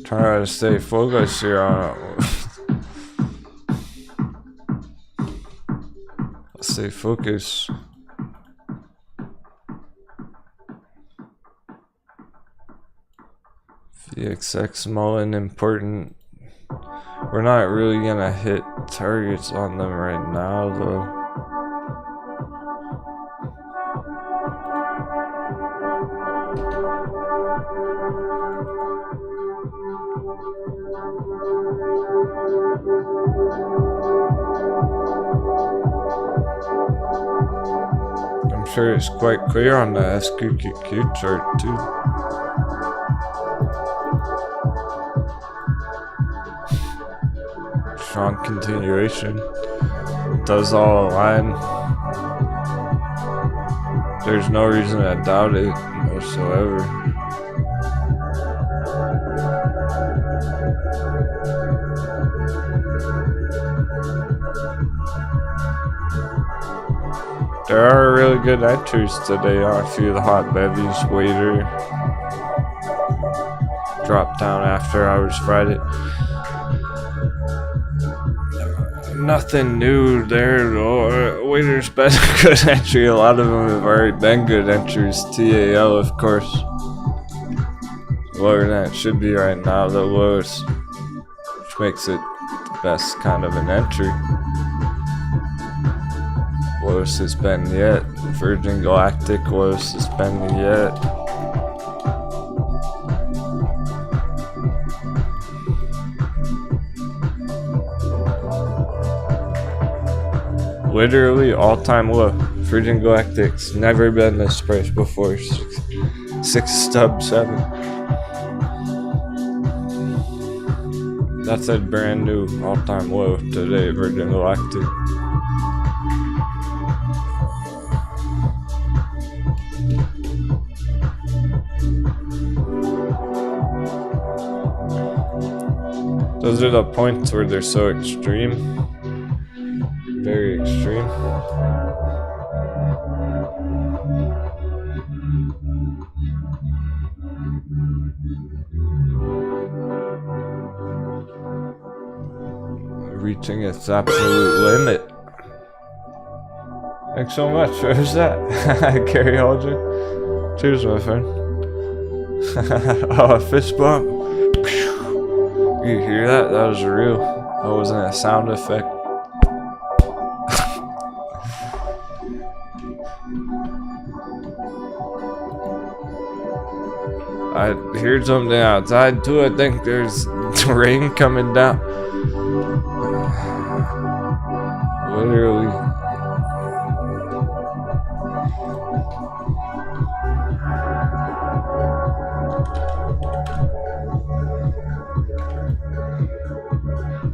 Trying to stay focused here on it. Stay focused. VXX MULN important. We're not really gonna hit targets on them right now though. I'm sure it's quite clear on the SQQQ chart too. Strong continuation. It does all align. There's no reason to doubt it whatsoever. There are really good entries today on a few of the hot bevies. Waiter dropped down after hours Friday. Nothing new there though. Waiter's been a good entry. A lot of them have already been good entries. TAL, of course. Lower than it should be right now, the lowest. Which makes it the best kind of an entry. Lowest it's been yet. Virgin Galactic lowest it's been yet. Literally all-time low. Virgin Galactic's never been this price before. 6.7. That's a brand new all-time low today, Virgin Galactic. Those are the points where they're so extreme. Very extreme. Reaching its absolute limit. Thanks so much. Who's that? Gary Aldrin. Cheers, my friend. Oh, a fist bump. You hear that? That was real. That wasn't a sound effect. I hear something outside too. I think there's rain coming down. Literally.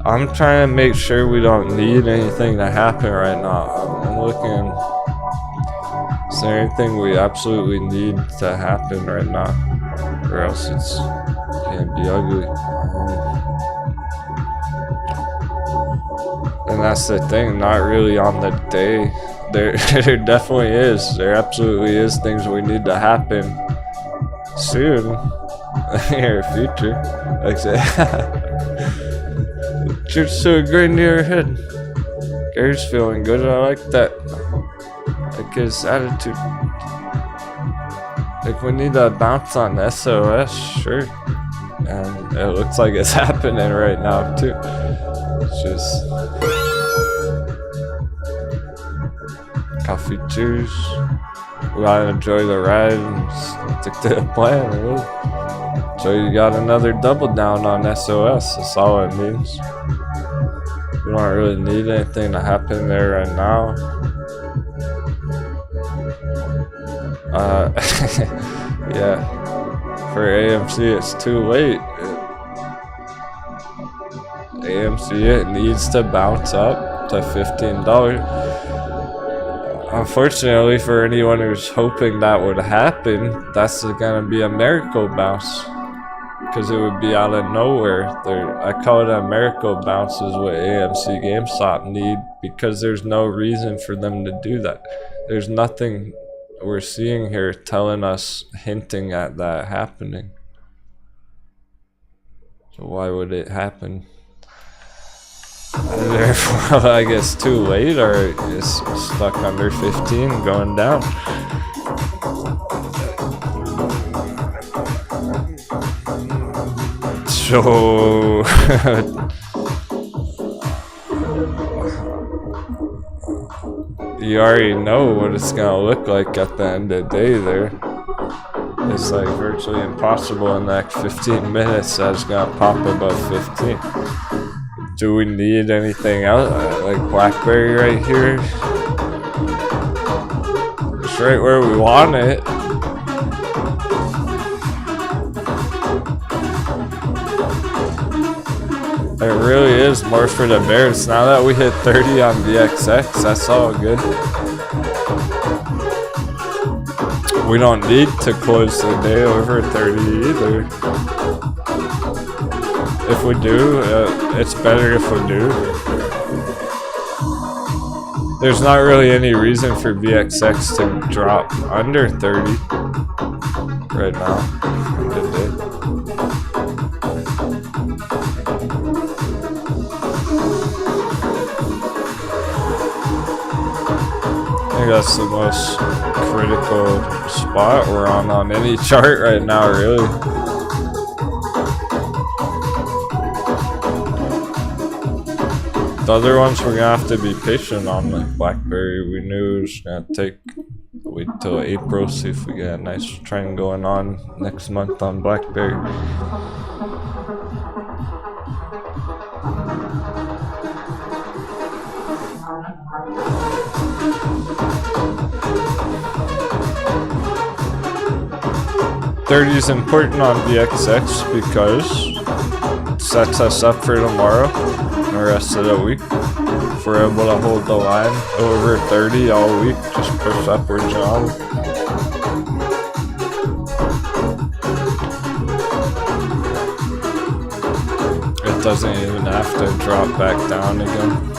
I'm trying to make sure we don't need anything to happen right now. I'm looking. Is there anything we absolutely need to happen right now? Or else it's gonna be ugly. And that's the thing, not really on the day. There definitely is. There absolutely is things we need to happen soon. In your future. Like I said. Cheers to a great year ahead. Gary's feeling good. I like that. Like his attitude. Like we need to bounce on SOS, sure. And it looks like it's happening right now too. It's just coffee cheers. We gotta enjoy the ride and stick to the plan, really. So you got another double down on SOS, that's all it means. We don't really need anything to happen there right now. Yeah, for AMC it's too late. AMC, it needs to bounce up to $15. Unfortunately, for anyone who's hoping that would happen, that's gonna be a miracle bounce. Because it would be out of nowhere. I call it a miracle bounce is what AMC GameStop need, because there's no reason for them to do that. There's nothing we're seeing here telling us, hinting at that happening. So why would it happen? Therefore, I guess too late, or it's stuck under 15 going down. So you already know what it's gonna look like at the end of the day there. It's like virtually impossible in the next 15 minutes that it's gonna pop above 15. Do we need anything else? Like BlackBerry right here? It's right where we want it. It really is more for the bears. Now that we hit 30 on VXX, that's all good. We don't need to close the day over 30 either. If we do, it's better if we do. There's not really any reason for VXX to drop under 30 right now. Good day. I think that's the most critical spot we're on any chart right now, really. The other ones we're gonna have to be patient on, like BlackBerry. We knew it was gonna wait till April, see if we get a nice trend going on next month on BlackBerry. $30 is important on VXX because it sets us up for tomorrow and the rest of the week. If we're able to hold the line over 30 all week, just push upwards and on. It doesn't even have to drop back down again.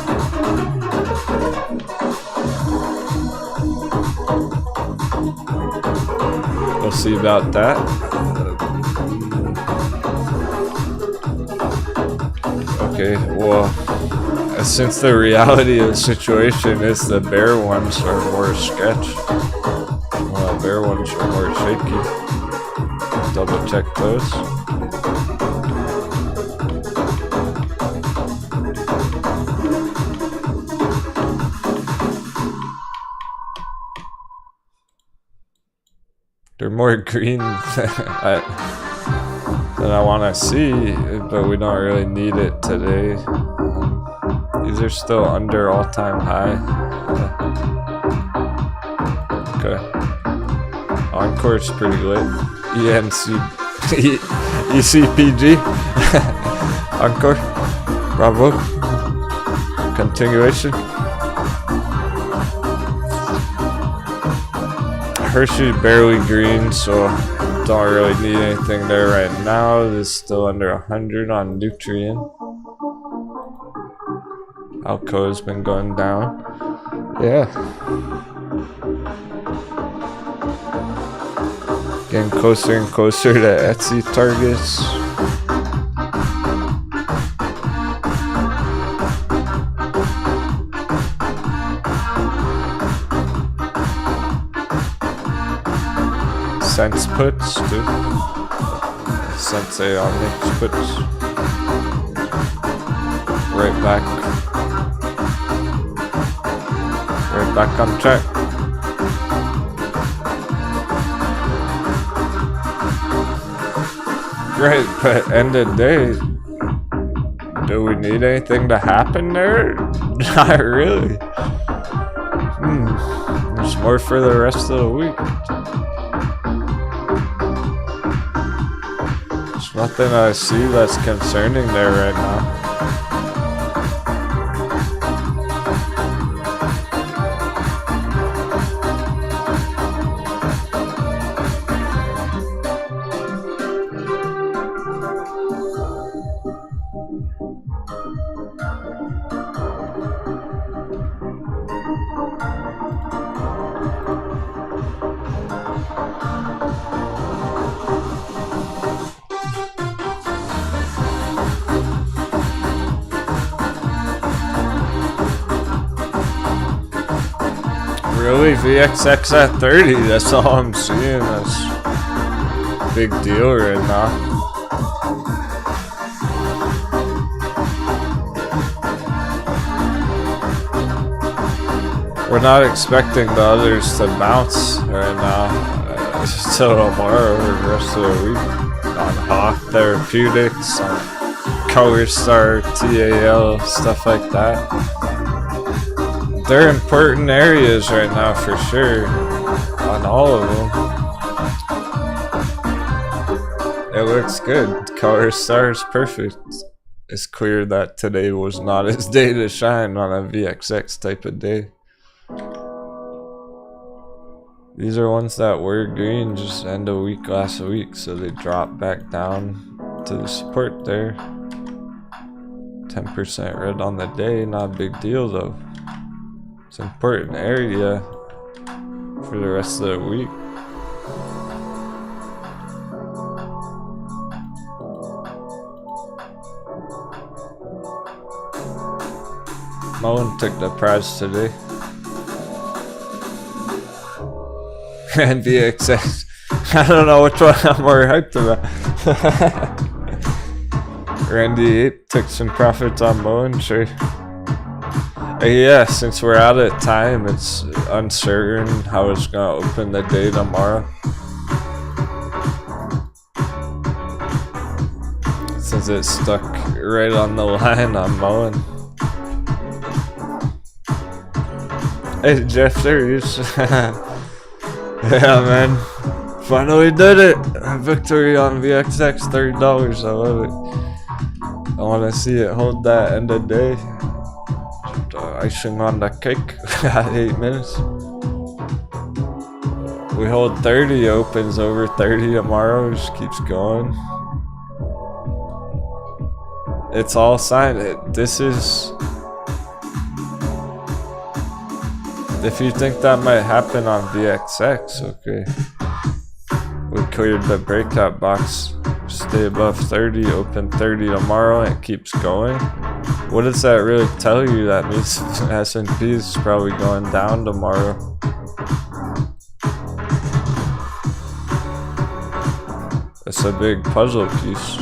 We'll see about that. Okay, well, since the reality of the situation is the bear ones are more sketch, well, bear ones are more shaky. Double check those. They're more green than I want to see, but we don't really need it today. These are still under all-time high. Okay. Encore's pretty lit. EMC, ECPG. Encore. Bravo. Continuation. Hershey barely green, so don't really need anything there right now. This is still under 100 on Nutrient. Alco has been going down. Yeah. Getting closer and closer to Etsy targets. Sense puts too. Sense Omnics puts. Right back on track. Great, but end of day, do we need anything to happen there? Not really. There's more for the rest of the week. There's nothing I see that's concerning there right now. Really, VXX at 30, that's all I'm seeing. That's a big deal right now. We're not expecting the others to bounce right now. Until tomorrow or the rest of the week. On Hawk Therapeutics, on Color Star, TAL, stuff like that. They're important areas right now for sure, on all of them. It looks good. Color Star is perfect. It's clear that today was not his day to shine on a VXX type of day. These are ones that were green just end of week last week, so they dropped back down to the support there. 10% red on the day, not a big deal though. It's an important area for the rest of the week. MULN took the prize today. And VXX. I don't know which one I'm more hyped about. Randy 8 took some profits on MULN, sure. Yeah, since we're out of time, it's uncertain how it's gonna open the day tomorrow. Since it's stuck right on the line on MULN. Hey Jeff, there he is. Yeah man, finally did it! Victory on VXX, $30, I love it. I wanna see it hold that end of day. Icing on the cake at 8 minutes. We hold 30, opens over 30 tomorrow, just keeps going. It's all signed. This is... If you think that might happen on VXX, okay. We cleared the breakout box. Stay above 30, open 30 tomorrow, and it keeps going. What does that really tell you? That means S&P is probably going down tomorrow. It's a big puzzle piece.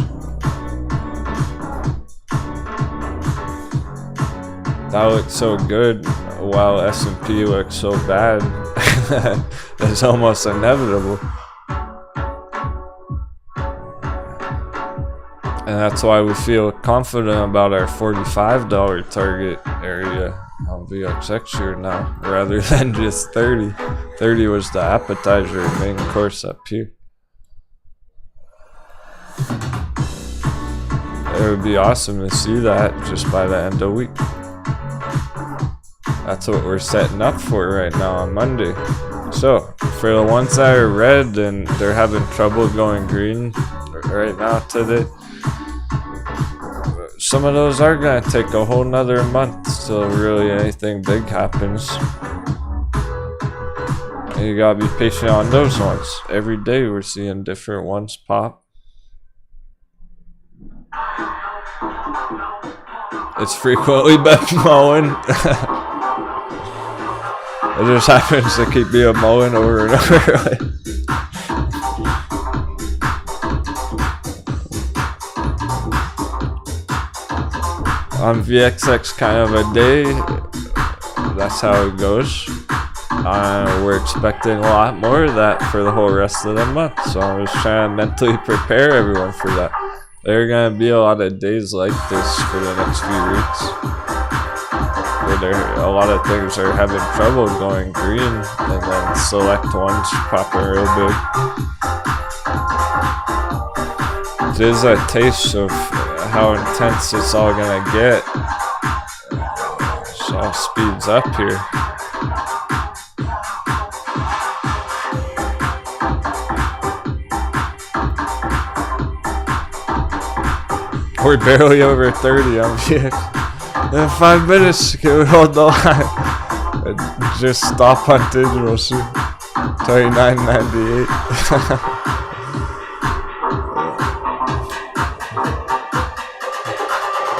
That looks so good while S&P looks so bad. It's almost inevitable. And that's why we feel confident about our $45 target area on VXX here now, rather than just 30. 30 was the appetizer, main course up here. It would be awesome to see that just by the end of the week. That's what we're setting up for right now on Monday. So, for the ones that are red and they're having trouble going green right now today, some of those are going to take a whole nother month till really anything big happens. And you gotta be patient on those ones. Every day we're seeing different ones pop. It's frequently been MULN. It just happens to keep being MULN over and over. On VXX kind of a day, that's how it goes. We're expecting a lot more of that for the whole rest of the month, so I'm just trying to mentally prepare everyone for that. There are going to be a lot of days like this for the next few weeks, where a lot of things are having trouble going green, and then select ones popping real big. It is a taste of how intense it's all gonna get. So it speeds up here. We're barely over 30 on VX. In 5 minutes, can we hold the line? Just stop on digital soon. 29.98.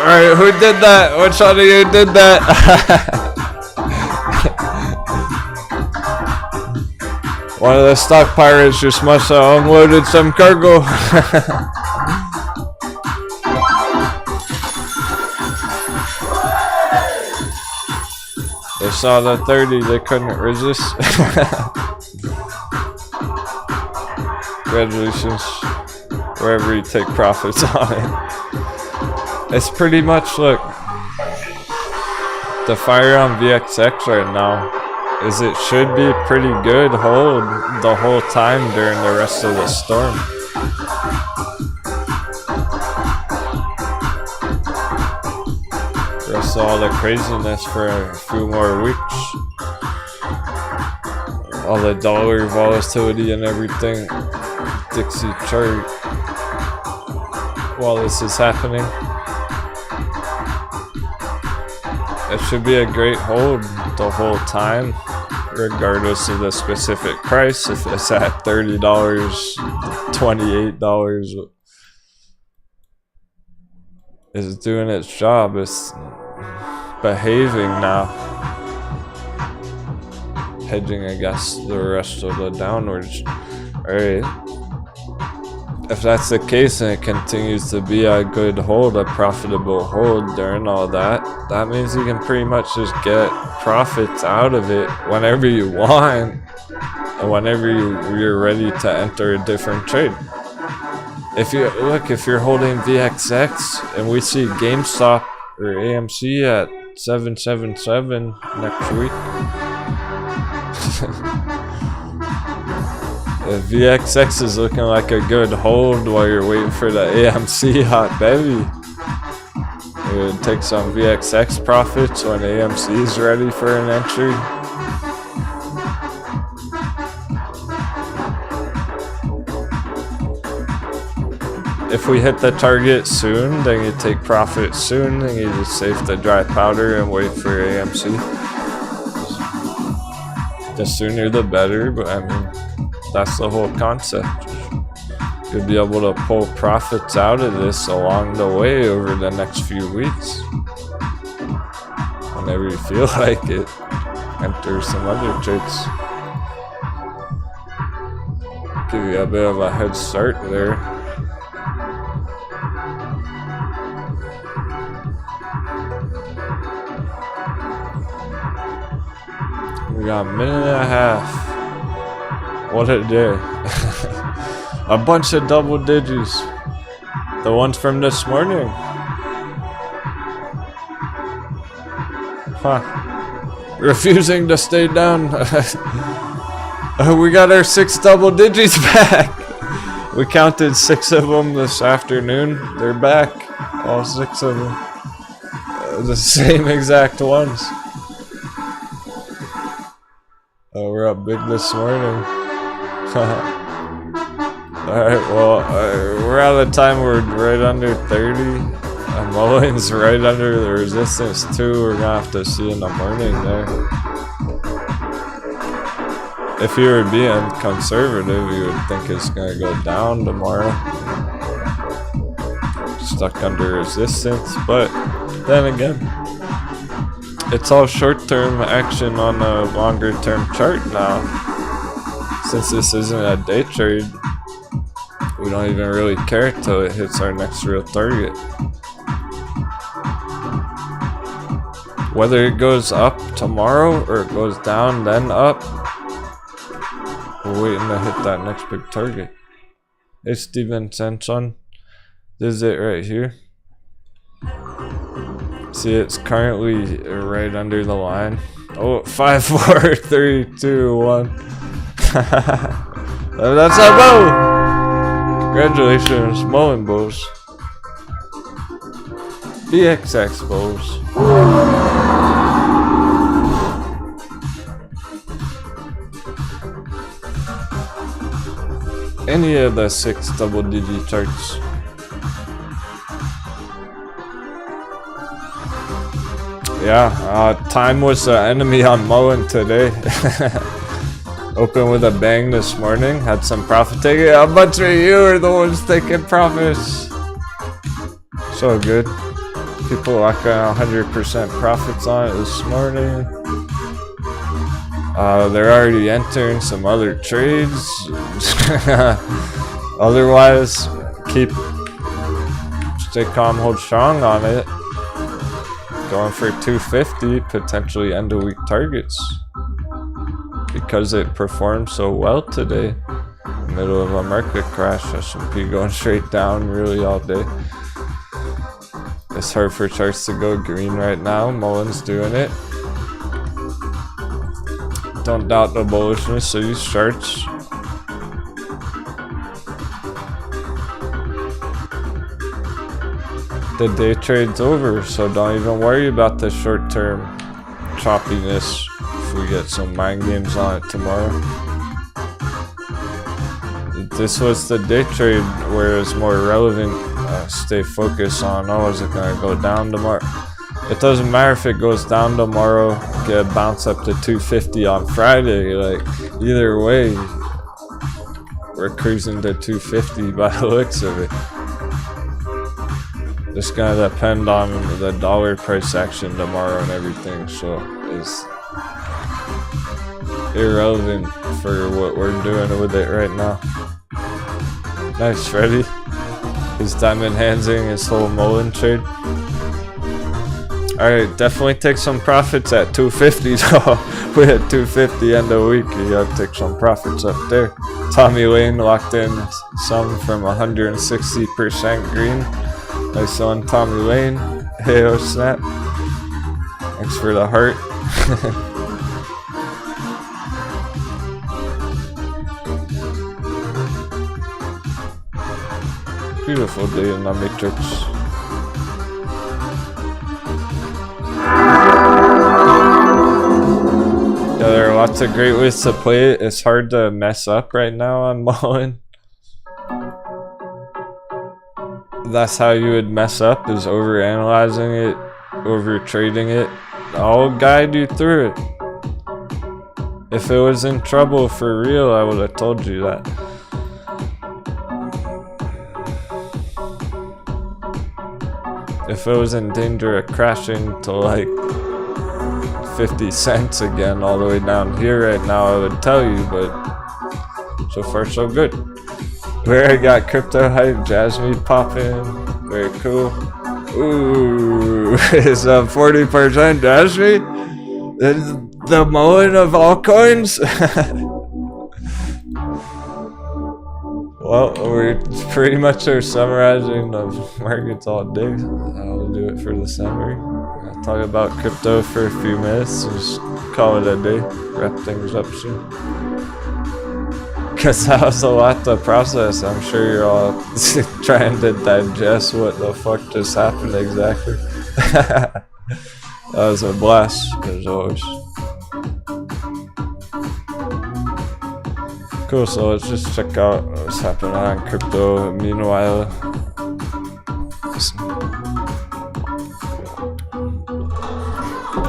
Alright, who did that? Which one of you did that? One of the stock pirates just must have unloaded some cargo. They saw the 30, they couldn't resist. Congratulations, wherever you take profits on it. It's pretty much, look, the fire on VXX right now is it should be pretty good hold the whole time during the rest of the storm. The rest of all the craziness for a few more weeks. All the dollar volatility and everything. Dixie chart while this is happening. It should be a great hold the whole time, regardless of the specific price. If it's at $30, $28, it's doing its job. It's behaving now, hedging against the rest of the downwards. Alright. If that's the case and it continues to be a good hold, a profitable hold during all that, that means you can pretty much just get profits out of it whenever you want and whenever you're ready to enter a different trade. If you're holding VXX and we see GameStop or AMC at 777 next week, if VXX is looking like a good hold while you're waiting for the AMC hot baby, you would take some VXX profits when AMC is ready for an entry. If we hit the target soon, then you take profit soon, and you just save the dry powder and wait for AMC. The sooner the better, but I mean, that's the whole concept. You'll be able to pull profits out of this along the way over the next few weeks. Whenever you feel like it, enter some other trades. Give you a bit of a head start there. We got a minute and a half. What a day. A bunch of double digits. The ones from this morning. Huh. Refusing to stay down. We got our 6 double digits back. We counted 6 of them this afternoon. They're back. All 6 of them. The same exact ones. We're up big this morning. Alright, well, we're out of time. We're right under 30. MULN's right under the resistance too. We're gonna have to see in the morning there. If you were being conservative, you would think it's gonna go down tomorrow. Stuck under resistance, but then again, it's all short-term action on a longer-term chart now. Since this isn't a day trade, we don't even really care till it hits our next real target. Whether it goes up tomorrow or it goes down then up, we're waiting to hit that next big target. Hey Steven Sanson, this is it right here. See, it's currently right under the line. Oh, 5, 4, 3, 2, 1. That's a bow! Congratulations, MULN Bulls. BXX Bulls. Any of the 6 double-digit charts. Yeah, time was the enemy on MULN today. Opened with a bang this morning, had some profit taking. A bunch of you are the ones taking profits. So good. People locking 100% profits on it this morning. They're already entering some other trades. Otherwise, stay calm, hold strong on it. Going for 250, potentially end of week targets. Because it performed so well today. Middle of a market crash, S&P going straight down really all day. It's hard for charts to go green right now. MULN's doing it. Don't doubt the bullishness of these charts. The day trade's over, so don't even worry about the short-term choppiness if we get some mind games on it tomorrow. This was the day trade where it's more relevant. Stay focused on, oh, is it gonna go down tomorrow? It doesn't matter if it goes down tomorrow, get a bounce up to 250 on Friday. Like, either way, we're cruising to 250 by the looks of it. It's gonna depend on the dollar price action tomorrow and everything, so it's irrelevant for what we're doing with it right now. Nice, Freddy. He's diamond handsing his whole MULN trade. Alright, definitely take some profits at 250 though. We had 250 end of week, you gotta take some profits up there. Tommy Lane locked in some from 160% green. Nice one, Tommy Lane. Hey, oh snap. Thanks for the heart. Beautiful day in the Matrix. Yeah, there are lots of great ways to play it. It's hard to mess up right now on MULN. That's how you would mess up, is over-analyzing it, over-trading it. I'll guide you through it. If it was in trouble for real, I would have told you that. If it was in danger of crashing to like 50 cents again all the way down here right now, I would tell you, but so far so good. We already got crypto hype, Jasmine popping, very cool. Ooh, it's up 40%, Jasmine? It's the MULN of altcoins? Well, we're pretty much are summarizing the markets all day. I'll do it for the summary. I'll talk about crypto for a few minutes, just call it a day, wrap things up soon. Because that was a lot to process. I'm sure you're all trying to digest what the fuck just happened exactly. That was a blast, as always. Cool, so let's just check out what's happening on crypto. Meanwhile,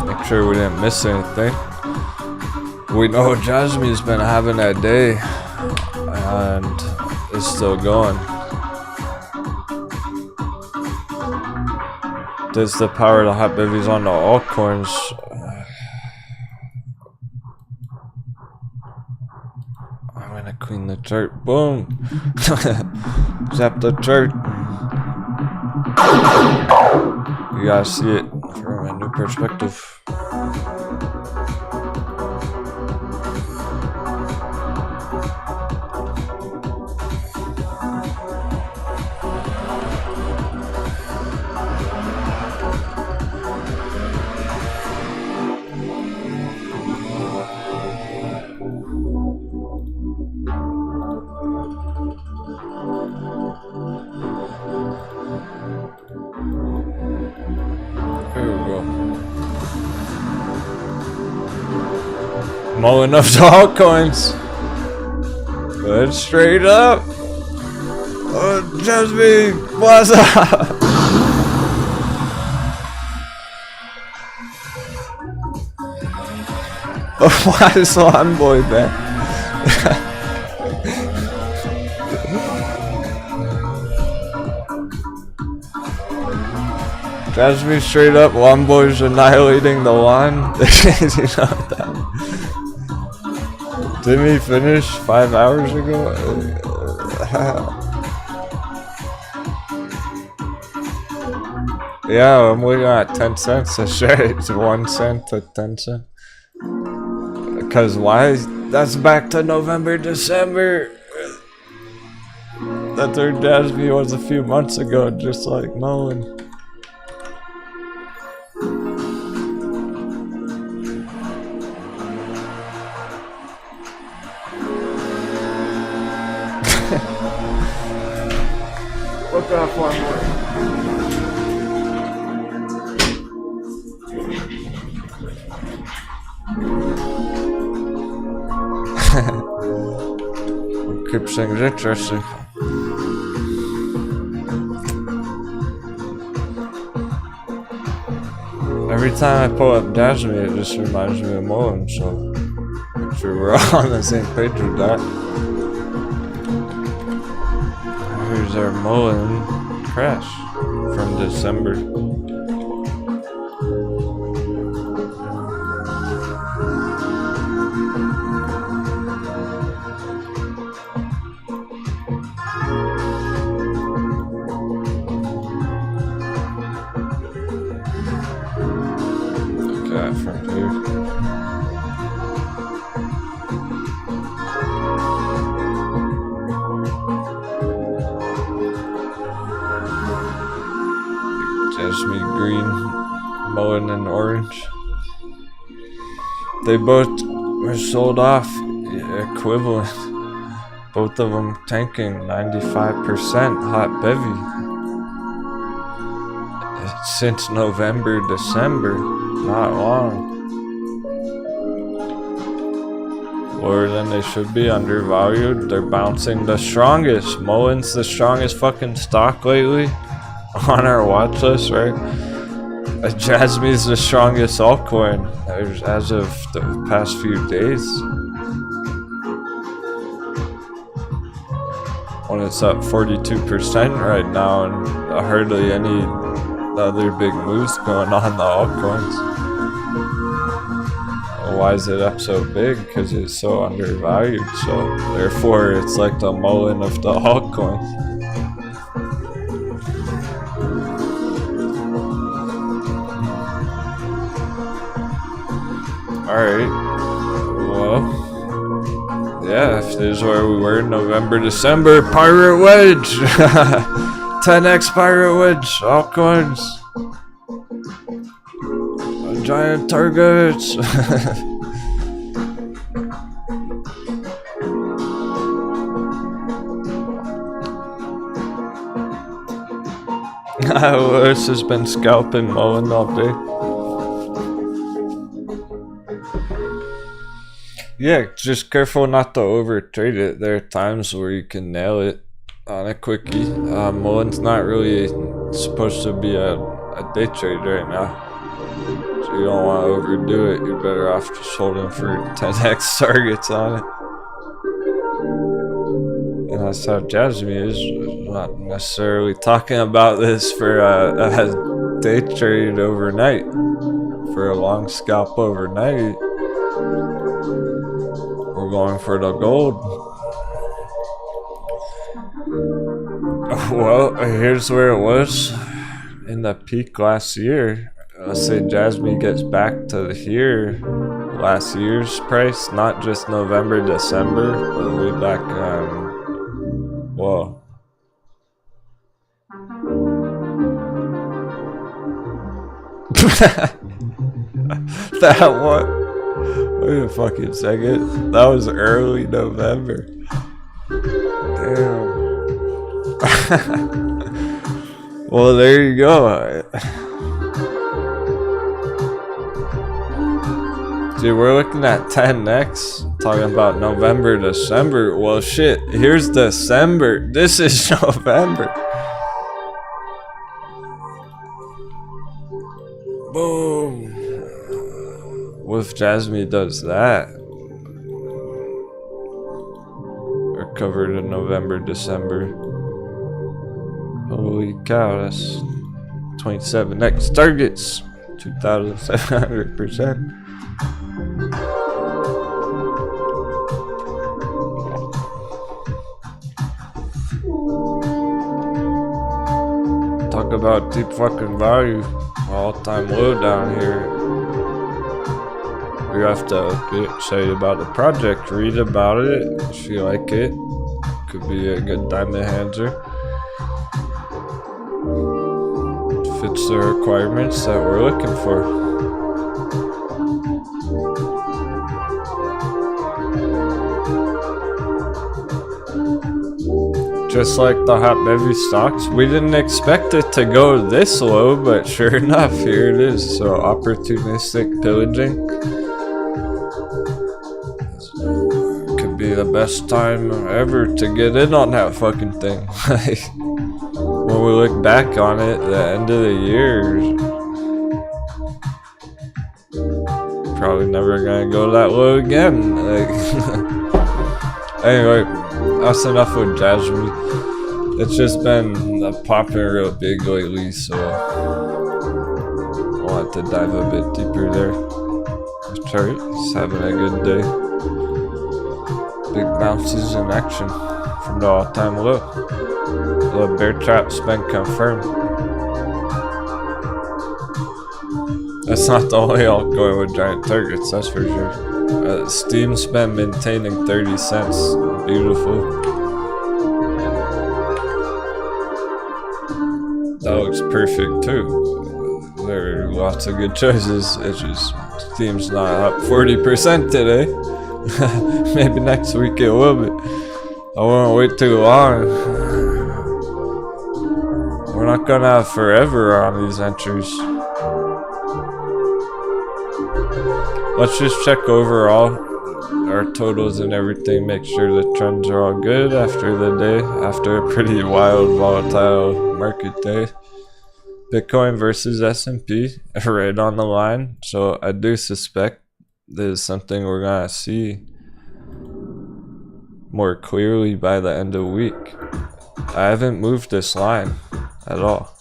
make sure we didn't miss anything. We know Jasmine's been having that day, and it's still going. Does the power of the hot babies on the altcoins? Clean the chart. Boom. Zap the chart. You gotta see it from a new perspective. MULN of the altcoins. Good, straight up. Oh, Jasmine, what's up? Oh, why is Lawn Boy back? Jasmine, straight up. Lawn Boy's annihilating the lawn. You know that? Didn't he finish 5 hours ago? Yeah, I'm looking at 10 cents a share. It's 1 cent to 10 cents. Because why? That's back to November, December. That third Jasmine was a few months ago, just like MULN. Look off one more. Keep things interesting. Every time I pull up Jasmine, it just reminds me of MULN, so I'm sure we're all on the same page with that. Here's our MULN crash from December. Okay, from here. Jasmine green, MULN and orange. They both were sold off equivalent. Both of them tanking 95% hot bevy. Since November, December, not long. Lower than they should be, undervalued. They're bouncing the strongest. MULN's the strongest fucking stock lately. On our watch list, right? Jasmine's the strongest altcoin as of the past few days. When it's up 42% right now, and hardly any other big moves going on the altcoins. Well, why is it up so big? Because it's so undervalued. So therefore, it's like the MULN of the altcoins. Alright, well, yeah, if this is where we were, November, December, pirate wedge, 10x pirate wedge, altcoins, giant targets. Lewis has been scalping MULN all day. Yeah, just careful not to overtrade it. There are times where you can nail it on a quickie. MULN's not really supposed to be a day trade right now, so you don't want to overdo it. You're better off just holding for 10x targets on it. And that's how Jasmine is. Not necessarily talking about this for a day trade overnight, for a long scalp overnight. We're going for the gold. Well, here's where it was in the peak last year. Let's say Jasmine gets back to here, last year's price, not just November, December, but way back whoa. That one. Wait a fucking second. That was early November. Damn. Well, there you go. Dude, we're looking at 10x. Talking about November, December. Well, shit. Here's December. This is November. Boom. What if Jasmine does that? We're covered in November, December. Holy cow, that's 27x targets. 2,700%. Talk about deep fucking value. All-time low down here. You have to get excited about the project, read about it if you like it. Could be a good diamond handler. Fits the requirements that we're looking for. Just like the hot bevy stocks, we didn't expect it to go this low, but sure enough, here it is. So opportunistic pillaging. Could be the best time ever to get in on that fucking thing. When we look back on it, the end of the year, probably never gonna go that low again. Anyway, that's enough with Jasmine. It's just been popping real big lately, so I want to dive a bit deeper there. The chart is having a good day. Big bounces in action from the all-time low. The bear trap's been confirmed. That's not the only altcoin with giant targets, that's for sure. Steam's been maintaining 30 cents. Beautiful. That looks perfect too. There are lots of good choices. It's just Steam's not up 40% today. Maybe next week it will be. I won't wait too long. We're not gonna have forever on these entries. Let's just check overall our totals and everything, make sure the trends are all good after the day, after a pretty wild, volatile market day. Bitcoin versus S&P, right on the line. So I do suspect this is something we're gonna see more clearly by the end of the week. I haven't moved this line at all.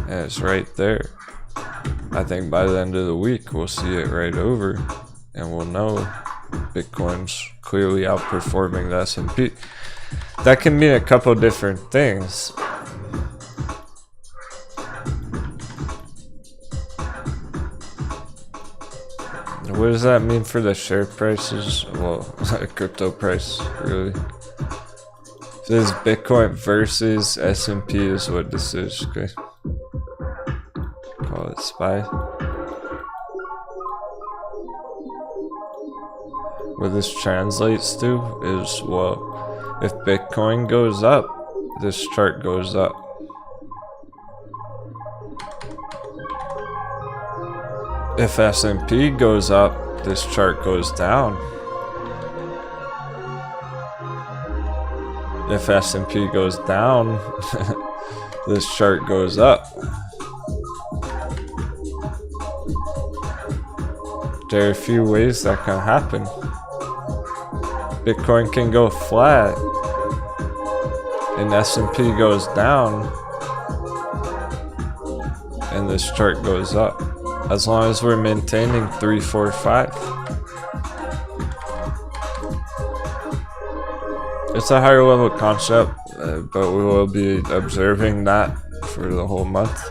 And it's right there. I think by the end of the week, we'll see it right over, and we'll know Bitcoin's clearly outperforming the S&P. That can mean a couple different things. What does that mean for the share prices? Well, crypto price, really. This is Bitcoin versus S&P is what this is, okay? Call it SPY. What this translates to is, well, if Bitcoin goes up, this chart goes up. If S&P goes up, this chart goes down. If S&P goes down, this chart goes up. There are a few ways that can happen. Bitcoin can go flat and S&P goes down and this chart goes up, as long as we're maintaining 3, 4, 5. It's a higher level concept, but we will be observing that for the whole month.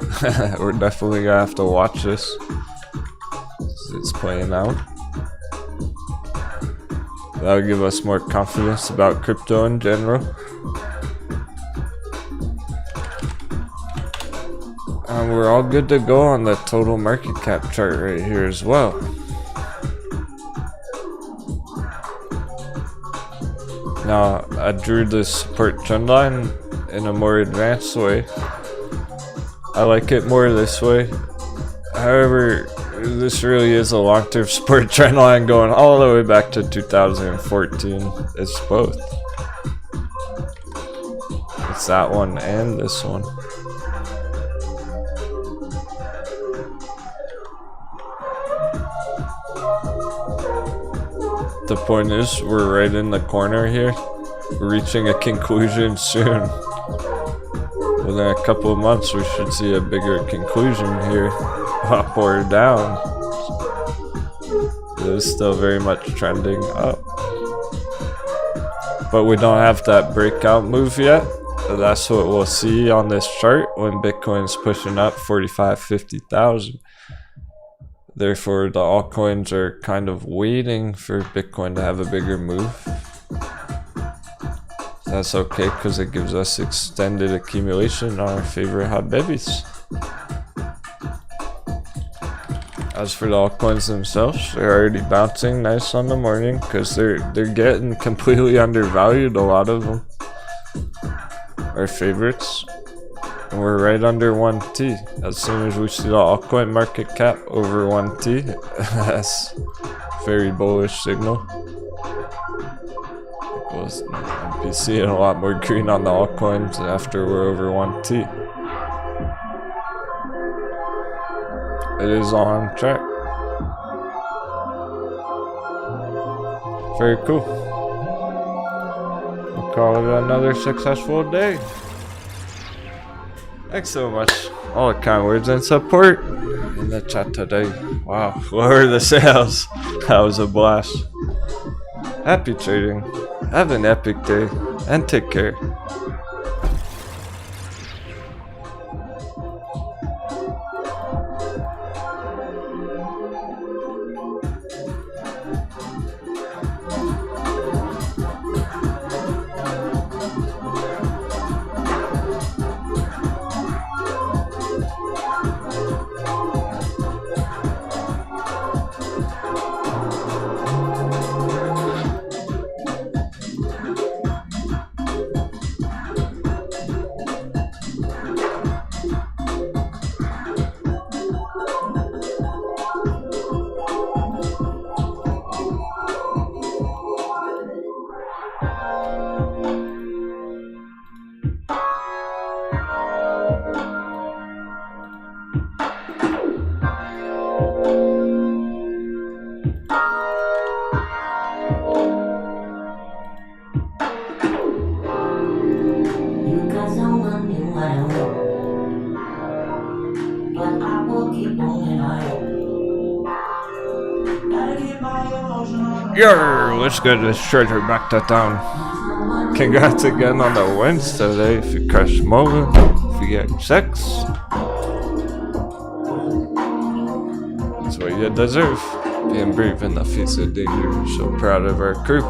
We're definitely gonna have to watch this. It's playing out. That'll give us more confidence about crypto in general. And we're all good to go on the total market cap chart right here as well. Now, I drew this support trend line in a more advanced way. I like it more this way. However, this really is a long-term support trend line going all the way back to 2014. It's both. It's that one and this one. The point is, we're right in the corner here. We're reaching a conclusion soon. Within a couple of months, we should see a bigger conclusion here, up or down. It is still very much trending up. But we don't have that breakout move yet. That's what we'll see on this chart when Bitcoin's pushing up 45, 50,000. Therefore, the altcoins are kind of waiting for Bitcoin to have a bigger move. That's okay, because it gives us extended accumulation on our favorite hot babies. As for the altcoins themselves, they're already bouncing nice on the morning because they're getting completely undervalued, a lot of them. Our favorites. And we're right under 1T. As soon as we see the altcoin market cap over 1T, that's a very bullish signal. We'll be seeing a lot more green on the altcoins after we're over 1T. It is on track. Very cool. We'll call it another successful day. Thanks so much. All the kind words and support in the chat today. Wow, what were the sales? That was a blast. Happy trading. Have an epic day and take care. Yo, let's get this treasure back to town. Congrats again on the wins today. If you crush MULN, if you get 6, that's what you deserve. Being brave in the face of danger. So proud of our crew.